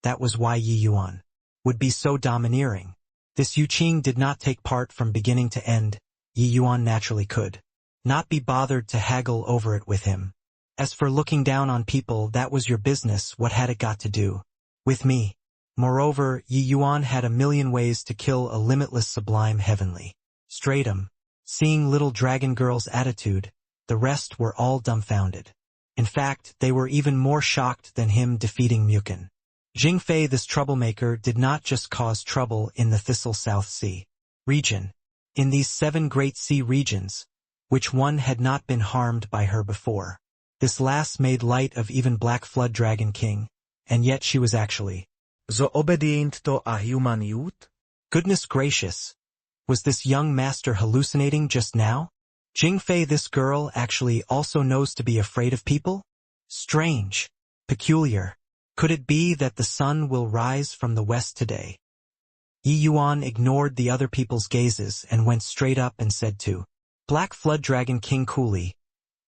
That was why Yi Yuan would be so domineering. This Yu Qing did not take part from beginning to end. Yi Yuan naturally could not be bothered to haggle over it with him. As for looking down on people, that was your business. What had it got to do with me? Moreover, Yi Yuan had a million ways to kill a limitless sublime heavenly stratum. Seeing little dragon girl's attitude, the rest were all dumbfounded. In fact, they were even more shocked than him defeating Mukin. Jingfei, this troublemaker, did not just cause trouble in the Thistle South Sea region. In these 7 great sea regions, which one had not been harmed by her before. This lass made light of even Black Flood Dragon King, and yet she was actually so obedient to a human youth? Goodness gracious! Was this young master hallucinating just now? Jingfei, this girl, actually also knows to be afraid of people? Strange. Peculiar. Could it be that the sun will rise from the west today? Yi Yuan ignored the other people's gazes and went straight up and said to Black Flood Dragon King coolly,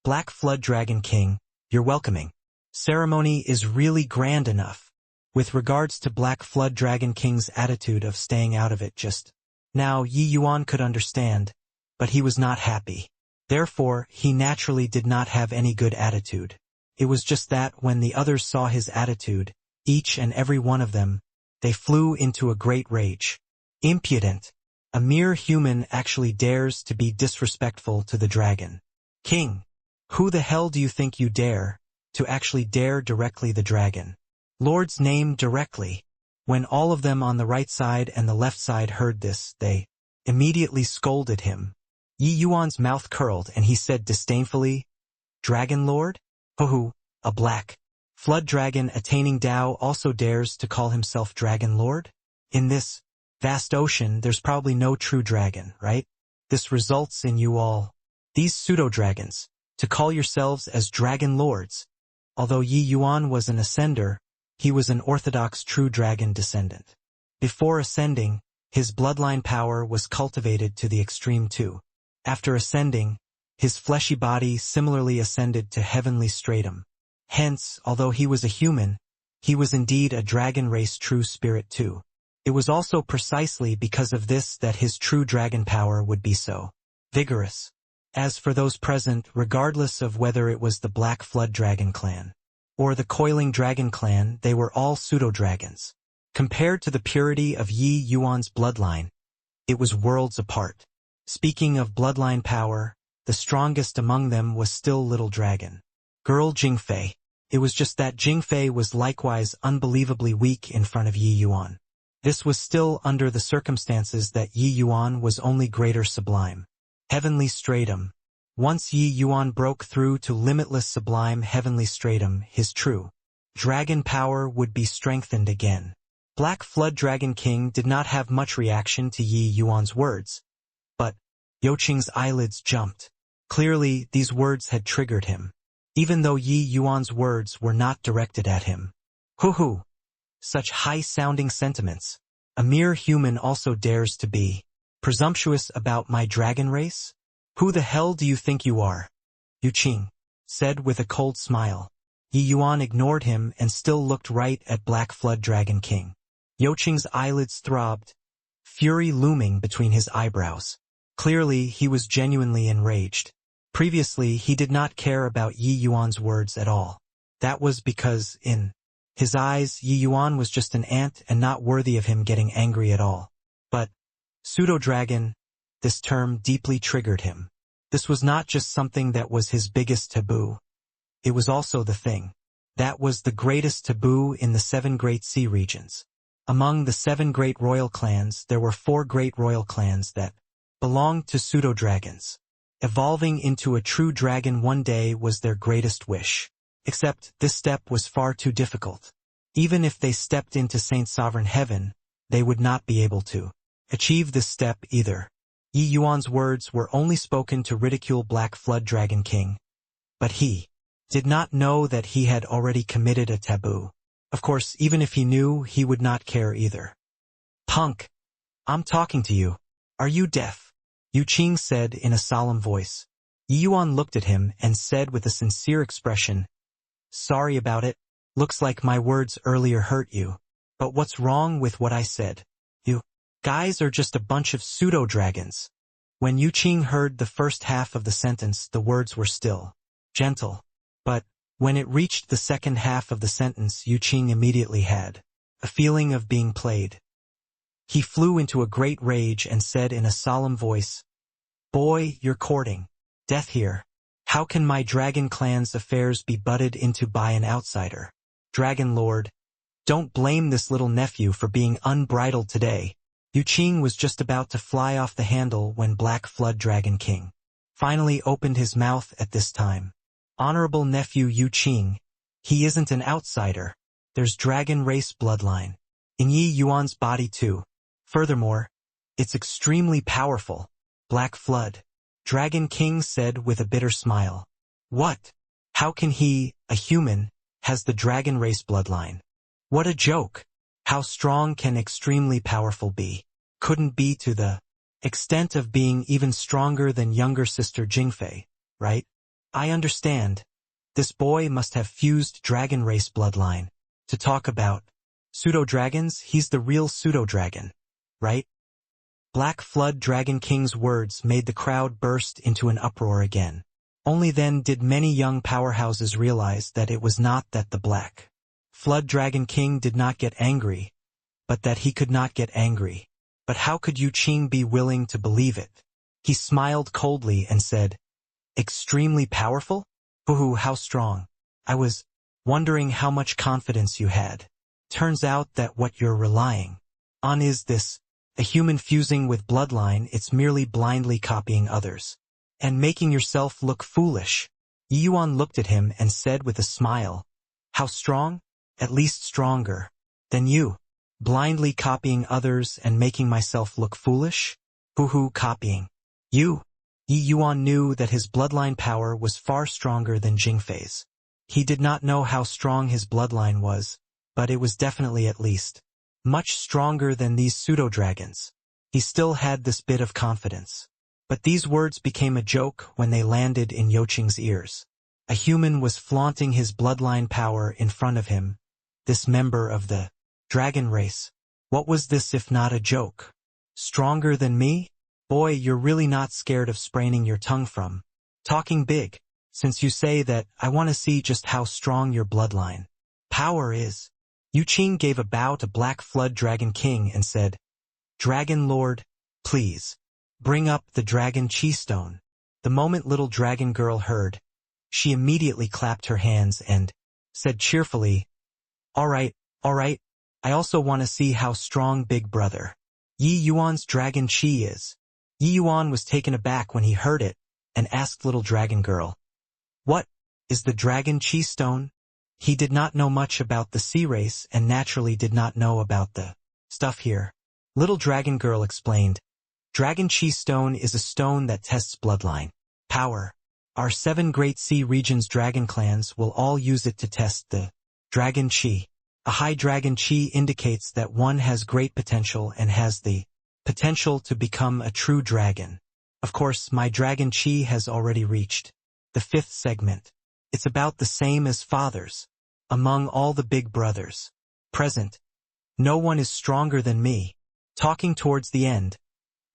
Black Flood Dragon King, your welcoming ceremony is really grand enough. With regards to Black Flood Dragon King's attitude of staying out of it just now, Yi Yuan could understand, but he was not happy. Therefore, he naturally did not have any good attitude. It was just that when the others saw his attitude, each and every one of them, they flew into a great rage. Impudent! A mere human actually dares to be disrespectful to the dragon king. Who the hell do you think you dare to actually dare directly the dragon Lord's name directly? When all of them on the right side and the left side heard this, they immediately scolded him. Yi Yuan's mouth curled and he said disdainfully, Dragon Lord? Ho-ho, a Black Flood Dragon attaining Tao also dares to call himself Dragon Lord? In this vast ocean, there's probably no true dragon, right? This results in you all, these pseudo-dragons, to call yourselves as Dragon Lords. Although Yi Yuan was an ascender, he was an orthodox true dragon descendant. Before ascending, his bloodline power was cultivated to the extreme too. After ascending, his fleshy body similarly ascended to heavenly stratum. Hence, although he was a human, he was indeed a dragon race true spirit too. It was also precisely because of this that his true dragon power would be so vigorous. As for those present, regardless of whether it was the Black Flood Dragon clan or the Coiling Dragon clan, they were all pseudo-dragons. Compared to the purity of Yi Yuan's bloodline, it was worlds apart. Speaking of bloodline power, the strongest among them was still Little Dragon Girl Jingfei. It was just that Jingfei was likewise unbelievably weak in front of Yi Yuan. This was still under the circumstances that Yi Yuan was only greater sublime heavenly stratum. Once Yi Yuan broke through to limitless sublime heavenly stratum, his true dragon power would be strengthened again. Black Flood Dragon King did not have much reaction to Yi Yuan's words, but Yo Qing's eyelids jumped. Clearly, these words had triggered him, even though Yi Yuan's words were not directed at him. Hoo-hoo! Such high-sounding sentiments. A mere human also dares to be presumptuous about my dragon race? Who the hell do you think you are? Yu Qing said with a cold smile. Yi Yuan ignored him and still looked right at Black Flood Dragon King. Yu Qing's eyelids throbbed, fury looming between his eyebrows. Clearly, he was genuinely enraged. Previously, he did not care about Yi Yuan's words at all. That was because, in his eyes, Yi Yuan was just an ant and not worthy of him getting angry at all. But, pseudo-dragon, this term deeply triggered him. This was not just something that was his biggest taboo. It was also the thing that was the greatest taboo in the 7 great sea regions. Among the 7 great royal clans, there were 4 great royal clans that belonged to pseudo-dragons. Evolving into a true dragon one day was their greatest wish. Except, this step was far too difficult. Even if they stepped into Saint Sovereign Heaven, they would not be able to achieve this step either. Yi Yuan's words were only spoken to ridicule Black Flood Dragon King. But he did not know that he had already committed a taboo. Of course, even if he knew, he would not care either. Punk! I'm talking to you. Are you deaf? Yu Qing said in a solemn voice. Yi Yuan looked at him and said with a sincere expression, "Sorry about it. Looks like my words earlier hurt you. But what's wrong with what I said? You guys are just a bunch of pseudo-dragons." When Yu Qing heard the first half of the sentence, the words were still gentle. But when it reached the second half of the sentence, Yu Qing immediately had a feeling of being played. He flew into a great rage and said in a solemn voice, "Boy, you're courting death here. How can my dragon clan's affairs be butted into by an outsider? Dragon Lord, don't blame this little nephew for being unbridled today." Yu Qing was just about to fly off the handle when Black Flood Dragon King finally opened his mouth at this time. "Honorable nephew Yu Qing, he isn't an outsider. There's dragon race bloodline in Yi Yuan's body too. Furthermore, it's extremely powerful." Black Flood Dragon King said with a bitter smile. "What? How can he, a human, has the dragon race bloodline? What a joke! How strong can extremely powerful be? Couldn't be to the extent of being even stronger than younger sister Jingfei, right? I understand. This boy must have fused dragon race bloodline. To talk about pseudo-dragons, he's the real pseudo-dragon, right?" Black Flood Dragon King's words made the crowd burst into an uproar again. Only then did many young powerhouses realize that it was not that the Black Flood Dragon King did not get angry, but that he could not get angry. But how could Yu Qing be willing to believe it? He smiled coldly and said, "Extremely powerful? Hoo-hoo, how strong. I was wondering how much confidence you had. Turns out that what you're relying on is this. A human fusing with bloodline, it's merely blindly copying others. And making yourself look foolish." Yi Yuan looked at him and said with a smile, "How strong? At least stronger than you. Blindly copying others and making myself look foolish? Hoo-hoo, copying you." Yi Yuan knew that his bloodline power was far stronger than Jingfei's. He did not know how strong his bloodline was, but it was definitely at least much stronger than these pseudo-dragons. He still had this bit of confidence. But these words became a joke when they landed in Yu Qing's ears. A human was flaunting his bloodline power in front of him, this member of the dragon race. What was this if not a joke? Stronger than me? Boy, you're really not scared of spraining your tongue from talking big, since you say that. I want to see just how strong your bloodline power is. Yu Qing gave a bow to Black Flood Dragon King and said, "Dragon Lord, please, bring up the Dragon Chi Stone." The moment little dragon girl heard, she immediately clapped her hands and said cheerfully, all right, I also want to see how strong Big Brother Yi Yuan's Dragon Chi is." Yi Yuan was taken aback when he heard it and asked little dragon girl, "What is the Dragon Chi Stone?" He did not know much about the sea race and naturally did not know about the stuff here. Little dragon girl explained, "Dragon Chi Stone is a stone that tests bloodline power. Our 7 Great Sea Regions dragon clans will all use it to test the dragon chi. A high dragon chi indicates that one has great potential and has the potential to become a true dragon. Of course, my dragon chi has already reached the 5th segment. It's about the same as father's. Among all the big brothers present, no one is stronger than me. Talking towards the end,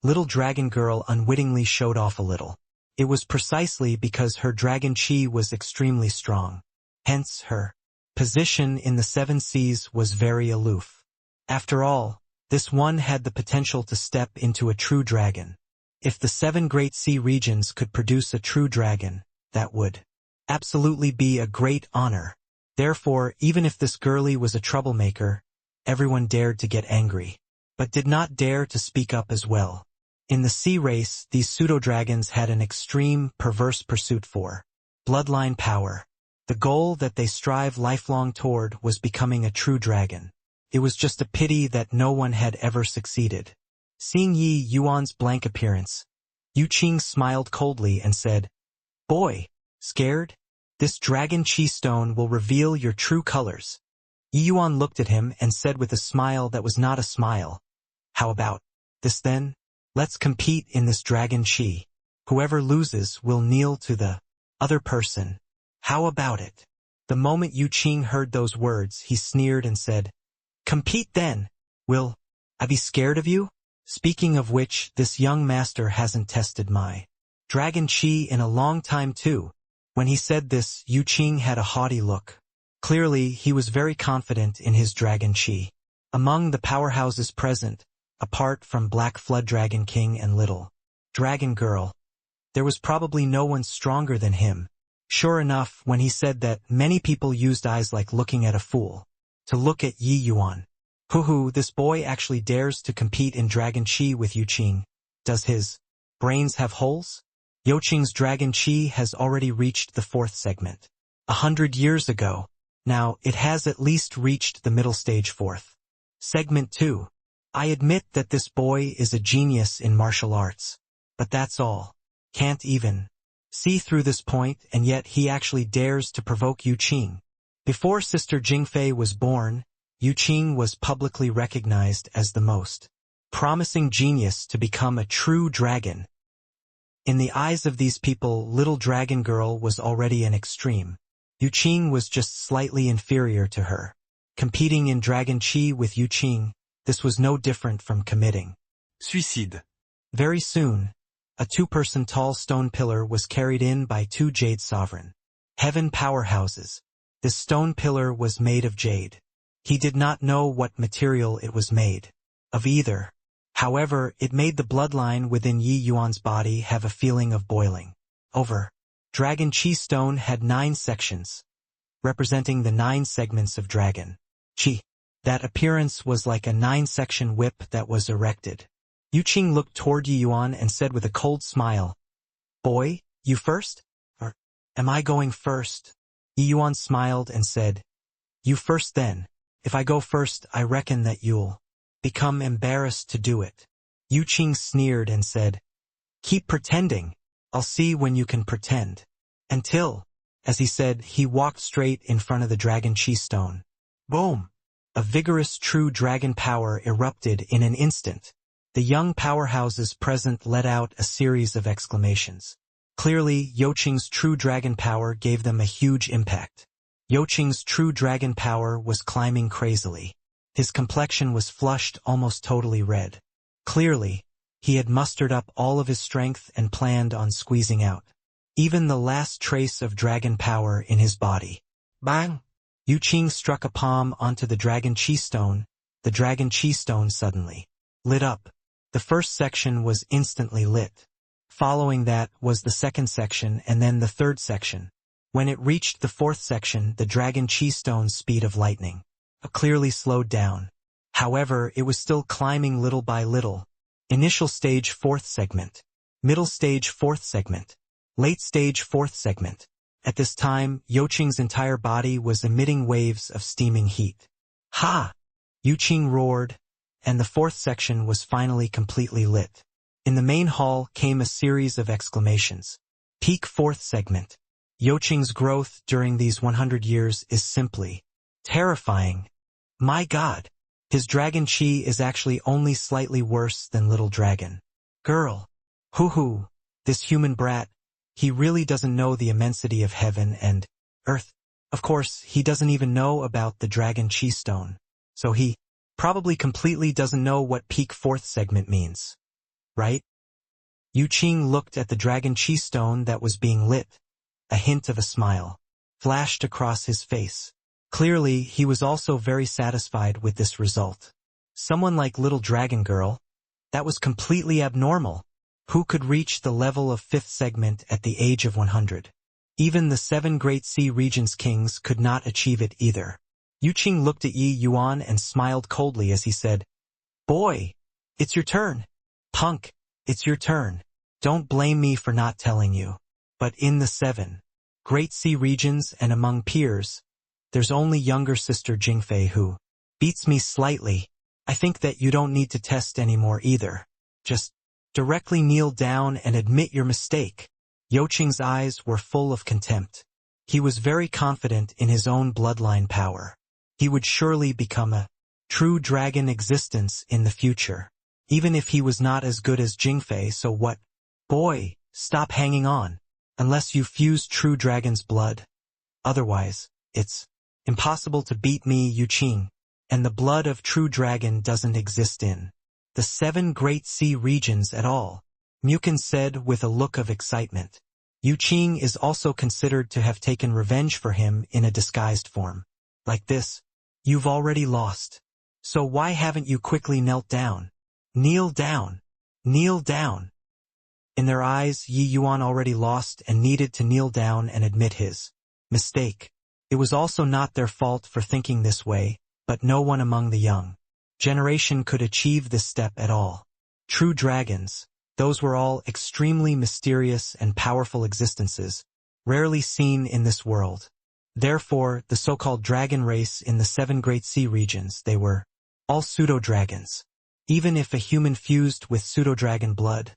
little dragon girl unwittingly showed off a little. It was precisely because her dragon chi was extremely strong. Hence, her position in the 7 seas was very aloof. After all, this one had the potential to step into a true dragon. If the 7 Great Sea Regions could produce a true dragon, that would absolutely be a great honor. Therefore, even if this girlie was a troublemaker, everyone dared to get angry, but did not dare to speak up as well. In the sea race, these pseudo-dragons had an extreme, perverse pursuit for bloodline power. The goal that they strive lifelong toward was becoming a true dragon. It was just a pity that no one had ever succeeded. Seeing Yi Yuan's blank appearance, Yu Qing smiled coldly and said, "Boy, scared? This dragon chi stone will reveal your true colors." Yi Yuan looked at him and said with a smile that was not a smile, "How about this then? Let's compete in this dragon chi. Whoever loses will kneel to the other person. How about it?" The moment Yu Qing heard those words, he sneered and said, "Compete then. Will I be scared of you? Speaking of which, this young master hasn't tested my dragon chi in a long time too." When he said this, Yu Qing had a haughty look. Clearly, he was very confident in his dragon chi. Among the powerhouses present, apart from Black Flood Dragon King and Little Dragon Girl, there was probably no one stronger than him. Sure enough, when he said that, many people used eyes like looking at a fool to look at Yi Yuan. Hoo, this boy actually dares to compete in dragon chi with Yu Qing. Does his brains have holes? Yu Qing's dragon chi has already reached the 4th segment. 100 years ago. Now, it has at least reached the middle stage 4th segment too. I admit that this boy is a genius in martial arts. But that's all. Can't even see through this point, and yet he actually dares to provoke Yu Qing. Before Sister Jingfei was born, Yu Qing was publicly recognized as the most promising genius to become a true dragon. In the eyes of these people, little dragon girl was already an extreme. Yu Qing was just slightly inferior to her. Competing in dragon chi with Yu Qing, this was no different from committing suicide. Very soon, a 2-person tall stone pillar was carried in by 2 jade sovereign heaven powerhouses. This stone pillar was made of jade. He did not know what material it was made of either. However, it made the bloodline within Yi Yuan's body have a feeling of boiling over. Dragon Chi stone had 9 sections, representing the 9 segments of dragon Chi. That appearance was like a 9-section whip that was erected. Yu Qing looked toward Yi Yuan and said with a cold smile, "Boy, you first? Or am I going first?" Yi Yuan smiled and said, "You first then. If I go first, I reckon that you'll become embarrassed to do it." Yu Qing sneered and said, "Keep pretending. I'll see when you can pretend." Until, as he said, he walked straight in front of the dragon chi stone. Boom! A vigorous true dragon power erupted in an instant. The young powerhouses present let out a series of exclamations. Clearly, Yu Qing's true dragon power gave them a huge impact. Yu Qing's true dragon power was climbing crazily. His complexion was flushed almost totally red. Clearly, he had mustered up all of his strength and planned on squeezing out even the last trace of dragon power in his body. Bang! Yu Qing struck a palm onto the dragon chi stone. The dragon chi stone suddenly lit up. The first section was instantly lit. Following that was the second section and then the third section. When it reached the 4th section, the dragon chi stone's speed of lightning clearly slowed down. However, it was still climbing little by little. Initial stage 4th segment. Middle stage 4th segment. Late stage 4th segment. At this time, Yu Qing's entire body was emitting waves of steaming heat. Ha! Yu Qing roared, and the 4th section was finally completely lit. In the main hall came a series of exclamations. Peak fourth segment. Youqing's growth during these 100 years is simply terrifying. My God, his dragon chi is actually only slightly worse than little dragon girl. Hoo-hoo, this human brat, he really doesn't know the immensity of heaven and earth. Of course, he doesn't even know about the dragon chi stone. So he probably completely doesn't know what peak fourth segment means. Right? Yuqing looked at the dragon chi stone that was being lit. A hint of a smile flashed across his face. Clearly, he was also very satisfied with this result. Someone like little dragon girl, that was completely abnormal. Who could reach the level of fifth segment at the age of 100? Even the 7 Great Sea Regions kings could not achieve it either. Yuqing looked at Yi Yuan and smiled coldly as he said, "Boy, it's your turn. Punk, it's your turn. Don't blame me for not telling you. But in the 7 Great Sea Regions and among peers, there's only younger sister Jingfei who beats me slightly. I think that you don't need to test anymore either. Just directly kneel down and admit your mistake." Youqing's eyes were full of contempt. He was very confident in his own bloodline power. He would surely become a true dragon existence in the future. Even if he was not as good as Jingfei, so what? Boy, stop hanging on. Unless you fuse true dragon's blood. Otherwise, it's impossible to beat me, Yuqing. And the blood of true dragon doesn't exist in the 7 Great Sea Regions at all, Mukin said with a look of excitement. Yuqing is also considered to have taken revenge for him in a disguised form. Like this, you've already lost. So why haven't you quickly knelt down? Kneel down. Kneel down. In their eyes, Yi Yuan already lost and needed to kneel down and admit his mistake. It was also not their fault for thinking this way, but no one among the young generation could achieve this step at all. True dragons, those were all extremely mysterious and powerful existences, rarely seen in this world. Therefore, the so-called dragon race in the 7 Great Sea Regions, they were all pseudo-dragons. Even if a human fused with pseudo-dragon blood,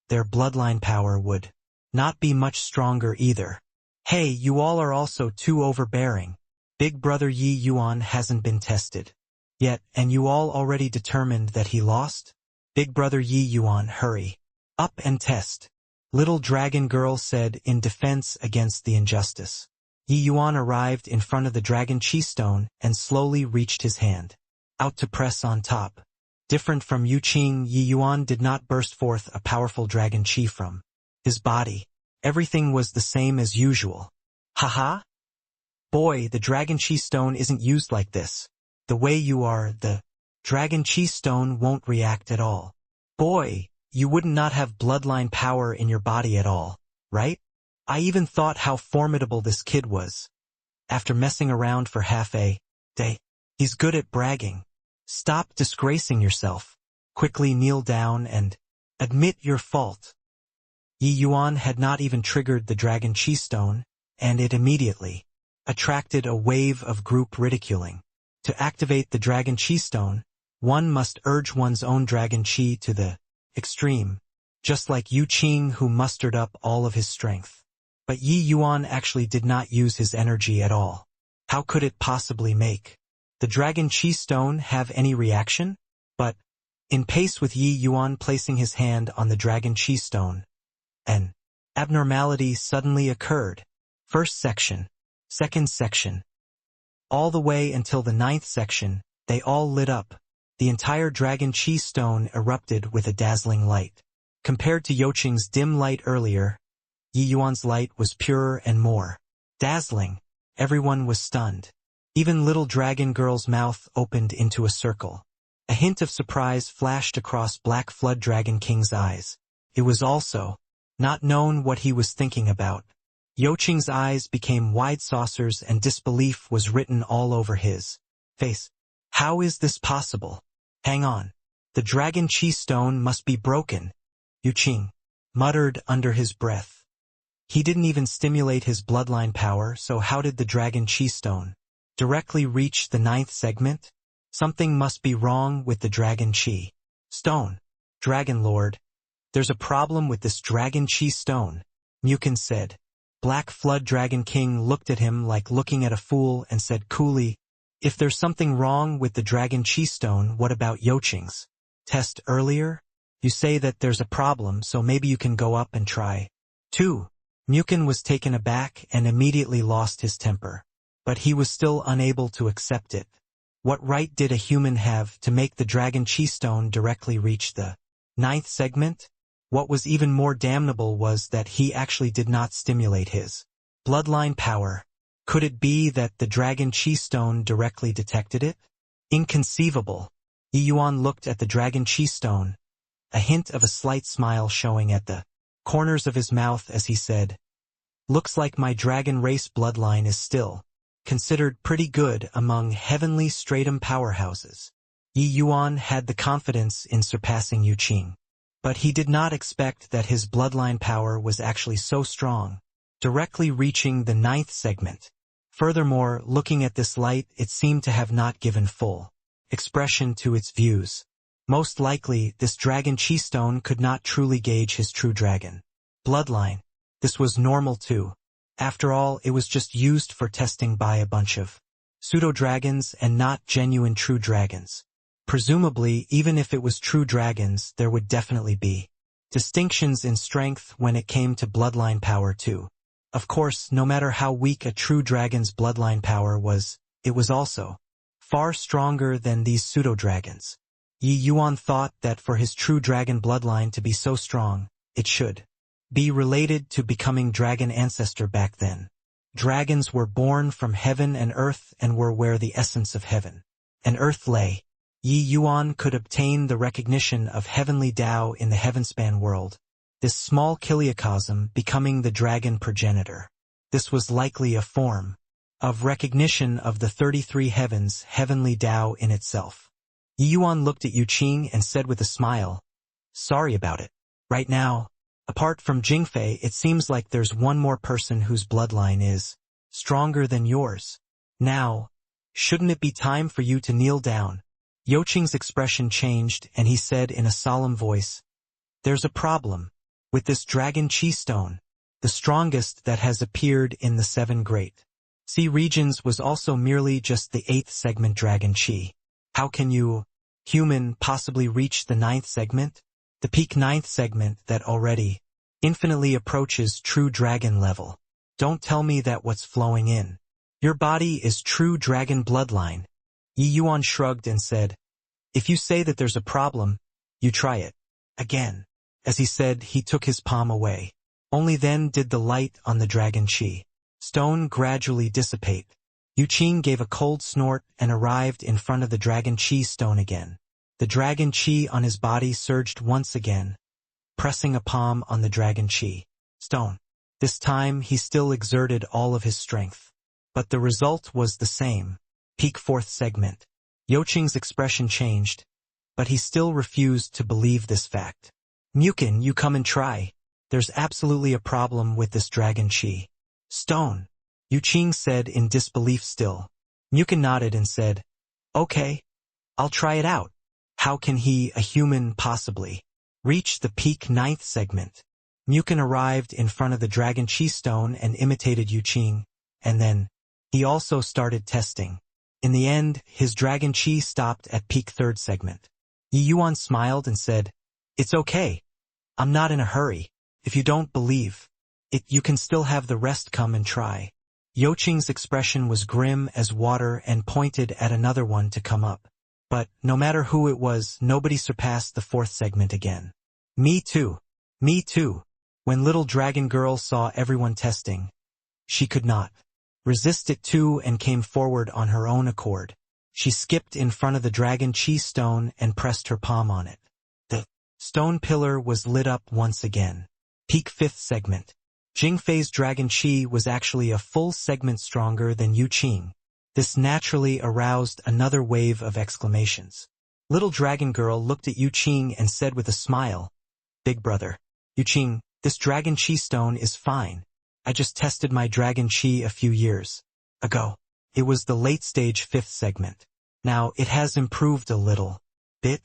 their bloodline power would not be much stronger either. Hey, you all are also too overbearing. Big brother Yi Yuan hasn't been tested yet, and you all already determined that he lost? Big brother Yi Yuan, hurry up and test. Little dragon girl said in defense against the injustice. Yi Yuan arrived in front of the dragon chi stone and slowly reached his hand out to press on top. Different from Yuqing, Yi Yuan did not burst forth a powerful dragon chi from his body. Everything was the same as usual. Haha? Boy, the dragon chi stone isn't used like this. The way you are, the dragon chi stone won't react at all. Boy, you wouldn't not have bloodline power in your body at all, right? I even thought how formidable this kid was. After messing around for half a day, he's good at bragging. Stop disgracing yourself. Quickly kneel down and admit your fault. Yi Yuan had not even triggered the dragon chi stone, and it immediately attracted a wave of group ridiculing. To activate the dragon chi stone, one must urge one's own dragon chi to the extreme, just like Yuqing who mustered up all of his strength. But Yi Yuan actually did not use his energy at all. How could it possibly make the dragon chi stone have any reaction? But, in pace with Yi Yuan placing his hand on the dragon chi stone, an abnormality suddenly occurred. First section, second section. All the way until the 9th section, they all lit up. The entire dragon chi stone erupted with a dazzling light. Compared to Youqing's dim light earlier, Yi Yuan's light was purer and more dazzling. Everyone was stunned. Even little dragon girl's mouth opened into a circle. A hint of surprise flashed across Black Flood Dragon King's eyes. It was also not known what he was thinking about. Youqing's eyes became wide saucers and disbelief was written all over his face. How is this possible? Hang on. The dragon chi stone must be broken, Yuqing muttered under his breath. He didn't even stimulate his bloodline power, so how did the dragon chi stone directly reach the 9th segment? Something must be wrong with the dragon chi stone. Dragon Lord, there's a problem with this dragon chi stone. Mukin said. Black Flood Dragon King looked at him like looking at a fool and said coolly, if there's something wrong with the Dragon Chi Stone, what about Yoqing's test earlier? You say that there's a problem, so maybe you can go up and try. 2. Mukin was taken aback and immediately lost his temper. But he was still unable to accept it. What right did a human have to make the Dragon Chi Stone directly reach the 9th segment? What was even more damnable was that he actually did not stimulate his bloodline power. Could it be that the Dragon Chi Stone directly detected it? Inconceivable. Yi Yuan looked at the Dragon Chi Stone, a hint of a slight smile showing at the corners of his mouth as he said, looks like my dragon race bloodline is still considered pretty good among heavenly stratum powerhouses. Yi Yuan had the confidence in surpassing Yu Qing. But he did not expect that his bloodline power was actually so strong, directly reaching the 9th segment. Furthermore, looking at this light, it seemed to have not given full expression to its views. Most likely, this Dragon Chi Stone could not truly gauge his true dragon bloodline. This was normal too. After all, it was just used for testing by a bunch of pseudo-dragons and not genuine true dragons. Presumably, even if it was true dragons, there would definitely be distinctions in strength when it came to bloodline power too. Of course, no matter how weak a true dragon's bloodline power was, it was also far stronger than these pseudo-dragons. Yi Yuan thought that for his true dragon bloodline to be so strong, it should be related to becoming dragon ancestor back then. Dragons were born from heaven and earth and were where the essence of heaven and earth lay. Yi Yuan could obtain the recognition of heavenly Tao in the heavenspan world, this small kiliocosm becoming the dragon progenitor. This was likely a form of recognition of the 33 heavens, heavenly Tao in itself. Yi Yuan looked at Yu Qing and said with a smile, sorry about it. Right now, apart from Jingfei, it seems like there's one more person whose bloodline is stronger than yours. Now, shouldn't it be time for you to kneel down? Yoqing's expression changed and he said in a solemn voice, there's a problem with this Dragon Chi Stone, the strongest that has appeared in the 7 great sea regions was also merely just the 8th segment Dragon Chi. How can you, human, possibly reach the 9th segment? The peak 9th segment that already infinitely approaches true dragon level. Don't tell me that what's flowing in your body is true dragon bloodline. Yi Yuan shrugged and said, if you say that there's a problem, you try it. Again. As he said, he took his palm away. Only then did the light on the Dragon Chi Stone gradually dissipate. Yu Qing gave a cold snort and arrived in front of the Dragon Chi Stone again. The Dragon Chi on his body surged once again, pressing a palm on the Dragon Chi Stone. This time he still exerted all of his strength. But the result was the same. Peak 4th segment. Yoqing's expression changed, but he still refused to believe this fact. Mukin, you come and try. There's absolutely a problem with this Dragon Chi Stone, Yu Qing said in disbelief still. Mukin nodded and said, okay, I'll try it out. How can he, a human, possibly reach the peak 9th segment? Mukin arrived in front of the Dragon Chi Stone and imitated Yu Qing, and then he also started testing. In the end, his Dragon Chi stopped at peak 3rd segment. Yi Yuan smiled and said, it's okay. I'm not in a hurry. If you don't believe it, you can still have the rest come and try. Yoqing's expression was grim as water and pointed at another one to come up. But, no matter who it was, nobody surpassed the 4th segment again. Me too. Me too. When little dragon girl saw everyone testing, she could not resist it too and came forward on her own accord. She skipped in front of the Dragon Chi Stone and pressed her palm on it. The stone pillar was lit up once again. Peak 5th segment. Jingfei's Dragon Chi was actually a full segment stronger than Yu Qing. This naturally aroused another wave of exclamations. Little dragon girl looked at Yu Qing and said with a smile, big brother, Yu Qing, this Dragon Chi Stone is fine. I just tested my Dragon Chi a few years ago. It was the late stage 5th segment. Now it has improved a little bit.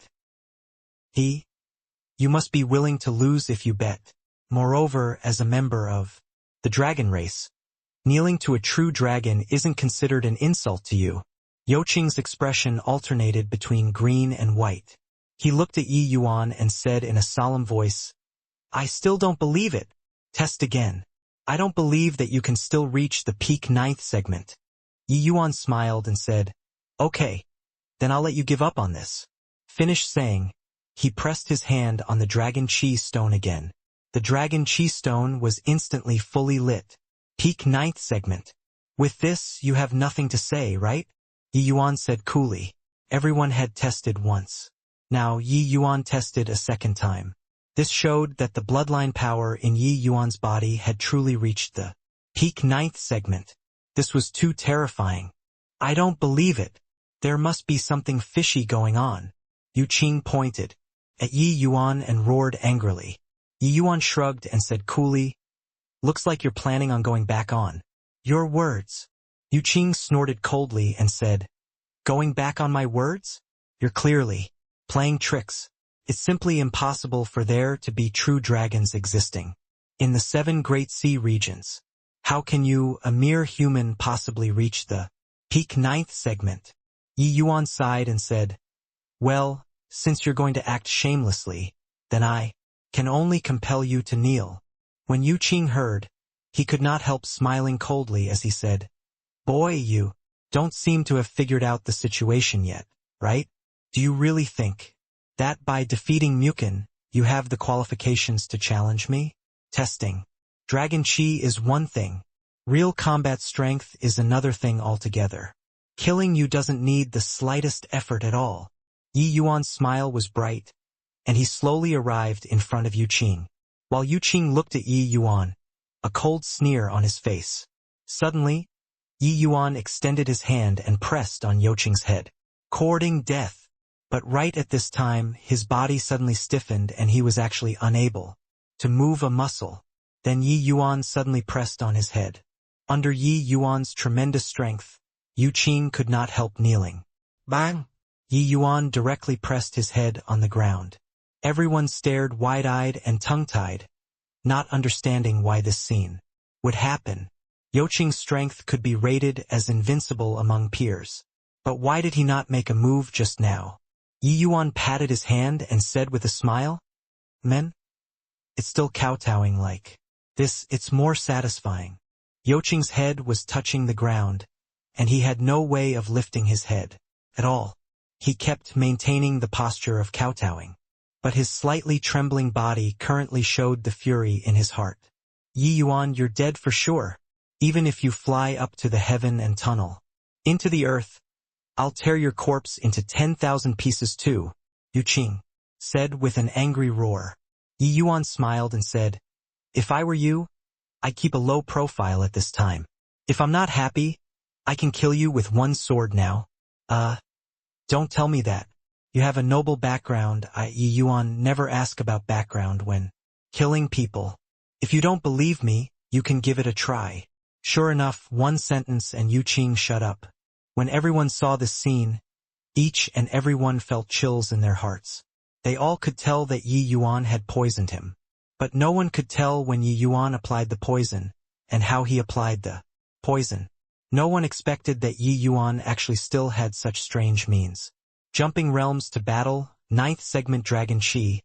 You must be willing to lose if you bet. Moreover, as a member of the dragon race, kneeling to a true dragon isn't considered an insult to you. Yoqing's expression alternated between green and white. He looked at Yi Yuan and said in a solemn voice, I still don't believe it. Test again. I don't believe that you can still reach the peak ninth segment. Yi Yuan smiled and said, Okay, then I'll let you give up on this. Finished saying, he pressed his hand on the dragon chi stone again. The dragon chi stone was instantly fully lit. Peak ninth segment. With this, you have nothing to say, right? Yi Yuan said coolly. Everyone had tested once. Now Yi Yuan tested a second time. This showed that the bloodline power in Yi Yuan's body had truly reached the peak ninth segment. This was too terrifying. I don't believe it. There must be something fishy going on. Yu Qing pointed at Yi Yuan and roared angrily. Yi Yuan shrugged and said coolly, Looks like you're planning on going back on. Your words. Yu Qing snorted coldly and said, Going back on my words? You're clearly playing tricks. It's simply impossible for there to be true dragons existing in the 7 great sea regions. How can you, a mere human, possibly reach the peak ninth segment? Yi Yuan sighed and said, Well, since you're going to act shamelessly, then I can only compel you to kneel. When Yu Qing heard, he could not help smiling coldly as he said, Boy, you don't seem to have figured out the situation yet, right? Do you really think that by defeating Mukin, you have the qualifications to challenge me? Testing. Dragon Chi is one thing. Real combat strength is another thing altogether. Killing you doesn't need the slightest effort at all. Yi Yuan's smile was bright, and he slowly arrived in front of Yu Qing. While Yu Qing looked at Yi Yuan, a cold sneer on his face. Suddenly, Yi Yuan extended his hand and pressed on Yu Qing's head, courting death. But right at this time, his body suddenly stiffened and he was actually unable to move a muscle. Then Yi Yuan suddenly pressed on his head. Under Yi Yuan's tremendous strength, Yu Qing could not help kneeling. Bang! Yi Yuan directly pressed his head on the ground. Everyone stared wide-eyed and tongue-tied, not understanding why this scene would happen. Yu Qing's strength could be rated as invincible among peers. But why did he not make a move just now? Yi Yuan patted his hand and said with a smile, Men, it's still kowtowing like this, it's more satisfying. Yu Qing's head was touching the ground, and he had no way of lifting his head at all. He kept maintaining the posture of kowtowing, but his slightly trembling body currently showed the fury in his heart. Yi Yuan, you're dead for sure. Even if you fly up to the heaven and tunnel into the earth, I'll tear your corpse into 10,000 pieces too, Yu Qing said with an angry roar. Yi Yuan smiled and said, If I were you, I'd keep a low profile at this time. If I'm not happy, I can kill you with one sword now. Don't tell me that. You have a noble background. Yi Yuan never ask about background when killing people. If you don't believe me, you can give it a try. Sure enough, one sentence and Yu Qing shut up. When everyone saw this scene, each and everyone felt chills in their hearts. They all could tell that Yi Yuan had poisoned him. But no one could tell when Yi Yuan applied the poison, and how he applied the poison. No one expected that Yi Yuan actually still had such strange means. Jumping realms to battle, 9th segment Dragon Chi,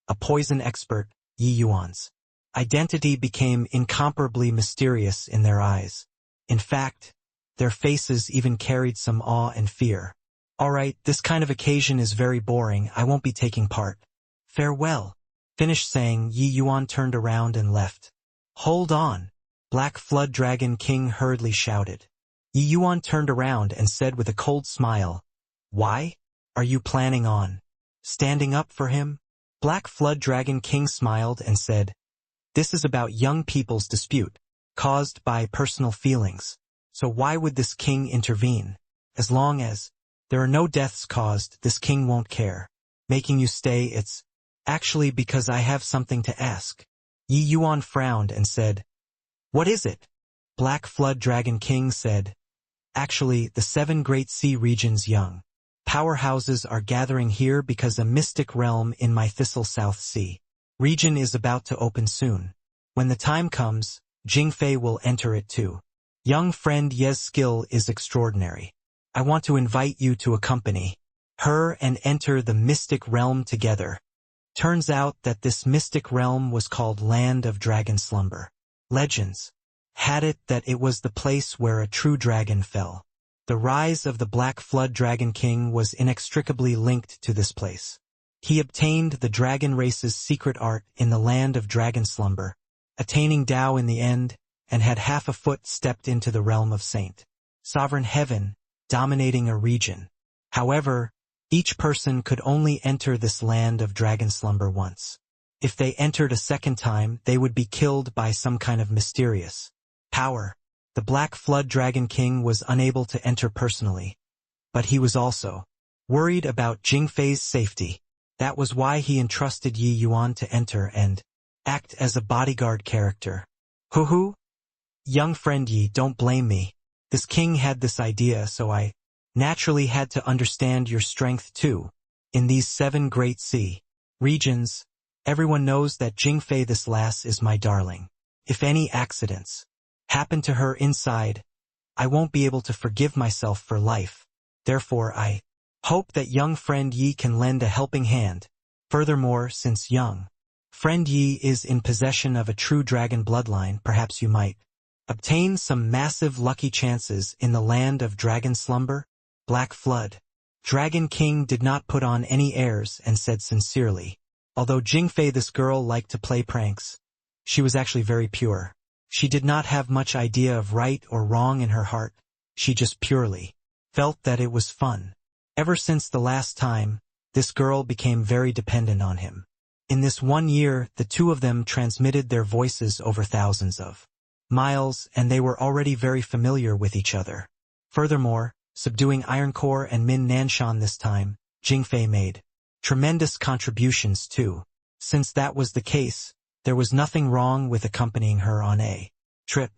a poison expert, Yi Yuan's identity became incomparably mysterious in their eyes. In fact, their faces even carried some awe and fear. Alright, this kind of occasion is very boring, I won't be taking part. Farewell. Finished saying, Yi Yuan turned around and left. Hold on. Black Flood Dragon King hurriedly shouted. Yi Yuan turned around and said with a cold smile, Why? Are you planning on standing up for him? Black Flood Dragon King smiled and said, This is about young people's dispute, caused by personal feelings. So why would this king intervene? As long as there are no deaths caused, this king won't care. Making you stay, it's actually because I have something to ask. Yi Yuan frowned and said, What is it? Black Flood Dragon King said, Actually, the 7 great sea regions young powerhouses are gathering here because a mystic realm in my Thistle South Sea Region is about to open soon. When the time comes, Jingfei will enter it too. Young friend Ye's skill is extraordinary. I want to invite you to accompany her and enter the mystic realm together. Turns out that this mystic realm was called Land of Dragon Slumber. Legends had it that it was the place where a true dragon fell. The rise of the Black Flood Dragon King was inextricably linked to this place. He obtained the dragon race's secret art in the Land of Dragon Slumber, attaining Tao in the end, and had half a foot stepped into the realm of Saint Sovereign Heaven, dominating a region. However, each person could only enter this Land of Dragon Slumber once. If they entered a second time, they would be killed by some kind of mysterious power. The Black Flood Dragon King was unable to enter personally, but he was also worried about Jingfei's safety. That was why he entrusted Yi Yuan to enter and act as a bodyguard character. Hoo-hoo? Young friend Yi, don't blame me. This king had this idea, so I naturally had to understand your strength too. In these 7 great sea regions, everyone knows that Jingfei this lass is my darling. If any accidents happen to her inside, I won't be able to forgive myself for life. Therefore I hope that young friend Yi can lend a helping hand. Furthermore, since young friend Yi is in possession of a true dragon bloodline, perhaps you might obtain some massive lucky chances in the Land of Dragon Slumber. Black Flood Dragon King did not put on any airs and said sincerely, although Jingfei this girl liked to play pranks, she was actually very pure. She did not have much idea of right or wrong in her heart. She just purely felt that it was fun. Ever since the last time, this girl became very dependent on him. In this 1 year, the two of them transmitted their voices over thousands of miles, and they were already very familiar with each other. Furthermore, subduing Ironcore and Min Nanshan this time, Jingfei made tremendous contributions too. Since that was the case, there was nothing wrong with accompanying her on a trip.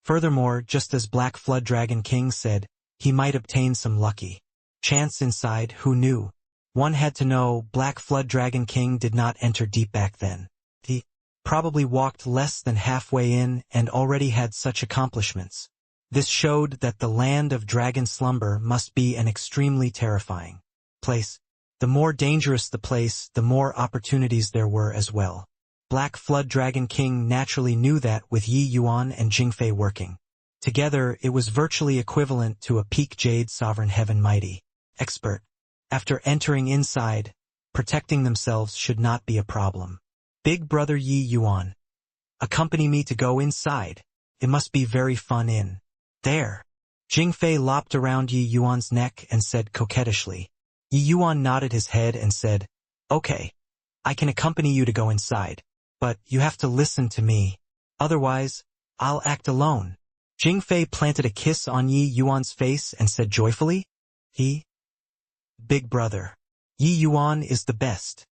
Furthermore, just as Black Flood Dragon King said, he might obtain some lucky chance inside, who knew? One had to know Black Flood Dragon King did not enter deep back then. He probably walked less than halfway in and already had such accomplishments. This showed that the Land of Dragon Slumber must be an extremely terrifying place. The more dangerous the place, the more opportunities there were as well. Black Flood Dragon King naturally knew that with Yi Yuan and Jingfei working together, it was virtually equivalent to a peak Jade Sovereign Heaven mighty expert. After entering inside, protecting themselves should not be a problem. Big brother Yi Yuan, accompany me to go inside. It must be very fun in there. Jingfei lopped around Yi Yuan's neck and said coquettishly. Yi Yuan nodded his head and said, "Okay, I can accompany you to go inside, but you have to listen to me. Otherwise, I'll act alone." Jingfei planted a kiss on Yi Yuan's face and said joyfully, "Big brother, Yi Yuan is the best."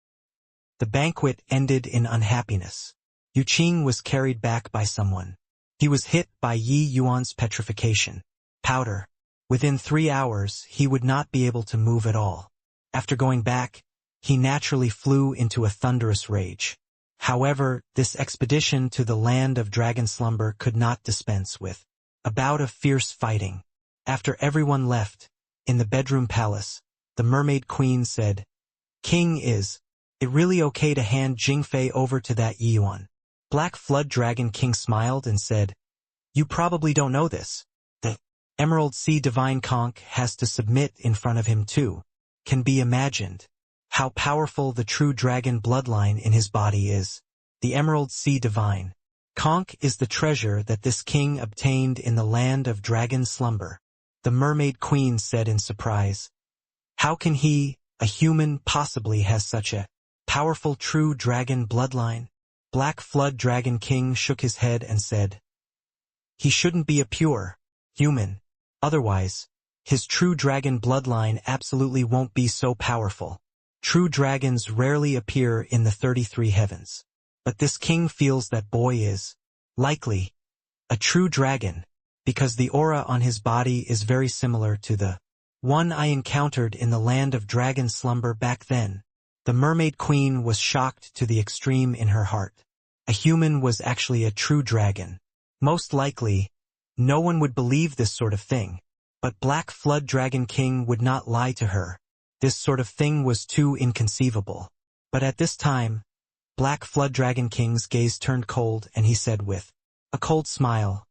The banquet ended in unhappiness. Yu Qing was carried back by someone. He was hit by Yi Yuan's petrification powder. Within 3 hours, he would not be able to move at all. After going back, he naturally flew into a thunderous rage. However, this expedition to the Land of Dragon Slumber could not dispense with a bout of fierce fighting. After everyone left, in the bedroom palace, the Mermaid Queen said, "King, is it really okay to hand Jingfei over to that Yi Yuan?" Black Flood Dragon King smiled and said, "You probably don't know this. The Emerald Sea Divine Conch has to submit in front of him too. Can be imagined how powerful the true dragon bloodline in his body is. The Emerald Sea Divine Conch is the treasure that this king obtained in the Land of Dragon Slumber." The Mermaid Queen said in surprise, "How can he, a human, possibly has such a powerful true dragon bloodline?" Black Flood Dragon King shook his head and said, "He shouldn't be a pure human. Otherwise, his true dragon bloodline absolutely won't be so powerful. True dragons rarely appear in the 33 heavens. But this king feels that boy is likely a true dragon, because the aura on his body is very similar to the one I encountered in the Land of Dragon Slumber back then." The mermaid queen was shocked to the extreme in her heart. A human was actually a true dragon. Most likely, no one would believe this sort of thing. But Black Flood Dragon King would not lie to her. This sort of thing was too inconceivable. But at this time, Black Flood Dragon King's gaze turned cold and he said with a cold smile,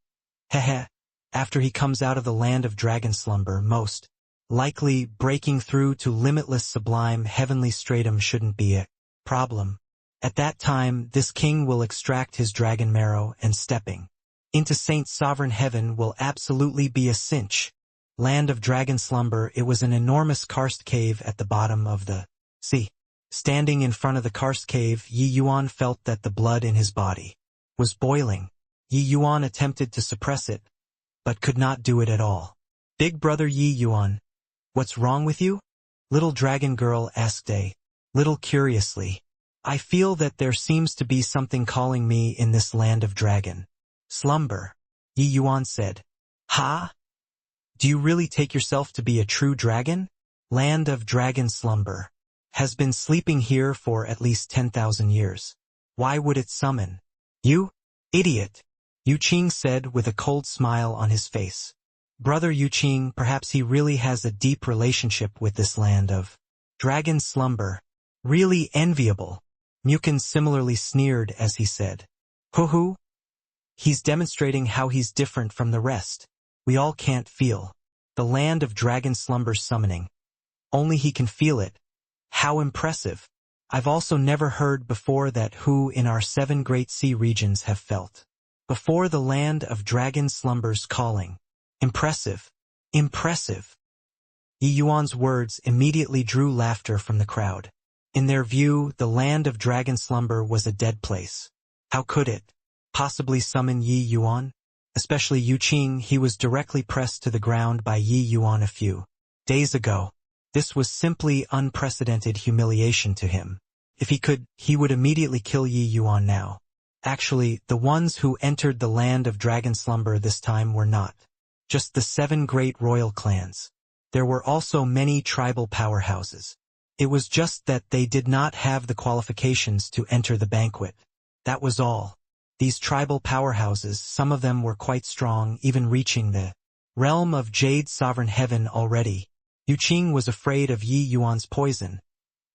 "Heh. After he comes out of the land of dragon slumber, most likely breaking through to limitless sublime heavenly stratum shouldn't be a problem. At that time, this king will extract his dragon marrow and stepping into Saint Sovereign Heaven will absolutely be a cinch." Land of dragon slumber, it was an enormous karst cave at the bottom of the sea. Standing in front of the karst cave, Yi Yuan felt that the blood in his body was boiling. Yi Yuan attempted to suppress it, but could not do it at all. "Big brother Yi Yuan, what's wrong with you?" Little dragon girl asked a little curiously. "I feel that there seems to be something calling me in this land of dragon slumber," Yi Yuan said. "Ha? Do you really take yourself to be a true dragon? Land of dragon slumber has been sleeping here for at least 10,000 years. Why would it summon you? Idiot," Yu Qing said with a cold smile on his face. Brother Yu Qing, perhaps he really has a deep relationship with this land of dragon slumber. Really enviable. Mukin similarly sneered as he said, "Hoo-hoo. He's demonstrating how he's different from the rest. We all can't feel the land of dragon slumber's summoning. Only he can feel it. How impressive. I've also never heard before that who in our 7 great sea regions have felt before the land of dragon slumber's calling. Impressive. Impressive." Yi Yuan's words immediately drew laughter from the crowd. In their view, the land of dragon slumber was a dead place. How could it possibly summon Yi Yuan? Especially Yu Qing, he was directly pressed to the ground by Yi Yuan a few days ago. This was simply unprecedented humiliation to him. If he could, he would immediately kill Yi Yuan now. Actually, the ones who entered the land of dragon slumber this time were not just the 7 great royal clans. There were also many tribal powerhouses. It was just that they did not have the qualifications to enter the banquet. That was all. These tribal powerhouses, some of them were quite strong, even reaching the realm of Jade Sovereign Heaven already. Yu Qing was afraid of Yi Yuan's poison,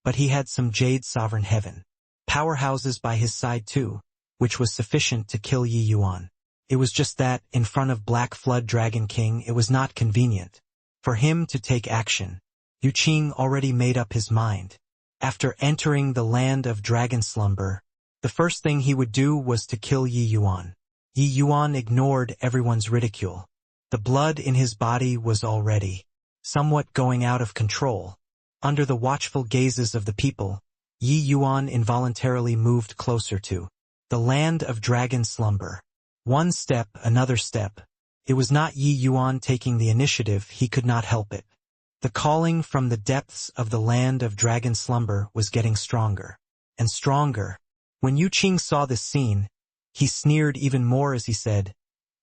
but he had some Jade Sovereign Heaven powerhouses by his side too, which was sufficient to kill Yi Yuan. It was just that, in front of Black Flood Dragon King, it was not convenient for him to take action. Yu Qing already made up his mind. After entering the land of dragon slumber, the first thing he would do was to kill Yi Yuan. Yi Yuan ignored everyone's ridicule. The blood in his body was already somewhat going out of control. Under the watchful gazes of the people, Yi Yuan involuntarily moved closer to the land of dragon slumber. One step, another step. It was not Yi Yuan taking the initiative, he could not help it. The calling from the depths of the land of dragon slumber was getting stronger and stronger. When Yu Qing saw this scene, he sneered even more as he said,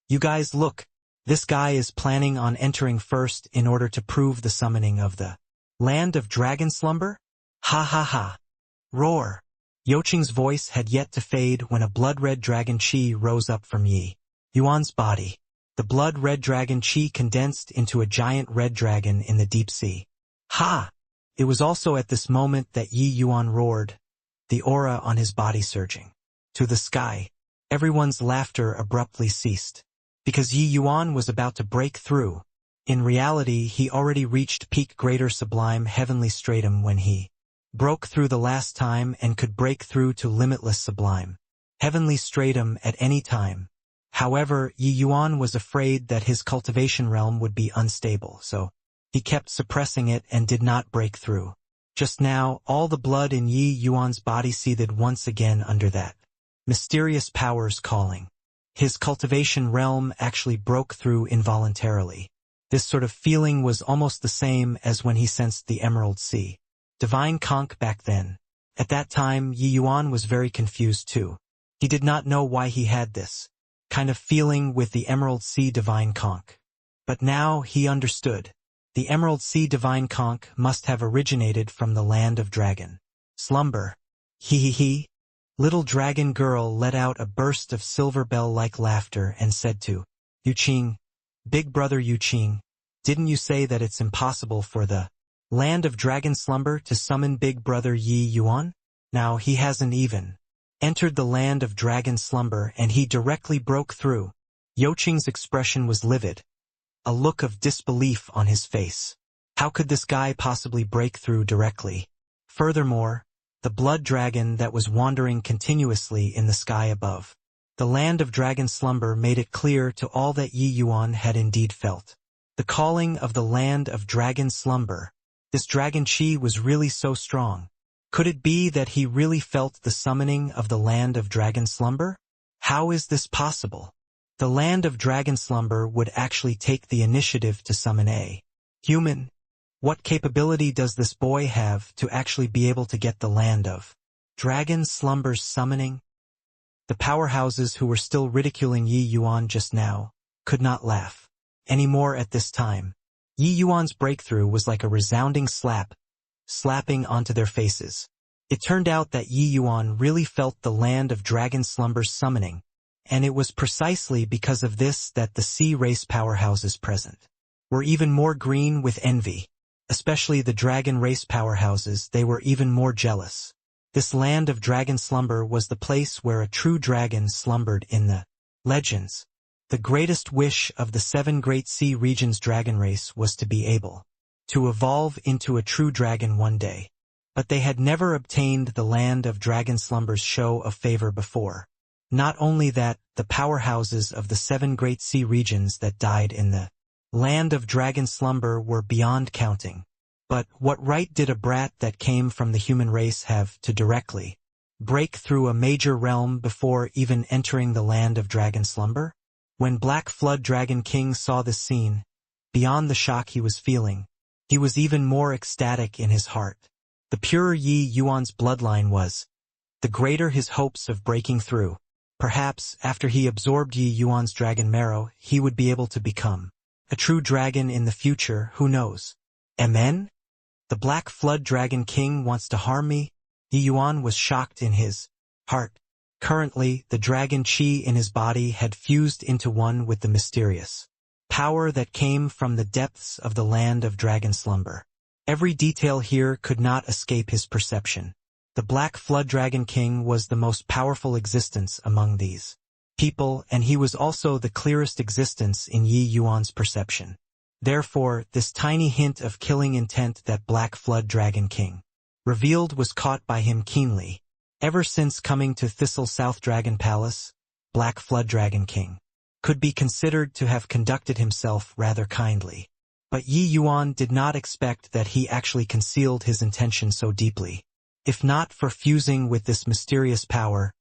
"You guys look, this guy is planning on entering first in order to prove the summoning of the land of dragon slumber? Ha ha ha. Roar." Yu Qing's voice had yet to fade when a blood-red dragon chi rose up from Yi Yuan's body. The blood-red dragon chi condensed into a giant red dragon in the deep sea. Ha! It was also at this moment that Yi Yuan roared, the aura on his body surging to the sky. Everyone's laughter abruptly ceased, because Yi Yuan was about to break through. In reality, he already reached peak greater sublime heavenly stratum when he broke through the last time and could break through to limitless sublime heavenly stratum at any time. However, Yi Yuan was afraid that his cultivation realm would be unstable, so he kept suppressing it and did not break through. Just now, all the blood in Yi Yuan's body seethed once again under that mysterious power's calling. His cultivation realm actually broke through involuntarily. This sort of feeling was almost the same as when he sensed the Emerald Sea Divine Conch back then. At that time, Yi Yuan was very confused too. He did not know why he had this kind of feeling with the Emerald Sea Divine Conch. But now he understood. The Emerald Sea Divine Conch must have originated from the land of dragon Slumber. He. Little dragon girl let out a burst of silver bell-like laughter and said to Yuqing, Big brother Yuqing, didn't you say that it's impossible for the land of dragon slumber to summon big brother Yi Yuan? Now he hasn't even entered the land of dragon slumber and he directly broke through. Yuqing's expression was livid, a look of disbelief on his face. How could this guy possibly break through directly? Furthermore, the blood dragon that was wandering continuously in the sky above the land of dragon slumber made it clear to all that Yi Yuan had indeed felt the calling of the land of dragon slumber. This dragon chi was really so strong. Could it be that he really felt the summoning of the land of dragon slumber? How is this possible? The land of dragon slumber would actually take the initiative to summon a human. What capability does this boy have to actually be able to get the land of dragon slumber's summoning? The powerhouses who were still ridiculing Yi Yuan just now could not laugh anymore at this time. Yi Yuan's breakthrough was like a resounding slapping onto their faces. It turned out that Yi Yuan really felt the land of dragon slumber's summoning, and it was precisely because of this that the sea race powerhouses present were even more green with envy. Especially the dragon race powerhouses, they were even more jealous. This land of dragon slumber was the place where a true dragon slumbered in the legends. The greatest wish of the 7 great sea regions dragon race was to be able to evolve into a true dragon one day. But they had never obtained the land of dragon slumber's show of favor before. Not only that, the powerhouses of the 7 great sea regions that died in the land of dragon slumber were beyond counting. But what right did a brat that came from the human race have to directly break through a major realm before even entering the land of dragon slumber? When Black Flood Dragon King saw this scene, beyond the shock he was feeling, he was even more ecstatic in his heart. The purer Yi Yuan's bloodline was, the greater his hopes of breaking through. Perhaps, after he absorbed Yi Yuan's dragon marrow, he would be able to become a true dragon in the future, who knows? Amen? The Black Flood Dragon King wants to harm me? Yi Yuan was shocked in his heart. Currently, the dragon chi in his body had fused into one with the mysterious power that came from the depths of the land of dragon slumber. Every detail here could not escape his perception. The Black Flood Dragon King was the most powerful existence among these people, and he was also the clearest existence in Yi Yuan's perception. Therefore, this tiny hint of killing intent that Black Flood Dragon King revealed was caught by him keenly. Ever since coming to Thistle South Dragon Palace, Black Flood Dragon King could be considered to have conducted himself rather kindly. But Yi Yuan did not expect that he actually concealed his intention so deeply. If not for fusing with this mysterious power,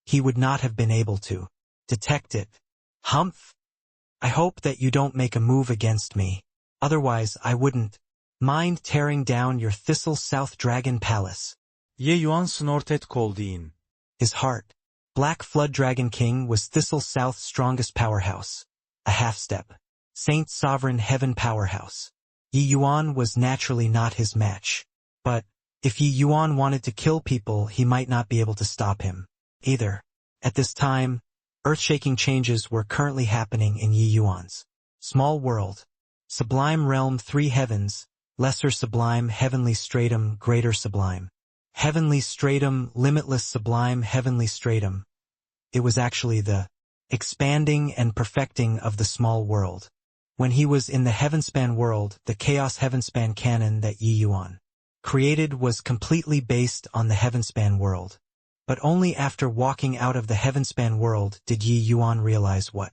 he would not have been able to detect it. Humph! I hope that you don't make a move against me. Otherwise, I wouldn't mind tearing down your Thistle South Dragon Palace. Ye Yuan snorted coldin. His heart. Black Flood Dragon King was Thistle South's strongest powerhouse. A half-step. Saint Sovereign Heaven powerhouse. Yi Yuan was naturally not his match. But, if Yi Yuan wanted to kill people, he might not be able to stop him either. At this time, earth-shaking changes were currently happening in Yi Yuan's small world. Sublime Realm 3 Heavens, Lesser Sublime Heavenly Stratum Greater Sublime. Heavenly Stratum Limitless Sublime Heavenly Stratum. It was actually the expanding and perfecting of the small world. When he was in the Heavenspan world, the Chaos Heavenspan canon that Yi Yuan created was completely based on the Heavenspan world. But only after walking out of the Heavenspan world did Yi Yuan realize what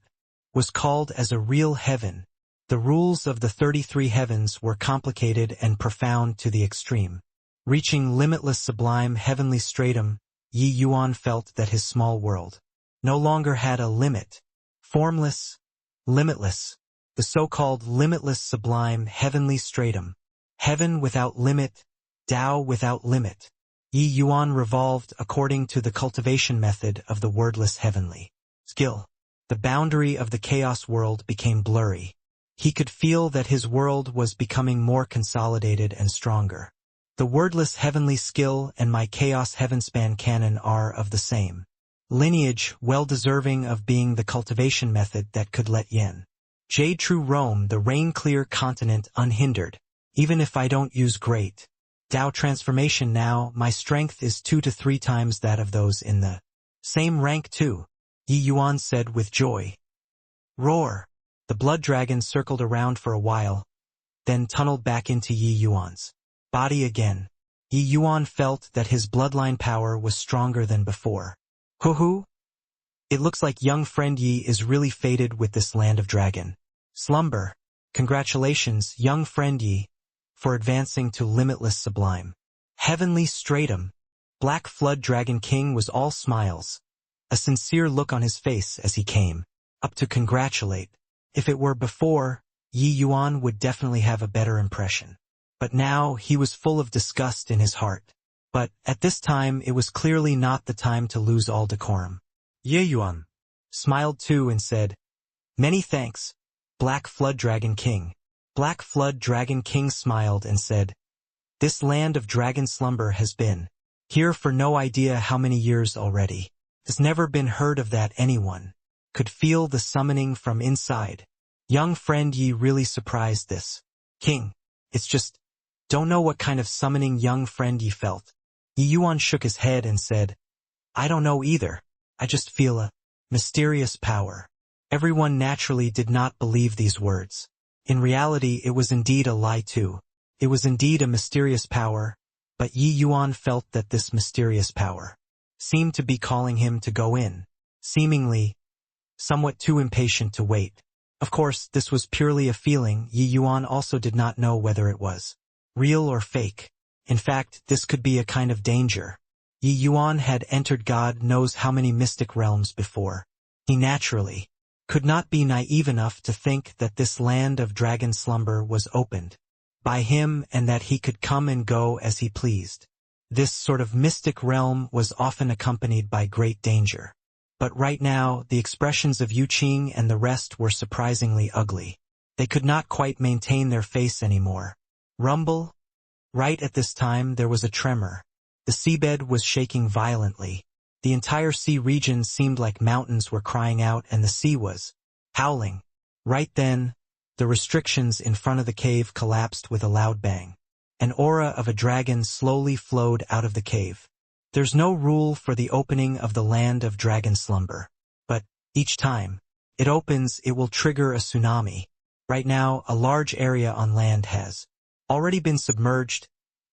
was called as a real heaven. The rules of the 33 heavens were complicated and profound to the extreme. Reaching limitless sublime heavenly stratum, Yi Yuan felt that his small world no longer had a limit. Formless, limitless, the so-called limitless sublime heavenly stratum. Heaven without limit, Tao without limit. Yi Yuan revolved according to the cultivation method of the wordless heavenly skill. The boundary of the chaos world became blurry. He could feel that his world was becoming more consolidated and stronger. The wordless heavenly skill and my chaos heavenspan canon are of the same lineage, well deserving of being the cultivation method that could let yin jade true roam the rain-clear continent unhindered. Even if I don't use great Tao transformation now, my strength is 2 to 3 times that of those in the same rank too, Yi Yuan said with joy. Roar! The blood dragon circled around for a while, then tunneled back into Yi Yuan's body again. Yi Yuan felt that his bloodline power was stronger than before. Hoo-hoo! It looks like young friend Yi is really fated with this land of dragon slumber. Congratulations, young friend Yi, for advancing to limitless sublime heavenly stratum. Black Flood Dragon King was all smiles, a sincere look on his face as he came up to congratulate. If it were before, Yi Yuan would definitely have a better impression. But now he was full of disgust in his heart. But at this time it was clearly not the time to lose all decorum. Ye Yuan Smiled too and said, "Many thanks, Black Flood Dragon King." Black Flood Dragon King smiled and said, "This land of dragon slumber has been here for no idea how many years already. Has never been heard of that anyone could feel the summoning from inside." Young friend Yi really surprised this king. It's just, don't know what kind of summoning young friend Yi felt. Yi Yuan shook his head and said, "I don't know either. I just feel a mysterious power." Everyone naturally did not believe these words. In reality it was indeed a lie too. It was indeed a mysterious power, but Yi Yuan felt that this mysterious power seemed to be calling him to go in, seemingly somewhat too impatient to wait. Of course, this was purely a feeling. Yi Yuan also did not know whether it was real or fake. In fact, this could be a kind of danger. Yi Yuan had entered God knows how many mystic realms before. He naturally could not be naive enough to think that this land of dragon slumber was opened by him and that he could come and go as he pleased. This sort of mystic realm was often accompanied by great danger. But right now, the expressions of Yu Qing and the rest were surprisingly ugly. They could not quite maintain their face anymore. Rumble? Right at this time there was a tremor. The seabed was shaking violently. The entire sea region seemed like mountains were crying out and the sea was howling. Right then, the restrictions in front of the cave collapsed with a loud bang. An aura of a dragon slowly flowed out of the cave. There's no rule for the opening of the land of dragon slumber. But each time it opens, it will trigger a tsunami. Right now, a large area on land has already been submerged,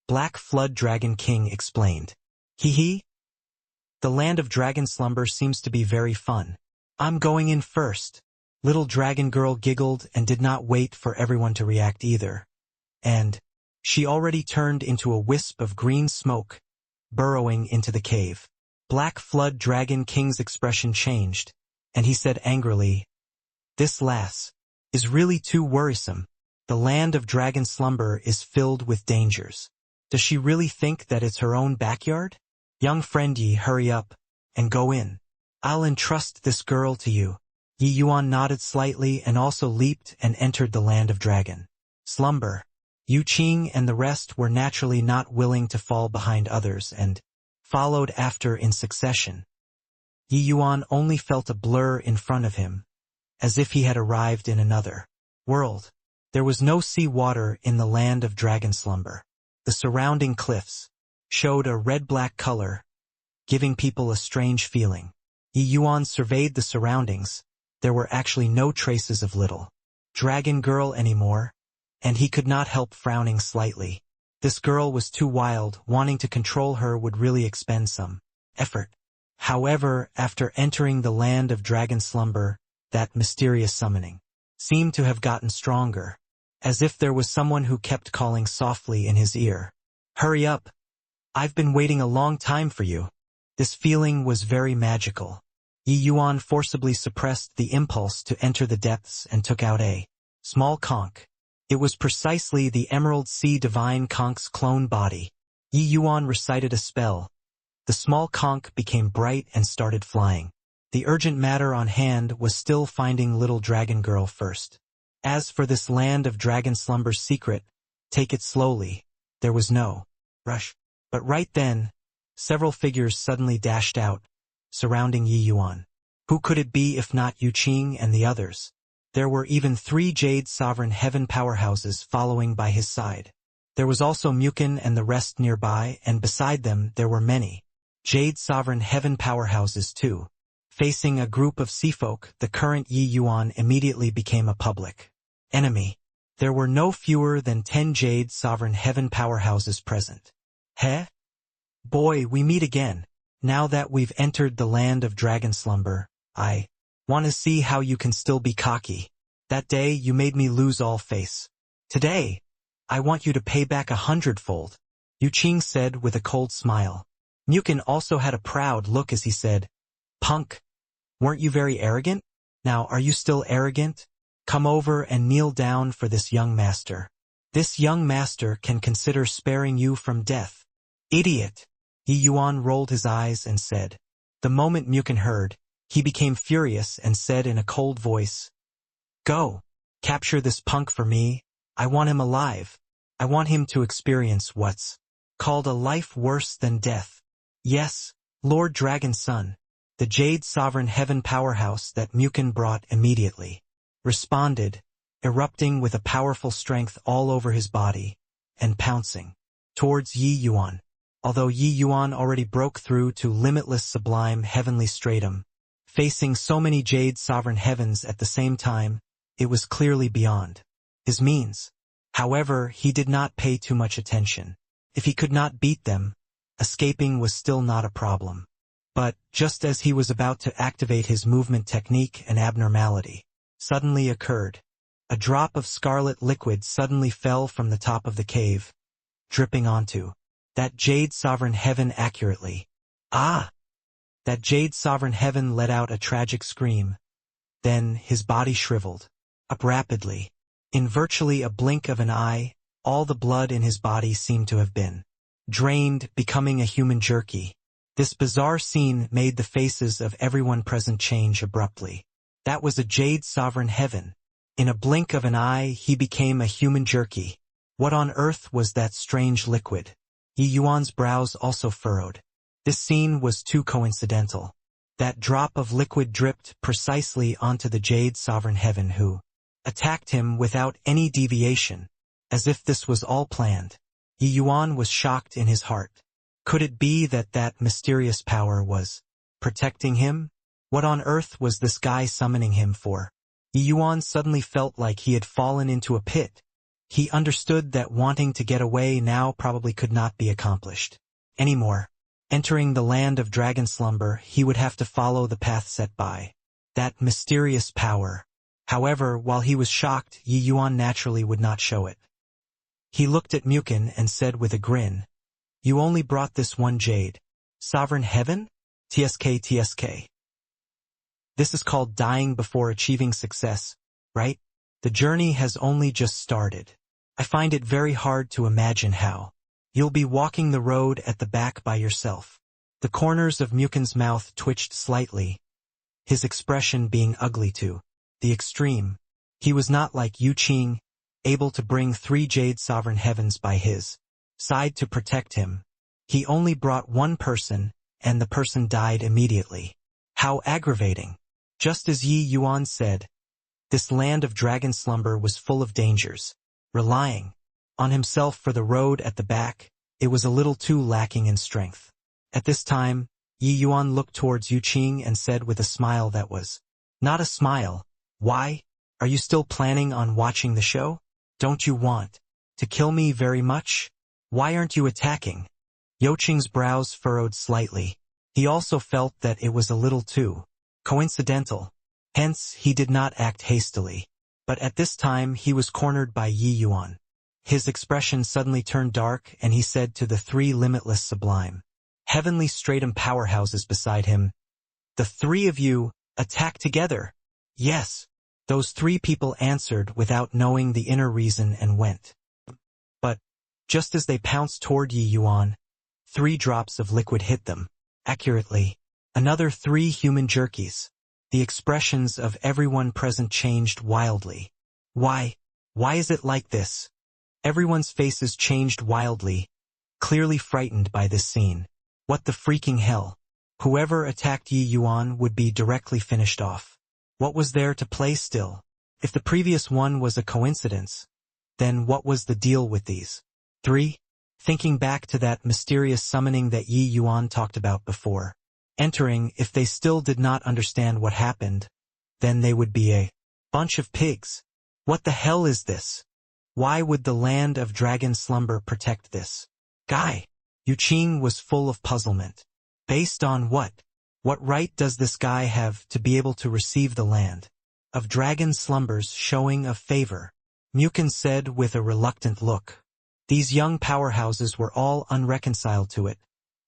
Black Flood Dragon King explained. Hee hee. The land of dragon slumber seems to be very fun. I'm going in first. Little dragon girl giggled and did not wait for everyone to react either. And she already turned into a wisp of green smoke, burrowing into the cave. Black Flood Dragon King's expression changed, and he said angrily, "This lass is really too worrisome. The land of dragon slumber is filled with dangers. Does she really think that it's her own backyard? Young friend Yi, hurry up and go in. I'll entrust this girl to you." Yi Yuan nodded slightly and also leaped and entered the land of dragon slumber. Yu Qing and the rest were naturally not willing to fall behind others and followed after in succession. Yi Yuan only felt a blur in front of him, as if he had arrived in another world. There was no sea water in the land of dragon slumber. The surrounding cliffs showed a red-black color, giving people a strange feeling. Yi Yuan surveyed the surroundings. There were actually no traces of little dragon girl anymore, and he could not help frowning slightly. This girl was too wild. Wanting to control her would really expend some effort. However, after entering the land of dragon slumber, that mysterious summoning seemed to have gotten stronger, as if there was someone who kept calling softly in his ear, "Hurry up! I've been waiting a long time for you." This feeling was very magical. Yi Yuan forcibly suppressed the impulse to enter the depths and took out a small conch. It was precisely the Emerald Sea Divine Conch's clone body. Yi Yuan recited a spell. The small conch became bright and started flying. The urgent matter on hand was still finding little dragon girl first. As for this land of dragon slumber's secret, take it slowly. There was no Rush. But right then, several figures suddenly dashed out, surrounding Yi Yuan. Who could it be if not Yu Qing and the others? There were even 3 Jade Sovereign Heaven powerhouses following by his side. There was also Mukin and the rest nearby, and beside them there were many Jade Sovereign Heaven powerhouses too. Facing a group of seafolk, the current Yi Yuan immediately became a public enemy. There were no fewer than 10 Jade Sovereign Heaven powerhouses present. Heh? Boy, we meet again. Now that we've entered the land of dragon slumber, I want to see how you can still be cocky. That day you made me lose all face. Today, I want you to pay back 100-fold, Yu Qing said with a cold smile. Mukin also had a proud look as he said, Punk, weren't you very arrogant? Now are you still arrogant? Come over and kneel down for this young master. This young master can consider sparing you from death. Idiot! Yi Yuan rolled his eyes and said. The moment Mukin heard, he became furious and said in a cold voice, Go, capture this punk for me. I want him alive. I want him to experience what's called a life worse than death. Yes, Lord Dragon's son, the Jade Sovereign Heaven powerhouse that Mukin brought immediately responded, erupting with a powerful strength all over his body, and pouncing towards Yi Yuan. Although Yi Yuan already broke through to limitless sublime heavenly stratum, facing so many Jade Sovereign Heavens at the same time, it was clearly beyond his means. However, he did not pay too much attention. If he could not beat them, escaping was still not a problem. But, just as he was about to activate his movement technique, an abnormality suddenly occurred. A drop of scarlet liquid suddenly fell from the top of the cave, dripping onto that Jade Sovereign Heaven accurately. Ah! That Jade Sovereign Heaven let out a tragic scream. Then his body shriveled up rapidly. In virtually a blink of an eye, all the blood in his body seemed to have been drained, becoming a human jerky. This bizarre scene made the faces of everyone present change abruptly. That was a Jade Sovereign Heaven. In a blink of an eye, he became a human jerky. What on earth was that strange liquid? Yi Yuan's brows also furrowed. This scene was too coincidental. That drop of liquid dripped precisely onto the Jade Sovereign Heaven who attacked him without any deviation, as if this was all planned. Yi Yuan was shocked in his heart. Could it be that that mysterious power was protecting him? What on earth was this guy summoning him for? Yi Yuan suddenly felt like he had fallen into a pit. He understood that wanting to get away now probably could not be accomplished anymore. Entering the land of dragon slumber, he would have to follow the path set by that mysterious power. However, while he was shocked, Yi Yuan naturally would not show it. He looked at Mukin and said with a grin, You only brought this one Jade Sovereign Heaven? TSK. This is called dying before achieving success, right? The journey has only just started. I find it very hard to imagine how you'll be walking the road at the back by yourself. The corners of Mukin's mouth twitched slightly, his expression being ugly to the extreme. He was not like Yu Qing, able to bring 3 Jade Sovereign Heavens by his side to protect him. He only brought one person, and the person died immediately. How aggravating. Just as Yi Yuan said, this land of dragon slumber was full of dangers. Relying on himself for the road at the back, it was a little too lacking in strength. At this time, Yi Yuan looked towards Yu Qing and said with a smile that was not a smile, Why? Are you still planning on watching the show? Don't you want to kill me very much? Why aren't you attacking? Yu Qing's brows furrowed slightly. He also felt that it was a little too coincidental. Hence, he did not act hastily. But at this time he was cornered by Yi Yuan. His expression suddenly turned dark and he said to the 3 limitless sublime heavenly stratum powerhouses beside him, The 3 of you, attack together. Yes. Those 3 people answered without knowing the inner reason and went. But, just as they pounced toward Yi Yuan, 3 drops of liquid hit them. Accurately. Another 3 human jerkies. The expressions of everyone present changed wildly. Why is it like this? Everyone's faces changed wildly. clearly frightened by this scene. What the freaking hell? Whoever attacked Yi Yuan would be directly finished off. What was there to play still? If the previous one was a coincidence, then what was the deal with these? 3. Thinking back to that mysterious summoning that Yi Yuan talked about before. Entering, if they still did not understand what happened, then they would be a bunch of pigs. What the hell is this? Why would the land of dragon slumber protect this guy? Yu Qing was full of puzzlement. Based on what? What right does this guy have to be able to receive the land of dragon slumbers showing of favor? Mukin said with a reluctant look. These young powerhouses were all unreconciled to it,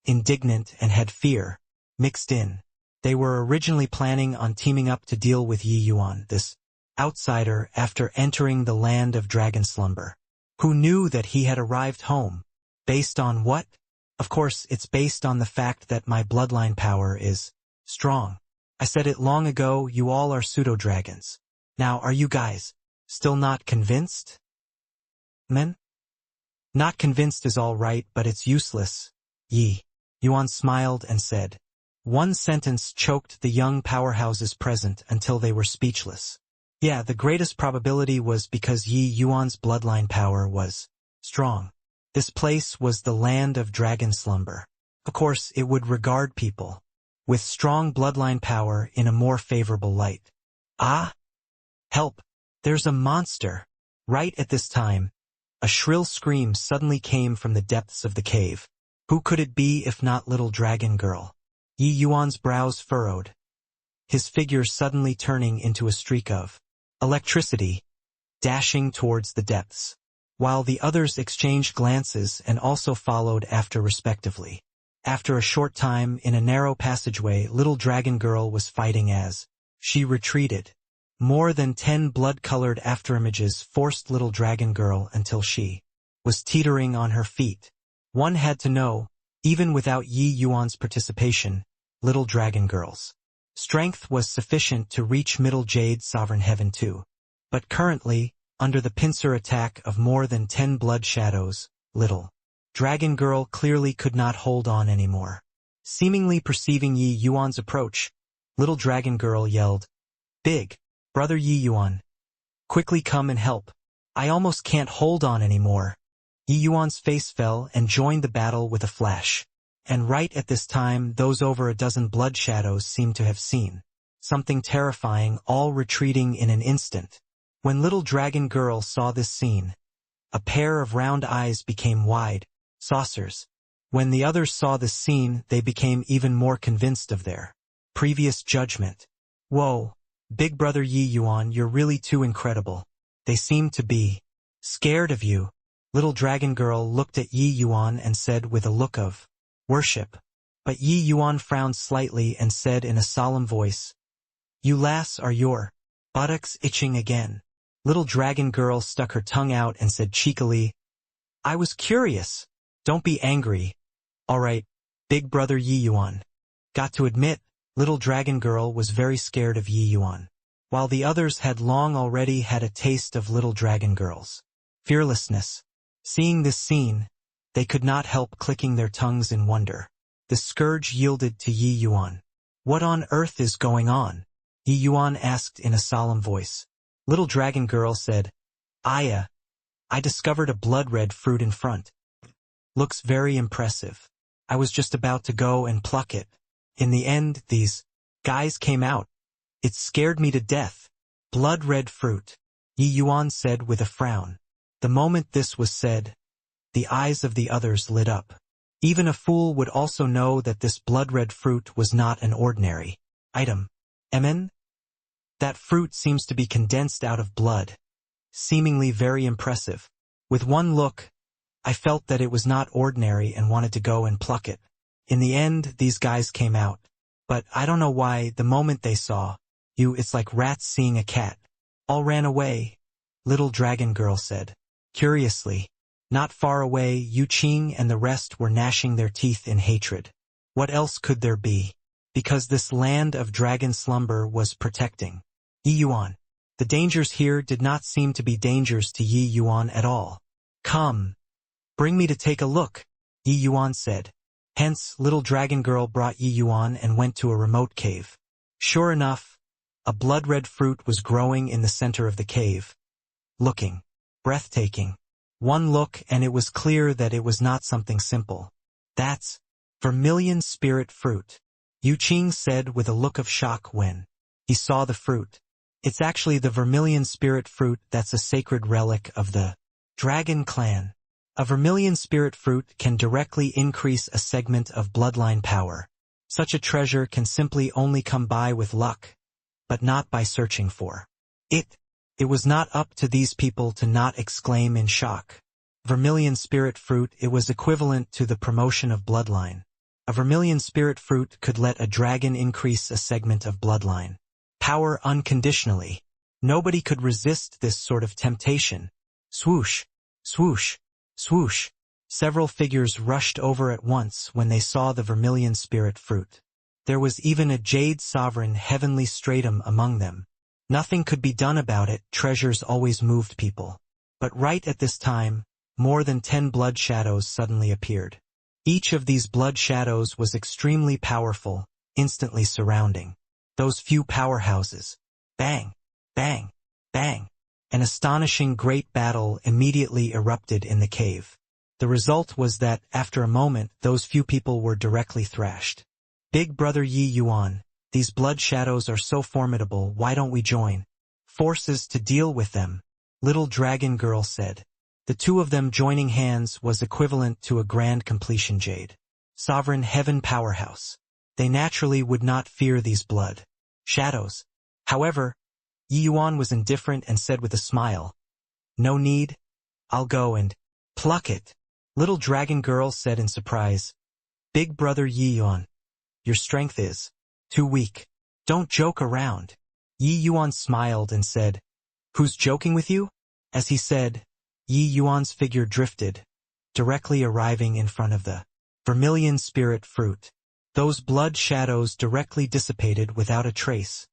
indignant and had fear mixed in. They were originally planning on teaming up to deal with Yi Yuan, this outsider, after entering the land of dragon slumber. Who knew that he had arrived home? Based on what? Of course, it's based on the fact that my bloodline power is strong. I said it long ago, you all are pseudo-dragons. Now, are you guys still not convinced? Men? Not convinced is all right, but it's useless. Yi Yuan smiled and said. One sentence choked the young powerhouses present until they were speechless. Yeah, the greatest probability was because Yi Yuan's bloodline power was strong. This place was the land of dragon slumber. Of course, it would regard people with strong bloodline power in a more favorable light. Ah! Help! There's a monster! Right at this time, a shrill scream suddenly came from the depths of the cave. Who could it be if not little dragon girl? Yi Yuan's brows furrowed, his figure suddenly turning into a streak of electricity, dashing towards the depths, while the others exchanged glances and also followed after respectively. After a short time, in a narrow passageway, little dragon girl was fighting as she retreated. More than 10 blood-colored afterimages forced little dragon girl until she was teetering on her feet. One had to know, even without Yi Yuan's participation, little dragon girl's strength was sufficient to reach Middle Jade Sovereign Heaven too. But currently, under the pincer attack of more than 10 blood shadows, little dragon girl clearly could not hold on anymore. Seemingly perceiving Yi Yuan's approach, little dragon girl yelled, "Big Brother Yi Yuan, quickly come and help. I almost can't hold on anymore." Yi Yuan's face fell and joined the battle with a flash. And right at this time, those over a dozen blood shadows seemed to have seen something terrifying, all retreating in an instant. When little dragon girl saw this scene, a pair of round eyes became wide saucers. When the others saw this scene, they became even more convinced of their previous judgment. Whoa, Big Brother Yi Yuan, you're really too incredible. They seem to be scared of you. Little dragon girl looked at Yi Yuan and said with a look of worship. But Yi Yuan frowned slightly and said in a solemn voice, "You lass are your buttocks itching again." Little dragon girl stuck her tongue out and said cheekily, "I was curious. Don't be angry. All right, Big Brother Yi Yuan." Got to admit, little dragon girl was very scared of Yi Yuan, while the others had long already had a taste of little dragon girl's fearlessness. Seeing this scene, they could not help clicking their tongues in wonder. The scourge yielded to Yi Yuan. "What on earth is going on?" Yi Yuan asked in a solemn voice. Little dragon girl said, I discovered a blood-red fruit in front. Looks very impressive. I was just about to go and pluck it. In the end, these guys came out. It scared me to death. Blood-red fruit, Yi Yuan said with a frown. The moment this was said, the eyes of the others lit up. Even a fool would also know that this blood-red fruit was not an ordinary item. Emin? That fruit seems to be condensed out of blood. Seemingly very impressive. With one look, I felt that it was not ordinary and wanted to go and pluck it. In the end, these guys came out. But I don't know why, the moment they saw you, it's like rats seeing a cat. All ran away, little dragon girl said. Curiously, not far away, Yu Qing and the rest were gnashing their teeth in hatred. What else could there be? Because this land of dragon slumber was protecting Yi Yuan. The dangers here did not seem to be dangers to Yi Yuan at all. Come, bring me to take a look. Yi Yuan said. Hence, little dragon girl brought Yi Yuan and went to a remote cave. Sure enough, a blood-red fruit was growing in the center of the cave. Looking breathtaking. One look and it was clear that it was not something simple. That's vermilion spirit fruit, Yu Qing said with a look of shock when he saw the fruit. It's actually the vermilion spirit fruit that's a sacred relic of the dragon clan. A vermilion spirit fruit can directly increase a segment of bloodline power. Such a treasure can simply only come by with luck, but not by searching for it. It was not up to these people to not exclaim in shock. Vermilion spirit fruit, it was equivalent to the promotion of bloodline. A vermilion spirit fruit could let a dragon increase a segment of bloodline power unconditionally. Nobody could resist this sort of temptation. Swoosh, swoosh, swoosh. Several figures rushed over at once when they saw the vermilion spirit fruit. There was even a jade sovereign heavenly stratum among them. Nothing could be done about it, treasures always moved people. But right at this time, more than 10 blood shadows suddenly appeared. Each of these blood shadows was extremely powerful, instantly surrounding those few powerhouses. Bang, bang, bang. An astonishing great battle immediately erupted in the cave. The result was that, after a moment, those few people were directly thrashed. Big brother Yi Yuan, these blood shadows are so formidable, why don't we join forces to deal with them? Little dragon girl said. The two of them joining hands was equivalent to a grand completion jade. Sovereign heaven powerhouse. They naturally would not fear these blood shadows. However, Yi Yuan was indifferent and said with a smile, "No need. I'll go and pluck it." Little dragon girl said in surprise, "Big brother Yi Yuan, your strength is too weak. Don't joke around." Yi Yuan smiled and said, "Who's joking with you?" As he said, Yi Yuan's figure drifted, directly arriving in front of the vermilion spirit fruit. Those blood shadows directly dissipated without a trace,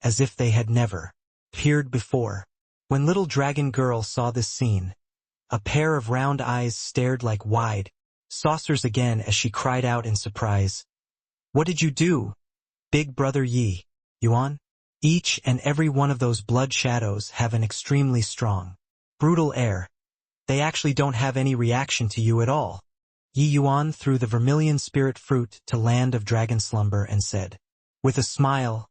as if they had never appeared before. When little dragon girl saw this scene, a pair of round eyes stared like wide saucers again as she cried out in surprise, "What did you do, big brother Yi Yuan?" Each and every one of those blood shadows have an extremely strong, brutal air. They actually don't have any reaction to you at all. Yi Yuan threw the vermilion spirit fruit to land of dragon slumber and said, with a smile,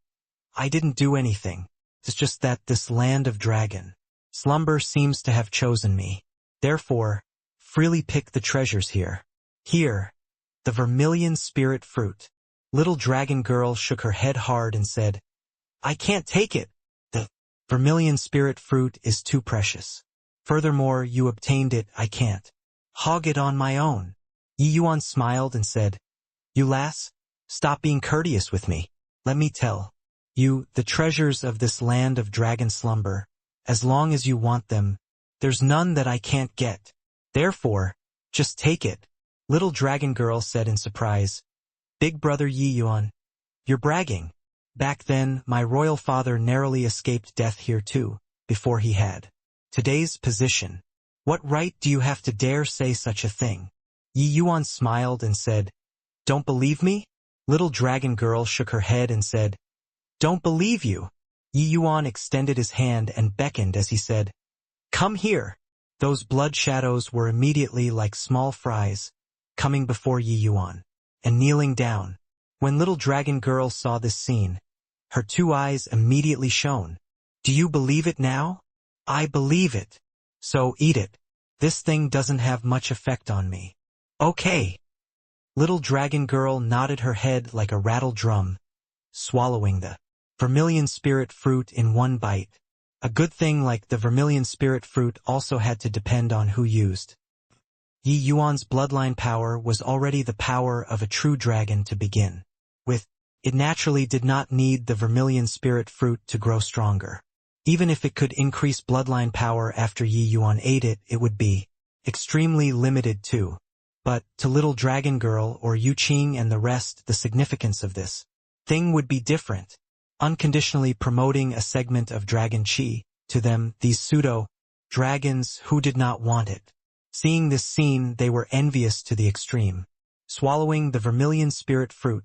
"I didn't do anything. It's just that this land of dragon slumber seems to have chosen me. Therefore, freely pick the treasures here." Here, the vermilion spirit fruit. Little dragon girl shook her head hard and said, "I can't take it. The vermilion spirit fruit is too precious. Furthermore, you obtained it, I can't hog it on my own." Yi Yuan smiled and said, "You lass, stop being courteous with me. Let me tell you the treasures of this land of dragon slumber. As long as you want them, there's none that I can't get. Therefore, just take it." Little dragon girl said in surprise, "Big brother Yi Yuan, you're bragging. Back then, my royal father narrowly escaped death here too, before he had today's position. What right do you have to dare say such a thing?" Yi Yuan smiled and said, "Don't believe me?" Little dragon girl shook her head and said, "Don't believe you." Yi Yuan extended his hand and beckoned as he said, "Come here." Those blood shadows were immediately like small fries, coming before Yi Yuan, and kneeling down. When little dragon girl saw this scene, her two eyes immediately shone. "Do you believe it now?" "I believe it. So eat it. This thing doesn't have much effect on me." "Okay." Little dragon girl nodded her head like a rattle drum, swallowing the vermilion spirit fruit in one bite. A good thing like the vermilion spirit fruit also had to depend on who used. Yi Yuan's bloodline power was already the power of a true dragon to begin with. It naturally did not need the vermilion spirit fruit to grow stronger. Even if it could increase bloodline power after Yi Yuan ate it, it would be extremely limited too. But, to little dragon girl or Yu Qing and the rest, the significance of this thing would be different. Unconditionally promoting a segment of dragon chi, to them, these pseudo-dragons who did not want it. Seeing this scene, they were envious to the extreme. Swallowing the vermilion spirit fruit,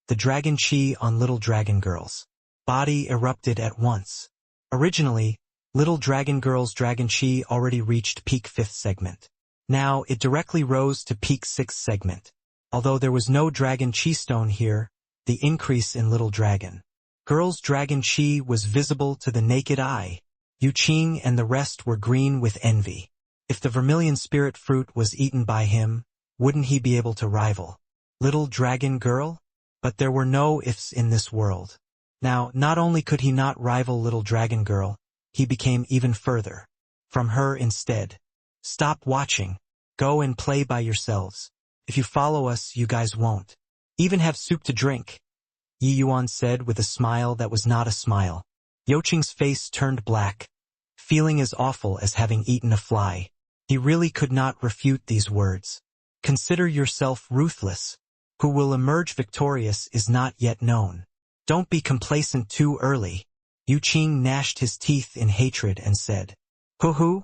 the dragon chi on little dragon girl's body erupted at once. Originally, little dragon girl's dragon chi already reached peak 5th segment. Now it directly rose to peak 6th segment. Although there was no dragon chi stone here, the increase in little dragon girl's dragon chi was visible to the naked eye. Yu Qing and the rest were green with envy. If the vermilion spirit fruit was eaten by him, wouldn't he be able to rival little dragon girl? But there were no ifs in this world. Now, not only could he not rival little dragon girl, he became even further from her instead. Stop watching. Go and play by yourselves. If you follow us, you guys won't even have soup to drink, Yi Yuan said with a smile that was not a smile. Yo Qing's face turned black, feeling as awful as having eaten a fly. He really could not refute these words. Consider yourself ruthless. Who will emerge victorious is not yet known. Don't be complacent too early. Yu Qing gnashed his teeth in hatred and said, Hoo-hoo?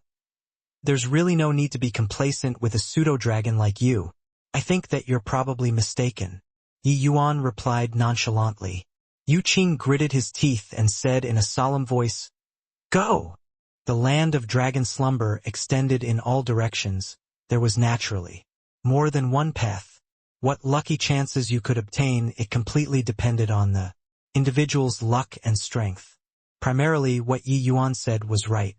There's really no need to be complacent with a pseudo-dragon like you. I think that you're probably mistaken. Yi Yuan replied nonchalantly. Yu Qing gritted his teeth and said in a solemn voice, Go! The land of dragon slumber extended in all directions. There was naturally more than one path. What lucky chances you could obtain, it completely depended on the individual's luck and strength. Primarily, what Yi Yuan said was right.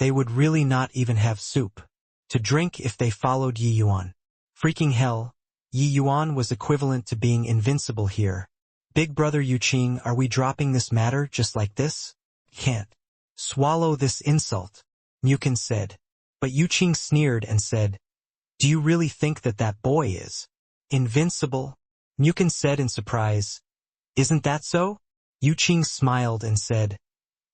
They would really not even have soup to drink if they followed Yi Yuan. Freaking hell, Yi Yuan was equivalent to being invincible here. Big brother Yu Qing, are we dropping this matter just like this? Can't swallow this insult, Mukin said. But Yu Qing sneered and said, Do you really think that that boy is invincible? Mukin said in surprise. Isn't that so? Yu Qing smiled and said,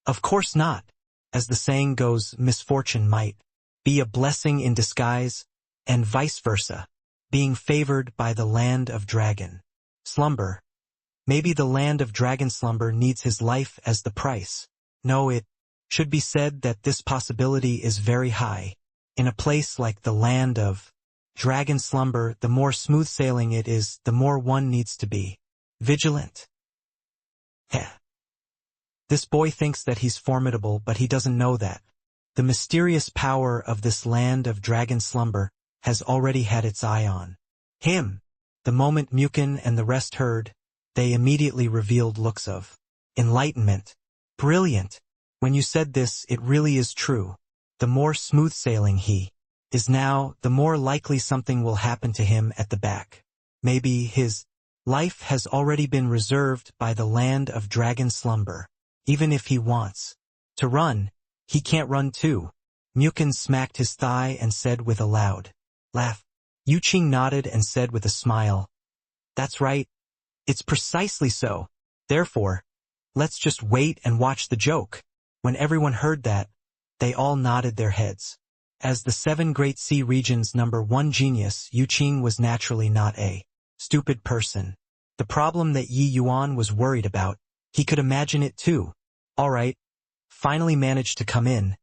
Of course not. As the saying goes, misfortune might be a blessing in disguise, and vice versa. Being favored by the land of dragon slumber. Maybe the land of dragon slumber needs his life as the price. No, it should be said that this possibility is very high. In a place like the land of dragon slumber, the more smooth sailing it is, the more one needs to be vigilant. Heh. This boy thinks that he's formidable, but he doesn't know that the mysterious power of this land of dragon slumber has already had its eye on him. The moment Mukin and the rest heard, they immediately revealed looks of enlightenment. Brilliant. When you said this, it really is true. The more smooth sailing he is now, the more likely something will happen to him at the back. Maybe his life has already been reserved by the land of dragon slumber. Even if he wants to run, he can't run too. Mukin smacked his thigh and said with a loud laugh. Yu Qing nodded and said with a smile, That's right. It's precisely so. Therefore, let's just wait and watch the joke. When everyone heard that, they all nodded their heads. As the 7 Great Sea Regions #1 genius, Yu Qing was naturally not a stupid person. The problem that Yi Yuan was worried about, he could imagine it too. All right, finally managed to come in.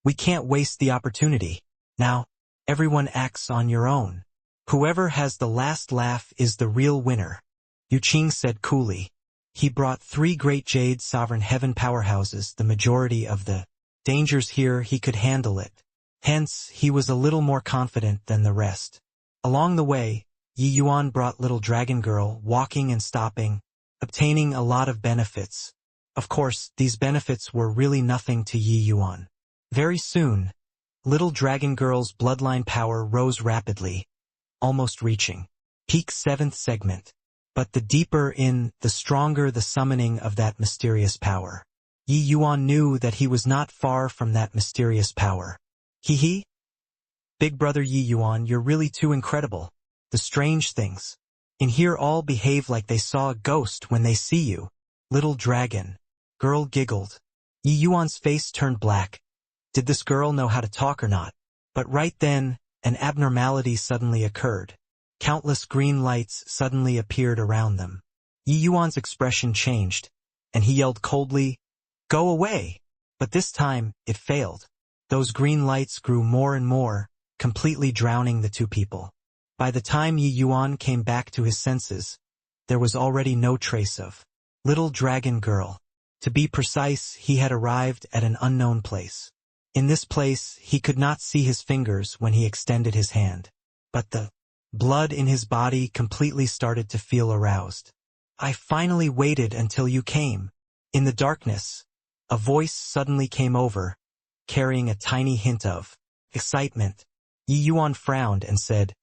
We can't waste the opportunity. Now, everyone acts on your own. Whoever has the last laugh is the real winner, Yu Qing said coolly. He brought 3 great Jade Sovereign Heaven powerhouses. The majority of the dangers here he could handle it. Hence, he was a little more confident than the rest. Along the way, Yi Yuan brought little dragon girl walking and stopping, obtaining a lot of benefits. Of course, these benefits were really nothing to Yi Yuan. Very soon, little dragon girl's bloodline power rose rapidly, almost reaching peak 7th segment. But the deeper in, the stronger the summoning of that mysterious power. Yi Yuan knew that he was not far from that mysterious power. Hee. Big brother Yi Yuan, you're really too incredible. The strange things in here all behave like they saw a ghost when they see you. Little dragon girl giggled. Yi Yuan's face turned black. Did this girl know how to talk or not? But right then, an abnormality suddenly occurred. Countless green lights suddenly appeared around them. Yi Yuan's expression changed, and he yelled coldly, Go away! But this time, it failed. Those green lights grew more and more, completely drowning the two people. By the time Yi Yuan came back to his senses, there was already no trace of little dragon girl. To be precise, he had arrived at an unknown place. In this place, he could not see his fingers when he extended his hand. But the blood in his body completely started to feel aroused. I finally waited until you came. In the darkness, a voice suddenly came over, carrying a tiny hint of excitement. Yi Yuan frowned and said,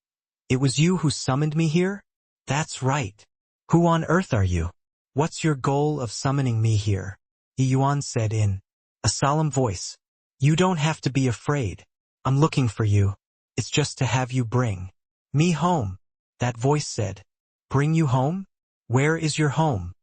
"It was you who summoned me here?" "That's right. Who on earth are you? What's your goal of summoning me here?" Yi Yuan said in a solemn voice. "You don't have to be afraid. I'm looking for you. It's just to have you bring me home." That voice said, "Bring you home? Where is your home?"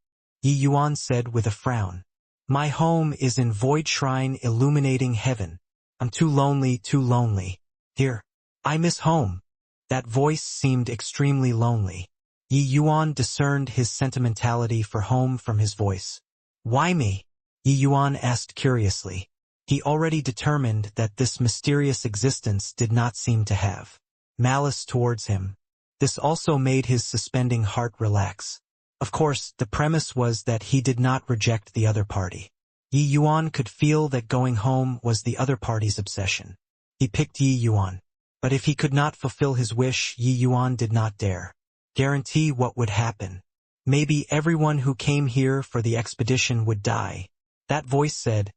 Yi Yuan said with a frown. "My home is in Void Shrine illuminating heaven. I'm too lonely. Here. I miss home." That voice seemed extremely lonely. Yi Yuan discerned his sentimentality for home from his voice. "Why me?" Yi Yuan asked curiously. He already determined that this mysterious existence did not seem to have malice towards him. This also made his suspending heart relax. Of course, the premise was that he did not reject the other party. Yi Yuan could feel that going home was the other party's obsession. He picked Yi Yuan. But if he could not fulfill his wish, Yi Yuan did not dare guarantee what would happen. Maybe everyone who came here for the expedition would die. That voice said,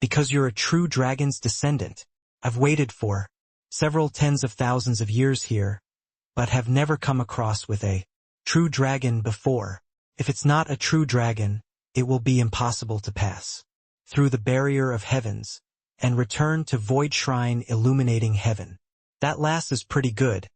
"Because you're a true dragon's descendant. I've waited for several tens of thousands of years here, but have never come across with a true dragon before. If it's not a true dragon, it will be impossible to pass through the barrier of heavens and return to Void Shrine illuminating heaven." That last is pretty good,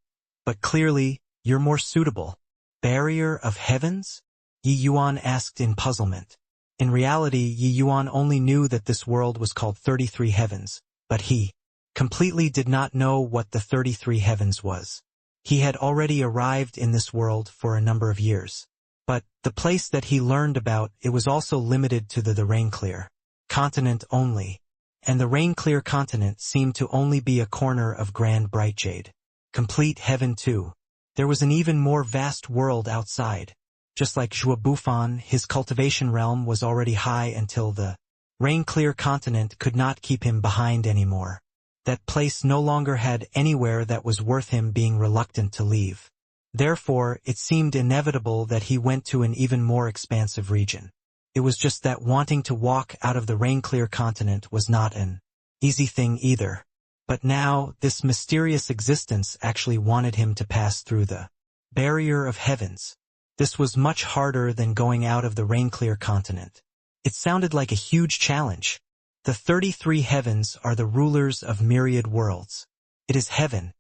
but clearly, you're more suitable. Barrier of heavens? Yi Yuan asked in puzzlement. In reality, Yi Yuan only knew that this world was called 33 Heavens, but he completely did not know what the 33 Heavens was. He had already arrived in this world for a number of years. But the place that he learned about, it was also limited to the Rainclear continent only. And the Rainclear continent seemed to only be a corner of Grand Brightjade. Complete heaven too. There was an even more vast world outside. Just like Zhuobufan, his cultivation realm was already high until the Rainclear continent could not keep him behind anymore. That place no longer had anywhere that was worth him being reluctant to leave. Therefore, it seemed inevitable that he went to an even more expansive region. It was just that wanting to walk out of the Rainclear continent was not an easy thing either. But now, this mysterious existence actually wanted him to pass through the barrier of heavens. This was much harder than going out of the Rainclear continent. It sounded like a huge challenge. The 33 heavens are the rulers of myriad worlds. It is heaven,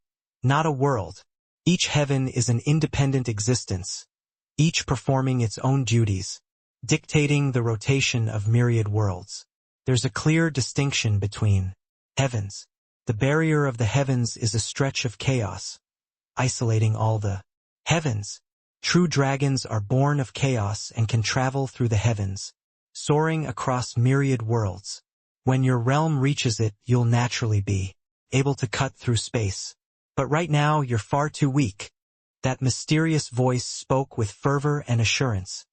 not a world. Each heaven is an independent existence, each performing its own duties, dictating the rotation of myriad worlds. There's a clear distinction between heavens. The barrier of the heavens is a stretch of chaos, isolating all the heavens. True dragons are born of chaos and can travel through the heavens, soaring across myriad worlds. When your realm reaches it, you'll naturally be able to cut through space. But right now, you're far too weak. That mysterious voice spoke with fervor and assurance,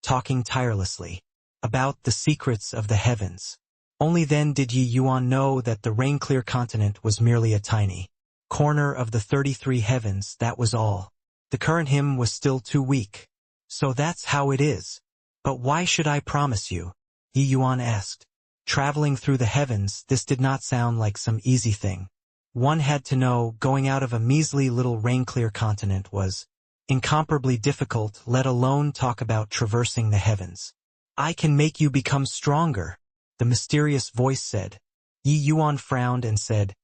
talking tirelessly about the secrets of the heavens. Only then did Yi Yuan know that the Rainclear continent was merely a tiny corner of the 33 heavens, that was all. The current him was still too weak. So that's how it is. But why should I promise you? Yi Yuan asked. Traveling through the heavens, this did not sound like some easy thing. One had to know going out of a measly little Rainclear continent was incomparably difficult, let alone talk about traversing the heavens. I can make you become stronger, the mysterious voice said. Yi Yuan frowned and said,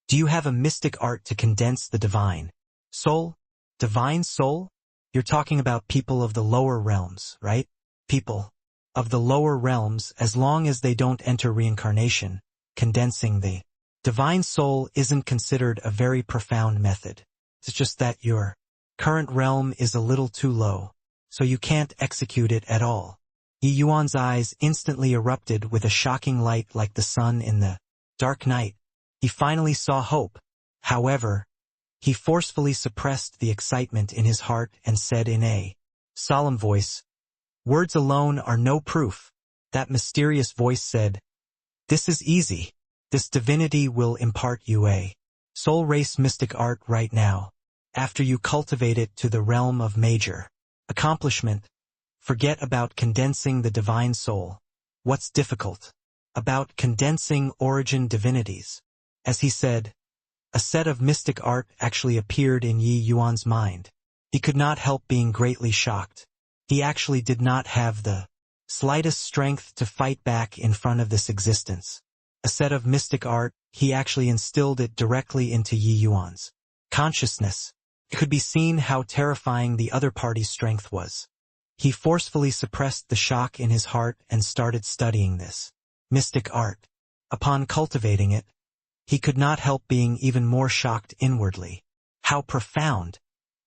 "Do you have a mystic art to condense the divine soul?" Divine soul? You're talking about people of the lower realms, right? People of the lower realms, as long as they don't enter reincarnation, condensing the divine soul isn't considered a very profound method. It's just that your current realm is a little too low, so you can't execute it at all. Yi Yuan's eyes instantly erupted with a shocking light like the sun in the dark night. He finally saw hope. However, he forcefully suppressed the excitement in his heart and said in a solemn voice, "Words alone are no proof." That mysterious voice said, "This is easy. This divinity will impart you a soul race mystic art right now. After you cultivate it to the realm of major accomplishment, forget about condensing the divine soul. What's difficult about condensing origin divinities?" As he said, a set of mystic art actually appeared in Yi Yuan's mind. He could not help being greatly shocked. He actually did not have the slightest strength to fight back in front of this existence. A set of mystic art, he actually instilled it directly into Yi Yuan's consciousness. It could be seen how terrifying the other party's strength was. He forcefully suppressed the shock in his heart and started studying this mystic art. Upon cultivating it, he could not help being even more shocked inwardly. How profound!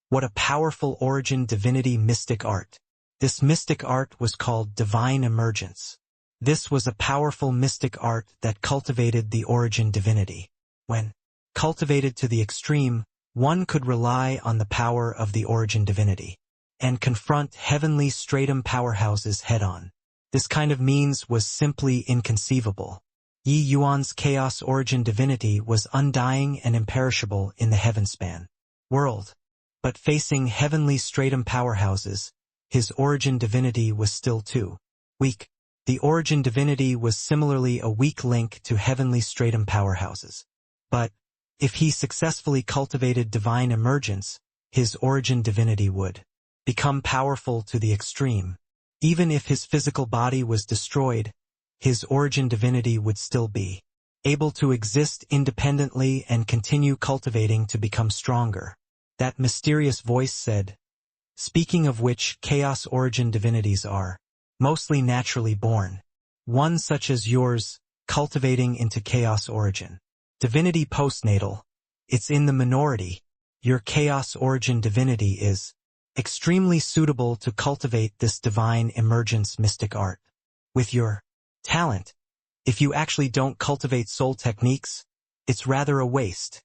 What a powerful origin divinity mystic art. This mystic art was called divine emergence. This was a powerful mystic art that cultivated the origin divinity. When cultivated to the extreme, one could rely on the power of the origin divinity and confront heavenly stratum powerhouses head-on. This kind of means was simply inconceivable. Yi Yuan's chaos origin divinity was undying and imperishable in the heavenspan world. But facing heavenly stratum powerhouses, his origin divinity was still too weak. The origin divinity was similarly a weak link to heavenly stratum powerhouses. But if he successfully cultivated divine emergence, his origin divinity would become powerful to the extreme. Even if his physical body was destroyed, his origin divinity would still be able to exist independently and continue cultivating to become stronger. That mysterious voice said, "Speaking of which, chaos origin divinities are mostly naturally born. One such as yours, cultivating into chaos origin divinity postnatal, it's in the minority. Your chaos origin divinity is extremely suitable to cultivate this divine emergence mystic art. With your talent, if you actually don't cultivate soul techniques, it's rather a waste."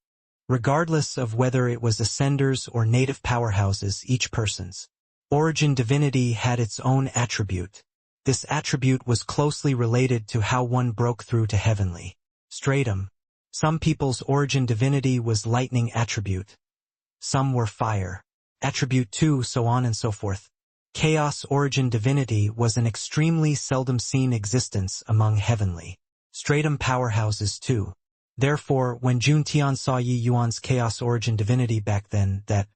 Regardless of whether it was ascenders or native powerhouses, each person's origin divinity had its own attribute. This attribute was closely related to how one broke through to heavenly stratum. Some people's origin divinity was lightning attribute. Some were fire attribute too, so on and so forth. Chaos origin divinity was an extremely seldom seen existence among heavenly stratum powerhouses too. Therefore, when Jun Tian saw Yi Yuan's chaos origin divinity back then, that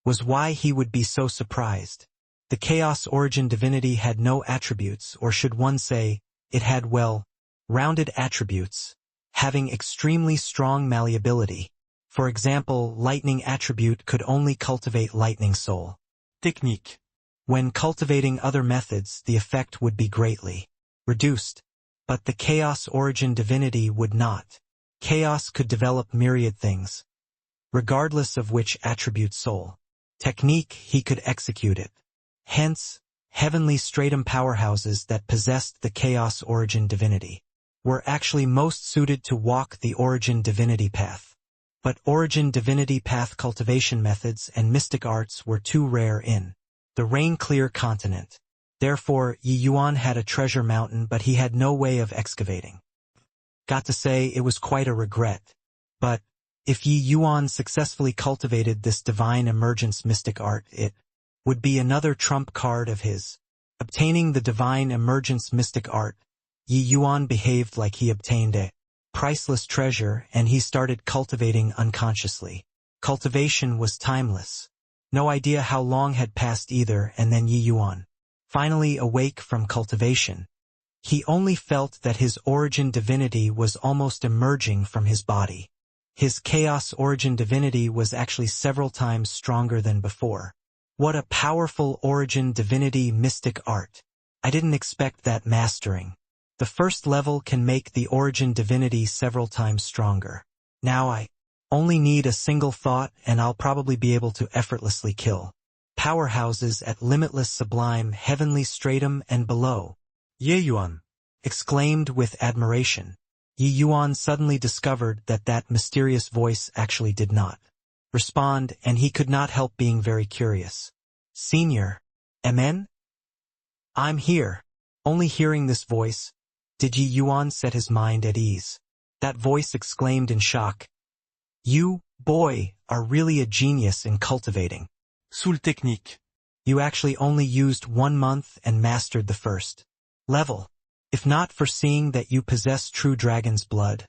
was why he would be so surprised. The chaos origin divinity had no attributes, or should one say, it had well-rounded attributes, having extremely strong malleability. For example, lightning attribute could only cultivate lightning soul technique. When cultivating other methods, the effect would be greatly reduced. But the chaos origin divinity would not. Chaos could develop myriad things, regardless of which attribute soul technique he could execute it. Hence, heavenly stratum powerhouses that possessed the chaos origin divinity were actually most suited to walk the origin divinity path. But origin divinity path cultivation methods and mystic arts were too rare in the rain-clear continent. Therefore, Yi Yuan had a treasure mountain, but he had no way of excavating. Got to say, it was quite a regret. But if Yi Yuan successfully cultivated this divine emergence mystic art, it would be another trump card of his. Obtaining the divine emergence mystic art, Yi Yuan behaved like he obtained a priceless treasure, and he started cultivating unconsciously. Cultivation was timeless. No idea how long had passed either, and then Yi Yuan, finally awake from cultivation. He only felt that his origin divinity was almost emerging from his body. His chaos origin divinity was actually several times stronger than before. What a powerful origin divinity mystic art. I didn't expect that mastering. The first level can make the origin divinity several times stronger. Now I only need a single thought and I'll probably be able to effortlessly kill powerhouses at limitless sublime heavenly stratum and below. Ye Yuan, Exclaimed with admiration. Yi Yuan suddenly discovered that that mysterious voice actually did not respond, and he could not help being very curious. Senior, Amen? I'm here. Only hearing this voice, did Yi Yuan set his mind at ease. That voice exclaimed in shock, "You, boy, are really a genius in cultivating. Sul technique. You actually only used 1 month and mastered the first level. If not for seeing that you possess true dragon's blood,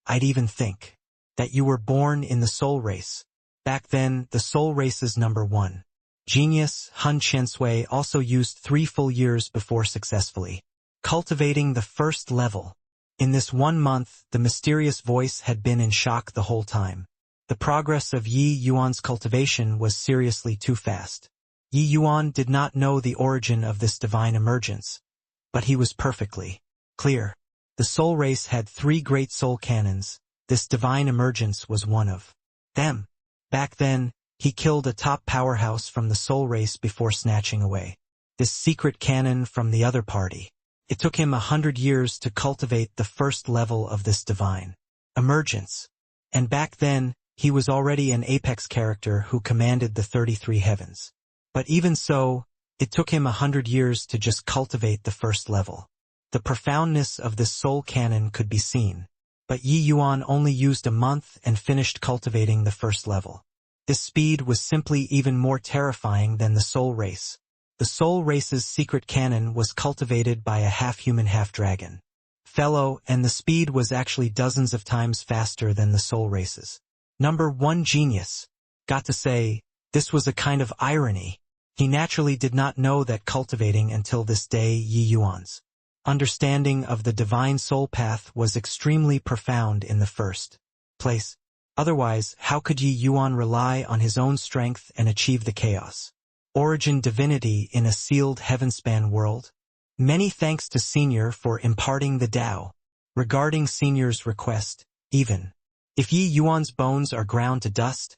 I'd even think that you were born in the soul race." Back then, the soul race's #1 genius, Han Qiansui, also used 3 full years before successfully cultivating the first level. In this 1 month, the mysterious voice had been in shock the whole time. The progress of Yi Yuan's cultivation was seriously too fast. Yi Yuan did not know the origin of this divine emergence, but he was perfectly clear. The soul race had 3 great soul cannons. This divine emergence was one of them. Back then, he killed a top powerhouse from the soul race before snatching away this secret cannon from the other party. It took him 100 years to cultivate the first level of this divine emergence. And back then, he was already an apex character who commanded the 33 heavens. But even so, it took him 100 years to just cultivate the first level. The profoundness of this soul cannon could be seen. But Yi Yuan only used a month and finished cultivating the first level. This speed was simply even more terrifying than the soul race. The soul race's secret cannon was cultivated by a half-human half-dragon fellow, and the speed was actually dozens of times faster than the soul race's #1 genius. Got to say, this was a kind of irony. He naturally did not know that cultivating until this day Yi Yuan's understanding of the divine soul path was extremely profound in the first place. Otherwise, how could Yi Yuan rely on his own strength and achieve the chaos origin divinity in a sealed heavenspan world? Many thanks to Senior for imparting the Tao. Regarding Senior's request, even if Yi Yuan's bones are ground to dust,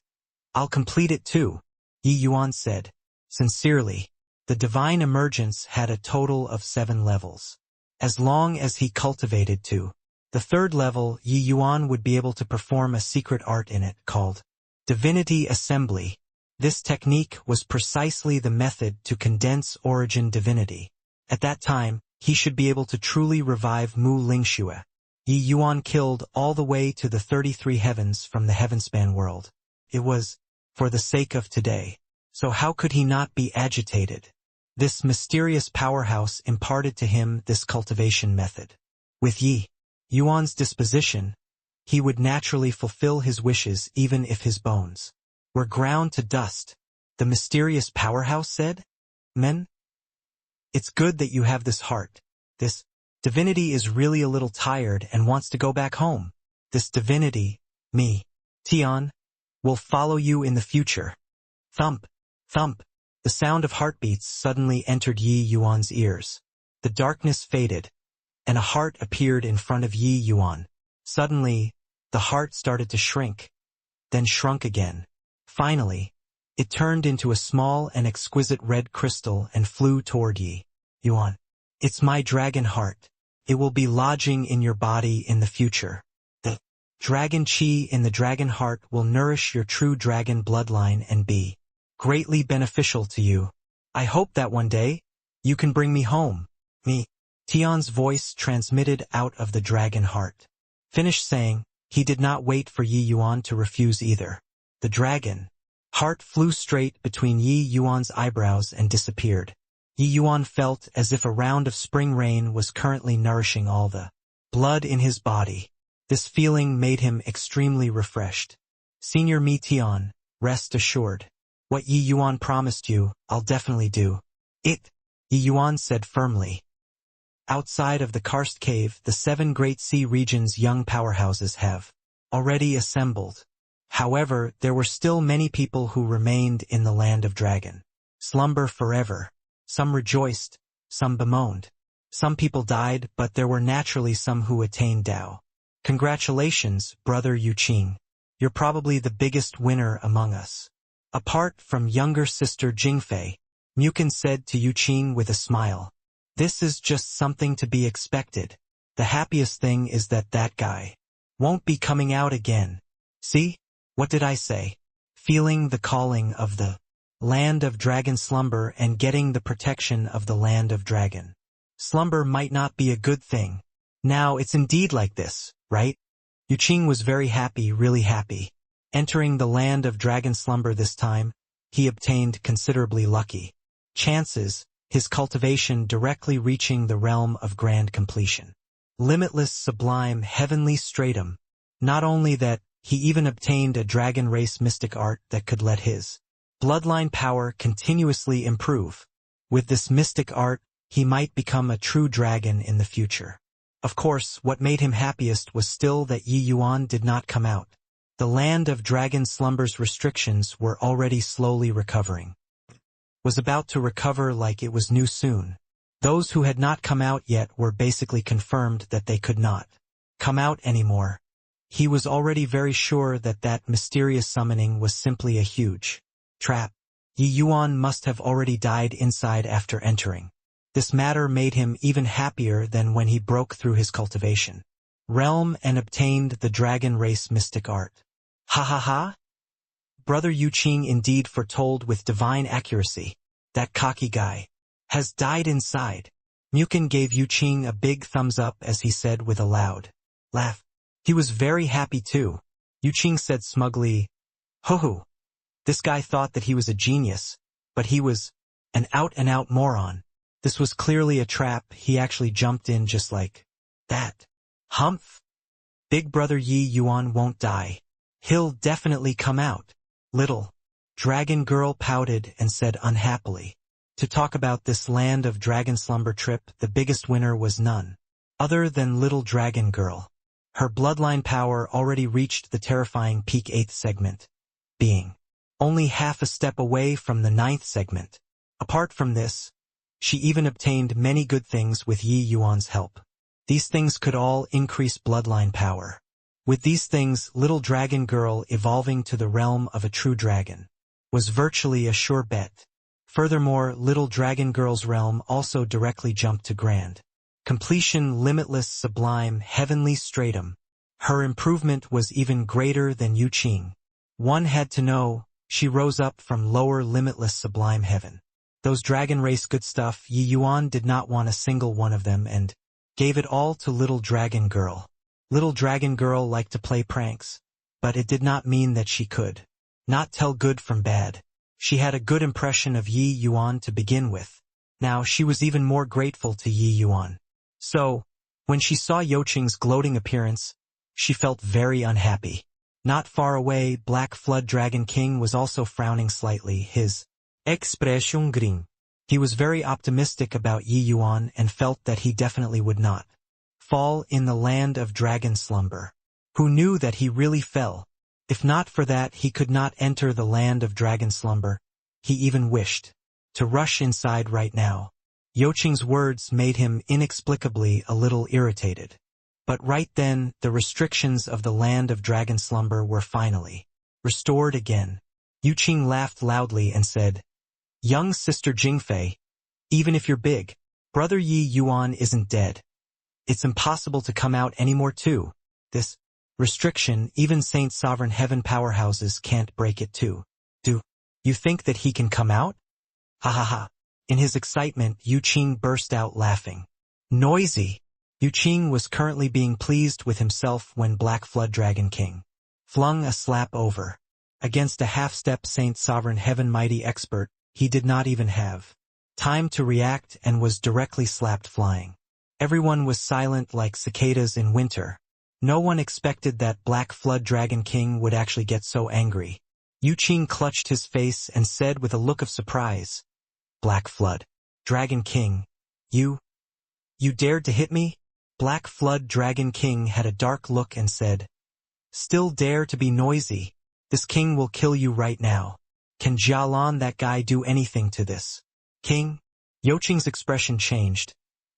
I'll complete it too, Yi Yuan said. Sincerely, the divine emergence had a total of 7 levels. As long as he cultivated to the 3rd level, Yi Yuan would be able to perform a secret art in it called Divinity Assembly. This technique was precisely the method to condense origin divinity. At that time, he should be able to truly revive Mu Lingxue. Yi Yuan killed all the way to the 33 heavens from the heavenspan world. It was for the sake of today. So how could he not be agitated? This mysterious powerhouse imparted to him this cultivation method. With Yi Yuan's disposition, he would naturally fulfill his wishes even if his bones were ground to dust. The mysterious powerhouse said, "Men, it's good that you have this heart. This divinity is really a little tired and wants to go back home. This divinity, me, Tian, will follow you in the future." Thump, thump. The sound of heartbeats suddenly entered Yi Yuan's ears. The darkness faded, and a heart appeared in front of Yi Yuan. Suddenly, the heart started to shrink, then shrunk again. Finally, it turned into a small and exquisite red crystal and flew toward Yi Yuan. "It's my dragon heart. It will be lodging in your body in the future. The dragon chi in the dragon heart will nourish your true dragon bloodline and be greatly beneficial to you. I hope that one day, you can bring me home." Me. Tian's voice transmitted out of the dragon heart. Finished saying, he did not wait for Yi Yuan to refuse either. The dragon heart flew straight between Yi Yuan's eyebrows and disappeared. Yi Yuan felt as if a round of spring rain was currently nourishing all the blood in his body. This feeling made him extremely refreshed. "Senior Mi Tian, rest assured. What Yi Yuan promised you, I'll definitely do it," Yi Yuan said firmly. Outside of the karst cave, the 7 great sea regions' young powerhouses have already assembled. However, there were still many people who remained in the land of dragon slumber forever. Some rejoiced, some bemoaned. Some people died, but there were naturally some who attained Tao. "Congratulations, brother Yuqing. You're probably the biggest winner among us. Apart from younger sister Jingfei," Mukin said to Yuqing with a smile. "This is just something to be expected. The happiest thing is that that guy won't be coming out again. See? What did I say? Feeling the calling of the land of dragon slumber and getting the protection of the land of dragon slumber might not be a good thing. Now it's indeed like this, right? Yuqing was very happy, really happy. Entering the land of dragon slumber this time, he obtained considerably lucky chances, his cultivation directly reaching the realm of grand completion. Limitless sublime heavenly stratum. Not only that, he even obtained a dragon race mystic art that could let his bloodline power continuously improve. With this mystic art, he might become a true dragon in the future. Of course, what made him happiest was still that Yi Yuan did not come out. The land of dragon slumber's restrictions were already slowly recovering. Was about to recover like it was new soon. Those who had not come out yet were basically confirmed that they could not come out anymore. He was already very sure that that mysterious summoning was simply a huge trap. Yi Yuan must have already died inside after entering. This matter made him even happier than when he broke through his cultivation realm and obtained the dragon race mystic art. Ha ha ha! Brother Yuqing indeed foretold with divine accuracy. That cocky guy has died inside. Mukin gave Yuqing a big thumbs up as he said with a loud laugh. He was very happy too. Yuqing said smugly, "Ho-ho! This guy thought that he was a genius, but he was an out-and-out moron. This was clearly a trap. He actually jumped in just like that. Humph! Big brother Yi Yuan won't die. He'll definitely come out." Little dragon girl pouted and said unhappily. To talk about this land of dragon slumber trip, the biggest winner was none other than little dragon girl. Her bloodline power already reached the terrifying peak 8th segment, being only half a step away from the 9th segment. Apart from this, she even obtained many good things with Yi Yuan's help. These things could all increase bloodline power. With these things, little dragon girl evolving to the realm of a true dragon was virtually a sure bet. Furthermore, little dragon girl's realm also directly jumped to grand completion, limitless sublime heavenly stratum. Her improvement was even greater than Yuqing. One had to know, she rose up from lower limitless sublime heaven. Those dragon race good stuff, Yi Yuan did not want a single one of them and gave it all to little dragon girl. Little dragon girl liked to play pranks, but it did not mean that she could not tell good from bad. She had a good impression of Yi Yuan to begin with. Now she was even more grateful to Yi Yuan. So, when she saw Yuqing's gloating appearance, she felt very unhappy. Not far away, Black Flood Dragon King was also frowning slightly, his expression grim. He was very optimistic about Yi Yuan and felt that he definitely would not fall in the land of dragon slumber. Who knew that he really fell? If not for that, he could not enter the land of dragon slumber. He even wished to rush inside right now. Yuqing's words made him inexplicably a little irritated. But right then, the restrictions of the land of dragon slumber were finally restored again. Yuqing laughed loudly and said, "Young sister Jingfei, even if you're big, brother Yi Yuan isn't dead. It's impossible to come out anymore too. This restriction, even Saint Sovereign Heaven powerhouses can't break it too. Do you think that he can come out?" Ha ha ha. In his excitement, Yuqing burst out laughing. Noisy. Yuqing was currently being pleased with himself when Black Flood Dragon King flung a slap over. Against a half-step Saint Sovereign Heaven mighty expert, he did not even have time to react and was directly slapped flying. Everyone was silent like cicadas in winter. No one expected that Black Flood Dragon King would actually get so angry. Yuqing clutched his face and said with a look of surprise, "Black Flood Dragon King, you dared to hit me?" Black Flood Dragon King had a dark look and said, "Still dare to be noisy? This king will kill you right now. Can Jialan that guy do anything to this king?" Yuqing's expression changed.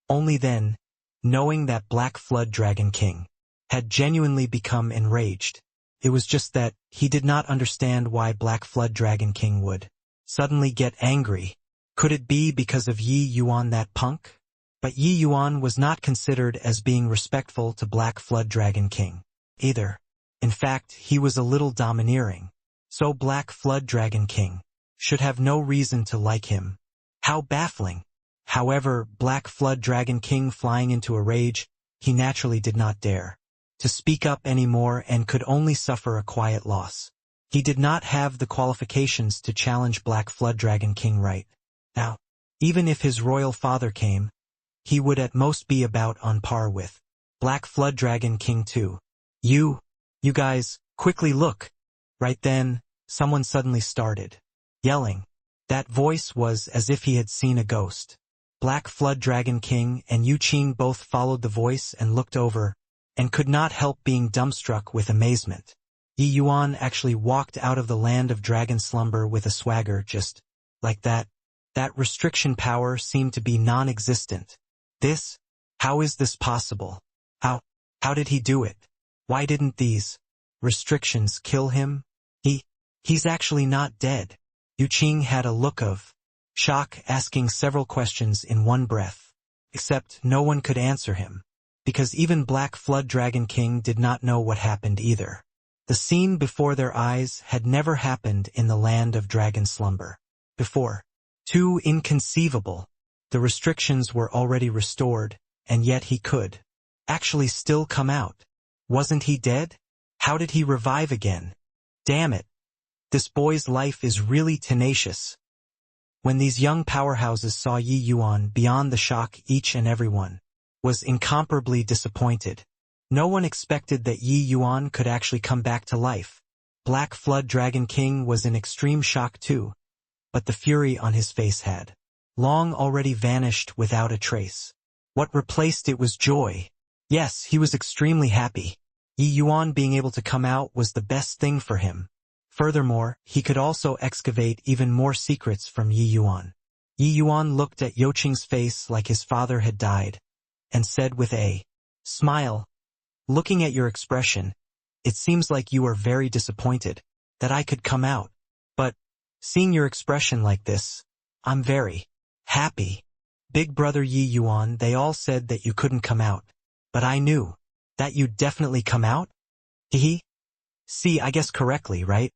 Only then, knowing that Black Flood Dragon King had genuinely become enraged. It was just that he did not understand why Black Flood Dragon King would suddenly get angry. Could it be because of Yi Yuan that punk? But Yi Yuan was not considered as being respectful to Black Flood Dragon King either. In fact, he was a little domineering. So Black Flood Dragon King should have no reason to like him. How baffling. However, Black Flood Dragon King, flying into a rage, he naturally did not dare to speak up anymore and could only suffer a quiet loss. He did not have the qualifications to challenge Black Flood Dragon King right now. Even if his royal father came, he would at most be about on par with Black Flood Dragon King too. You guys, quickly look. Right then, someone suddenly started yelling. That voice was as if he had seen a ghost. Black Flood Dragon King and Yu Qing both followed the voice and looked over, and could not help being dumbstruck with amazement. Yi Yuan actually walked out of the land of dragon slumber with a swagger just like that. That restriction power seemed to be non-existent. How is this possible? How did he do it? Why didn't these restrictions kill him? He's actually not dead. Yu Qing had a look of shock, asking several questions in one breath. Except no one could answer him, because even Black Flood Dragon King did not know what happened either. The scene before their eyes had never happened in the land of dragon slumber before. Too inconceivable. The restrictions were already restored, and yet he could actually still come out. Wasn't he dead? How did he revive again? Damn it. This boy's life is really tenacious. When these young powerhouses saw Yi Yuan, beyond the shock, each and everyone was incomparably disappointed. No one expected that Yi Yuan could actually come back to life. Black Flood Dragon King was in extreme shock too, but the fury on his face had long already vanished without a trace. What replaced it was joy. Yes, he was extremely happy. Yi Yuan being able to come out was the best thing for him. Furthermore, he could also excavate even more secrets from Yi Yuan. Yi Yuan looked at Yu Qing's face like his father had died, and said with a smile, "Looking at your expression, it seems like you are very disappointed that I could come out. But, seeing your expression like this, I'm very happy. Big brother Yi Yuan, they all said that you couldn't come out. But I knew that you'd definitely come out? Hehe. See, I guess correctly, right?"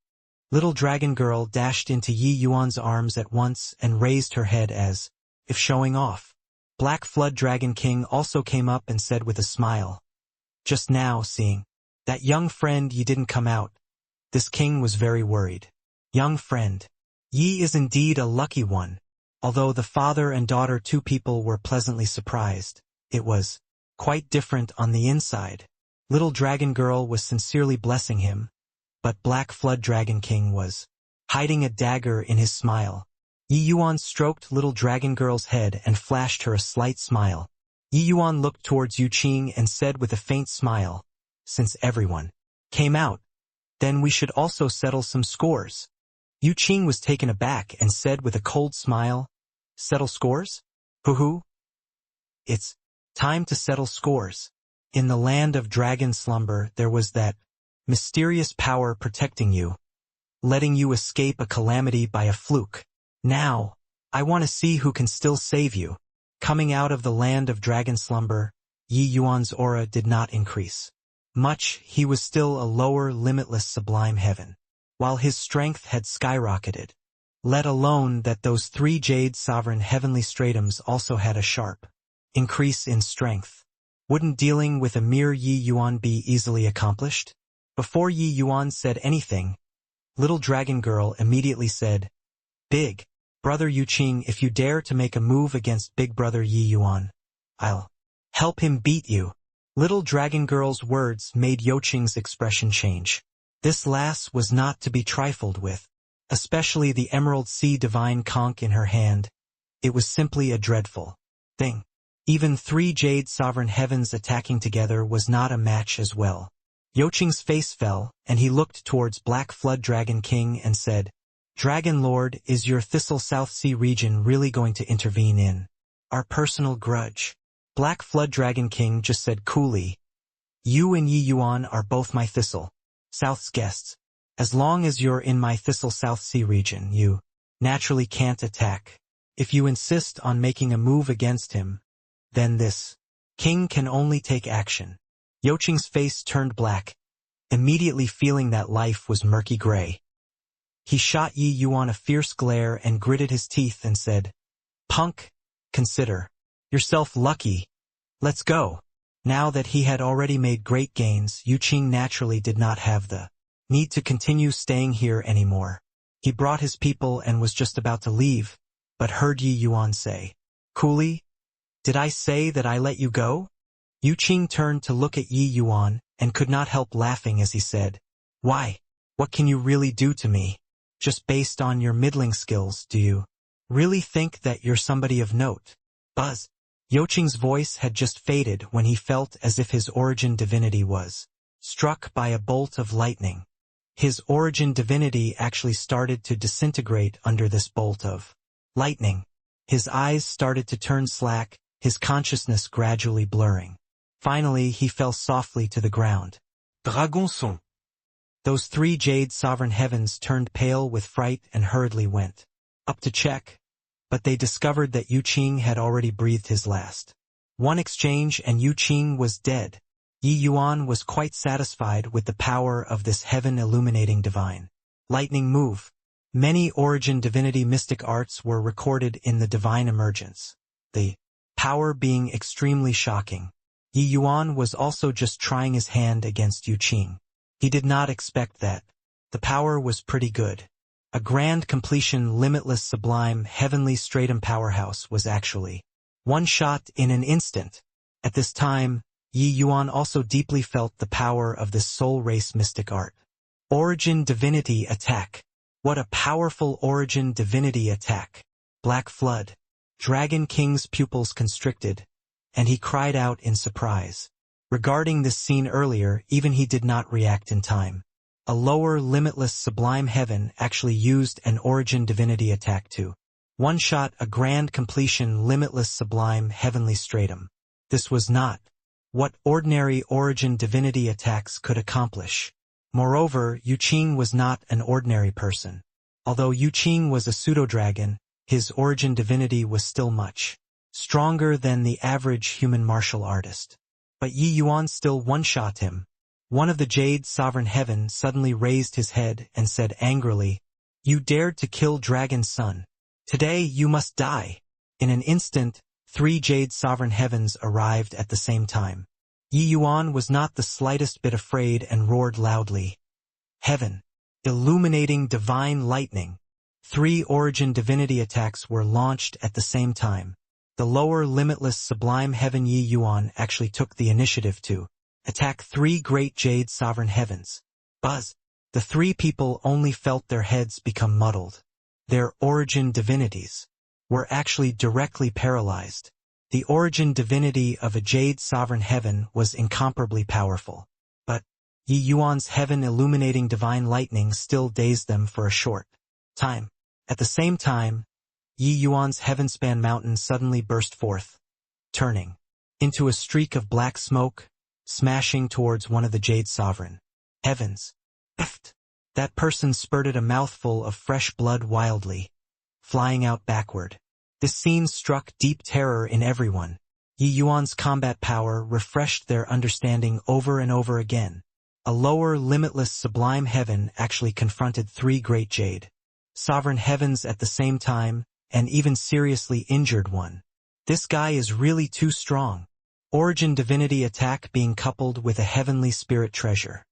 Little dragon girl dashed into Yi Yuan's arms at once and raised her head as if showing off. Black Flood Dragon King also came up and said with a smile, "Just now, seeing that young friend you didn't come out." This king was very worried. Young friend. Yi is indeed a lucky one. Although the father and daughter, two people, were pleasantly surprised, it was quite different on the inside. Little dragon girl was sincerely blessing him, but Black Flood Dragon King was hiding a dagger in his smile. Yi Yuan stroked little dragon girl's head and flashed her a slight smile. Yi Yuan looked towards Yu Qing and said with a faint smile, "Since everyone came out, then we should also settle some scores." Yu Qing was taken aback and said with a cold smile, "Settle scores? Hoo-hoo. It's time to settle scores." In the land of dragon slumber there was that mysterious power protecting you, letting you escape a calamity by a fluke. Now, I want to see who can still save you. Coming out of the land of dragon slumber, Yi Yuan's aura did not increase much. He was still a lower, limitless, sublime heaven, while his strength had skyrocketed. Let alone that those three jade sovereign heavenly stratums also had a sharp increase in strength. Wouldn't dealing with a mere Yi Yuan be easily accomplished? Before Yi Yuan said anything, little dragon girl immediately said, "Big brother Yu Qing, if you dare to make a move against big brother Yi Yuan, I'll help him beat you." Little dragon girl's words made Yu Qing's expression change. This lass was not to be trifled with, especially the Emerald Sea Divine Conch in her hand. It was simply a dreadful thing. Even three jade sovereign heavens attacking together was not a match as well. Yu Qing's face fell, and he looked towards Black Flood Dragon King and said, "Dragon Lord, is your Thistle South Sea region really going to intervene in our personal grudge?" Black Flood Dragon King just said coolly, "You and Yi Yuan are both my Thistle South's guests. As long as you're in my Thistle South Sea region, you naturally can't attack. If you insist on making a move against him, Then this king can only take action. Yoqing's face turned black, immediately feeling that life was murky gray. He shot Yi Yuan a fierce glare and gritted his teeth and said, "Punk, consider yourself lucky. Let's go." Now that he had already made great gains, Yuqing naturally did not have the need to continue staying here anymore. He brought his people and was just about to leave, but heard Yi Yuan say, "Coolly, did I say that I let you go?" Yuqing turned to look at Yi Yuan and could not help laughing as he said, "Why? What can you really do to me? Just based on your middling skills, do you really think that you're somebody of note?" Buzz. Yoqing's voice had just faded when he felt as if his origin divinity was struck by a bolt of lightning. His origin divinity actually started to disintegrate under this bolt of lightning. His eyes started to turn slack, his consciousness gradually blurring. Finally, he fell softly to the ground. Dragon son. Those three jade sovereign heavens turned pale with fright and hurriedly went up to check, but they discovered that Yuqing had already breathed his last. One exchange and Yuqing was dead. Yi Yuan was quite satisfied with the power of this heaven-illuminating divine lightning move. Many origin divinity mystic arts were recorded in the divine emergence, the power being extremely shocking. Yi Yuan was also just trying his hand against Yuqing. He did not expect that. The power was pretty good. A grand completion, limitless, sublime, heavenly stratum powerhouse was actually one shot in an instant. At this time, Yi Yuan also deeply felt the power of this soul race mystic art. Origin divinity attack. What a powerful origin divinity attack. Black flood. Dragon King's pupils constricted, and he cried out in surprise. Regarding this scene earlier, even he did not react in time. A lower, limitless, sublime heaven actually used an origin divinity attack to one-shot a grand completion, limitless, sublime, heavenly stratum. This was not what ordinary origin divinity attacks could accomplish. Moreover, Yuqing was not an ordinary person. Although Yuqing was a pseudo-dragon, his origin divinity was still much stronger than the average human martial artist. But Yi Yuan still one-shot him. One of the Jade Sovereign Heaven suddenly raised his head and said angrily, "You dared to kill Dragon's son. Today you must die." In an instant, three Jade Sovereign Heavens arrived at the same time. Yi Yuan was not the slightest bit afraid and roared loudly, "Heaven! Illuminating divine lightning!" Three origin divinity attacks were launched at the same time. The lower limitless sublime heaven Yi Yuan actually took the initiative to attack three great Jade Sovereign Heavens. Buzz. The three people only felt their heads become muddled. Their origin divinities were actually directly paralyzed. The origin divinity of a Jade Sovereign Heaven was incomparably powerful. But Yi Yuan's heaven illuminating divine lightning still dazed them for a short time. At the same time, Yi Yuan's heavenspan mountain suddenly burst forth, turning into a streak of black smoke, smashing towards one of the Jade Sovereign Heavens. That person spurted a mouthful of fresh blood wildly, flying out backward. This scene struck deep terror in everyone. Yi Yuan's combat power refreshed their understanding over and over again. A lower limitless sublime heaven actually confronted three great Jade Sovereign Heavens at the same time, and even seriously injured one. This guy is really too strong. Origin divinity attack being coupled with a heavenly spirit treasure.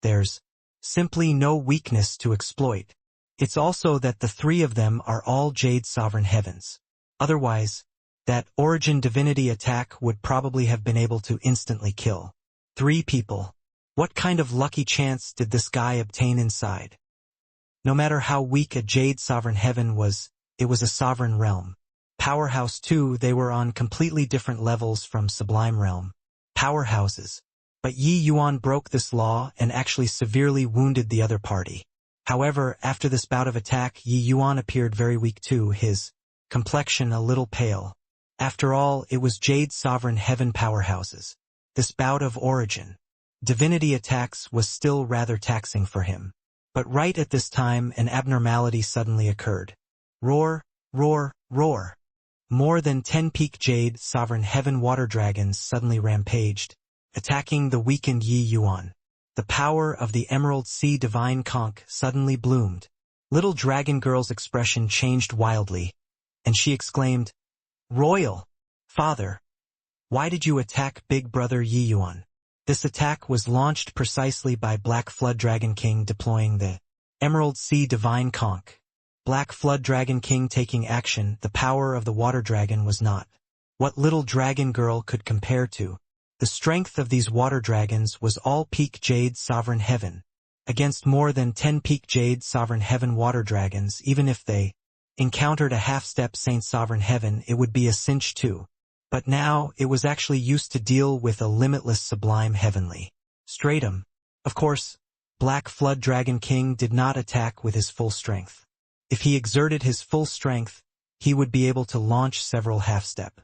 There's simply no weakness to exploit. It's also that the three of them are all Jade Sovereign Heavens. Otherwise, that origin divinity attack would probably have been able to instantly kill three people. What kind of lucky chance did this guy obtain inside? No matter how weak a Jade Sovereign Heaven was, it was a sovereign realm. Powerhouse too, they were on completely different levels from Sublime Realm powerhouses. But Yi Yuan broke this law and actually severely wounded the other party. However, after this bout of attack, Yi Yuan appeared very weak too, his complexion a little pale. After all, it was Jade Sovereign Heaven powerhouses. This bout of origin divinity attacks was still rather taxing for him. But right at this time, an abnormality suddenly occurred. Roar, roar, roar. more than 10 peak jade sovereign heaven water dragons suddenly rampaged, attacking the weakened Yi Yuan. The power of the Emerald Sea divine conch suddenly bloomed. Little dragon girl's expression changed wildly, and she exclaimed, "Royal Father, why did you attack Big Brother Yi Yuan?" This attack was launched precisely by Black Flood Dragon King deploying the Emerald Sea divine conch. Black Flood Dragon King taking action, the power of the water dragon was not what little dragon girl could compare to. The strength of these water dragons was all peak jade sovereign heaven. Against more than 10 peak jade sovereign heaven water dragons, even if they encountered a half-step Saint sovereign heaven, it would be a cinch too. But now, it was actually used to deal with a limitless sublime heavenly stratum. Of course, Black Flood Dragon King did not attack with his full strength. If he exerted his full strength, he would be able to launch several half-step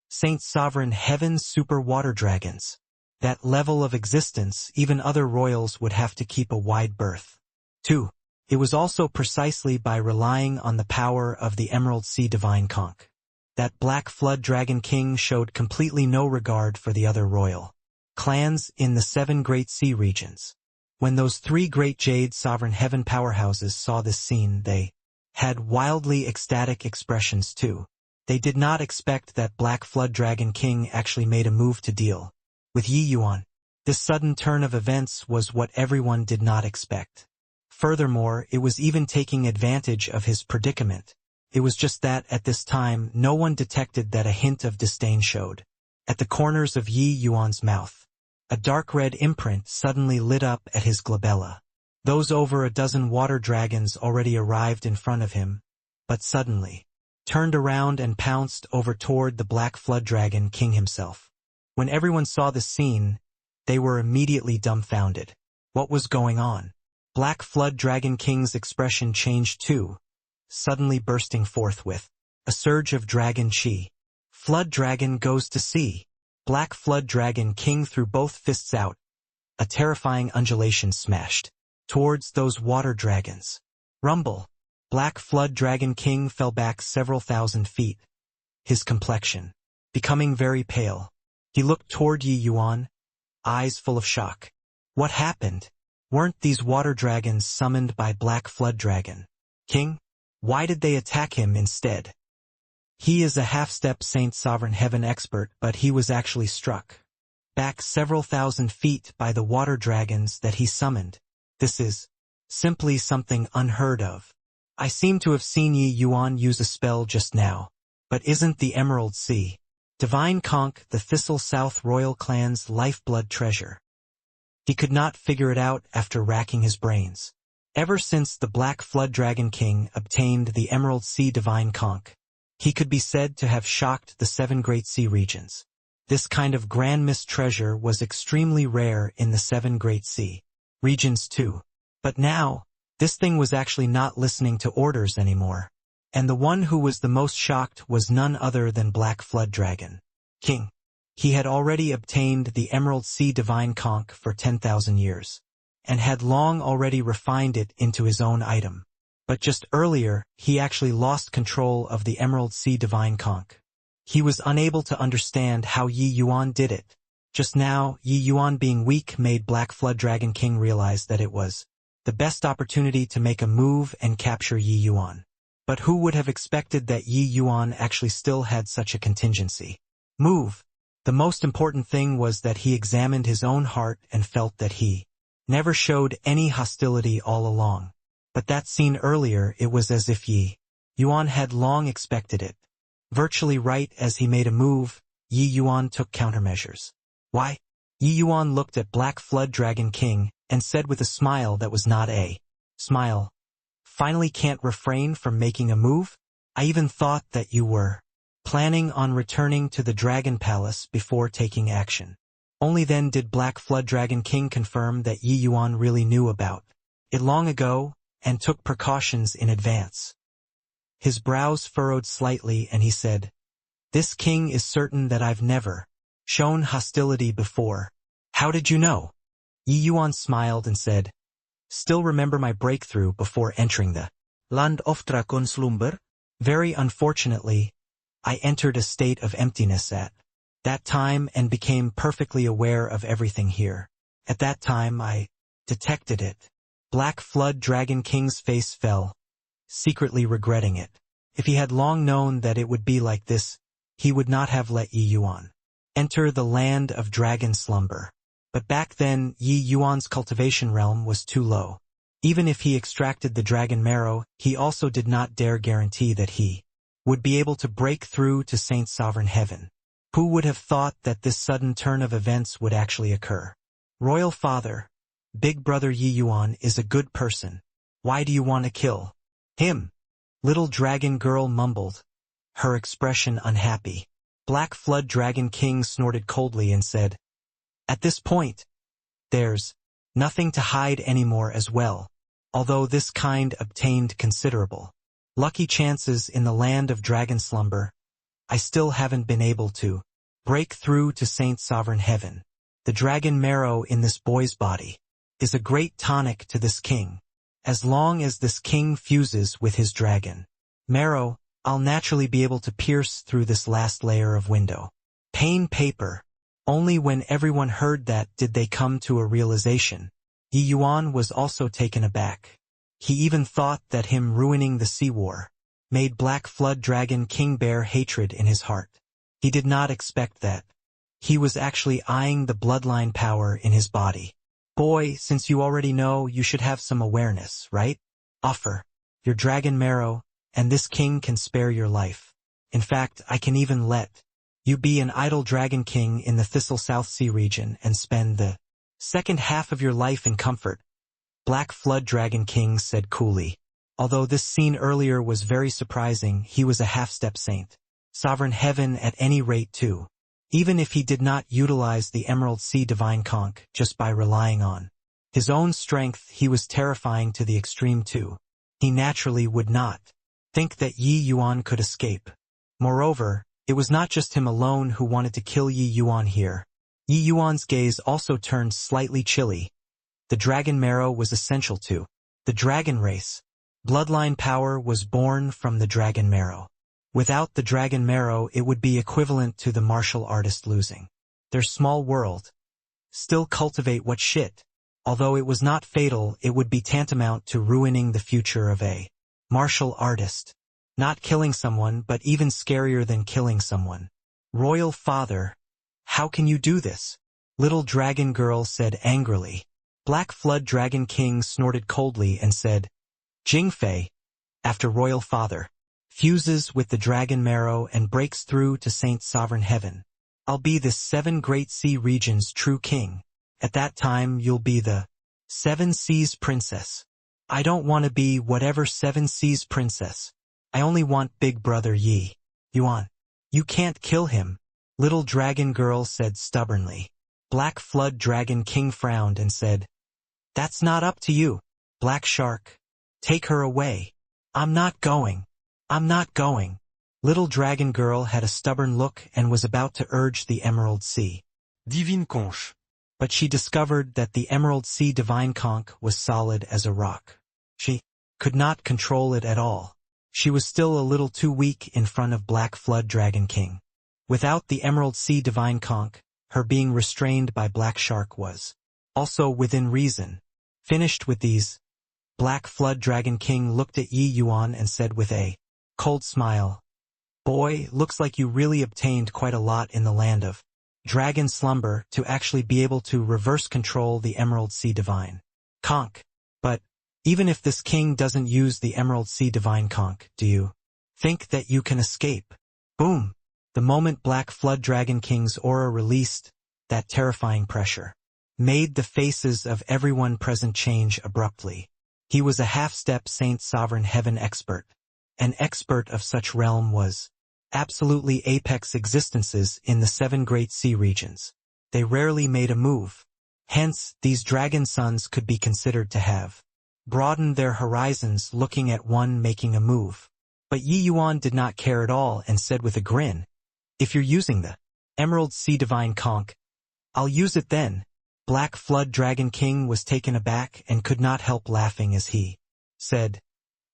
Saint Sovereign Heaven Super Water Dragons. That level of existence, even other royals would have to keep a wide berth. 2. It was also precisely by relying on the power of the Emerald Sea Divine Conch that Black Flood Dragon King showed completely no regard for the other royal clans in the 7 Great Sea regions. When those 3 Great Jade Sovereign Heaven powerhouses saw this scene, they had wildly ecstatic expressions too. They did not expect that Black Flood Dragon King actually made a move to deal with Yi Yuan. This sudden turn of events was what everyone did not expect. Furthermore, it was even taking advantage of his predicament. It was just that, at this time, no one detected that a hint of disdain showed. At the corners of Yi Yuan's mouth, a dark red imprint suddenly lit up at his glabella. Those over a dozen water dragons already arrived in front of him, but suddenly turned around and pounced over toward the Black Flood Dragon King himself. When everyone saw the scene, they were immediately dumbfounded. What was going on? Black Flood Dragon King's expression changed too, suddenly bursting forth with a surge of dragon chi. Flood Dragon goes to sea. Black Flood Dragon King threw both fists out. A terrifying undulation smashed towards those water dragons. Rumble. Black Flood Dragon King fell back several thousand feet, his complexion becoming very pale. He looked toward Yi Yuan, eyes full of shock. What happened? Weren't these water dragons summoned by Black Flood Dragon King? Why did they attack him instead? He is a half-step Saint Sovereign Heaven expert, but he was actually struck back several thousand feet by the water dragons that he summoned. This is simply something unheard of. I seem to have seen Yi Yuan use a spell just now. But isn't the Emerald Sea Divine Conch the Thistle South Royal Clan's lifeblood treasure? He could not figure it out after racking his brains. Ever since the Black Flood Dragon King obtained the Emerald Sea Divine Conch, he could be said to have shocked the 7 Great Sea regions. This kind of grand mist treasure was extremely rare in the 7 Great Sea regions too. But now, this thing was actually not listening to orders anymore. And the one who was the most shocked was none other than Black Flood Dragon King. He had already obtained the Emerald Sea Divine Conch for 10,000 years, and had long already refined it into his own item. But just earlier, he actually lost control of the Emerald Sea Divine Conch. He was unable to understand how Yi Yuan did it. Just now, Yi Yuan being weak made Black Flood Dragon King realize that it was the best opportunity to make a move and capture Yi Yuan. But who would have expected that Yi Yuan actually still had such a contingency move? The most important thing was that he examined his own heart and felt that he never showed any hostility all along. But that scene earlier, it was as if Yi Yuan had long expected it. Virtually right as he made a move, Yi Yuan took countermeasures. Why? Yi Yuan looked at Black Flood Dragon King and said with a smile that was not a smile, "Finally can't refrain from making a move? I even thought that you were planning on returning to the Dragon Palace before taking action." Only then did Black Flood Dragon King confirm that Yi Yuan really knew about it long ago and took precautions in advance. His brows furrowed slightly and he said, "This king is certain that I've never shown hostility before. How did you know?" Yi Yuan smiled and said, "Still remember my breakthrough before entering the land of Dragon Slumber? Very unfortunately, I entered a state of emptiness at that time and became perfectly aware of everything here. At that time I detected it. Black Flood Dragon King's face fell, secretly regretting it. If he had long known that it would be like this, he would not have let Yi Yuan enter the land of dragon slumber. But back then, Yi Yuan's cultivation realm was too low. Even if he extracted the dragon marrow, he also did not dare guarantee that he would be able to break through to Saint Sovereign Heaven. Who would have thought that this sudden turn of events would actually occur? Royal Father, Big Brother Yi Yuan is a good person. Why do you want to kill him? Little dragon girl mumbled, her expression unhappy. Black Flood Dragon King snorted coldly and said, "At this point, there's nothing to hide anymore as well, although this kind obtained considerable lucky chances in the land of dragon slumber. I still haven't been able to break through to Saint Sovereign Heaven. The dragon marrow in this boy's body is a great tonic to this king. As long as this king fuses with his dragon marrow, I'll naturally be able to pierce through this last layer of window pane paper." Only when everyone heard that did they come to a realization. Yi Yuan was also taken aback. He even thought that him ruining the sea war made Black Flood Dragon King bear hatred in his heart. He did not expect that. He was actually eyeing the bloodline power in his body. "Boy, since you already know, you should have some awareness, right? Offer your dragon marrow, and this king can spare your life. In fact, I can even let you be an idle dragon king in the Thistle South Sea region and spend the second half of your life in comfort," Black Flood Dragon King said coolly. Although this scene earlier was very surprising, he was a half-step saint. Sovereign Heaven at any rate too. Even if he did not utilize the Emerald Sea Divine Conch just by relying on his own strength, he was terrifying to the extreme too. He naturally would not think that Yi Yuan could escape. Moreover, it was not just him alone who wanted to kill Yi Yuan here. Yi Yuan's gaze also turned slightly chilly. The dragon marrow was essential to the dragon race. Bloodline power was born from the dragon marrow. Without the dragon marrow, it would be equivalent to the martial artist losing their small world. Still cultivate what shit. Although it was not fatal, it would be tantamount to ruining the future of a martial artist. Not killing someone, but even scarier than killing someone. "Royal Father, how can you do this?" Little dragon girl said angrily. Black Flood Dragon King snorted coldly and said, "Jingfei, after Royal Father fuses with the dragon marrow and breaks through to Saint Sovereign Heaven, I'll be this 7 Great Sea region's true king. At that time you'll be the 7 Seas Princess. I don't want to be whatever 7 Seas Princess. I only want Big Brother Yi Yuan. You can't kill him," Little Dragon Girl said stubbornly. Black Flood Dragon King frowned and said, "That's not up to you. Black Shark, take her away." I'm not going. Little Dragon Girl had a stubborn look and was about to urge the Emerald Sea Divine Conch. But she discovered that the Emerald Sea Divine Conch was solid as a rock. She could not control it at all. She was still a little too weak in front of Black Flood Dragon King. Without the Emerald Sea Divine Conch, her being restrained by Black Shark was also within reason. Finished with these, Black Flood Dragon King looked at Yi Yuan and said with a cold smile, "Boy, looks like you really obtained quite a lot in the land of dragon slumber to actually be able to reverse control the Emerald Sea Divine Conch. But even if this king doesn't use the Emerald Sea Divine Conch, do you think that you can escape?" Boom! The moment Black Flood Dragon King's aura released, that terrifying pressure made the faces of everyone present change abruptly. He was a half-step Saint Sovereign Heaven expert. An expert of such realm was absolutely apex existences in the 7 Great Sea regions. They rarely made a move. Hence, these dragon sons could be considered to have broadened their horizons looking at one making a move. But Yi Yuan did not care at all and said with a grin, "If you're using the Emerald Sea Divine Conch, I'll use it then." Black Flood Dragon King was taken aback and could not help laughing as he said,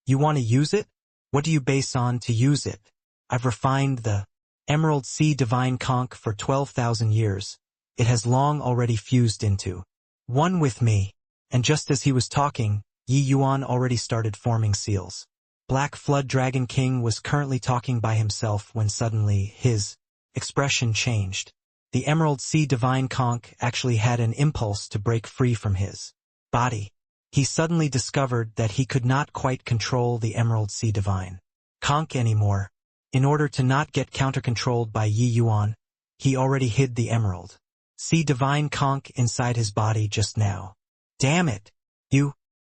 "You want to use it? What do you base on to use it?" I've refined the Emerald Sea Divine Conch for 12,000 years. It has long already fused into one with me. And just as he was talking, Yi Yuan already started forming seals. Black Flood Dragon King was currently talking by himself when suddenly his expression changed. The Emerald Sea Divine Conch actually had an impulse to break free from his body. He suddenly discovered that he could not quite control the Emerald Sea Divine Conch anymore. In order to not get counter-controlled by Yi Yuan, he already hid the Emerald Sea Divine Conch inside his body just now. Damn it!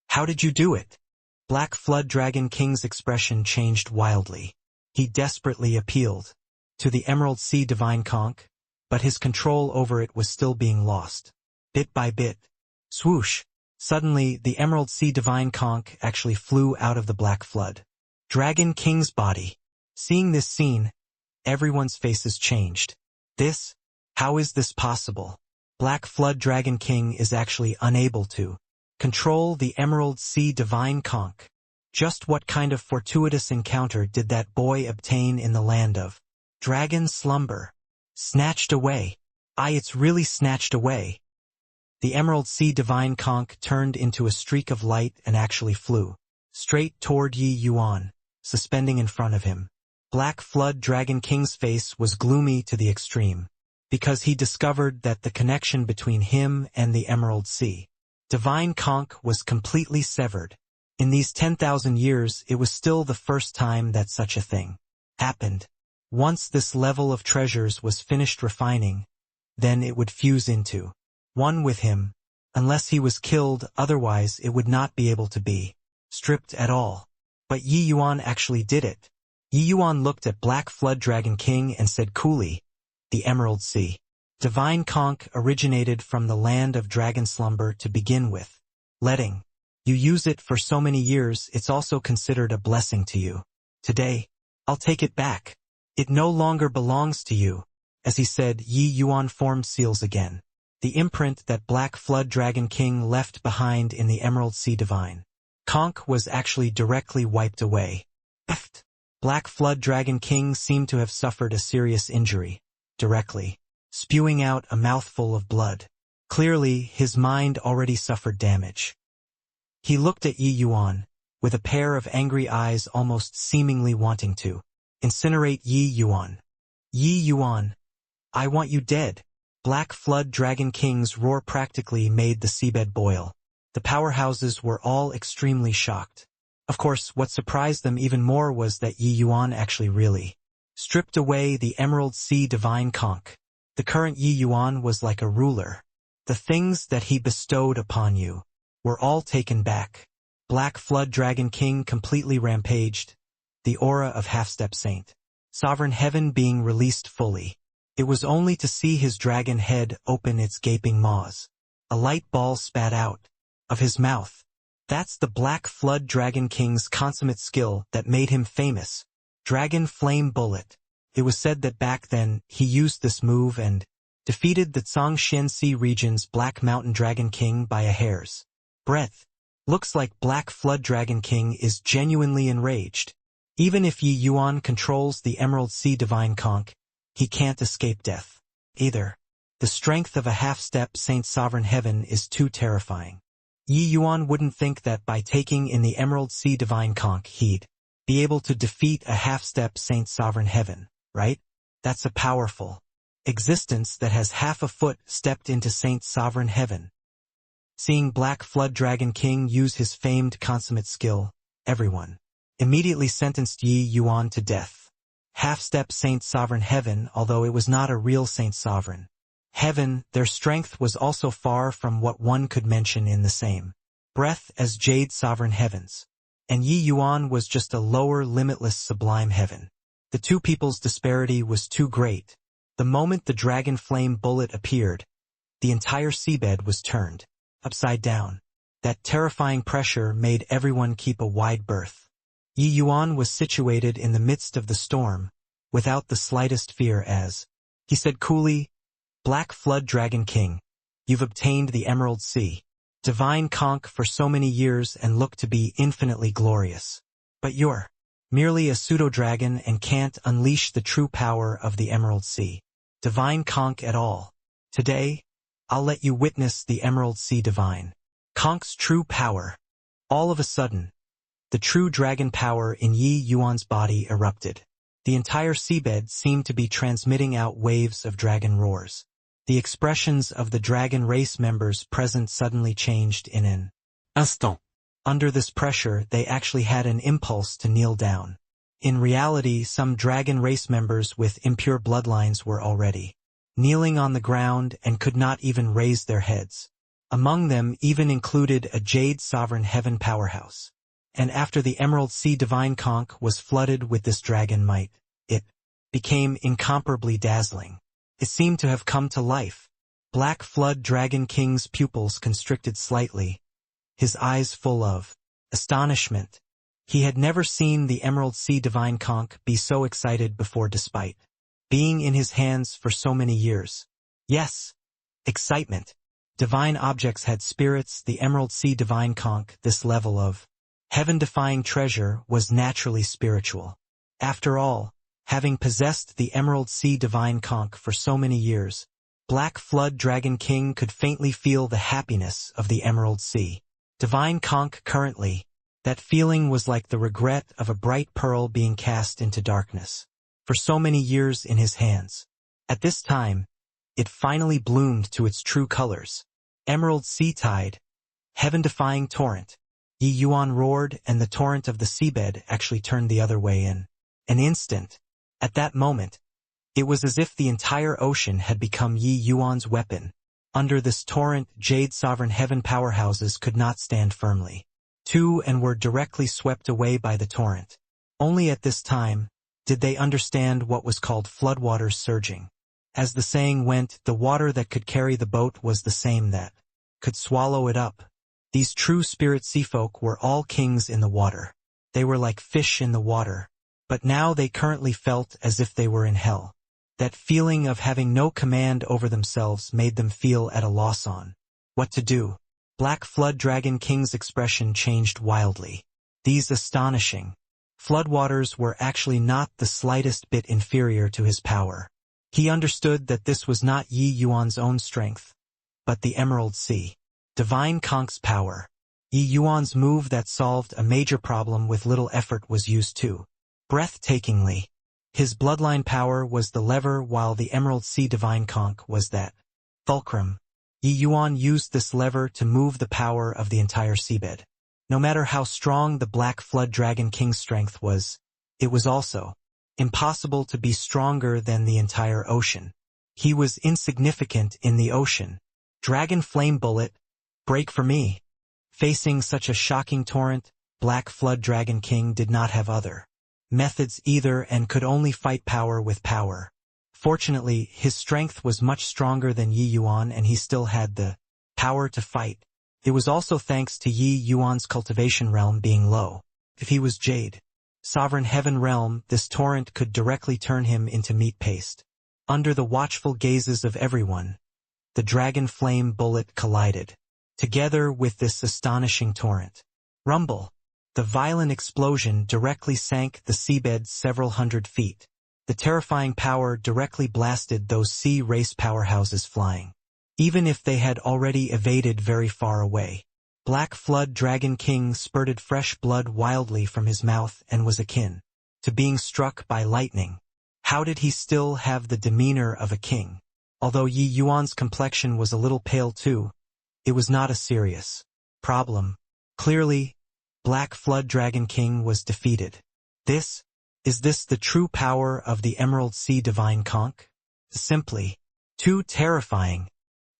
How did you do it? Black Flood Dragon King's expression changed wildly. He desperately appealed to the Emerald Sea Divine Conch, but his control over it was still being lost. Bit by bit. Swoosh! Suddenly, the Emerald Sea Divine Conch actually flew out of the Black Flood Dragon King's body. Seeing this scene, everyone's faces changed. How is this possible? Black Flood Dragon King is actually unable to control the Emerald Sea Divine Conch. Just what kind of fortuitous encounter did that boy obtain in the land of Dragon Slumber? Snatched away. It's really snatched away. The Emerald Sea Divine Conch turned into a streak of light and actually flew straight toward Yi Yuan, suspending in front of him. Black Flood Dragon King's face was gloomy to the extreme, because he discovered that the connection between him and the Emerald Sea Divine Conch was completely severed. In these 10,000 years, it was still the first time that such a thing happened. Once this level of treasures was finished refining, then it would fuse into one with him, unless he was killed, otherwise it would not be able to be stripped at all. But Yi Yuan actually did it. Yi Yuan looked at Black Flood Dragon King and said coolly, "The Emerald Sea Divine Conch originated from the land of Dragon Slumber to begin with. Letting you use it for so many years, it's also considered a blessing to you. Today, I'll take it back. It no longer belongs to you." As he said, Yi Yuan formed seals again. The imprint that Black Flood Dragon King left behind in the Emerald Sea Divine Conch was actually directly wiped away. Black Flood Dragon King seemed to have suffered a serious injury, directly spewing out a mouthful of blood. Clearly, his mind already suffered damage. He looked at Yi Yuan, with a pair of angry eyes almost seemingly wanting to incinerate Yi Yuan. "Yi Yuan, I want you dead." Black Flood Dragon King's roar practically made the seabed boil. The powerhouses were all extremely shocked. Of course, what surprised them even more was that Yi Yuan actually really stripped away the Emerald Sea Divine Conch. The current Yi Yuan was like a ruler. The things that he bestowed upon you were all taken back. Black Flood Dragon King completely rampaged, the aura of Half-Step Saint Sovereign Heaven being released fully. It was only to see his dragon head open its gaping maws. A light ball spat out of his mouth. That's the Black Flood Dragon King's consummate skill that made him famous. Dragon Flame Bullet. It was said that back then, he used this move and defeated the Zhangxianxi region's Black Mountain Dragon King by a hair's breadth. Looks like Black Flood Dragon King is genuinely enraged. Even if Yi Yuan controls the Emerald Sea Divine Conch, he can't escape death either. The strength of a half-step Saint Sovereign Heaven is too terrifying. Yi Yuan wouldn't think that by taking in the Emerald Sea Divine Conch he'd be able to defeat a half-step Saint Sovereign Heaven, right? That's a powerful existence that has half a foot stepped into Saint Sovereign Heaven. Seeing Black Flood Dragon King use his famed consummate skill, everyone immediately sentenced Yi Yuan to death. Half-step Saint Sovereign Heaven, although it was not a real Saint Sovereign Heaven, their strength was also far from what one could mention in the same breath as Jade Sovereign Heavens. And Yi Yuan was just a lower, limitless sublime heaven. The two people's disparity was too great. The moment the Dragon Flame Bullet appeared, the entire seabed was turned upside down. That terrifying pressure made everyone keep a wide berth. Yi Yuan was situated in the midst of the storm, without the slightest fear as he said coolly, "Black Flood Dragon King, you've obtained the Emerald Sea Divine Conch for so many years and look to be infinitely glorious. But you're merely a pseudo-dragon and can't unleash the true power of the Emerald Sea. Divine Conch at all. Today, I'll let you witness the Emerald Sea Divine Conch's true power. All of a sudden, the true dragon power in Yi Yuan's body erupted. The entire seabed seemed to be transmitting out waves of dragon roars. The expressions of the dragon race members present suddenly changed in an instant. Under this pressure, they actually had an impulse to kneel down. In reality, some dragon race members with impure bloodlines were already kneeling on the ground and could not even raise their heads. Among them even included a Jade Sovereign Heaven powerhouse. And after the Emerald Sea Divine Conch was flooded with this dragon might, it became incomparably dazzling. It seemed to have come to life. Black Flood Dragon King's pupils constricted slightly, his eyes full of astonishment. He had never seen the Emerald Sea Divine Conch be so excited before despite being in his hands for so many years. Yes, excitement. Divine objects had spirits. The Emerald Sea Divine Conch, this level of heaven-defying treasure, was naturally spiritual. After all, having possessed the Emerald Sea Divine Conch for so many years, Black Flood Dragon King could faintly feel the happiness of the Emerald Sea Divine Conch currently. That feeling was like the regret of a bright pearl being cast into darkness for so many years in his hands. At this time, it finally bloomed to its true colors. Emerald Sea Tide, heaven-defying torrent. Yi Yuan roared, and the torrent of the seabed actually turned the other way in an instant. At that moment, it was as if the entire ocean had become Yi Yuan's weapon. Under this torrent, Jade Sovereign Heaven powerhouses could not stand firmly, too, and were directly swept away by the torrent. Only at this time did they understand what was called floodwaters surging. As the saying went, the water that could carry the boat was the same that could swallow it up. These true spirit seafolk were all kings in the water. They were like fish in the water, but now they currently felt as if they were in hell. That feeling of having no command over themselves made them feel at a loss on what to do. Black Flood Dragon King's expression changed wildly. These astonishing floodwaters were actually not the slightest bit inferior to his power. He understood that this was not Yi Yuan's own strength, but the Emerald Sea Divine Conch's power. Yi Yuan's move that solved a major problem with little effort was used too. Breathtakingly. His bloodline power was the lever, while the Emerald Sea Divine Conch was that fulcrum. Yi Yuan used this lever to move the power of the entire seabed. No matter how strong the Black Flood Dragon King's strength was, it was also impossible to be stronger than the entire ocean. He was insignificant in the ocean. Dragon Flame Bullet, break for me. Facing such a shocking torrent, Black Flood Dragon King did not have other methods either and could only fight power with power. Fortunately, his strength was much stronger than Yi Yuan, and he still had the power to fight. It was also thanks to Yi Yuan's cultivation realm being low. If he was Jade Sovereign Heaven realm, this torrent could directly turn him into meat paste. Under the watchful gazes of everyone, the Dragon Flame Bullet collided together with this astonishing torrent. Rumble. The violent explosion directly sank the seabed several hundred feet. The terrifying power directly blasted those sea race powerhouses flying, even if they had already evaded very far away. Black Flood Dragon King spurted fresh blood wildly from his mouth and was akin to being struck by lightning. How did he still have the demeanor of a king? Although Yi Yuan's complexion was a little pale too, it was not a serious problem. Clearly, Black Flood Dragon King was defeated. Is this the true power of the Emerald Sea Divine Conch? Simply too terrifying.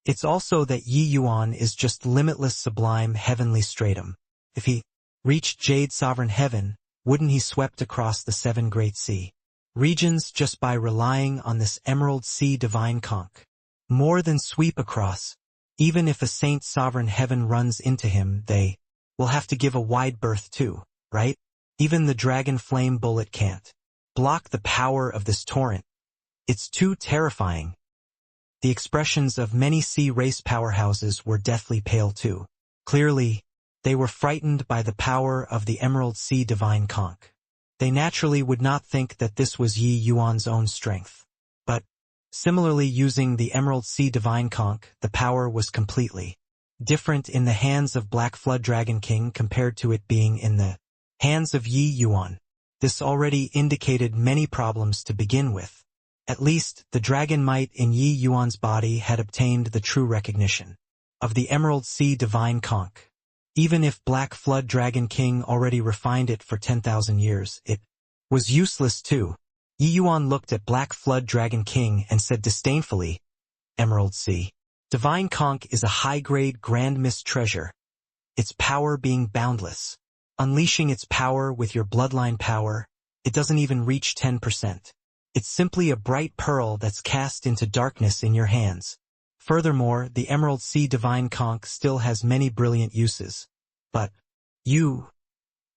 It's also that Yi Yuan is just limitless sublime heavenly stratum. If he reached Jade Sovereign Heaven, wouldn't he swept across the 7 great sea regions just by relying on this Emerald Sea Divine Conch? More than sweep across. Even if a Saint Sovereign Heaven runs into him, they will have to give a wide berth too, right? Even the Dragon Flame Bullet can't block the power of this torrent. It's too terrifying. The expressions of many sea race powerhouses were deathly pale too. Clearly, they were frightened by the power of the Emerald Sea Divine Conch. they naturally would not think that this was Yi Yuan's own strength. But, similarly using the Emerald Sea Divine Conch, the power was completely different in the hands of Black Flood Dragon King compared to it being in the hands of Yi Yuan. This already indicated many problems to begin with. At least, the dragon might in Yi Yuan's body had obtained the true recognition of the Emerald Sea Divine Conch. Even if Black Flood Dragon King already refined it for 10,000 years, it was useless too. Yi Yuan looked at Black Flood Dragon King and said disdainfully, Emerald Sea Divine Conch is a high-grade Grand Mist treasure, its power being boundless. Unleashing its power with your bloodline power, it doesn't even reach 10%. It's simply a bright pearl that's cast into darkness in your hands. Furthermore, the Emerald Sea Divine Conch still has many brilliant uses. But you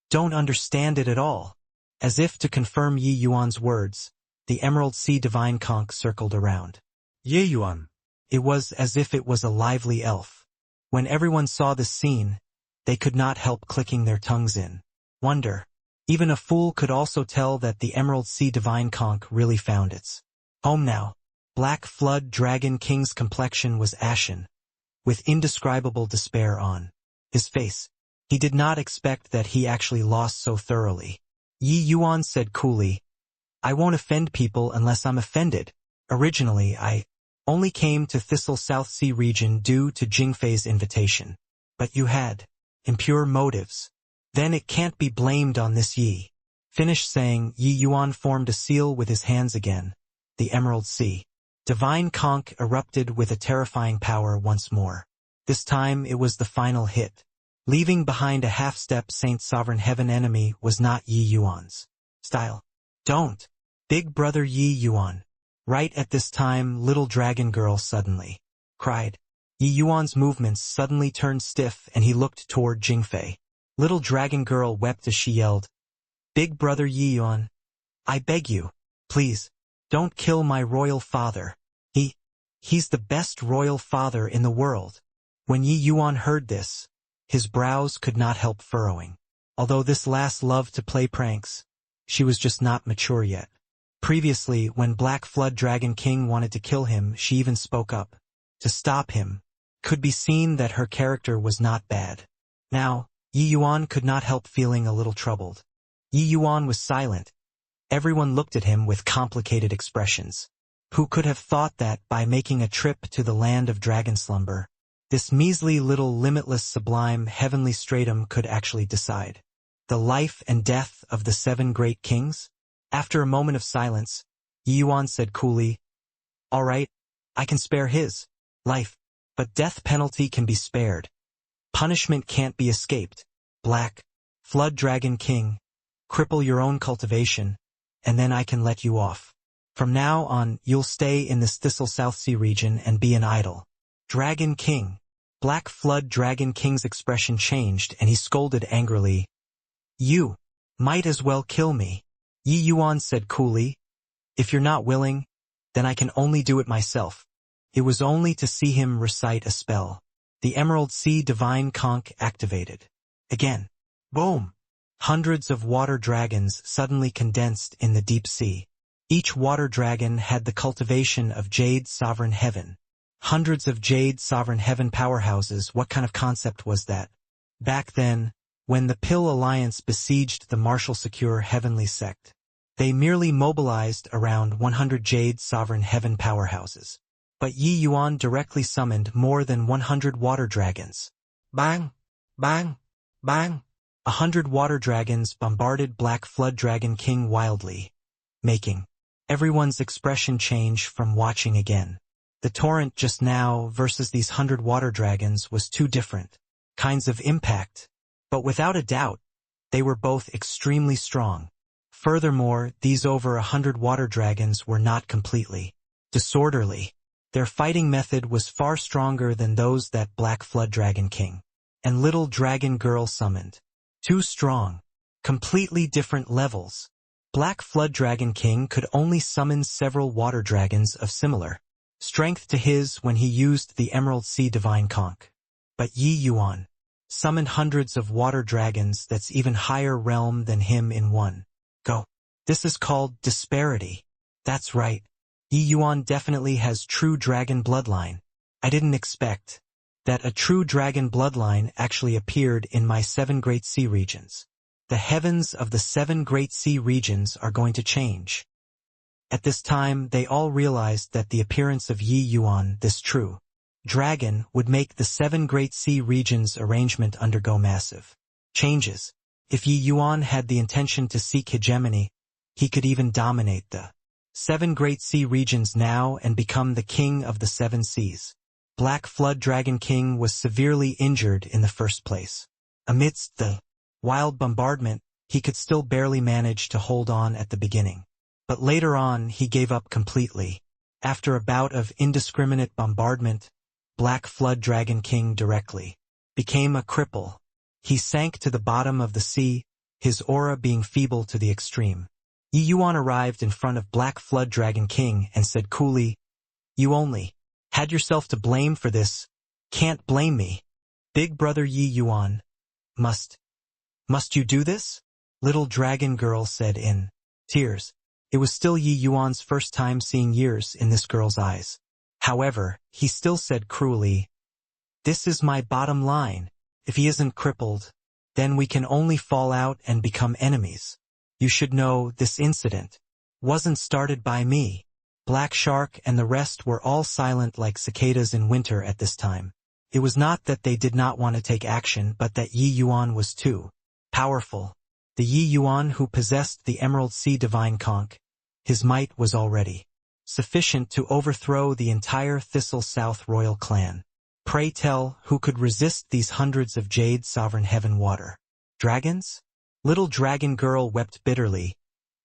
don't understand it at all. As if to confirm Yi Yuan's words, the Emerald Sea Divine Conch circled around Ye Yuan. It was as if it was a lively elf. When everyone saw this scene, they could not help clicking their tongues in wonder. Even a fool could also tell that the Emerald Sea Divine Conch really found its home now. Black Flood Dragon King's complexion was ashen, with indescribable despair on his face. He did not expect that he actually lost so thoroughly. Yi Yuan said coolly, I won't offend people unless I'm offended. Originally, I only came to Thistle South Sea region due to Jingfei's invitation. But you had impure motives. Then it can't be blamed on this Yi. Finished saying, Yi Yuan formed a seal with his hands again. The Emerald Sea Divine Conch erupted with a terrifying power once more. This time it was the final hit. Leaving behind a half-step Saint Sovereign Heaven enemy was not Yi Yuan's style. Don't! Big brother Yi Yuan. Right at this time, little dragon girl suddenly cried. Yi Yuan's movements suddenly turned stiff and he looked toward Jingfei. Little dragon girl wept as she yelled, Big brother Yi Yuan, I beg you, please, don't kill my royal father. He's the best royal father in the world. When Yi Yuan heard this, his brows could not help furrowing. Although this lass loved to play pranks, she was just not mature yet. Previously, when Black Flood Dragon King wanted to kill him, she even spoke up to stop him. Could be seen that her character was not bad. Now, Yi Yuan could not help feeling a little troubled. Yi Yuan was silent. Everyone looked at him with complicated expressions. Who could have thought that by making a trip to the land of dragon slumber, this measly little limitless sublime heavenly stratum could actually decide the life and death of the 7 great kings? After a moment of silence, Yi Yuan said coolly, All right, I can spare his life, but death penalty can be spared. Punishment can't be escaped. Black Flood Dragon King, cripple your own cultivation, and then I can let you off. From now on, you'll stay in this Thistle South Sea region and be an idol. Dragon King. Black Flood Dragon King's expression changed and he scolded angrily. You might as well kill me. Yi Yuan said coolly, If you're not willing, then I can only do it myself. It was only to see him recite a spell. The Emerald Sea Divine Conch activated. Again. Boom! Hundreds of water dragons suddenly condensed in the deep sea. Each water dragon had the cultivation of Jade Sovereign Heaven. Hundreds of Jade Sovereign Heaven powerhouses. What kind of concept was that? Back then, when the Pill Alliance besieged the Martial Secure Heavenly Sect, they merely mobilized around 100 Jade Sovereign Heaven powerhouses. But Yi Yuan directly summoned more than 100 water dragons. Bang! Bang! Bang! 100 water dragons bombarded Black Flood Dragon King wildly, making everyone's expression change from watching again. The torrent just now versus these 100 water dragons was two different kinds of impact, but without a doubt, they were both extremely strong. Furthermore, these over 100 water dragons were not completely disorderly. Their fighting method was far stronger than those that Black Flood Dragon King and Little Dragon Girl summoned. Too strong. Completely different levels. Black Flood Dragon King could only summon several water dragons of similar strength to his when he used the Emerald Sea Divine Conch. But Yi Yuan summoned hundreds of water dragons that's even higher realm than him in one Go. This is called disparity. That's right. Yi Yuan definitely has true dragon bloodline. I didn't expect that a true dragon bloodline actually appeared in my 7 great sea regions. The heavens of the 7 great sea regions are going to change. At this time, they all realized that the appearance of Yi Yuan, this true dragon, would make the 7 great sea regions arrangement undergo massive changes. If Yi Yuan had the intention to seek hegemony, he could even dominate the 7 great sea regions now and become the king of the 7 seas. Black Flood Dragon King was severely injured in the first place. Amidst the wild bombardment, he could still barely manage to hold on at the beginning. But later on, he gave up completely. After a bout of indiscriminate bombardment, Black Flood Dragon King directly became a cripple. He sank to the bottom of the sea, his aura being feeble to the extreme. Yi Yuan arrived in front of Black Flood Dragon King and said coolly, "You only had yourself to blame for this. Can't blame me. Big brother Yi Yuan. Must you do this?" Little dragon girl said in tears. It was still Yi Yuan's first time seeing years in this girl's eyes. However, he still said cruelly, "This is my bottom line. If he isn't crippled, then we can only fall out and become enemies. You should know this incident wasn't started by me." Black Shark and the rest were all silent like cicadas in winter at this time. It was not that they did not want to take action, but that Yi Yuan was too powerful. The Yi Yuan who possessed the Emerald Sea Divine Conch, his might was already sufficient to overthrow the entire Thistle South royal clan. Pray tell, who could resist these hundreds of Jade Sovereign Heaven Water dragons? Little dragon girl wept bitterly,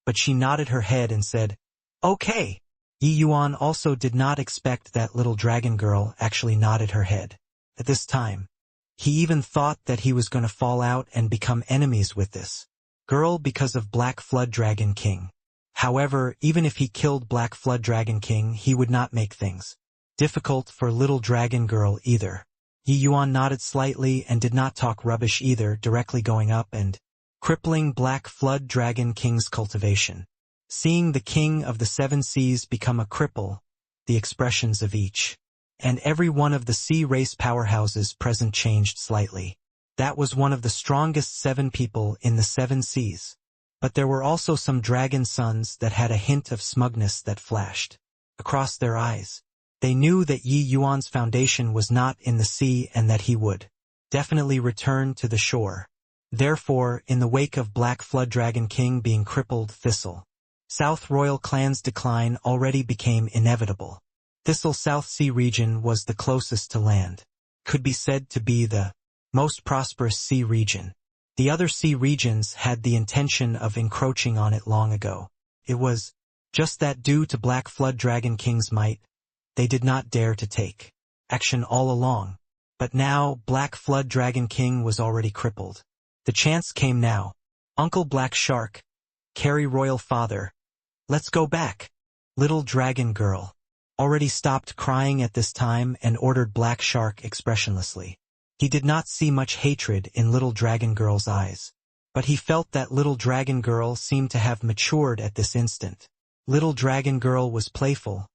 but she nodded her head and said, "Okay." Yi Yuan also did not expect that little dragon girl actually nodded her head. At this time, he even thought that he was going to fall out and become enemies with this girl because of Black Flood Dragon King. However, even if he killed Black Flood Dragon King, he would not make things difficult for little dragon girl either. Yi Yuan nodded slightly and did not talk rubbish either, directly going up and crippling Black Flood Dragon King's cultivation. Seeing the king of the 7 seas become a cripple, the expressions of each and every one of the sea race powerhouses present changed slightly. That was one of the strongest 7 people in the 7 seas. But there were also some dragon sons that had a hint of smugness that flashed across their eyes. They knew that Yi Yuan's foundation was not in the sea and that he would definitely return to the shore. Therefore, in the wake of Black Flood Dragon King being crippled, Thistle South royal clan's decline already became inevitable. Thistle South Sea region was the closest to land, could be said to be the most prosperous sea region. The other sea regions had the intention of encroaching on it long ago. It was just that due to Black Flood Dragon King's might, they did not dare to take action all along. But now Black Flood Dragon King was already crippled. The chance came now. Uncle Black Shark, Carry Royal Father, let's go back. Little dragon girl already stopped crying at this time and ordered Black Shark expressionlessly. He did not see much hatred in little dragon girl's eyes, but he felt that little dragon girl seemed to have matured at this instant. Little dragon girl was playful,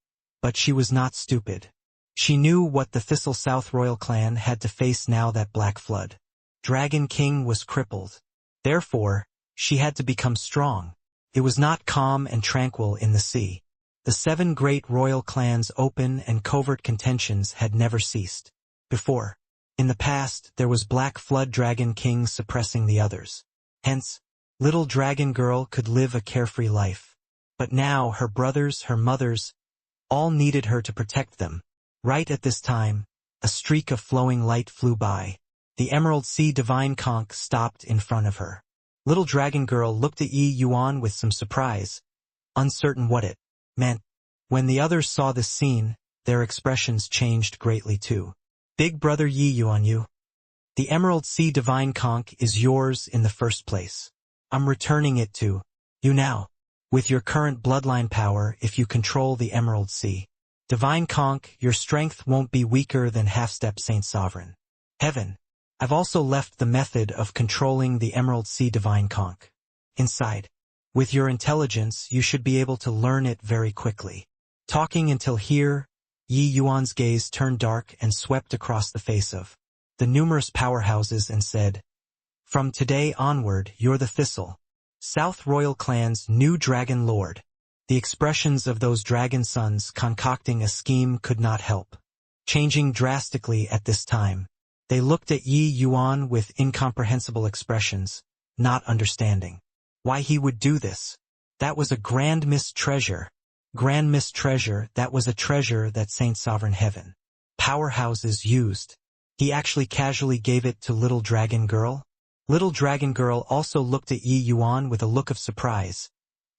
but she was not stupid. She knew what the Thistle South royal clan had to face now that Black Flood Dragon King was crippled. Therefore, she had to become strong. It was not calm and tranquil in the sea. The 7 great royal clans' open and covert contentions had never ceased before. In the past, there was Black Flood Dragon King suppressing the others. Hence, little dragon girl could live a carefree life. But now her brothers, her mothers, all needed her to protect them. Right at this time, a streak of flowing light flew by. The Emerald Sea Divine Conch stopped in front of her. Little dragon girl looked at Yi Yuan with some surprise, uncertain what it meant. When the others saw this scene, their expressions changed greatly too. Big brother Yi Yuan, the Emerald Sea Divine Conch is yours in the first place. I'm returning it to you now. With your current bloodline power, if you control the Emerald Sea Divine Conch, your strength won't be weaker than Half-Step Saint Sovereign Heaven. I've also left the method of controlling the Emerald Sea Divine Conch inside With your intelligence, you should be able to learn it very quickly. Talking until here, Yi Yuan's gaze turned dark and swept across the face of the numerous powerhouses and said, "From today onward, you're the Thistle, South Royal Clan's new Dragon Lord." The expressions of those dragon sons concocting a scheme could not help changing drastically at this time. They looked at Yi Yuan with incomprehensible expressions, not understanding why he would do this. That was a grand missed treasure. Grand missed treasure, that was a treasure that Saint Sovereign Heaven powerhouses used. He actually casually gave it to Little Dragon Girl. Little Dragon Girl also looked at Yi Yuan with a look of surprise,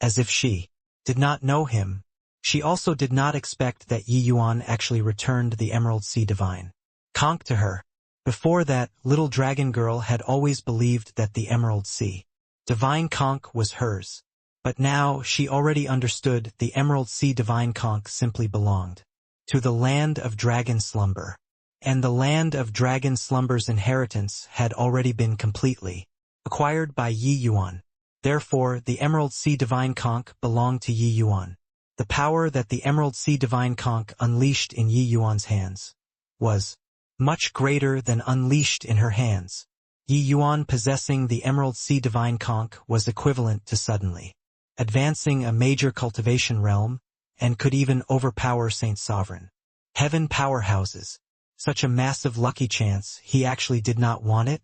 as if she did not know him. She also did not expect that Yi Yuan actually returned the Emerald Sea Divine Conch to her. Before that, Little Dragon Girl had always believed that the Emerald Sea Divine Conch was hers. But now she already understood the Emerald Sea Divine Conch simply belonged to the Land of Dragon Slumber. And the Land of Dragon Slumber's inheritance had already been completely acquired by Yi Yuan. Therefore, the Emerald Sea Divine Conch belonged to Yi Yuan. The power that the Emerald Sea Divine Conch unleashed in Yi Yuan's hands was much greater than unleashed in her hands. Yi Yuan possessing the Emerald Sea Divine Conch was equivalent to suddenly advancing a major cultivation realm, and could even overpower Saint Sovereign Heaven powerhouses. Such a massive lucky chance, he actually did not want it.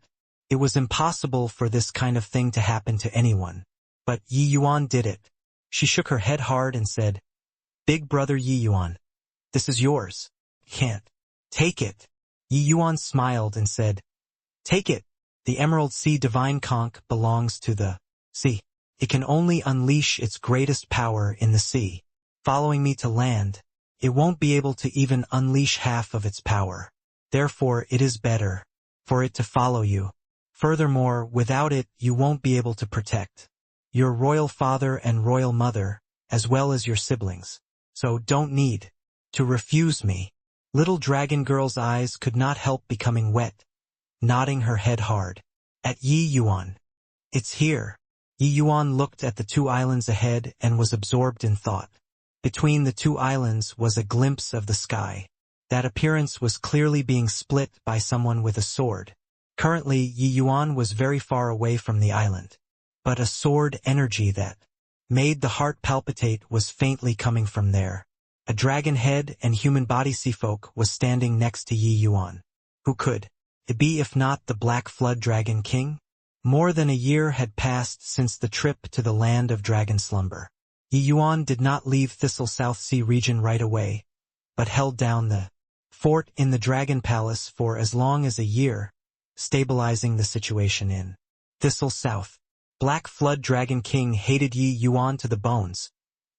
It was impossible for this kind of thing to happen to anyone. But Yi Yuan did it. She shook her head hard and said, "Big brother Yi Yuan, this is yours. Can't take it." Yi Yuan smiled and said, "Take it. The Emerald Sea Divine Conch belongs to the sea. It can only unleash its greatest power in the sea. Following me to land, it won't be able to even unleash half of its power. Therefore, it is better for it to follow you. Furthermore, without it, you won't be able to protect your royal father and royal mother, as well as your siblings. So don't need to refuse me." Little Dragon Girl's eyes could not help becoming wet, nodding her head hard at Yi Yuan. "It's here." Yi Yuan looked at the two islands ahead and was absorbed in thought. Between the two islands was a glimpse of the sky. That appearance was clearly being split by someone with a sword. Currently, Yi Yuan was very far away from the island. But a sword energy that made the heart palpitate was faintly coming from there. A dragon head and human body seafolk was standing next to Yi Yuan. Who could it be if not the Black Flood Dragon King? More than a year had passed since the trip to the Land of Dragon Slumber. Yi Yuan did not leave Thistle South Sea region right away, but held down the fort in the Dragon Palace for as long as a year, stabilizing the situation in Thistle South. Black Flood Dragon King hated Yi Yuan to the bones,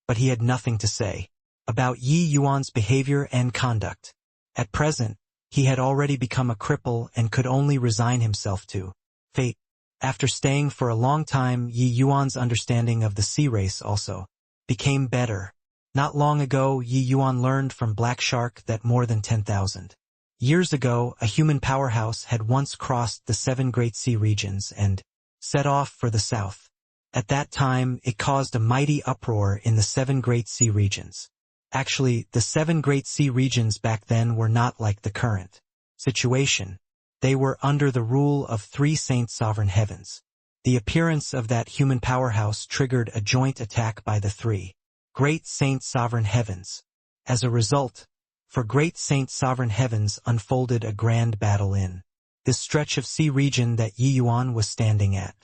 but he had nothing to say about Yi Yuan's behavior and conduct. At present, he had already become a cripple and could only resign himself to fate. After staying for a long time, Yi Yuan's understanding of the sea race also became better. Not long ago, Yi Yuan learned from Black Shark that more than 10,000 years ago, a human powerhouse had once crossed the 7 Great Sea regions and set off for the south. At that time, it caused a mighty uproar in the 7 Great Sea regions. Actually, the 7 Great Sea regions back then were not like the current situation. They were under the rule of 3 Saint Sovereign Heavens. The appearance of that human powerhouse triggered a joint attack by the 3 Great Saint Sovereign Heavens. As a result, for Great Saint Sovereign Heavens unfolded a grand battle in this stretch of sea region that Yi Yuan was standing at.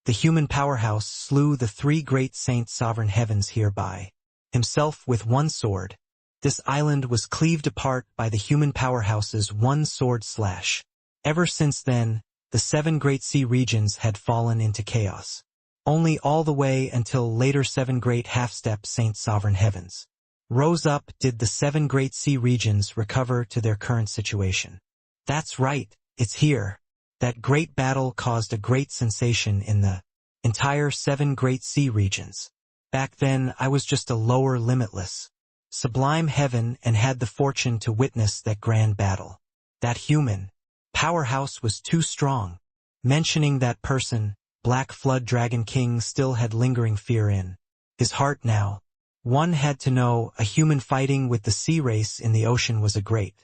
The human powerhouse slew the 3 Great Saint Sovereign Heavens hereby himself with one sword. This island was cleaved apart by the human powerhouse's one sword slash. Ever since then, the 7 Great Sea regions had fallen into chaos. Only all the way until later 7 Great Half-Step Saint Sovereign Heavens rose up did the 7 Great Sea regions recover to their current situation. That's right, it's here. That great battle caused a great sensation in the entire 7 Great Sea regions. Back then, I was just a lower limitless, sublime heaven and had the fortune to witness that grand battle. That human powerhouse was too strong. Mentioning that person, Black Flood Dragon King still had lingering fear in his heart now. One had to know a human fighting with the sea race in the ocean was a great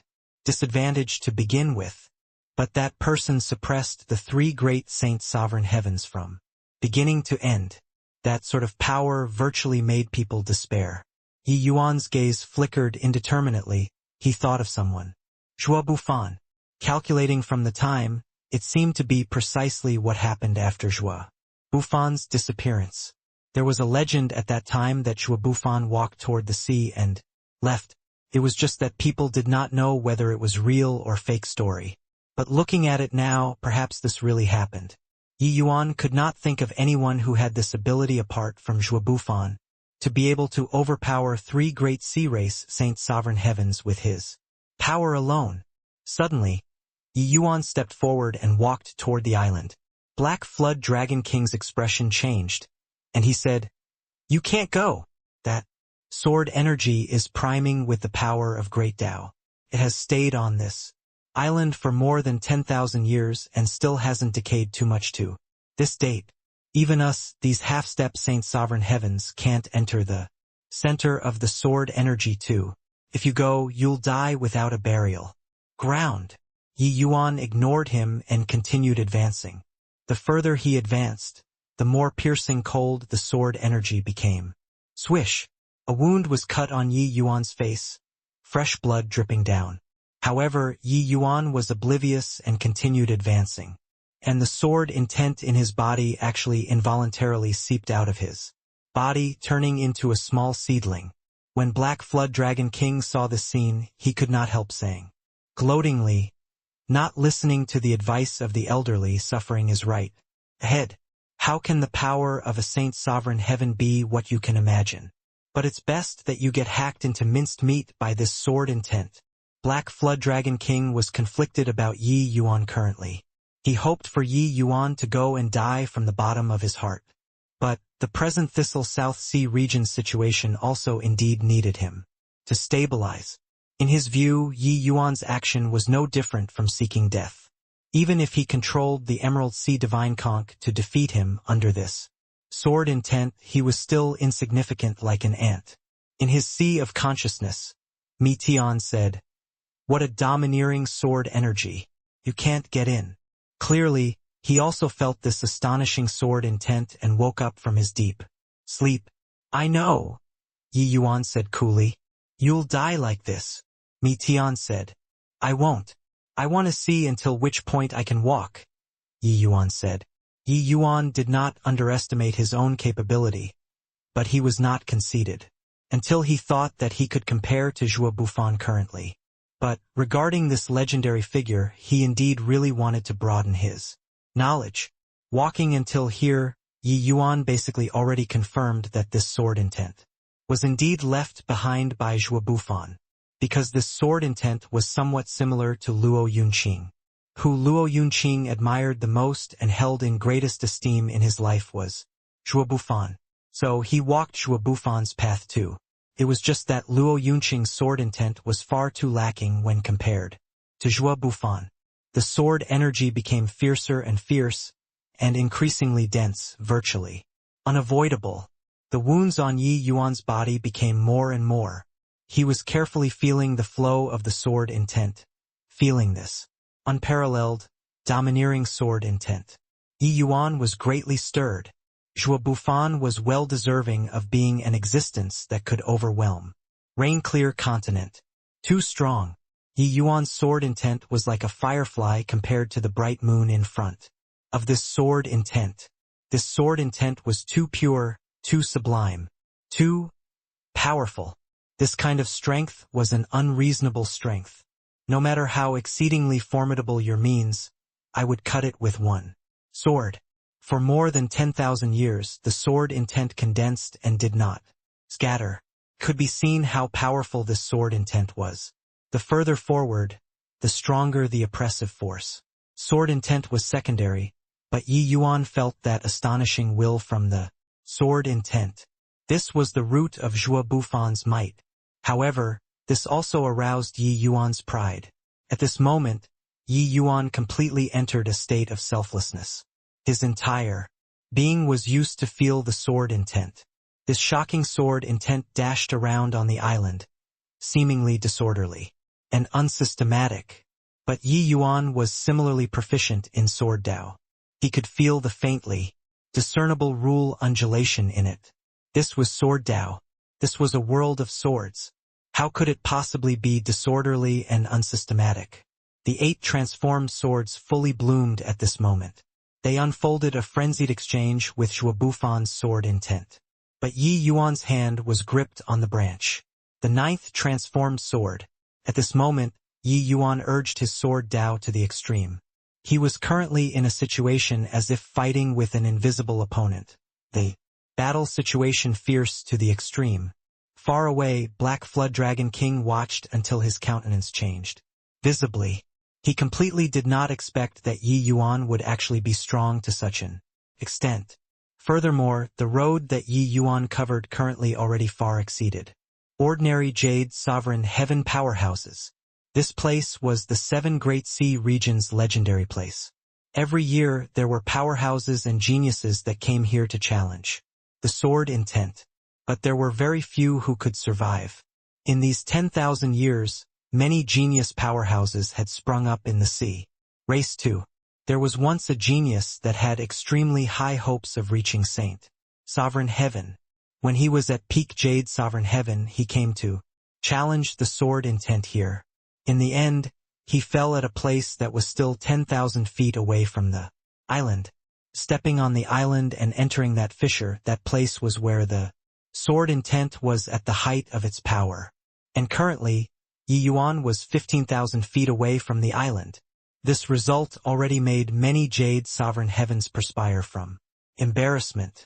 disadvantage to begin with, but that person suppressed the three great saint sovereign heavens from beginning to end. That sort of power virtually made people despair. Yi Yuan's gaze flickered indeterminately. He thought of someone. Zhuo Bufan. Calculating from the time, it seemed to be precisely what happened after Zhuo Bufan's disappearance. There was a legend at that time that Zhuo Bufan walked toward the sea and left. It was just that people did not know whether it was real or fake story. But looking at it now, perhaps this really happened. Yi Yuan could not think of anyone who had this ability apart from Zhuo Bufan, to be able to overpower three great sea race saint sovereign heavens with his power alone. Suddenly, Yi Yuan stepped forward and walked toward the island. Black Flood Dragon King's expression changed, and he said, "You can't go. That sword energy is priming with the power of Great Tao. It has stayed on this island for more than 10,000 years and still hasn't decayed too much to this date. Even us, these half-step saint sovereign heavens, can't enter the center of the sword energy too. If you go, you'll die without a burial ground." Yi Yuan ignored him and continued advancing. The further he advanced, the more piercing cold the sword energy became. Swish! A wound was cut on Yi Yuan's face, fresh blood dripping down. However, Yi Yuan was oblivious and continued advancing, and the sword intent in his body actually involuntarily seeped out of his body, turning into a small seedling. When Black Flood Dragon King saw this scene, he could not help saying gloatingly, "Not listening to the advice of the elderly, suffering is right ahead. How can the power of a saint sovereign heaven be what you can imagine? But it's best that you get hacked into minced meat by this sword intent." Black Flood Dragon King was conflicted about Yi Yuan currently. He hoped for Yi Yuan to go and die from the bottom of his heart. But the present Thistle South Sea region situation also indeed needed him to stabilize. In his view, Yi Yuan's action was no different from seeking death. Even if he controlled the Emerald Sea Divine Conch to defeat him under this sword intent, he was still insignificant like an ant. In his sea of consciousness, Mi Tian said, "What a domineering sword energy. You can't get in." Clearly, he also felt this astonishing sword intent and woke up from his deep sleep. "I know," Yi Yuan said coolly. "You'll die like this." Mi Tian said, "I won't. I want to see until which point I can walk," Yi Yuan said. Yi Yuan did not underestimate his own capability, but he was not conceited, until he thought that he could compare to Zhuo Bufan currently. But, regarding this legendary figure, he indeed really wanted to broaden his knowledge. Walking until here, Yi Yuan basically already confirmed that this sword intent was indeed left behind by Zhuo Bufan, because this sword intent was somewhat similar to Luo Yunqing. Who Luo Yunqing admired the most and held in greatest esteem in his life was Zhuo Bufan. So he walked Zhuo Bufan's path too. It was just that Luo Yunqing's sword intent was far too lacking when compared to Zhuo Bufan. The sword energy became fiercer and fierce, and increasingly dense, virtually unavoidable. The wounds on Yi Yuan's body became more and more. He was carefully feeling the flow of the sword intent, feeling this unparalleled, domineering sword intent. Yi Yuan was greatly stirred. Zhuo Bufan was well deserving of being an existence that could overwhelm rain-clear continent. Too strong. Yi Yuan's sword intent was like a firefly compared to the bright moon in front of this sword intent. This sword intent was too pure, too sublime, too powerful. This kind of strength was an unreasonable strength. No matter how exceedingly formidable your means, I would cut it with one sword. For more than 10,000 years, the sword intent condensed and did not scatter. Could be seen how powerful this sword intent was. The further forward, the stronger the oppressive force. Sword intent was secondary, but Yi Yuan felt that astonishing will from the sword intent. This was the root of Zhuo Bufan's might. However, this also aroused Yi Yuan's pride. At this moment, Yi Yuan completely entered a state of selflessness. His entire Being was used to feel the sword intent. This shocking sword intent dashed around on the island, seemingly disorderly and unsystematic. But Yi Yuan was similarly proficient in sword Dao. He could feel the faintly discernible rule undulation in it. This was sword Dao. This was a world of swords. How could it possibly be disorderly and unsystematic? The 8 transformed swords fully bloomed at this moment. They unfolded a frenzied exchange with Zhuo Bufan's sword intent. But Yi Yuan's hand was gripped on the branch. The 9th transformed sword. At this moment, Yi Yuan urged his sword Dao to the extreme. He was currently in a situation as if fighting with an invisible opponent. The battle situation fierce to the extreme. Far away, Black Flood Dragon King watched until his countenance changed. Visibly, he completely did not expect that Yi Yuan would actually be strong to such an extent. Furthermore, the road that Yi Yuan covered currently already far exceeded ordinary Jade Sovereign Heaven powerhouses. This place was the 7 Great Sea region's legendary place. Every year, there were powerhouses and geniuses that came here to challenge the sword intent. But there were very few who could survive. In these 10,000 years, many genius powerhouses had sprung up in the sea. Race 2. There was once a genius that had extremely high hopes of reaching Saint Sovereign Heaven. When he was at peak Jade Sovereign Heaven, he came to challenge the sword intent here. In the end, he fell at a place that was still 10,000 feet away from the island. Stepping on the island and entering that fissure, that place was where the sword intent was at the height of its power. And currently, Yi Yuan was 15,000 feet away from the island. This result already made many Jade Sovereign Heavens perspire from embarrassment.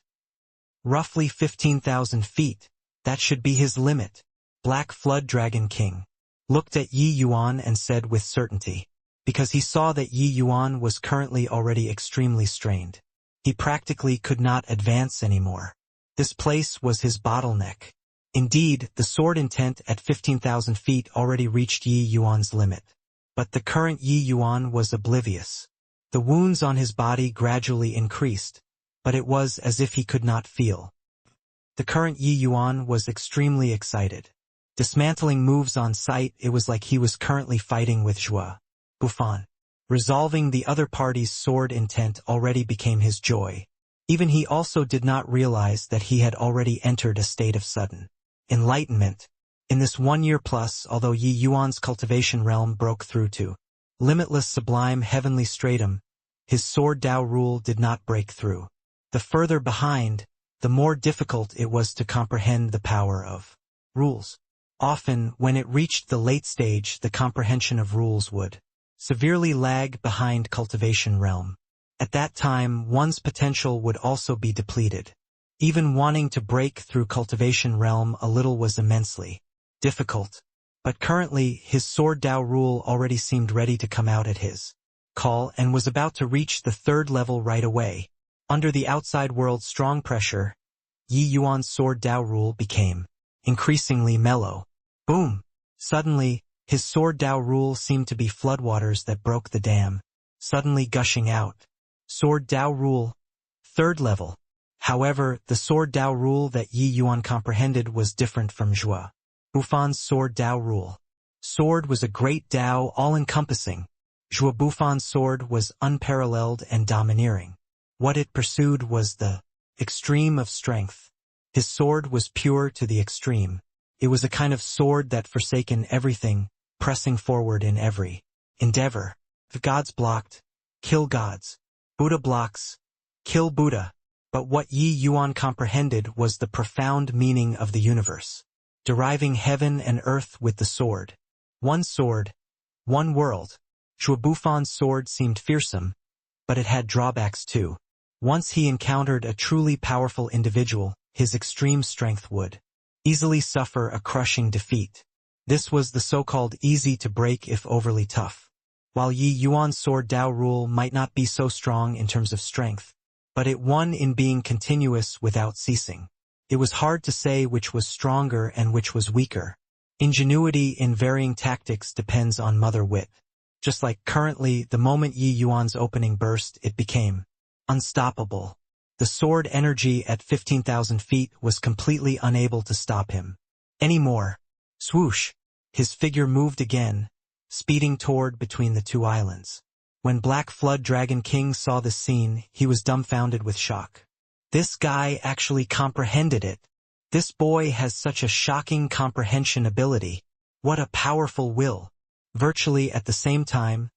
Roughly 15,000 feet, that should be his limit. Black Flood Dragon King looked at Yi Yuan and said with certainty, because he saw that Yi Yuan was currently already extremely strained. He practically could not advance anymore. This place was his bottleneck. Indeed, the sword intent at 15,000 feet already reached Yi Yuan's limit. But the current Yi Yuan was oblivious. The wounds on his body gradually increased, but it was as if he could not feel. The current Yi Yuan was extremely excited. Dismantling moves on sight, it was like he was currently fighting with Zhuo Bufan. Resolving the other party's sword intent already became his joy. Even he also did not realize that he had already entered a state of sudden enlightenment. In this 1 year plus, although Yi Yuan's cultivation realm broke through to limitless sublime heavenly stratum, his sword Dao rule did not break through. The further behind, the more difficult it was to comprehend the power of rules. Often, when it reached the late stage, the comprehension of rules would severely lag behind cultivation realm. At that time, one's potential would also be depleted. Even wanting to break through cultivation realm a little was immensely difficult. But currently, his sword Dao rule already seemed ready to come out at his call and was about to reach the 3rd level right away. Under the outside world's strong pressure, Yi Yuan's sword Dao rule became increasingly mellow. Boom! Suddenly, his sword Dao rule seemed to be floodwaters that broke the dam, suddenly gushing out. Sword Dao rule, 3rd level. However, the sword Dao rule that Yi Yuan comprehended was different from Zhuo Bufan's sword Dao rule. Sword was a great Dao all-encompassing. Zhuo Bufan's sword was unparalleled and domineering. What it pursued was the extreme of strength. His sword was pure to the extreme. It was a kind of sword that forsaken everything, pressing forward in every endeavor. If gods blocked, kill gods. Buddha blocks, kill Buddha. But what Yi Yuan comprehended was the profound meaning of the universe, deriving heaven and earth with the sword. One sword, one world. Zhuo Bufan's sword seemed fearsome, but it had drawbacks too. Once he encountered a truly powerful individual, his extreme strength would easily suffer a crushing defeat. This was the so-called easy to break if overly tough. While Yi Yuan's sword Dao rule might not be so strong in terms of strength, but it won in being continuous without ceasing. It was hard to say which was stronger and which was weaker. Ingenuity in varying tactics depends on mother wit. Just like currently, the moment Yi Yuan's opening burst, it became unstoppable. The sword energy at 15,000 feet was completely unable to stop him. Anymore. Swoosh! His figure moved again, speeding toward between the two islands. When Black Flood Dragon King saw this scene, he was dumbfounded with shock. This guy actually comprehended it. This boy has such a shocking comprehension ability. What a powerful will. Virtually at the same time,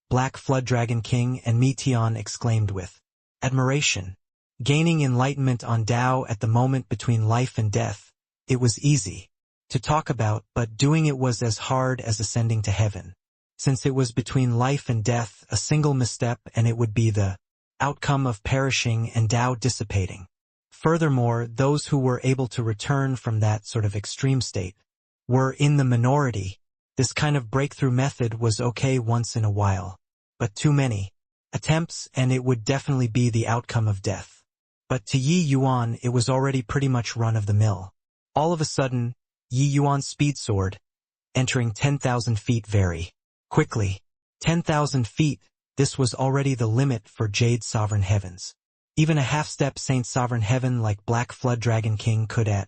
Black Flood Dragon King and Meteon exclaimed with admiration. Gaining enlightenment on Tao at the moment between life and death, it was easy to talk about, but doing it was as hard as ascending to heaven. Since it was between life and death, a single misstep and it would be the outcome of perishing and Tao dissipating. Furthermore, those who were able to return from that sort of extreme state were in the minority. This kind of breakthrough method was okay once in a while, but too many attempts and it would definitely be the outcome of death. But to Yi Yuan it was already pretty much run-of-the-mill. All of a sudden, Yi Yuan's speed soared, entering 10,000 feet very quickly. 10,000 feet, this was already the limit for Jade Sovereign Heavens. Even a half-step Saint Sovereign Heaven like Black Flood Dragon King could at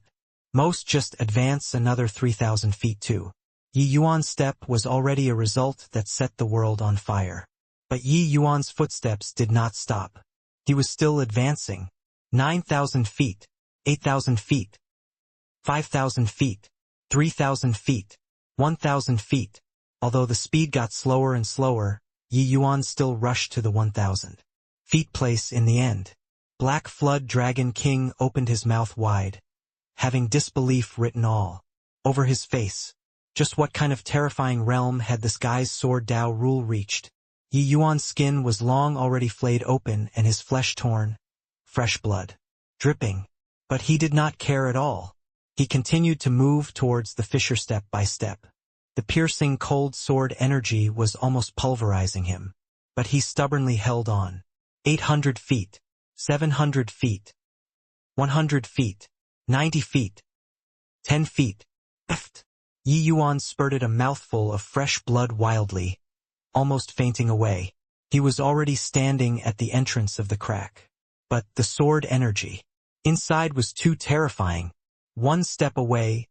most just advance another 3,000 feet too. Yi Yuan's step was already a result that set the world on fire. But Yi Yuan's footsteps did not stop. He was still advancing. 9,000 feet, 8,000 feet, 5,000 feet, 3,000 feet, 1,000 feet. Although the speed got slower and slower, Yi Yuan still rushed to the 1,000 feet place in the end. Black Flood Dragon King opened his mouth wide, having disbelief written all over his face. Just what kind of terrifying realm had this guy's sword Tao rule reached? Yi Yuan's skin was long already flayed open and his flesh torn, fresh blood dripping. But he did not care at all. He continued to move towards the fissure step by step. The piercing cold sword energy was almost pulverizing him. But he stubbornly held on. 800 feet, 700 feet, 100 feet, 90 feet, 10 feet. Yi Yuan spurted a mouthful of fresh blood wildly, almost fainting away. He was already standing at the entrance of the crack. But the sword energy inside was too terrifying. One step away,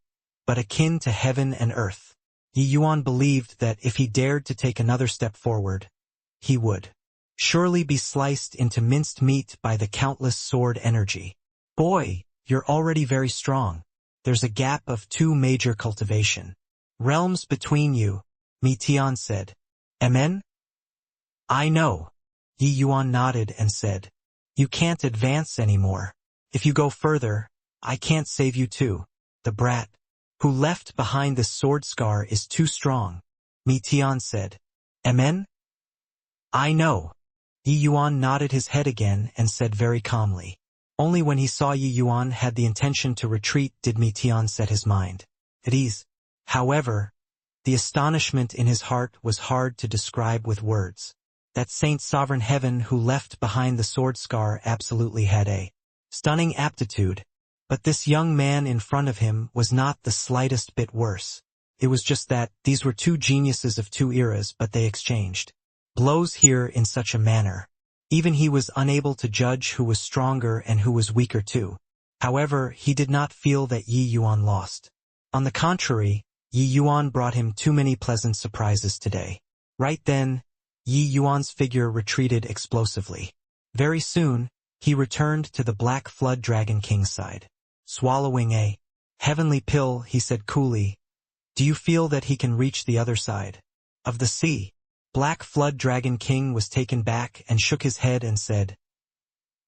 but akin to heaven and earth. Yi Yuan believed that if he dared to take another step forward, he would surely be sliced into minced meat by the countless sword energy. Boy, you're already very strong. There's a gap of 2 major cultivation realms between you, Meteon said. Amen? I know. Yi Yuan nodded and said, you can't advance anymore. If you go further, I can't save you too. The brat who left behind this sword scar is too strong, Meteon said. Amen? I know. Yi Yuan nodded his head again and said very calmly. Only when he saw Yi Yuan had the intention to retreat did Meteon set his mind at ease. However, the astonishment in his heart was hard to describe with words. That Saint Sovereign Heaven who left behind the sword scar absolutely had a stunning aptitude, but this young man in front of him was not the slightest bit worse. It was just that these were 2 geniuses of 2 eras, but they exchanged blows here in such a manner. Even he was unable to judge who was stronger and who was weaker too. However, he did not feel that Yi Yuan lost. On the contrary, Yi Yuan brought him too many pleasant surprises today. Right then, Yi Yuan's figure retreated explosively. Very soon, he returned to the Black Flood Dragon King's side. Swallowing a heavenly pill, he said coolly, do you feel that he can reach the other side of the sea? Black Flood Dragon King was taken back and shook his head and said,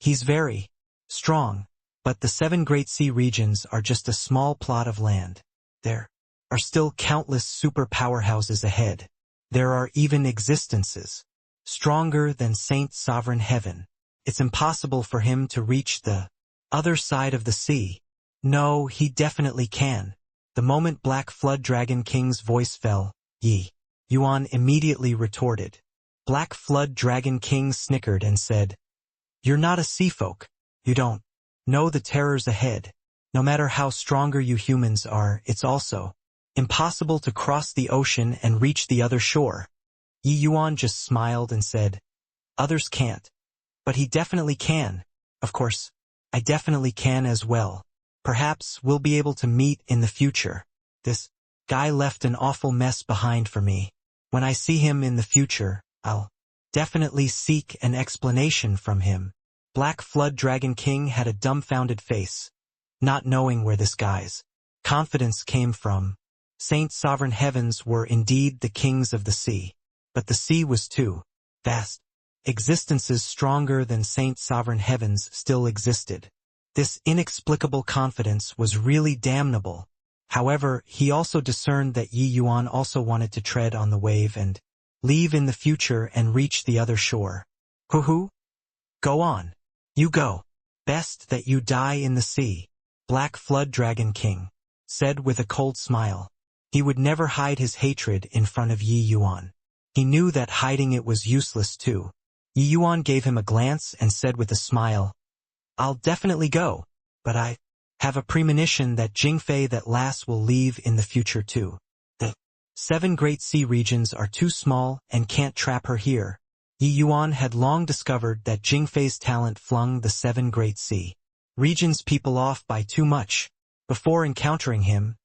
he's very strong, but the 7 great sea regions are just a small plot of land. There are still countless super powerhouses ahead. There are even existences stronger than Saint Sovereign Heaven. It's impossible for him to reach the other side of the sea. No, he definitely can. The moment Black Flood Dragon King's voice fell, Yi Yuan immediately retorted. Black Flood Dragon King snickered and said, you're not a seafolk. You don't know the terrors ahead. No matter how stronger you humans are, it's also impossible to cross the ocean and reach the other shore. Yi Yuan just smiled and said, others can't. But he definitely can. Of course, I definitely can as well. Perhaps we'll be able to meet in the future. This guy left an awful mess behind for me. When I see him in the future, I'll definitely seek an explanation from him. Black Flood Dragon King had a dumbfounded face, not knowing where this guy's confidence came from. Saint Sovereign Heavens were indeed the kings of the sea, but the sea was too vast. Existences stronger than Saint Sovereign Heavens still existed. This inexplicable confidence was really damnable. However, he also discerned that Yi Yuan also wanted to tread on the wave and leave in the future and reach the other shore. Hoo-hoo? Go on. You go. Best that you die in the sea. Black Flood Dragon King said with a cold smile. He would never hide his hatred in front of Yi Yuan. He knew that hiding it was useless too. Yi Yuan gave him a glance and said with a smile, I'll definitely go, but I have a premonition that Jingfei that lass will leave in the future too. The 7 great sea regions are too small and can't trap her here. Yi Yuan had long discovered that Jingfei's talent flung the 7 great sea regions people off by too much. Before encountering him,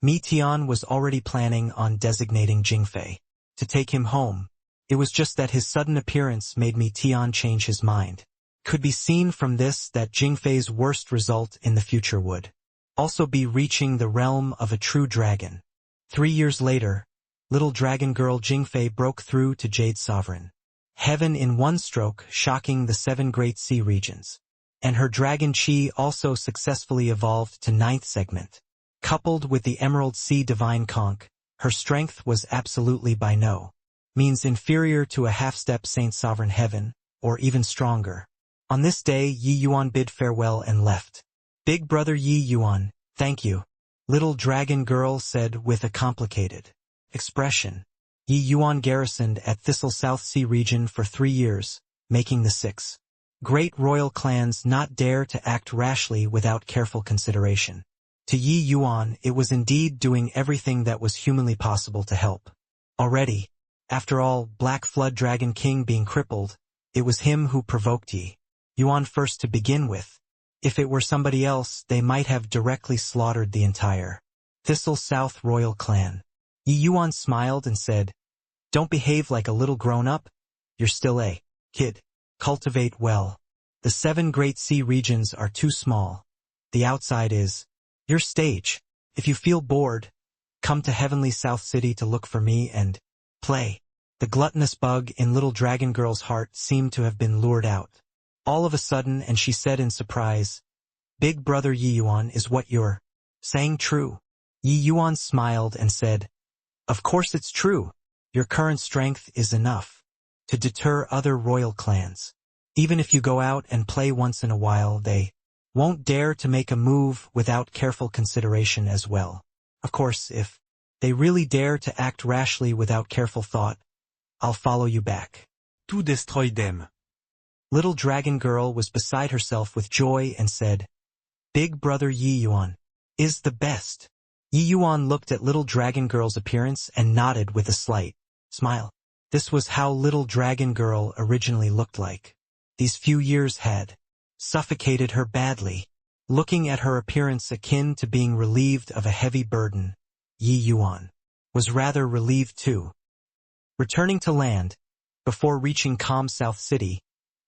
Mi Tian was already planning on designating Jingfei to take him home. It was just that his sudden appearance made Mi Tian change his mind. Could be seen from this that Jingfei's worst result in the future would also be reaching the realm of a true dragon. 3 years later, little dragon girl Jingfei broke through to Jade Sovereign Heaven in one stroke, shocking the 7 great sea regions. And her dragon chi also successfully evolved to 9th segment. Coupled with the Emerald Sea Divine Conch, her strength was absolutely by no means inferior to a half-step Saint Sovereign Heaven, or even stronger. On this day, Yi Yuan bid farewell and left. Big brother Yi Yuan, thank you, little dragon girl said with a complicated expression. Yi Yuan garrisoned at Thistle South Sea region for 3 years, making the 6 great royal clans not dare to act rashly without careful consideration. To Yi Yuan, it was indeed doing everything that was humanly possible to help. Already, after all, Black Flood Dragon King being crippled, it was him who provoked Yi Yuan first to begin with. If it were somebody else, they might have directly slaughtered the entire Thistle South royal clan. Yi Yuan smiled and said, Don't behave like a little grown-up. You're still a kid. Cultivate well. The 7 great sea regions are too small. The outside is your stage. If you feel bored, come to Heavenly South City to look for me and play. The gluttonous bug in little dragon girl's heart seemed to have been lured out. All of a sudden, and she said in surprise, Big brother Yi Yuan, is what you're saying true? Yi Yuan smiled and said, Of course it's true. Your current strength is enough to deter other royal clans. Even if you go out and play once in a while, they won't dare to make a move without careful consideration as well. Of course, if they really dare to act rashly without careful thought, I'll follow you back to destroy them. Little dragon girl was beside herself with joy and said, Big brother Yi Yuan is the best. Yi Yuan looked at little dragon girl's appearance and nodded with a slight smile. This was how little dragon girl originally looked like. These few years had suffocated her badly. Looking at her appearance akin to being relieved of a heavy burden, Yi Yuan was rather relieved too. Returning to land, before reaching calm South City,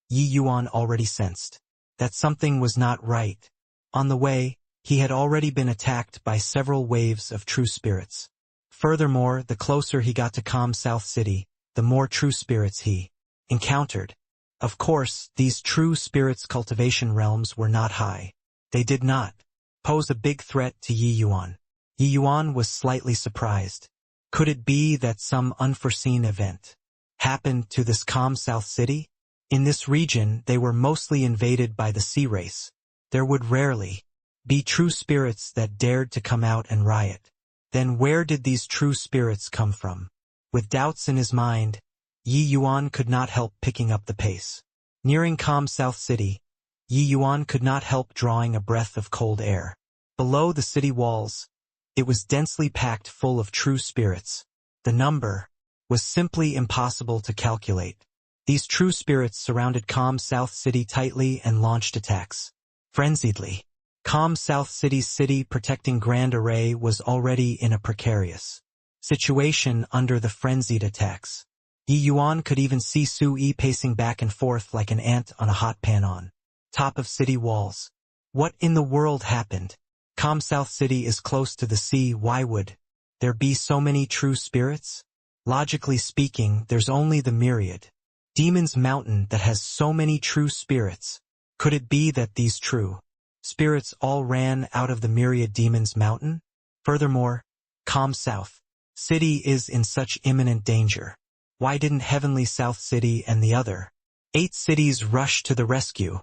Yi Yuan already sensed that something was not right. On the way, he had already been attacked by several waves of true spirits. Furthermore, the closer he got to calm South City, the more true spirits he encountered. Of course, these true spirits' cultivation realms were not high. They did not pose a big threat to Yi Yuan. Yi Yuan was slightly surprised. Could it be that some unforeseen event happened to this calm South City? In this region, they were mostly invaded by the sea race. There would rarely be true spirits that dared to come out and riot. Then where did these true spirits come from? With doubts in his mind, Yi Yuan could not help picking up the pace. Nearing calm South City, Yi Yuan could not help drawing a breath of cold air. Below the city walls, it was densely packed full of true spirits. The number was simply impossible to calculate. These true spirits surrounded Calm South City tightly and launched attacks. Frenziedly. Calm South City's city protecting Grand Array was already in a precarious situation under the frenzied attacks. Yi Yuan could even see Su Yi pacing back and forth like an ant on a hot pan on top of city walls. What in the world happened? Calm South City is close to the sea. Why would there be so many true spirits? Logically speaking, there's only the myriad Demon's Mountain that has so many true spirits. Could it be that these true spirits all ran out of the myriad Demon's Mountain? Furthermore, Calm South City is in such imminent danger. Why didn't Heavenly South City and the other 8 cities rush to the rescue?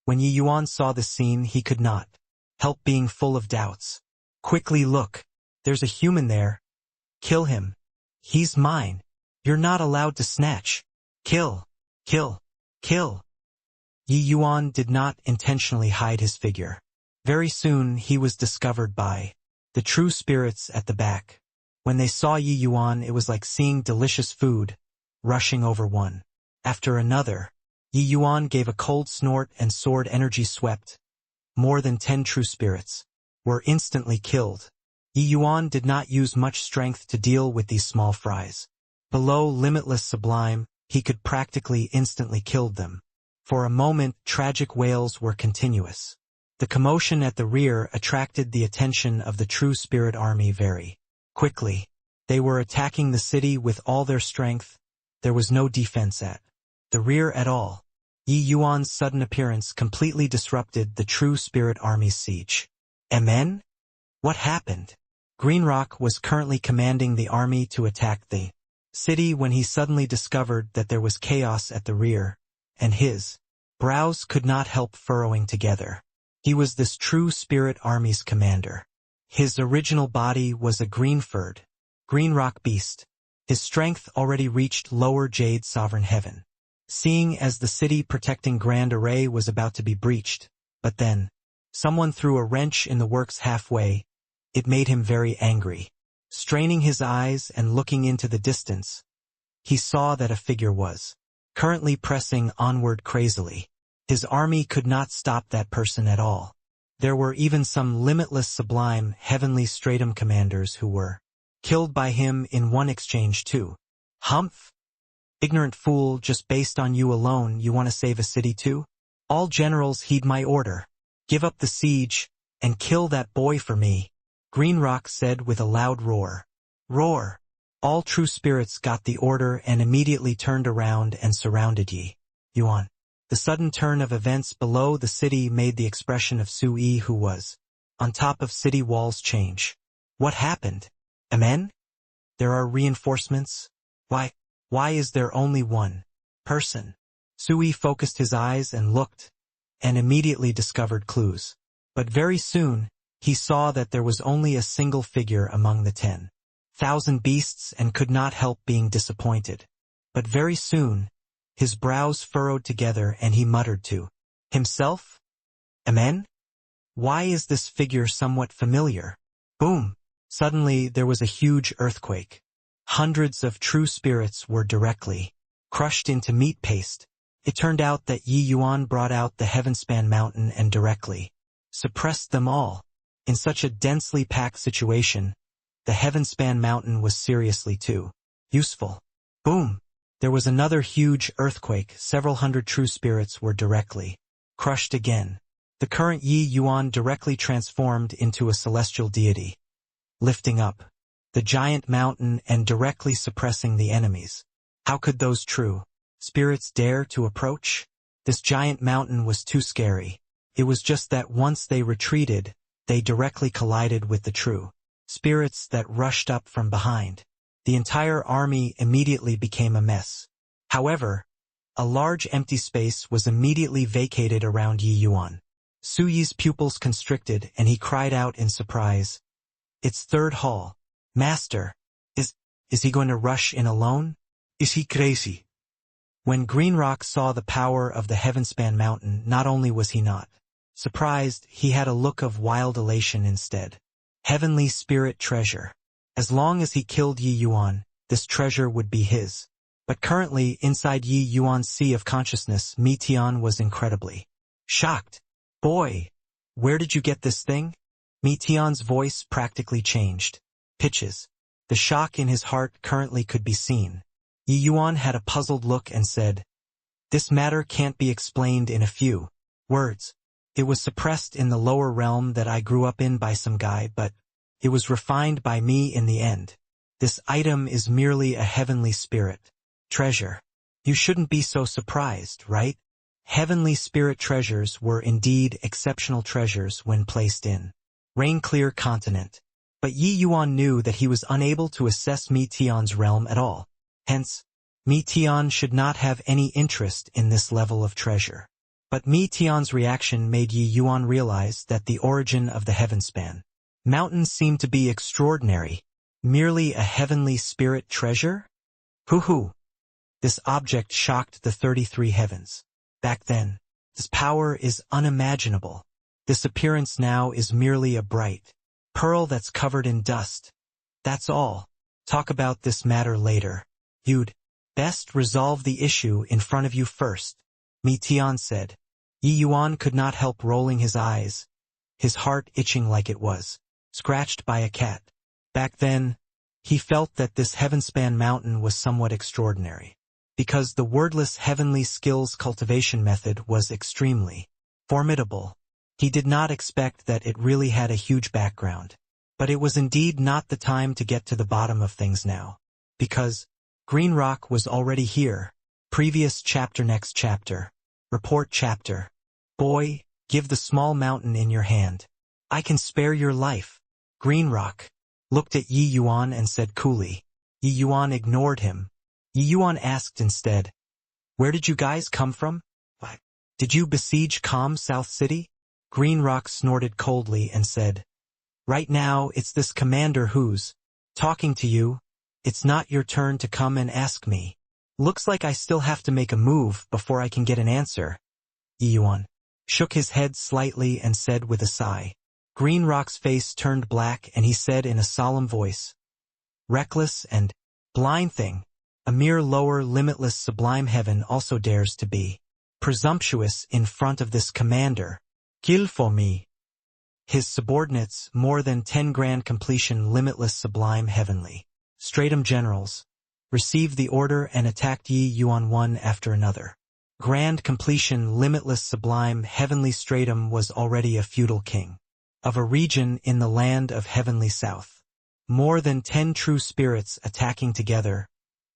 When Yi Yuan saw the scene, he could not help being full of doubts. Quickly look. There's a human there. Kill him. He's mine. You're not allowed to snatch. Kill. Kill. Kill. Yi Yuan did not intentionally hide his figure. Very soon he was discovered by the true spirits at the back. When they saw Yi Yuan, it was like seeing delicious food rushing over one after another. Yi Yuan gave a cold snort and sword energy swept. More than 10 true spirits were instantly killed. Yi Yuan did not use much strength to deal with these small fries. Below limitless sublime, he could practically instantly kill them. For a moment, tragic wails were continuous. The commotion at the rear attracted the attention of the true spirit army very quickly. They were attacking the city with all their strength. There was no defense at the rear at all. Yi Yuan's sudden appearance completely disrupted the true spirit army's siege. Amen? What happened? Greenrock was currently commanding the army to attack the city when he suddenly discovered that there was chaos at the rear, and his brows could not help furrowing together. He was this true spirit army's commander. His original body was a green-furred Greenrock beast. His strength already reached lower Jade Sovereign Heaven. Seeing as the city protecting Grand Array was about to be breached, but then someone threw a wrench in the works halfway. It made him very angry. Straining his eyes and looking into the distance, he saw that a figure was currently pressing onward crazily. His army could not stop that person at all. There were even some limitless sublime heavenly stratum commanders who were killed by him in one exchange too. Humph! Ignorant fool, just based on you alone, you want to save a city too? All generals heed my order. Give up the siege, and kill that boy for me. Greenrock said with a loud roar. Roar! All true spirits got the order and immediately turned around and surrounded Yi Yuan. The sudden turn of events below the city made the expression of Su Yi, who was on top of city walls, change. What happened? Amen? There are reinforcements? Why is there only one person? Su Yi focused his eyes and looked, and immediately discovered clues. But very soon, he saw that there was only a single figure among the 10,000 beasts and could not help being disappointed. But very soon, his brows furrowed together and he muttered to himself, Amen? Why is this figure somewhat familiar? Boom! Suddenly there was a huge earthquake. Hundreds of true spirits were directly crushed into meat paste. It turned out that Yi Yuan brought out the Heavenspan Mountain and directly suppressed them all. In such a densely packed situation, the Heavenspan Mountain was seriously too useful. Boom! There was another huge earthquake. Several hundred true spirits were directly crushed again. The current Yi Yuan directly transformed into a celestial deity, lifting up the giant mountain and directly suppressing the enemies. How could those true spirits dare to approach? This giant mountain was too scary. It was just that once they retreated, they directly collided with the true spirits that rushed up from behind. The entire army immediately became a mess. However, a large empty space was immediately vacated around Yi Yuan. Su Yi's pupils constricted and he cried out in surprise. It's third hall. Master, is he going to rush in alone? Is he crazy? When Greenrock saw the power of the Heavenspan Mountain, not only was he not surprised, he had a look of wild elation instead. Heavenly spirit treasure. As long as he killed Yi Yuan, this treasure would be his. But currently, inside Yi Yuan's sea of consciousness, Mi Tian was incredibly shocked. Boy, where did you get this thing? Mi Tian's voice practically changed pitches. The shock in his heart currently could be seen. Yi Yuan had a puzzled look and said, "This matter can't be explained in a few words. It was suppressed in the lower realm that I grew up in by some guy, but it was refined by me in the end. This item is merely a heavenly spirit treasure. You shouldn't be so surprised, right? Heavenly spirit treasures were indeed exceptional treasures when placed in rain-clear continent. But Yi Yuan knew that he was unable to assess Mi Tian's realm at all. Hence, Mi Tian should not have any interest in this level of treasure. But Mi Tian's reaction made Yi Yuan realize that the origin of the Heavenspan mountain seemed to be extraordinary. Merely a heavenly spirit treasure? Hoo-hoo! This object shocked the 33 heavens. Back then, this power is unimaginable. This appearance now is merely a bright pearl that's covered in dust. That's all. Talk about this matter later. You'd best resolve the issue in front of you first, Mi Tian said. Yi Yuan could not help rolling his eyes, his heart itching like it was scratched by a cat. Back then, he felt that this Heavenspan mountain was somewhat extraordinary, because the wordless heavenly skills cultivation method was extremely formidable. He did not expect that it really had a huge background. But it was indeed not the time to get to the bottom of things now. Because Green Rock was already here. Previous chapter. Next chapter. Report chapter. Boy, give the small mountain in your hand. I can spare your life. Green Rock looked at Yi Yuan and said coolly. Yi Yuan ignored him. Yi Yuan asked instead, "Where did you guys come from? What? Did you besiege Calm South City?" Green Rock snorted coldly and said, "Right now it's this commander who's talking to you. It's not your turn to come and ask me. Looks like I still have to make a move before I can get an answer." Yi Yuan shook his head slightly and said with a sigh. Green Rock's face turned black and he said in a solemn voice, "Reckless and blind thing. A mere lower, limitless, sublime heaven also dares to be presumptuous in front of this commander. Kill for me." His subordinates, more than 10 grand completion limitless sublime heavenly stratum generals, received the order and attacked Yi Yuan one after another. Grand completion limitless sublime heavenly stratum was already a feudal king of a region in the land of heavenly south. More than 10 true spirits attacking together.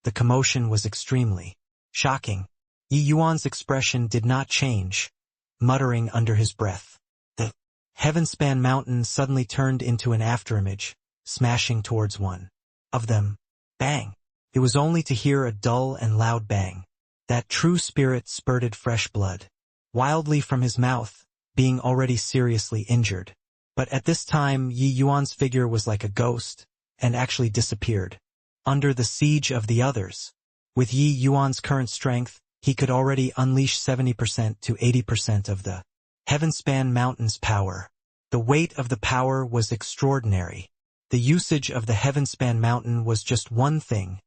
The commotion was extremely shocking. Yi Yuan's expression did not change, muttering under his breath. The Heavenspan mountain suddenly turned into an afterimage, smashing towards one of them. Bang! It was only to hear a dull and loud bang. That true spirit spurted fresh blood wildly from his mouth, being already seriously injured. But at this time Yi Yuan's figure was like a ghost, and actually disappeared under the siege of the others. With Yi Yuan's current strength, he could already unleash 70% to 80% of the Heavenspan mountain's power. The weight of the power was extraordinary. The usage of the Heavenspan mountain was just one thing: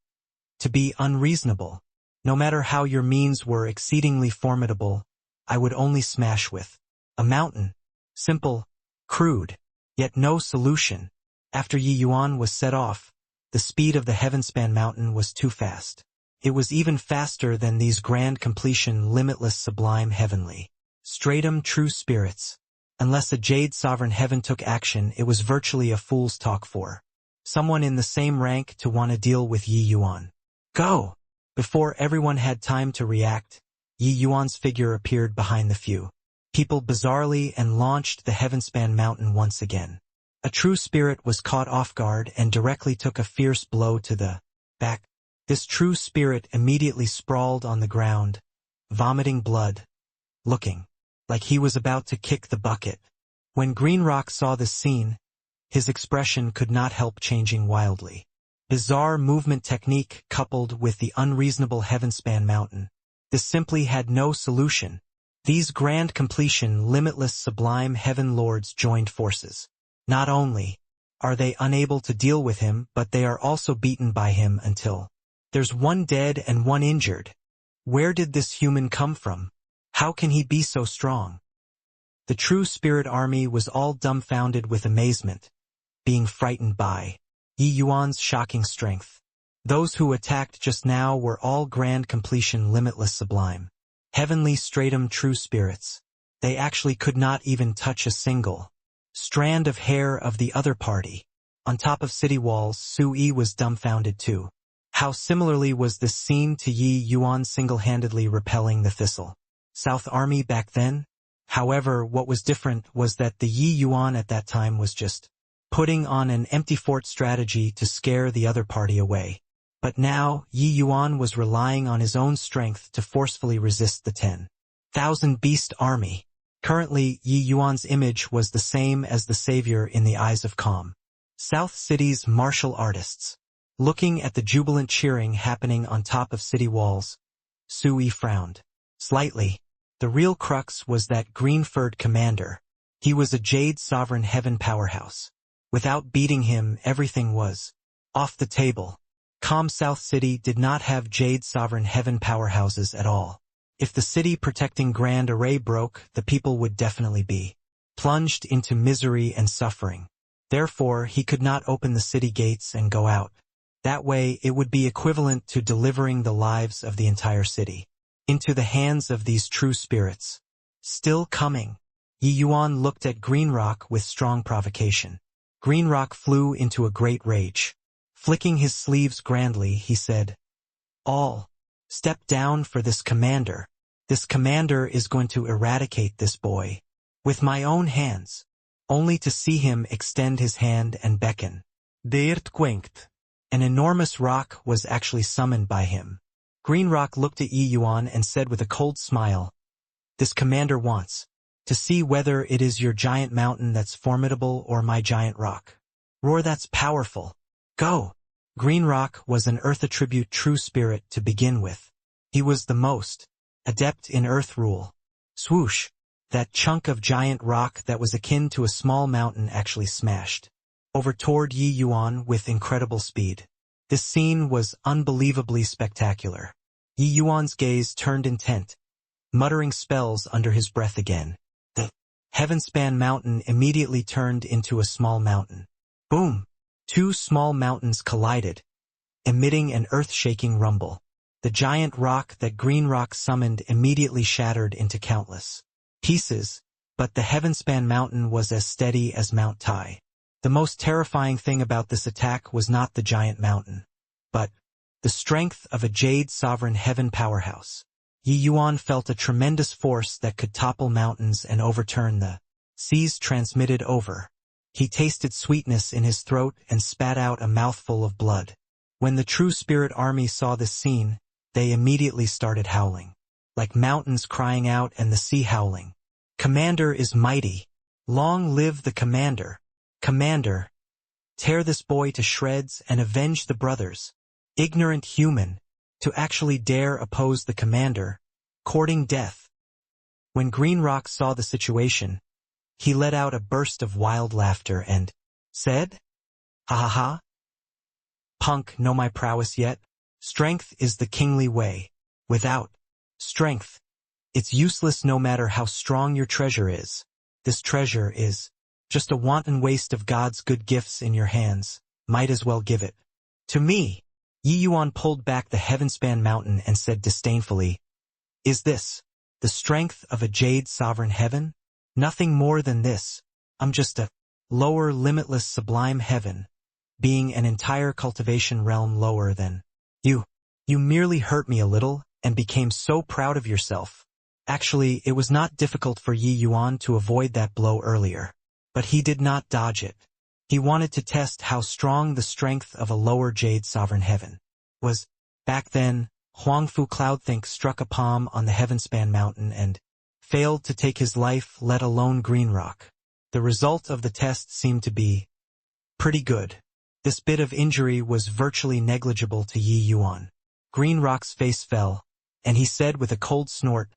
to be unreasonable. No matter how your means were exceedingly formidable, I would only smash with a mountain. Simple, crude, yet no solution. After Yi Yuan was set off, the speed of the Heavenspan mountain was too fast. It was even faster than these grand completion limitless sublime heavenly stratum true spirits. Unless a jade sovereign heaven took action, it was virtually a fool's talk for someone in the same rank to want to deal with Yi Yuan. Go! Before everyone had time to react, Yi Yuan's figure appeared behind the few people bizarrely and launched the Heavenspan mountain once again. A true spirit was caught off guard and directly took a fierce blow to the back. This true spirit immediately sprawled on the ground, vomiting blood, looking like he was about to kick the bucket. When Green Rock saw this scene, his expression could not help changing wildly. Bizarre movement technique coupled with the unreasonable Heavenspan mountain. This simply had no solution. These grand completion limitless sublime heaven lords joined forces. Not only are they unable to deal with him, but they are also beaten by him until There's one dead and one injured. Where did this human come from? How can he be so strong? The true spirit army was all dumbfounded with amazement, being frightened by Yi Yuan's shocking strength. Those who attacked just now were all grand completion limitless sublime. Heavenly stratum true spirits. They actually could not even touch a single strand of hair of the other party. On top of city walls, Sui was dumbfounded too. How similarly was this scene to Yi Yuan single-handedly repelling the Thistle South Army back then? However, what was different was that the Yi Yuan at that time was just putting on an empty fort strategy to scare the other party away. But now, Yi Yuan was relying on his own strength to forcefully resist the 10,000 beast army. Currently, Yi Yuan's image was the same as the savior in the eyes of calm South City's martial artists. Looking at the jubilant cheering happening on top of city walls, Sui frowned slightly. The real crux was that green-furred commander. He was a Jade Sovereign Heaven powerhouse. Without beating him, everything was off the table. Calm South City did not have Jade Sovereign Heaven powerhouses at all. If the city protecting Grand Array broke, the people would definitely be plunged into misery and suffering. Therefore, he could not open the city gates and go out. That way, it would be equivalent to delivering the lives of the entire city into the hands of these true spirits. Still coming. Yi Yuan looked at Green Rock with strong provocation. Green Rock flew into a great rage. Flicking his sleeves grandly, he said, "All, step down for this commander. This commander is going to eradicate this boy with my own hands," only to see him extend his hand and beckon. The earth quaked. An enormous rock was actually summoned by him. Green Rock looked at Yi Yuan and said with a cold smile, "This commander wants to see whether it is your giant mountain that's formidable or my giant rock. Roar that's powerful. Go." Green Rock was an earth attribute true spirit to begin with. He was the most adept in earth rule. Swoosh! That chunk of giant rock that was akin to a small mountain actually smashed over toward Yi Yuan with incredible speed. This scene was unbelievably spectacular. Yi Yuan's gaze turned intent, muttering spells under his breath again. The Heavenspan mountain immediately turned into a small mountain. Boom! Two small mountains collided, emitting an earth-shaking rumble. The giant rock that Green Rock summoned immediately shattered into countless pieces, but the Heavenspan mountain was as steady as Mount Tai. The most terrifying thing about this attack was not the giant mountain, but the strength of a Jade Sovereign Heaven powerhouse. Yi Yuan felt a tremendous force that could topple mountains and overturn the seas transmitted over. He tasted sweetness in his throat and spat out a mouthful of blood. When the true spirit army saw this scene, they immediately started howling, like mountains crying out and the sea howling. "Commander is mighty. Long live the commander. Commander, tear this boy to shreds and avenge the brothers." Ignorant human, to actually dare oppose the commander, courting death. When Green Rock saw the situation, he let out a burst of wild laughter and said, "Ha ha ha. Punk, know my prowess yet? Strength is the kingly way. Without strength, it's useless no matter how strong your treasure is. This treasure is just a wanton waste of God's good gifts in your hands. Might as well give it to me." Yi Yuan pulled back the Heavenspan mountain and said disdainfully, "Is this the strength of a Jade Sovereign Heaven? Nothing more than this. I'm just a lower limitless sublime heaven, being an entire cultivation realm lower than you. You merely hurt me a little and became so proud of yourself." Actually, it was not difficult for Yi Yuan to avoid that blow earlier, but he did not dodge it. He wanted to test how strong the strength of a lower Jade Sovereign Heaven was. Back then, Huangfu Cloudthink struck a palm on the Heavenspan mountain and failed to take his life, let alone Green Rock. The result of the test seemed to be pretty good. This bit of injury was virtually negligible to Yi Yuan. Green Rock's face fell, and he said with a cold snort,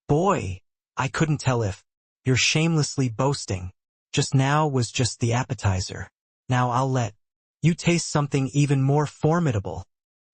"Boy, I couldn't tell if you're shamelessly boasting. Just now was just the appetizer. Now I'll let you taste something even more formidable."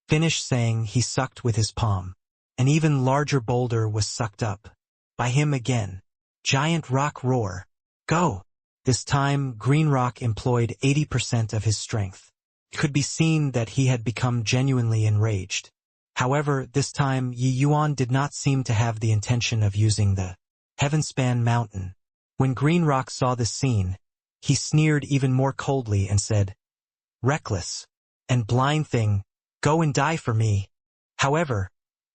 Finish saying, he sucked with his palm. An even larger boulder was sucked up. By him again. Giant rock roar. Go! This time, Green Rock employed 80% of his strength. It could be seen that he had become genuinely enraged. However, this time Yi Yuan did not seem to have the intention of using the Heavenspan Mountain. When Green Rock saw this scene, he sneered even more coldly and said, "Reckless and blind thing, go and die for me." However,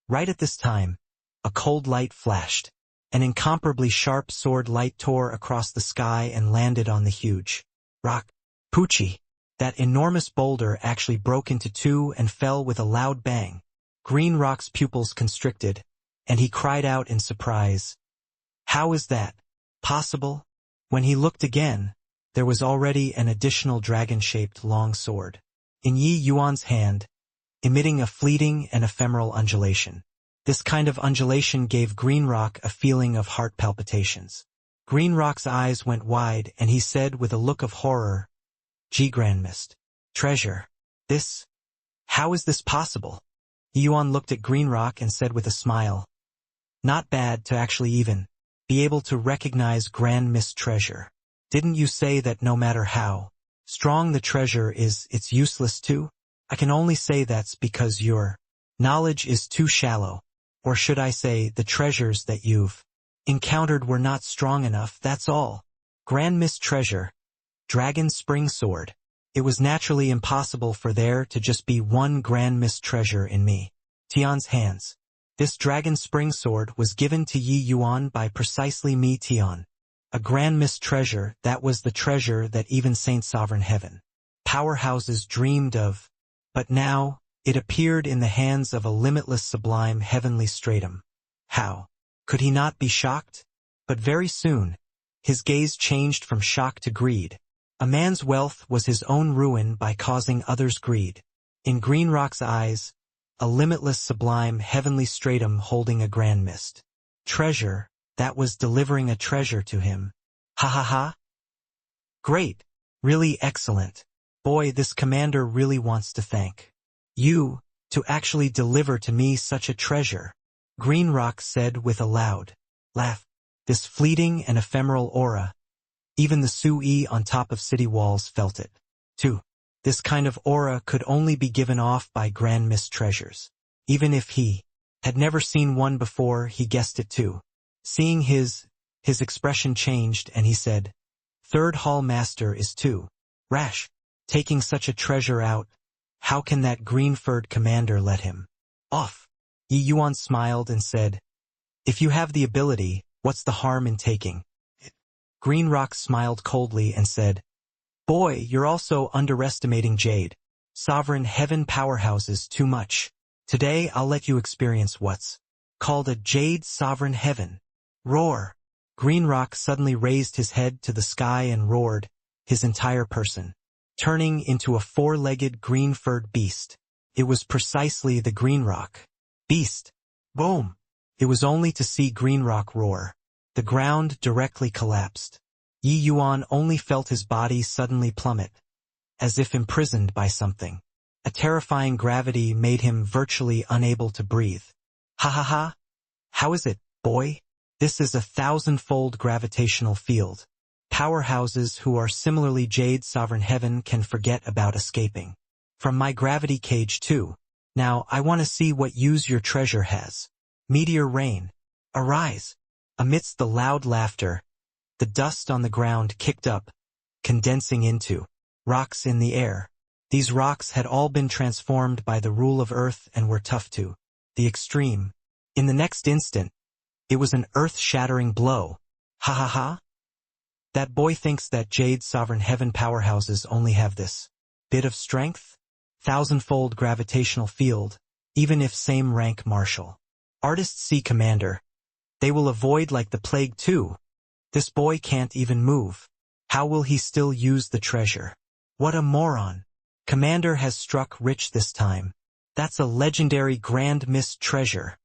right at this time, a cold light flashed. An incomparably sharp sword light tore across the sky and landed on the huge rock. Poochie! That enormous boulder actually broke into two and fell with a loud bang. Green Rock's pupils constricted, and he cried out in surprise. How is that possible? When he looked again, there was already an additional dragon-shaped long sword in Yi Yuan's hand, emitting a fleeting and ephemeral undulation. This kind of undulation gave Green Rock a feeling of heart palpitations. Green Rock's eyes went wide and he said with a look of horror, "Gee, Grandmist, treasure. How is this possible?" Yuan looked at Green Rock and said with a smile, "Not bad to actually even be able to recognize Grand Mist treasure. Didn't you say that no matter how strong the treasure is, it's useless too? I can only say that's because your knowledge is too shallow. Or should I say, the treasures that you've encountered were not strong enough, that's all. Grand Mist treasure. Dragon Spring Sword. It was naturally impossible for there to just be one Grand Mist treasure in me. Tian's hands. This Dragon Spring Sword was given to Yi Yuan by precisely me, Tian. A Grand Mist treasure, that was the treasure that even Saint Sovereign Heaven powerhouses dreamed of. But now, it appeared in the hands of a limitless sublime heavenly stratum. How could he not be shocked? But very soon, his gaze changed from shock to greed. A man's wealth was his own ruin by causing others greed. In Green Rock's eyes, a limitless sublime heavenly stratum holding a grand mist treasure, that was delivering a treasure to him. Ha ha ha! Great! Really excellent! Boy, this commander really wants to thank you, to actually deliver to me such a treasure. Green Rock said with a loud laugh. This fleeting and ephemeral aura, even the Sui on top of city walls felt it, too. This kind of aura could only be given off by Grand Mist treasures. Even if he had never seen one before, he guessed it too. Seeing his expression changed and he said, "Third Hall Master is too rash, taking such a treasure out. How can that green-furred commander let him off?" Yi Yuan smiled and said, "If you have the ability, what's the harm in taking it?" Green Rock smiled coldly and said, "Boy, you're also underestimating Jade Sovereign Heaven powerhouses too much. Today I'll let you experience what's called a Jade Sovereign Heaven." Roar! Green Rock suddenly raised his head to the sky and roared, his entire person turning into a four-legged green-furred beast. It was precisely the Green Rock beast. Boom! It was only to see Green Rock roar. The ground directly collapsed. Yi Yuan only felt his body suddenly plummet, as if imprisoned by something. A terrifying gravity made him virtually unable to breathe. Ha ha ha! How is it, boy? This is a 1,000-fold gravitational field. Powerhouses who are similarly Jade Sovereign Heaven can forget about escaping from my gravity cage too. Now I want to see what use your treasure has. Meteor rain. Arise. Amidst the loud laughter, the dust on the ground kicked up, condensing into rocks in the air. These rocks had all been transformed by the rule of Earth and were tough to the extreme. In the next instant, it was an earth-shattering blow. Ha ha ha! That boy thinks that Jade Sovereign Heaven powerhouses only have this bit of strength? 1,000-fold gravitational field, even if same rank marshal. Artist C commander. They will avoid like the plague too. This boy can't even move. How will he still use the treasure? What a moron. Commander has struck rich this time. That's a legendary Grand Mist treasure.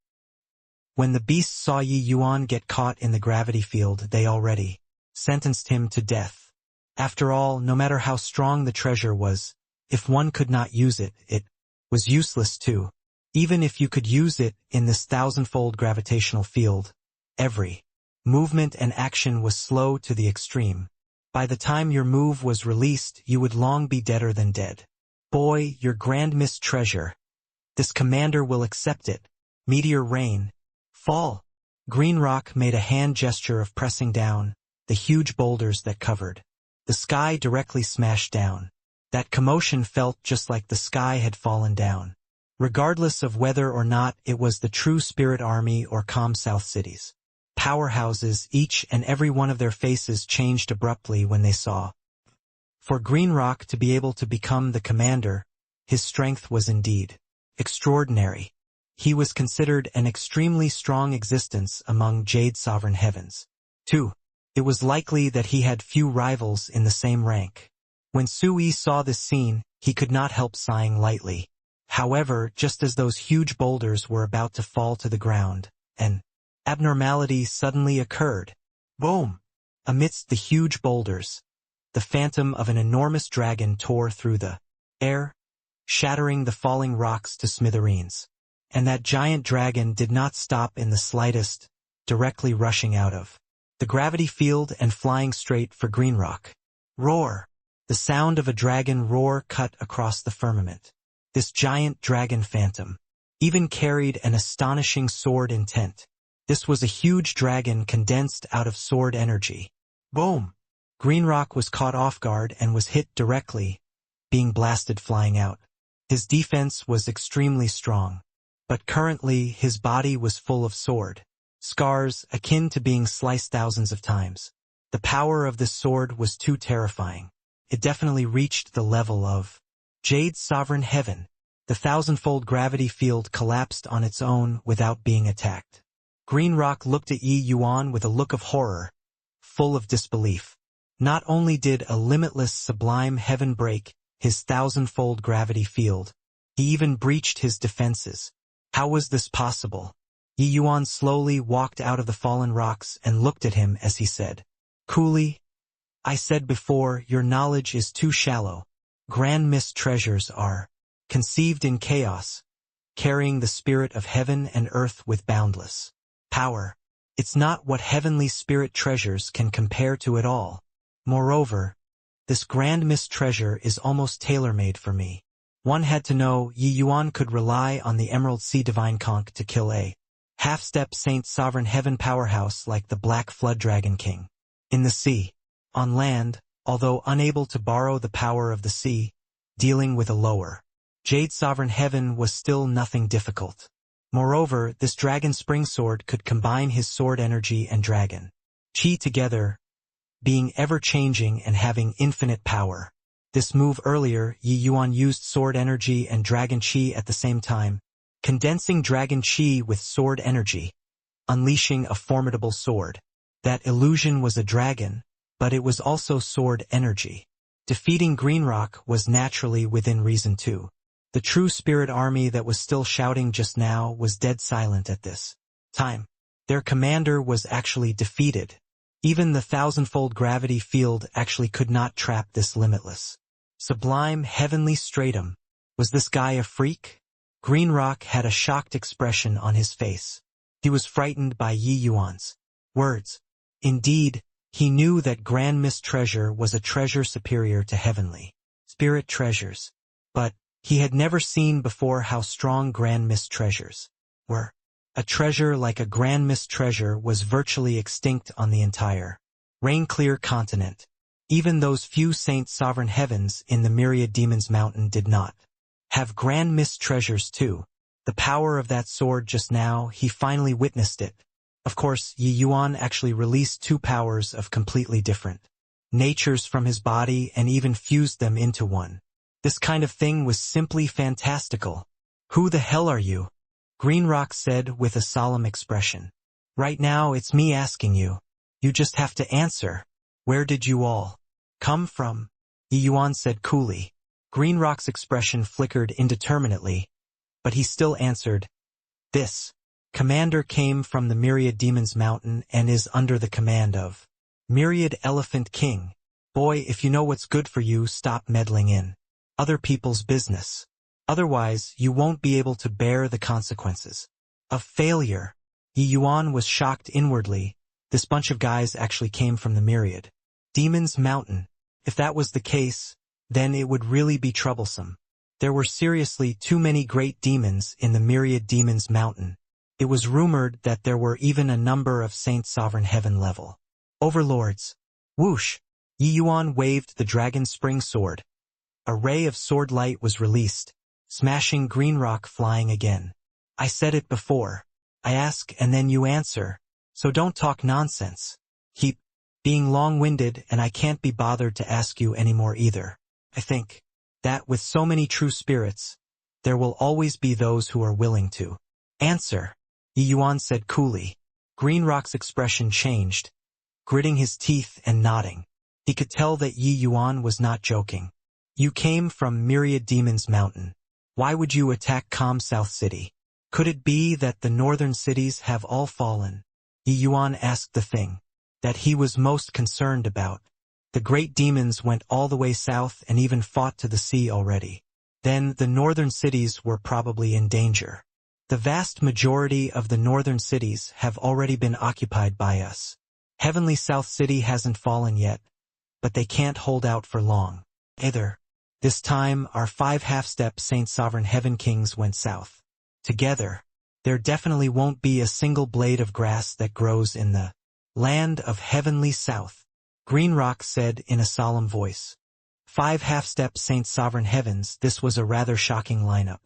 When the beasts saw Yi Yuan get caught in the gravity field, they already sentenced him to death. After all, no matter how strong the treasure was, if one could not use it, it was useless too. Even if you could use it in this thousandfold gravitational field, every movement and action was slow to the extreme. By the time your move was released, you would long be deader than dead. Boy, your grand missed treasure. This commander will accept it. Meteor rain. Fall. Green Rock made a hand gesture of pressing down the huge boulders that covered. The sky directly smashed down. That commotion felt just like the sky had fallen down. Regardless of whether or not it was the true Spirit Army or calm South cities. Powerhouses, each and every one of their faces changed abruptly when they saw. For Green Rock to be able to become the commander, his strength was indeed extraordinary. He was considered an extremely strong existence among Jade Sovereign Heavens. 2. It was likely that he had few rivals in the same rank. When Sui saw this scene, he could not help sighing lightly. However, just as those huge boulders were about to fall to the ground, an abnormality suddenly occurred. Boom! Amidst the huge boulders, the phantom of an enormous dragon tore through the air, shattering the falling rocks to smithereens. And that giant dragon did not stop in the slightest, directly rushing out of the gravity field and flying straight for Green Rock. Roar! The sound of a dragon roar cut across the firmament. This giant dragon phantom even carried an astonishing sword intent. This was a huge dragon condensed out of sword energy. Boom! Green Rock was caught off guard and was hit directly, being blasted flying out. His defense was extremely strong, but currently his body was full of sword scars akin to being sliced thousands of times. The power of this sword was too terrifying. It definitely reached the level of Jade's sovereign heaven. The thousandfold gravity field collapsed on its own without being attacked. Green Rock looked at Yi Yuan with a look of horror, full of disbelief. Not only did a limitless sublime heaven break his thousandfold gravity field, he even breached his defenses. How was this possible? Yi Yuan slowly walked out of the fallen rocks and looked at him as he said, coolly, I said before, your knowledge is too shallow. Grand mist treasures are conceived in chaos, carrying the spirit of heaven and earth with boundless power. It's not what heavenly spirit treasures can compare to at all. Moreover, this grand mist treasure is almost tailor-made for me. One had to know Yi Yuan could rely on the Emerald Sea Divine Conch to kill a half-step Saint Sovereign Heaven powerhouse like the Black Flood Dragon King. In the sea, on land, although unable to borrow the power of the sea, dealing with a lower Jade Sovereign Heaven was still nothing difficult. Moreover, this dragon spring sword could combine his sword energy and dragon chi together, being ever-changing and having infinite power. This move earlier, Yi Yuan used sword energy and dragon chi at the same time, condensing dragon chi with sword energy, unleashing a formidable sword. That illusion was a dragon, but it was also sword energy. Defeating Green Rock was naturally within reason too. The true spirit army that was still shouting just now was dead silent at this time. Their commander was actually defeated. Even the thousandfold gravity field actually could not trap this limitless, sublime heavenly stratum. Was this guy a freak? Green Rock had a shocked expression on his face. He was frightened by Yi Yuan's words. Indeed, he knew that Grand Mist Treasure was a treasure superior to heavenly spirit treasures. But he had never seen before how strong Grand Mist Treasures were. A treasure like a Grand Mist Treasure was virtually extinct on the entire rain-clear continent. Even those few Saint Sovereign Heavens in the Myriad Demons Mountain did not have Grand Mist Treasures too. The power of that sword just now, he finally witnessed it. Of course, Yi Yuan actually released two powers of completely different natures from his body and even fused them into one. This kind of thing was simply fantastical. Who the hell are you? Green Rock said with a solemn expression. Right now it's me asking you. You just have to answer. Where did you all come from? Yi Yuan said coolly. Green Rock's expression flickered indeterminately, but he still answered. This commander came from the Myriad Demons Mountain and is under the command of Myriad Elephant King. Boy, if you know what's good for you, stop meddling in other people's business. Otherwise, you won't be able to bear the consequences of failure. Yi Yuan was shocked inwardly. This bunch of guys actually came from the myriad Demons Mountain. If that was the case, then it would really be troublesome. There were seriously too many great demons in the myriad Demons Mountain. It was rumored that there were even a number of Saint Sovereign Heaven level overlords. Whoosh! Yi Yuan waved the dragon spring sword. A ray of sword light was released, smashing green rock flying again. I said it before. I ask and then you answer, so don't talk nonsense. Keep being long-winded and I can't be bothered to ask you anymore either. I think that with so many true spirits, there will always be those who are willing to answer. Yi Yuan said coolly. Green Rock's expression changed, gritting his teeth and nodding. He could tell that Yi Yuan was not joking. You came from Myriad Demons Mountain. Why would you attack Calm South City? Could it be that the northern cities have all fallen? Yi Yuan asked the thing that he was most concerned about. The great demons went all the way south and even fought to the sea already. Then the northern cities were probably in danger. The vast majority of the northern cities have already been occupied by us. Heavenly South City hasn't fallen yet, but they can't hold out for long. Either. This time, our 5 half-step Saint Sovereign Heaven Kings went south. Together, there definitely won't be a single blade of grass that grows in the land of Heavenly South. Green Rock said in a solemn voice. 5 half-step Saint Sovereign Heavens. This was a rather shocking lineup.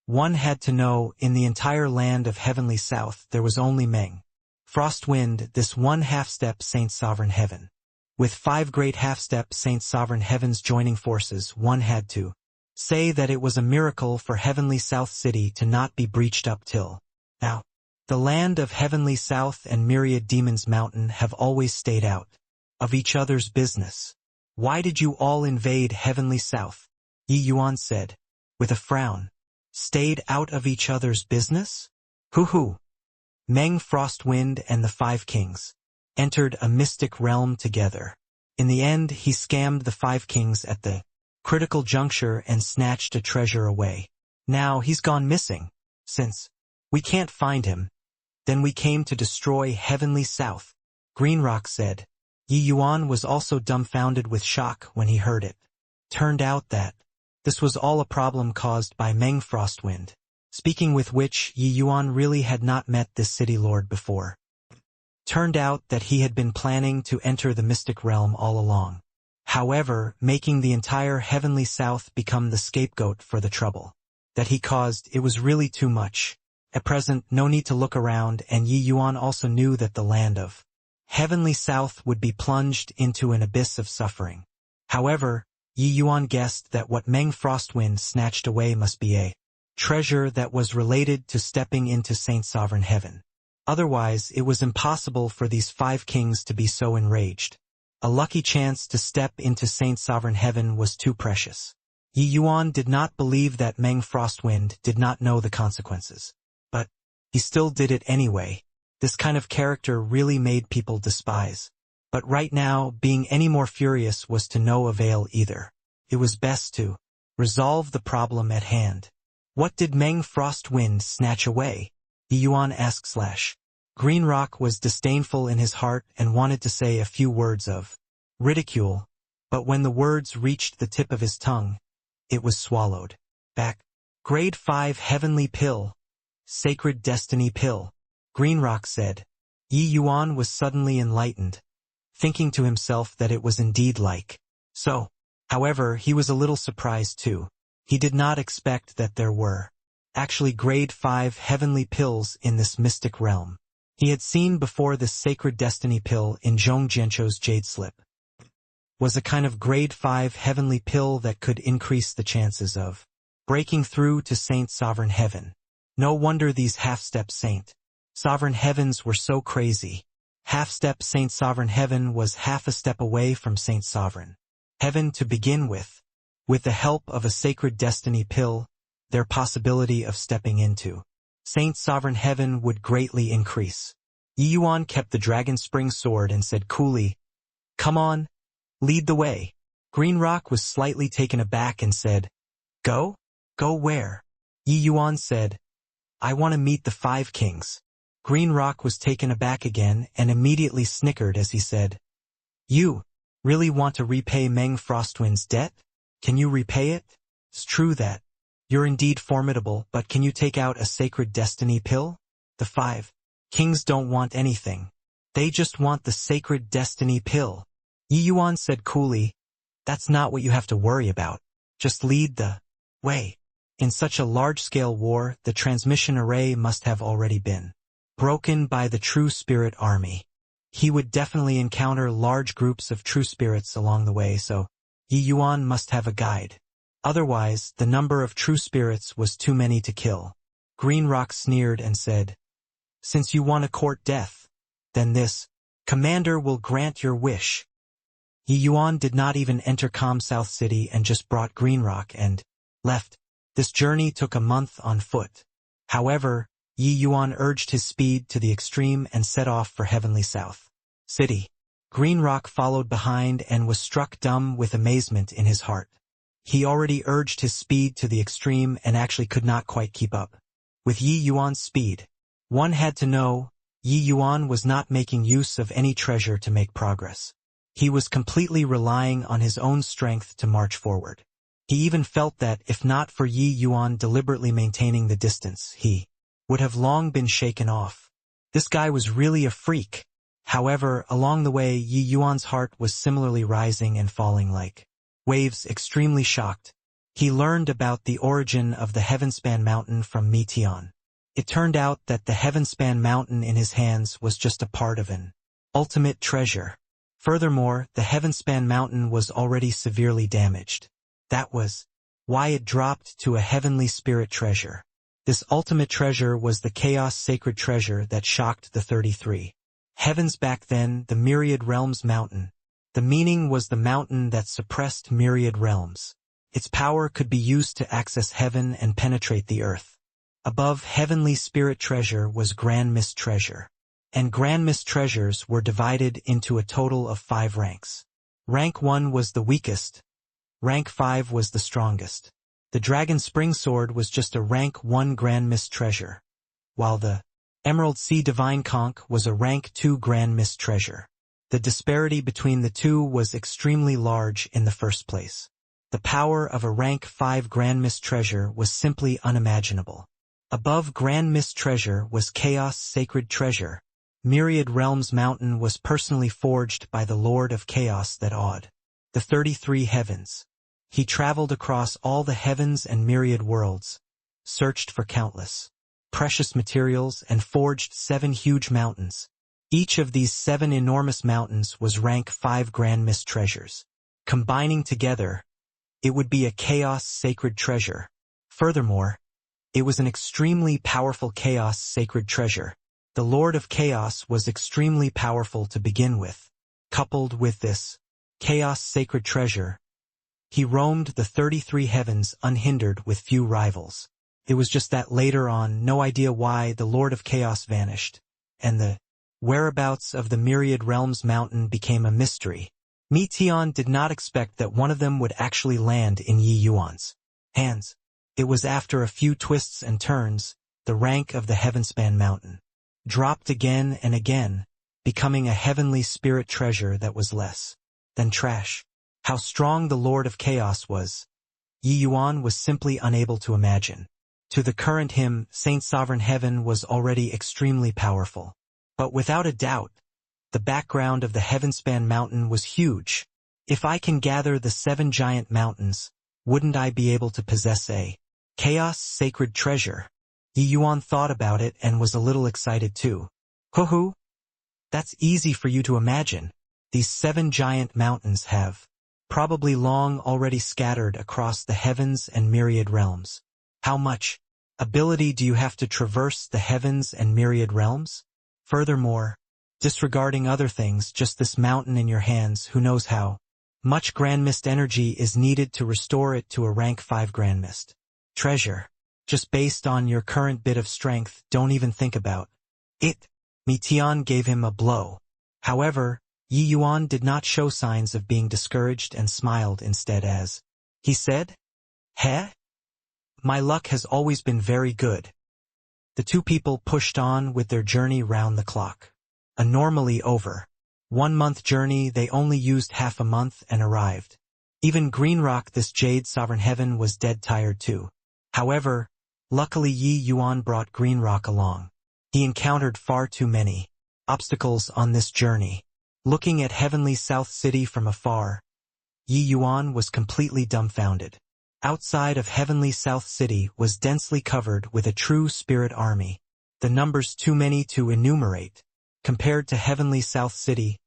One had to know, in the entire land of Heavenly South there was only Meng Frostwind, this one half-step Saint Sovereign Heaven. With 5 great half-step Saint Sovereign Heavens joining forces, one had to say that it was a miracle for Heavenly South City to not be breached up till now. The land of Heavenly South and Myriad Demons Mountain have always stayed out of each other's business. Why did you all invade Heavenly South? Yi Yuan said, with a frown. Stayed out of each other's business? Hoo-hoo. Meng Frostwind and the 5 kings entered a mystic realm together. In the end, he scammed the 5 kings at the critical juncture and snatched a treasure away. Now he's gone missing. Since we can't find him, then we came to destroy Heavenly South, Green Rock said. Yi Yuan was also dumbfounded with shock when he heard it. Turned out that this was all a problem caused by Meng Frostwind, speaking with which Yi Yuan really had not met this city lord before. Turned out that he had been planning to enter the mystic realm all along. However, making the entire Heavenly South become the scapegoat for the trouble that he caused, it was really too much. At present, no need to look around, and Yi Yuan also knew that the land of Heavenly South would be plunged into an abyss of suffering. However, Yi Yuan guessed that what Meng Frostwind snatched away must be a treasure that was related to stepping into Saint Sovereign Heaven. Otherwise, it was impossible for these 5 kings to be so enraged. A lucky chance to step into Saint Sovereign Heaven was too precious. Yi Yuan did not believe that Meng Frostwind did not know the consequences. But he still did it anyway. This kind of character really made people despise. But right now, being any more furious was to no avail either. It was best to resolve the problem at hand. What did Meng Frostwind snatch away? Yi Yuan asked. Green Rock was disdainful in his heart and wanted to say a few words of ridicule, but when the words reached the tip of his tongue, it was swallowed back. Grade 5 Heavenly Pill. Sacred Destiny Pill. Green Rock said. Yi Yuan was suddenly enlightened, thinking to himself that it was indeed like so. However, he was a little surprised too. He did not expect that there were actually grade 5 heavenly pills in this mystic realm. He had seen before this sacred destiny pill in Zhong Jiancho's jade slip. Was a kind of grade 5 heavenly pill that could increase the chances of breaking through to Saint Sovereign Heaven. No wonder these half-step Saint Sovereign Heavens were so crazy. Half-step Saint Sovereign Heaven was half a step away from Saint Sovereign Heaven to begin with. With the help of a sacred destiny pill, their possibility of stepping into Saint Sovereign Heaven would greatly increase. Yi Yuan kept the dragon spring sword and said coolly, "Come on, lead the way." Green Rock was slightly taken aback and said, "Go?" Go where? Yi Yuan said. I want to meet the 5 kings. Green Rock was taken aback again and immediately snickered as he said, You really want to repay Meng Frostwind's debt? Can you repay it? It's true that you're indeed formidable, but can you take out a sacred destiny pill? The 5 kings don't want anything. They just want the sacred destiny pill. Yi Yuan said coolly, That's not what you have to worry about. Just lead the way. In such a large-scale war, the transmission array must have already been broken by the True Spirit army. He would definitely encounter large groups of true spirits along the way, so Yi Yuan must have a guide. Otherwise, the number of true spirits was too many to kill. Green Rock sneered and said, Since you want to court death, then this commander will grant your wish. Yi Yuan did not even enter South City and just brought Green Rock and left. This journey took a month on foot. However, Yi Yuan urged his speed to the extreme and set off for Heavenly South City. Green Rock followed behind and was struck dumb with amazement in his heart. He already urged his speed to the extreme and actually could not quite keep up with Yi Yuan's speed. One had to know, Yi Yuan was not making use of any treasure to make progress. He was completely relying on his own strength to march forward. He even felt that, if not for Yi Yuan deliberately maintaining the distance, he would have long been shaken off. This guy was really a freak. However, along the way, Yi Yuan's heart was similarly rising and falling like waves, extremely shocked. He learned about the origin of the Heavenspan Mountain from Mi Tian. It turned out that the Heavenspan Mountain in his hands was just a part of an ultimate treasure. Furthermore, the Heavenspan Mountain was already severely damaged. That was why it dropped to a heavenly spirit treasure. This ultimate treasure was the Chaos Sacred Treasure that shocked the 33 heavens back then, the Myriad Realms Mountain. The meaning was the mountain that suppressed myriad realms. Its power could be used to access heaven and penetrate the earth. Above Heavenly Spirit Treasure was Grand Mist Treasure. And Grand Mist Treasures were divided into a total of 5 ranks. Rank 1 was the weakest. Rank 5 was the strongest. The Dragon Spring Sword was just a Rank 1 Grand Mist Treasure, while the Emerald Sea Divine Conch was a Rank 2 Grand Mist Treasure. The disparity between the two was extremely large in the first place. The power of a Rank 5 Grand Mist Treasure was simply unimaginable. Above Grand Mist Treasure was Chaos Sacred Treasure. Myriad Realms Mountain was personally forged by the Lord of Chaos that awed the 33 heavens. He traveled across all the heavens and myriad worlds, searched for countless precious materials, and forged 7 huge mountains. Each of these 7 enormous mountains was Rank 5 Grand Mist Treasures. Combining together, it would be a Chaos Sacred Treasure. Furthermore, it was an extremely powerful Chaos Sacred Treasure. The Lord of Chaos was extremely powerful to begin with. Coupled with this Chaos Sacred Treasure, he roamed the 33 heavens unhindered with few rivals. It was just that later on, no idea why, the Lord of Chaos vanished, and the whereabouts of the Myriad Realms Mountain became a mystery. Mi Tian did not expect that one of them would actually land in Yi Yuan's hands. It was after a few twists and turns, the rank of the Heavenspan Mountain dropped again and again, becoming a heavenly spirit treasure that was less than trash. How strong the Lord of Chaos was, Yi Yuan was simply unable to imagine. To the current him, Saint Sovereign Heaven was already extremely powerful. But without a doubt, the background of the Heavenspan Mountain was huge. If I can gather the 7 giant mountains, wouldn't I be able to possess a Chaos Sacred Treasure? Yi Yuan thought about it and was a little excited too. Hoo-hoo! That's easy for you to imagine. These 7 giant mountains have probably long already scattered across the heavens and myriad realms. How much ability do you have to traverse the heavens and myriad realms? Furthermore, disregarding other things, just this mountain in your hands, who knows how much Grand Mist energy is needed to restore it to a Rank 5 Grand Mist Treasure. Just based on your current bit of strength, don't even think about it. Mi Tian gave him a blow. However, Yi Yuan did not show signs of being discouraged and smiled instead as he said, Heh? My luck has always been very good. The two people pushed on with their journey round the clock. A normally over 1 month journey, they only used half a month and arrived. Even Green Rock, this jade sovereign heaven, was dead tired too. However, luckily Yi Yuan brought Green Rock along. He encountered far too many obstacles on this journey. Looking at heavenly South City from afar, Yi Yuan was completely dumbfounded. Outside of heavenly South City was densely covered with a true spirit army. The numbers too many to enumerate. Compared to heavenly South City,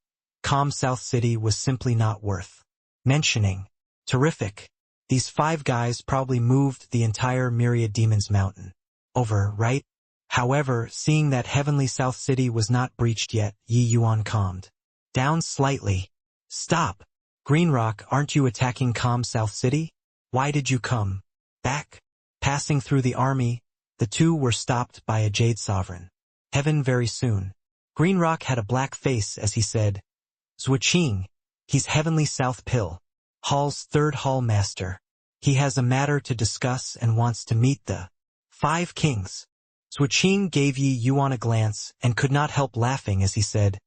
calm South City was simply not worth mentioning. Terrific. These 5 guys probably moved the entire Myriad Demons Mountain over, right? However, seeing that heavenly South City was not breached yet, Yi Yuan calmed down slightly. Stop! Green Rock, aren't you attacking calm South City? Why did you come back? Passing through the army, the two were stopped by a Jade Sovereign Heaven very soon. Green Rock had a black face as he said, Zhuqing, he's Heavenly South Pill Hall's 3rd Hall Master. He has a matter to discuss and wants to meet the 5 kings. Zhuqing gave Yi Yuan a glance and could not help laughing as he said,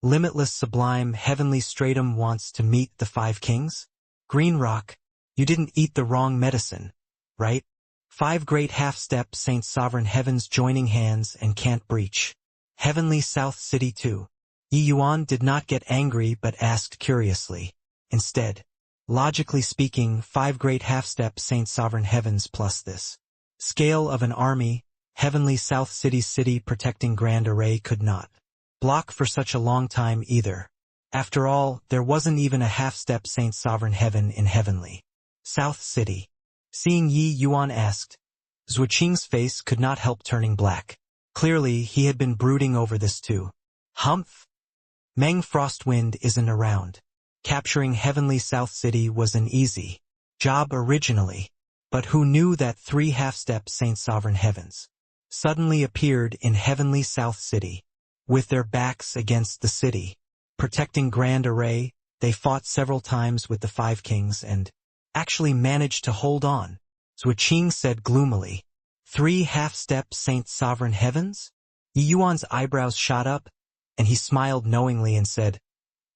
Limitless Sublime Heavenly Stratum wants to meet the 5 kings? Green Rock, you didn't eat the wrong medicine, right? 5 great half-step Saint Sovereign Heavens joining hands and can't breach Heavenly South City too. Yi Yuan did not get angry but asked curiously. Instead, logically speaking, 5 great half-step Saint Sovereign Heavens plus this scale of an army, Heavenly South City protecting Grand Array could not block for such a long time either. After all, there wasn't even a half-step Saint Sovereign Heaven in Heavenly South City. Seeing Yi Yuan asked, Zhuqing's face could not help turning black. Clearly, he had been brooding over this too. Humph! Meng Frostwind isn't around. Capturing Heavenly South City was an easy job originally, but who knew that 3 half-step Saint Sovereign Heavens suddenly appeared in Heavenly South City. With their backs against the city, protecting Grand Array, they fought several times with the 5 kings and actually managed to hold on. Zhuqing said gloomily, 3 half-step Saint Sovereign Heavens? Yi Yuan's eyebrows shot up, and he smiled knowingly and said,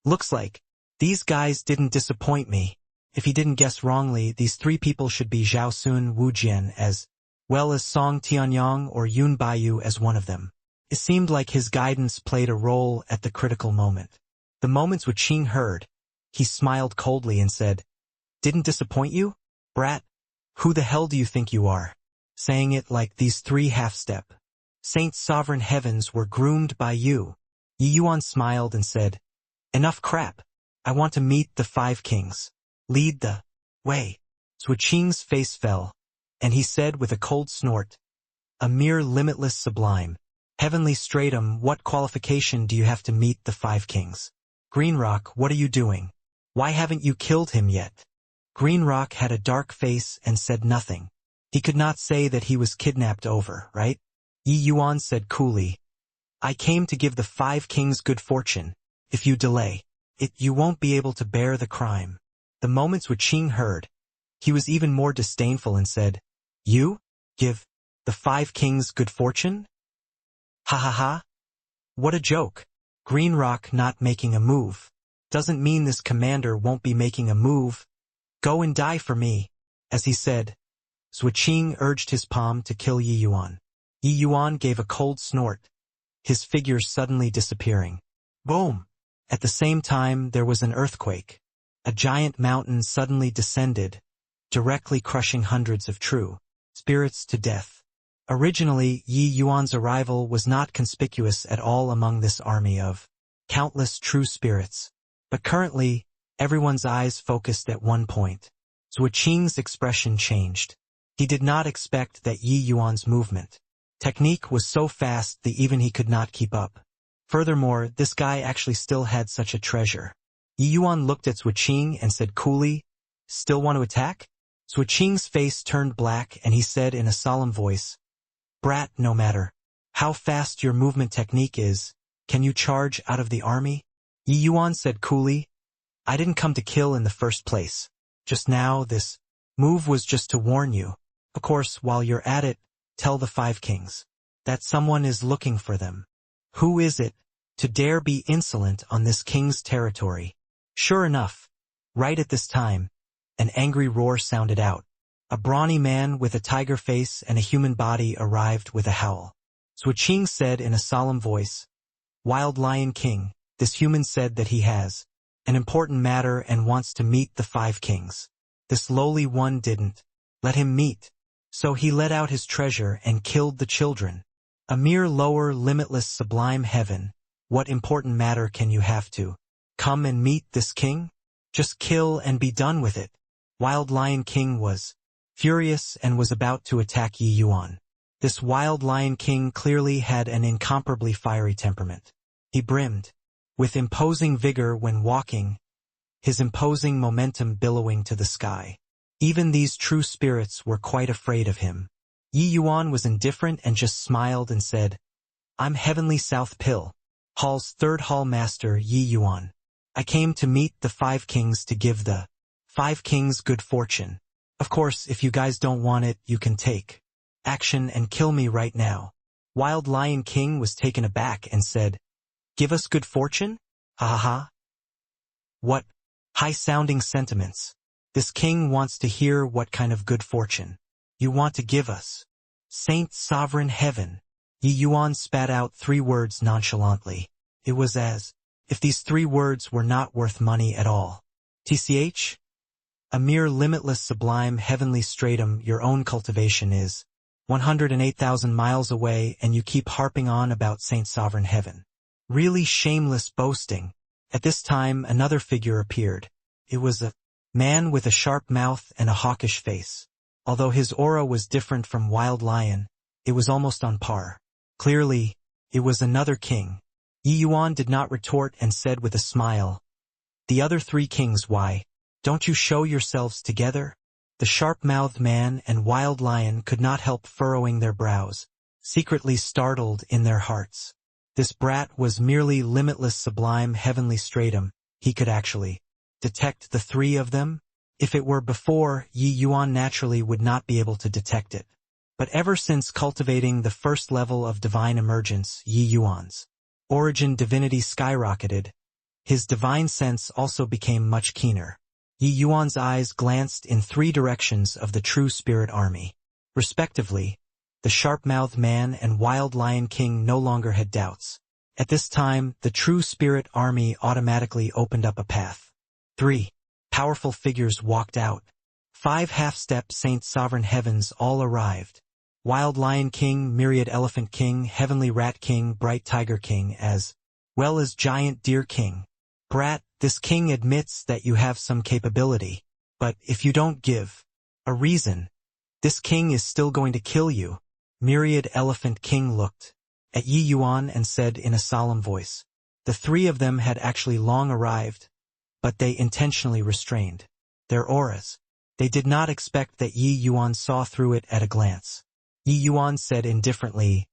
Looks like these guys didn't disappoint me. If he didn't guess wrongly, these 3 people should be Zhao Sun Wu Jian as well as Song Tianyang or Yun Baiyu as one of them. It seemed like his guidance played a role at the critical moment. The moments Zhuqing heard, he smiled coldly and said, Didn't disappoint you? Brat, who the hell do you think you are? Saying it like these 3 half-step Saint Sovereign Heavens were groomed by you. Yi Yuan smiled and said, Enough crap. I want to meet the 5 kings. Lead the way. Zhuqing's face fell, and he said with a cold snort, A mere limitless sublime Heavenly Stratum, what qualification do you have to meet the 5 kings? Green Rock, what are you doing? Why haven't you killed him yet? Green Rock had a dark face and said nothing. He could not say that he was kidnapped over, right? Yi Yuan said coolly, I came to give the 5 kings good fortune. If you delay it, you won't be able to bear the crime. The moments Zhuqing heard, he was even more disdainful and said, You? Give the 5 kings good fortune? Ha ha ha. What a joke. Green Rock not making a move doesn't mean this commander won't be making a move. Go and die for me. As he said, Zhuqing urged his palm to kill Yi Yuan. Yi Yuan gave a cold snort, his figure suddenly disappearing. Boom! At the same time there was an earthquake. A giant mountain suddenly descended, directly crushing hundreds of true spirits to death. Originally, Yi Yuan's arrival was not conspicuous at all among this army of countless true spirits. But currently, everyone's eyes focused at one point. Zhuqing's expression changed. He did not expect that Yi Yuan's movement technique was so fast that even he could not keep up. Furthermore, this guy actually still had such a treasure. Yi Yuan looked at Zhuqing and said coolly, Still want to attack? Zhuqing's face turned black and he said in a solemn voice, Brat, no matter how fast your movement technique is, can you charge out of the army? Yi Yuan said coolly, I didn't come to kill in the first place. Just now, this move was just to warn you. Of course, while you're at it, tell the five kings that someone is looking for them. Who is it to dare be insolent on this king's territory? Sure enough, right at this time, an angry roar sounded out. A brawny man with a tiger face and a human body arrived with a howl. Suiqing said in a solemn voice, "Wild Lion King, this human said that he has an important matter and wants to meet the five kings. This lowly one didn't let him meet, so he let out his treasure and killed the children. A mere lower, limitless, sublime heaven. What important matter can you have to come and meet this king? Just kill and be done with it." Wild Lion King was furious and was about to attack Yi Yuan. This Wild Lion King clearly had an incomparably fiery temperament. He brimmed with imposing vigor when walking, his imposing momentum billowing to the sky. Even these true spirits were quite afraid of him. Yi Yuan was indifferent and just smiled and said, "I'm Heavenly South Pill, Hall's third Hall Master Yi Yuan. I came to meet the five kings to give the five kings good fortune. Of course, if you guys don't want it, you can take action and kill me right now." Wild Lion King was taken aback and said, "Give us good fortune? Ha ha ha. What high-sounding sentiments. This king wants to hear what kind of good fortune you want to give us. Saint Sovereign Heaven." Yi Yuan spat out 3 words nonchalantly. It was as if these 3 words were not worth money at all. "TCH? A mere limitless sublime heavenly stratum. Your own cultivation is 108,000 miles away and you keep harping on about Saint Sovereign Heaven. Really shameless boasting." At this time another figure appeared. It was a man with a sharp mouth and a hawkish face. Although his aura was different from Wild Lion, it was almost on par. Clearly, it was another king. Yi Yuan did not retort and said with a smile, "The other 3 kings, why don't you show yourselves together?" The sharp-mouthed man and Wild Lion could not help furrowing their brows, secretly startled in their hearts. This brat was merely limitless sublime heavenly stratum. He could actually detect the 3 of them? If it were before, Yi Yuan naturally would not be able to detect it. But ever since cultivating the first level of divine emergence, Yi Yuan's origin divinity skyrocketed. His divine sense also became much keener. Yi Yuan's eyes glanced in 3 directions of the true spirit army. Respectively, the sharp-mouthed man and Wild Lion King no longer had doubts. At this time, the true spirit army automatically opened up a path. 3 powerful figures walked out. 5 half-step Saint Sovereign Heavens all arrived. Wild Lion King, Myriad Elephant King, Heavenly Rat King, Bright Tiger King, as well as Giant Deer King. "Brat, this king admits that you have some capability, but if you don't give a reason, this king is still going to kill you." Myriad Elephant King looked at Yi Yuan and said in a solemn voice. The 3 of them had actually long arrived, but they intentionally restrained their auras. They did not expect that Yi Yuan saw through it at a glance. Yi Yuan said indifferently,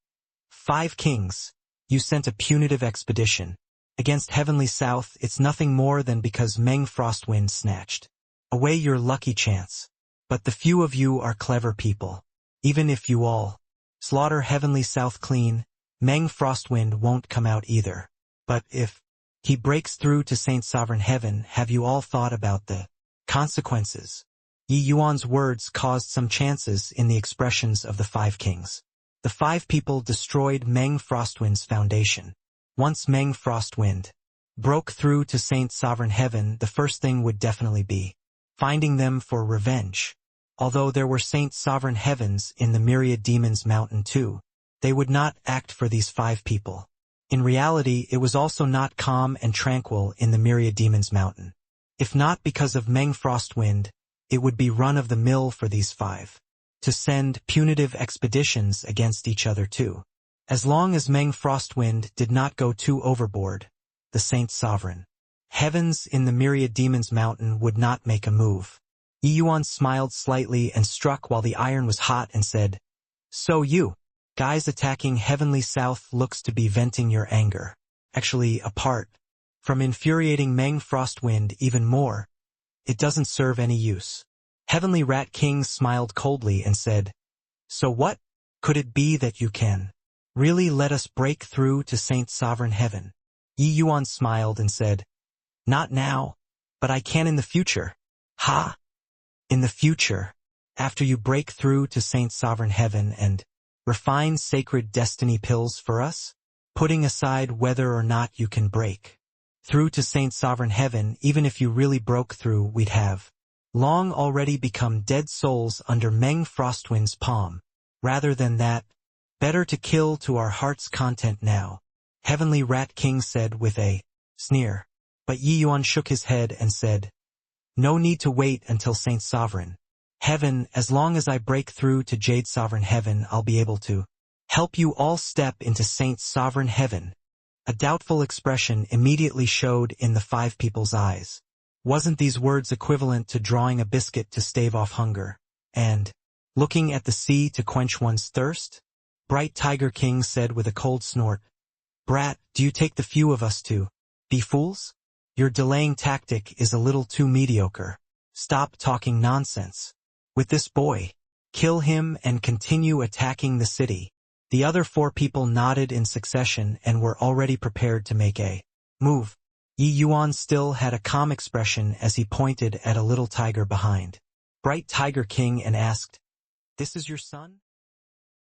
"5 kings, you sent a punitive expedition. Against Heavenly South, it's nothing more than because Meng Frostwind snatched away your lucky chance. But the few of you are clever people. Even if you all slaughter Heavenly South clean, Meng Frostwind won't come out either. But if he breaks through to Saint Sovereign Heaven, have you all thought about the consequences?" Yi Yuan's words caused some chances in the expressions of the 5 kings. The 5 people destroyed Meng Frostwind's foundation. Once Meng Frostwind broke through to Saint Sovereign Heaven, the first thing would definitely be finding them for revenge. Although there were Saint Sovereign Heavens in the Myriad Demons Mountain too, they would not act for these 5 people. In reality, it was also not calm and tranquil in the Myriad Demons Mountain. If not because of Meng Frostwind, it would be run-of-the-mill for these 5 to send punitive expeditions against each other too. As long as Meng Frostwind did not go too overboard, the Saint Sovereign Heavens in the Myriad Demons Mountain would not make a move. Yi Yuan smiled slightly and struck while the iron was hot and said, "So you guys attacking Heavenly South looks to be venting your anger. Actually, apart from infuriating Meng Frostwind even more, it doesn't serve any use. Heavenly Rat King smiled coldly and said, "So what? Could it be that you can really let us break through to Saint Sovereign Heaven?" Yi Yuan smiled and said, "Not now, but I can in the future." "Ha! In the future, after you break through to Saint Sovereign Heaven and refine sacred destiny pills for us? Putting aside whether or not you can break through to Saint Sovereign Heaven, even if you really broke through, we'd have long already become dead souls under Meng Frostwind's palm. Rather than that, better to kill to our heart's content now," Heavenly Rat King said with a sneer. But Yi Yuan shook his head and said, "No need to wait until Saint Sovereign Heaven. As long as I break through to Jade Sovereign Heaven, I'll be able to help you all step into Saint Sovereign Heaven." A doubtful expression immediately showed in the five people's eyes. Wasn't these words equivalent to drawing a biscuit to stave off hunger, and looking at the sea to quench one's thirst? Bright Tiger King said with a cold snort, "Brat, do you take the few of us to be fools? Your delaying tactic is a little too mediocre. Stop talking nonsense. With this boy, kill him and continue attacking the city." The other four people nodded in succession and were already prepared to make a move. Yi Yuan still had a calm expression as he pointed at a little tiger behind Bright Tiger King and asked, "This is your son?"